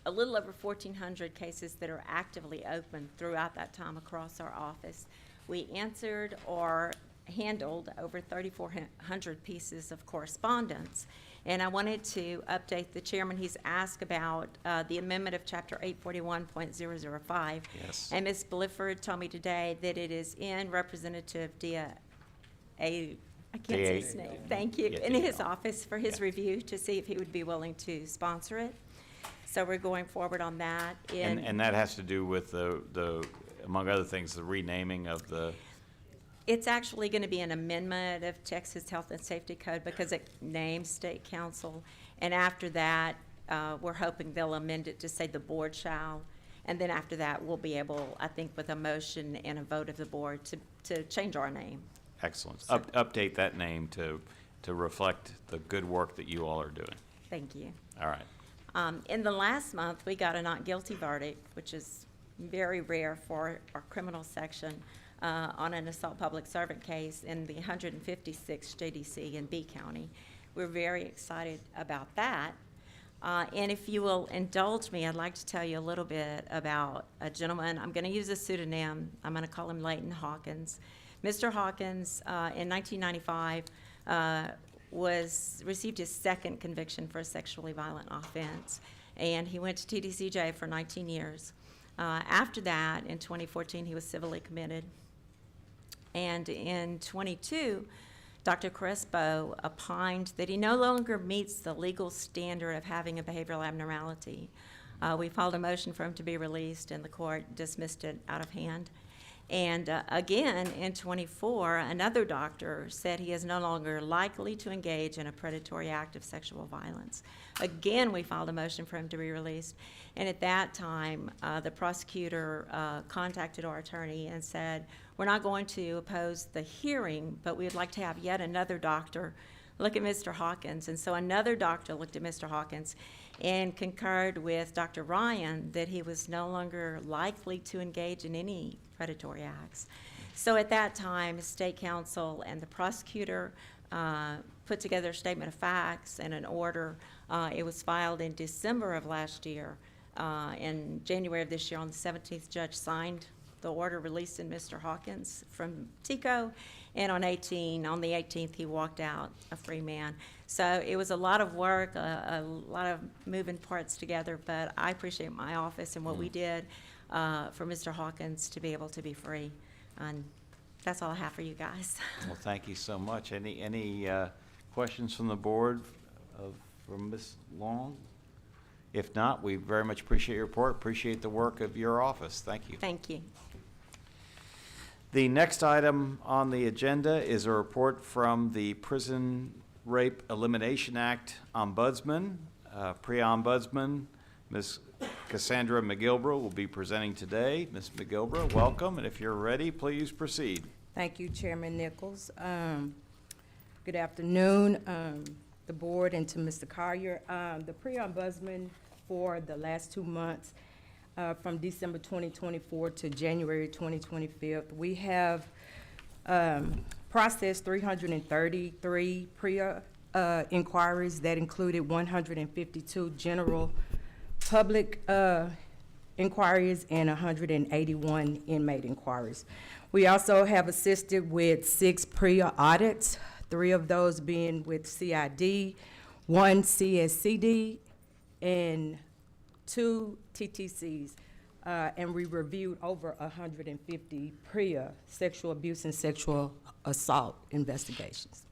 a little over 1,400 cases that are actively open throughout that time across our office. We answered or handled over 3,400 pieces of correspondence. And I wanted to update the chairman. He's asked about the amendment of Chapter 841.005. Yes. And Ms. Blifford told me today that it is in Representative I can't say his name, thank you, in his office for his review to see if he would be willing to sponsor it. So we're going forward on that. And that has to do with the, among other things, the renaming of the... It's actually going to be an amendment of Texas Health and Safety Code because it names State Council. And after that, we're hoping they'll amend it to say the board shall. And then after that, we'll be able, I think, with a motion and a vote of the board to change our name. Excellent. Update that name to reflect the good work that you all are doing. Thank you. All right. In the last month, we got a not guilty verdict, which is very rare for our criminal section, on an assault public servant case in the 156th JDC in B County. We're very excited about that. And if you will indulge me, I'd like to tell you a little bit about a gentleman. I'm going to use a pseudonym. I'm going to call him Leighton Hawkins. Mr. Hawkins, in 1995, received his second conviction for a sexually violent offense, and he went to TBCJ for 19 years. After that, in 2014, he was civilly committed. And in 22, Dr. Crespo opined that he no longer meets the legal standard of having a behavioral abnormality. We filed a motion for him to be released, and the court dismissed it out of hand. And again, in 24, another doctor said he is no longer likely to engage in a predatory act of sexual violence. Again, we filed a motion for him to be released. And at that time, the prosecutor contacted our attorney and said, we're not going to oppose the hearing, but we would like to have yet another doctor look at Mr. Hawkins. And so another doctor looked at Mr. Hawkins and concurred with Dr. Ryan that he was no longer likely to engage in any predatory acts. So at that time, State Council and the prosecutor put together a statement of facts and an order. It was filed in December of last year. In January of this year, on the 17th, judge signed the order releasing Mr. Hawkins from TICO, and on the 18th, he walked out a free man. So it was a lot of work, a lot of moving parts together, but I appreciate my office and what we did for Mr. Hawkins to be able to be free. And That's all I have for you guys. Well, thank you so much. Any questions from the board from Ms. Long? If not, we very much appreciate your report, appreciate the work of your office. Thank you. Thank you. The next item on the agenda is a report from the Prison Rape Elimination Act Ombudsman. PREA Ombudsman, Ms. Cassandra McGilbra will be presenting today. Ms. McGilbra, welcome, and if you're ready, please proceed. Thank you, Chairman Nichols. Good afternoon, the board, and to Mr. Collier. The PREA Ombudsman for the last 2 months, from December 2024 to January 2025, we have processed 333 PREA inquiries that included 152 general public inquiries and 181 inmate inquiries. We also have assisted with 6 PREA audits, 3 of those being with CID, 1 CSCD, and 2 TTCs. And we reviewed over 150 PREA sexual abuse and sexual assault investigations.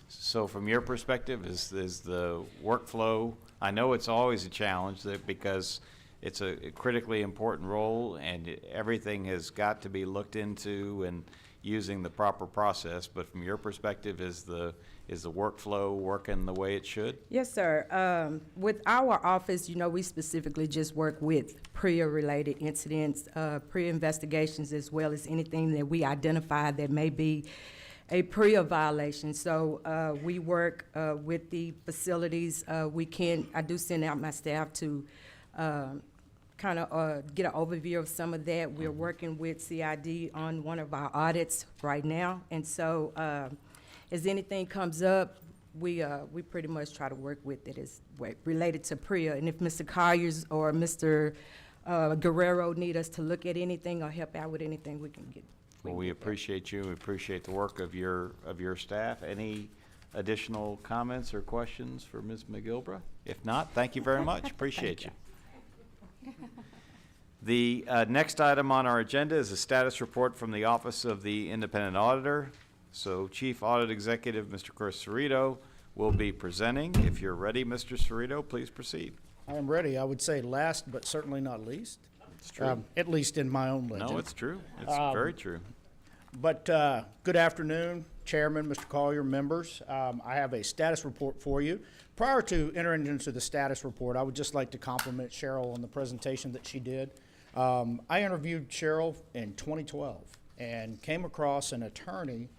So from your perspective, is the workflow, I know it's always a challenge because it's a critically important role and everything has got to be looked into and using the proper process, but from your perspective, is the workflow working the way it should? Yes, sir. With our office, you know, we specifically just work with PREA-related incidents, PREA investigations, as well as anything that we identify that may be a PREA violation. So we work with the facilities. I do send out my staff to kind of get an overview of some of that. We're working with CID on one of our audits right now. And so as anything comes up, we pretty much try to work with it as related to PREA. And if Mr. Colliers or Mr. Guerrero need us to look at anything or help out with anything, we can get. Well, we appreciate you. We appreciate the work of your staff. Any additional comments or questions for Ms. McGilbra? If not, thank you very much. Appreciate you. The next item on our agenda is a status report from the Office of the Independent Auditor. So Chief Audit Executive, Mr. Chris Cerrito, will be presenting. If you're ready, Mr. Cerrito, please proceed. I am ready. I would say last, but certainly not least. It's true. At least in my own legend. No, it's true. It's very true. But good afternoon, Chairman, Mr. Collier, members. I have a status report for you. Prior to entering into the status report, I would just like to compliment Cheryl on the presentation that she did. I interviewed Cheryl in 2012 and came across an attorney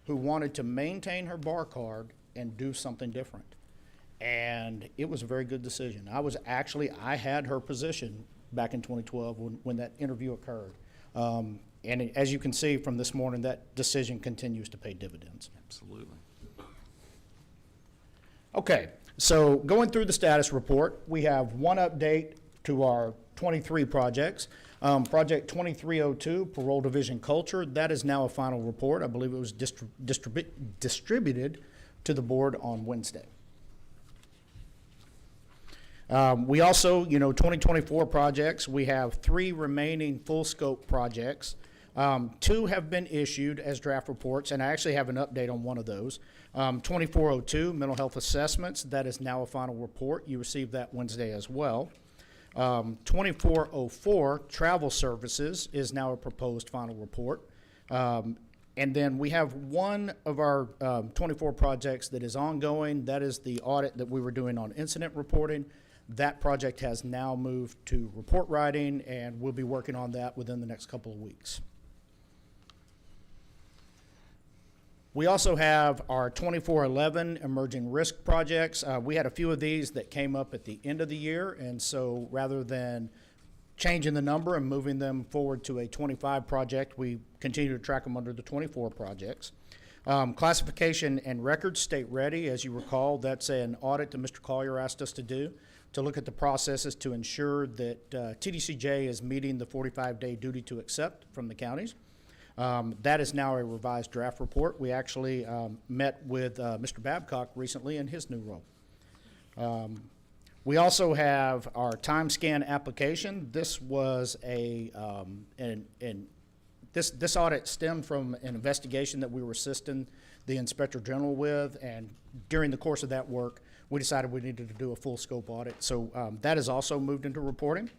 who wanted to maintain her bar card and do something different. And it was a very good decision. I had her position back in 2012 when that interview occurred. And as you can see from this morning, that decision continues to pay dividends. Absolutely. Okay, so going through the status report, we have one update to our 23 projects. Project 2302, Parole Division Culture, that is now a final report. I believe it was distributed to the board on Wednesday. We also, 2024 projects, we have 3 remaining full scope projects. 2 have been issued as draft reports, and I actually have an update on one of those. 2402, mental health assessments, that is now a final report. You received that Wednesday as well. 2404, travel services, is now a proposed final report. And then we have one of our 24 projects that is ongoing. That is the audit that we were doing on incident reporting. That project has now moved to report writing, and we'll be working on that within the next couple of weeks. We also have our 2411 emerging risk projects. We had a few of these that came up at the end of the year, and so rather than changing the number and moving them forward to a 25 project, we continue to track them under the 24 projects. Classification and records, state ready. As you recall, that's an audit that Mr. Collier asked us to do to look at the processes to ensure that TDCJ is meeting the 45-day duty to accept from the counties. That is now a revised draft report. We actually met with Mr. Babcock recently in his new role. We also have our time scan application. This was an This audit stemmed from an investigation that we were assisting the Inspector General with, and during the course of that work, we decided we needed to do a full scope audit. So that is also moved into reporting.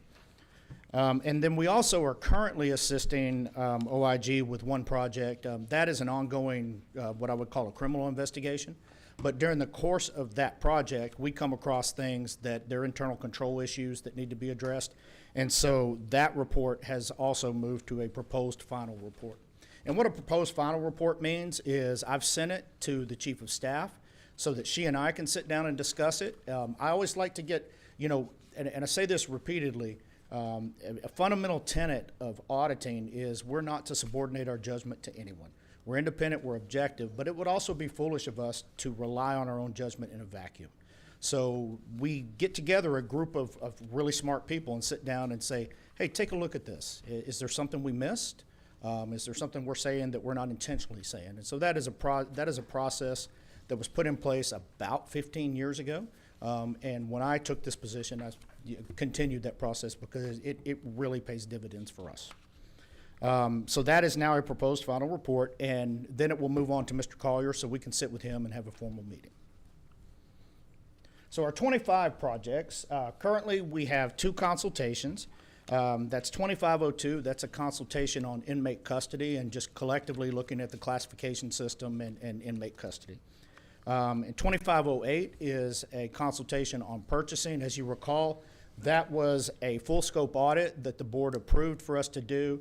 And then we also are currently assisting OIG with one project. That is an ongoing, what I would call a criminal investigation. But during the course of that project, we come across things that they're internal control issues that need to be addressed. And so that report has also moved to a proposed final report. And what a proposed final report means is I've sent it to the Chief of Staff so that she and I can sit down and discuss it. I always like to get, and I say this repeatedly, a fundamental tenet of auditing is we're not to subordinate our judgment to anyone. We're independent, we're objective, but it would also be foolish of us to rely on our own judgment in a vacuum. So we get together a group of really smart people and sit down and say, hey, take a look at this. Is there something we missed? Is there something we're saying that we're not intentionally saying? And so that is a process that was put in place about 15 years ago. And when I took this position, I continued that process because it really pays dividends for us. So that is now a proposed final report, and then it will move on to Mr. Collier so we can sit with him and have a formal meeting. So our 25 projects, currently we have 2 consultations. That's 2502, that's a consultation on inmate custody and just collectively looking at the classification system and inmate custody. And 2508 is a consultation on purchasing. As you recall, that was a full scope audit that the board approved for us to do.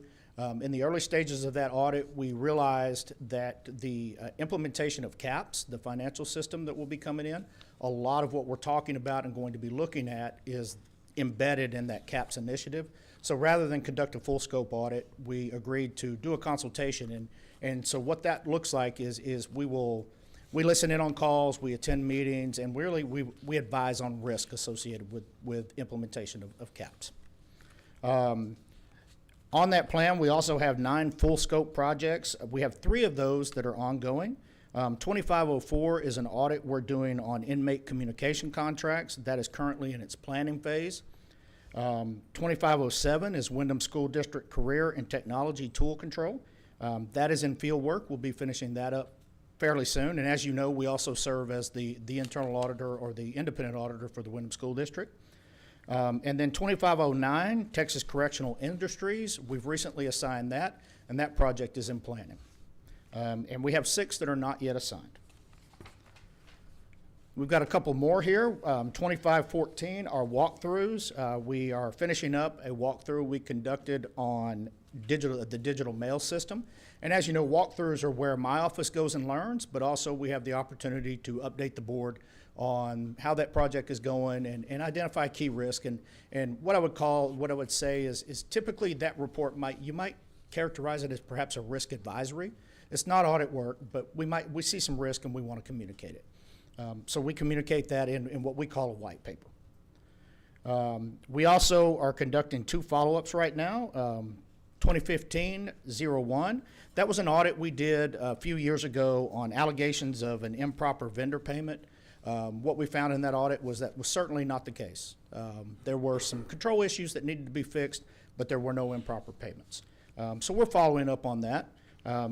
In the early stages of that audit, we realized that the implementation of CAPS, the financial system that will be coming in, a lot of what we're talking about and going to be looking at is embedded in that CAPS initiative. So rather than conduct a full scope audit, we agreed to do a consultation. And so what that looks like is we listen in on calls, we attend meetings, and really we advise on risk associated with implementation of CAPS. On that plan, we also have 9 full scope projects. We have 3 of those that are ongoing. 2504 is an audit we're doing on inmate communication contracts. That is currently in its planning phase. 2507 is Windham School District Career and Technology Tool Control. That is in field work. We'll be finishing that up fairly soon. And as you know, we also serve as the internal auditor or the independent auditor for the Windham School District. And then 2509, Texas Correctional Industries, we've recently assigned that, and that project is in planning. And we have 6 that are not yet assigned. We've got a couple more here. 2514 are walkthroughs. We are finishing up a walkthrough we conducted on the digital mail system. And as you know, walkthroughs are where my office goes and learns, but also we have the opportunity to update the board on how that project is going and identify key risk. And what I would say is typically that report you might characterize it as perhaps a risk advisory. It's not audit work, but we see some risk and we want to communicate it. So we communicate that in what we call a white paper. We also are conducting 2 follow-ups right now. 2015-01, that was an audit we did a few years ago on allegations of an improper vendor payment. What we found in that audit was that was certainly not the case. There were some control issues that needed to be fixed, but there were no improper payments. So we're following up on that.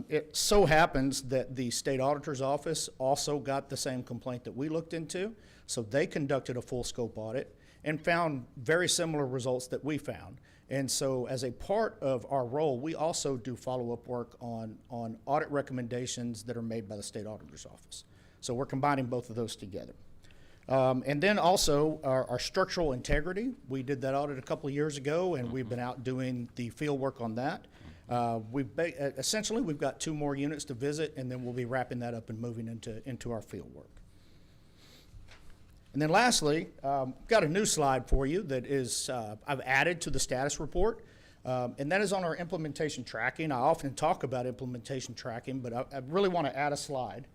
It so happens that the state auditor's office also got the same complaint that we looked into, so they conducted a full scope audit and found very similar results that we found. And so as a part of our role, we also do follow-up work on audit recommendations that are made by the state auditor's office. So we're combining both of those together. And then also our structural integrity. We did that audit a couple of years ago, and we've been out doing the field work on that. Essentially, we've got 2 more units to visit, and then we'll be wrapping that up and moving into our field work. And then lastly, got a new slide for you that is I've added to the status report, and that is on our implementation tracking. I often talk about implementation tracking, but I really want to add a slide.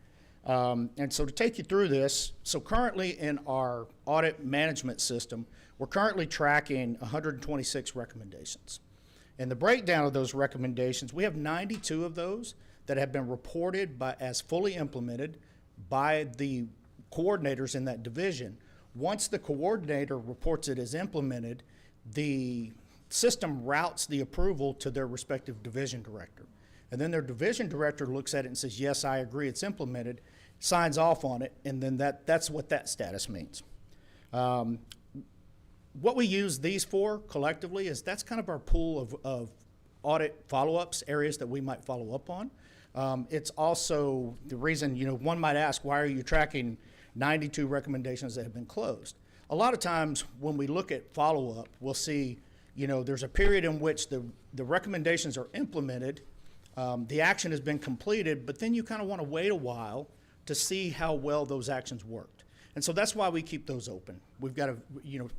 And so to take you through this, so currently in our audit management system, we're currently tracking 126 recommendations. And the breakdown of those recommendations, we have 92 of those that have been reported as fully implemented by the coordinators in that division. Once the coordinator reports it as implemented, the system routes the approval to their respective division director. And then their division director looks at it and says, yes, I agree, it's implemented, signs off on it, and then that's what that status means. What we use these for collectively is that's kind of our pool of audit follow-ups, areas that we might follow up on. It's also the reason, one might ask, why are you tracking 92 recommendations that have been closed? A lot of times when we look at follow-up, we'll see, there's a period in which the recommendations are implemented, the action has been completed, but then you kind of want to wait a while to see how well those actions worked. And so that's why we keep those open. We've got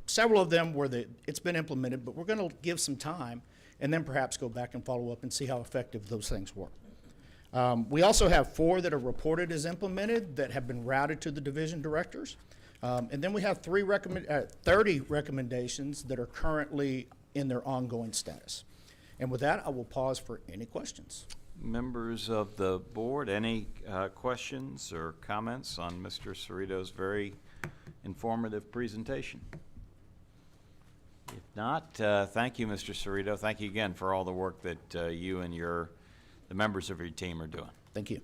several of them where it's been implemented, but we're going to give some time and then perhaps go back and follow up and see how effective those things were. We also have 4 that are reported as implemented that have been routed to the division directors. And then we have 30 recommendations that are currently in their ongoing status. And with that, I will pause for any questions. Members of the board, any questions or comments on Mr. Cerrito's very informative presentation? If not, thank you, Mr. Cerrito. Thank you again for all the work that you and the members of your team are doing. Thank you.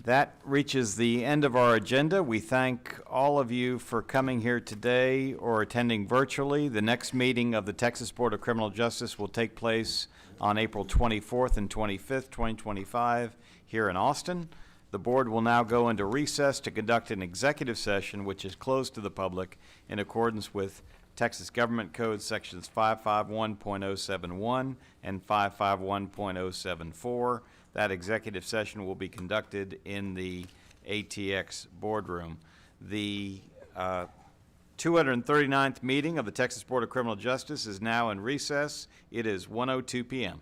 That reaches the end of our agenda. We thank all of you for coming here today or attending virtually. The next meeting of the Texas Board of Criminal Justice will take place on April 24th and 25th, 2025, here in Austin. The board will now go into recess to conduct an executive session, which is closed to the public in accordance with Texas Government Code Sections 551.071 and 551.074. That executive session will be conducted in the ATX boardroom. The 239th meeting of the Texas Board of Criminal Justice is now in recess. It is 1:02 p.m.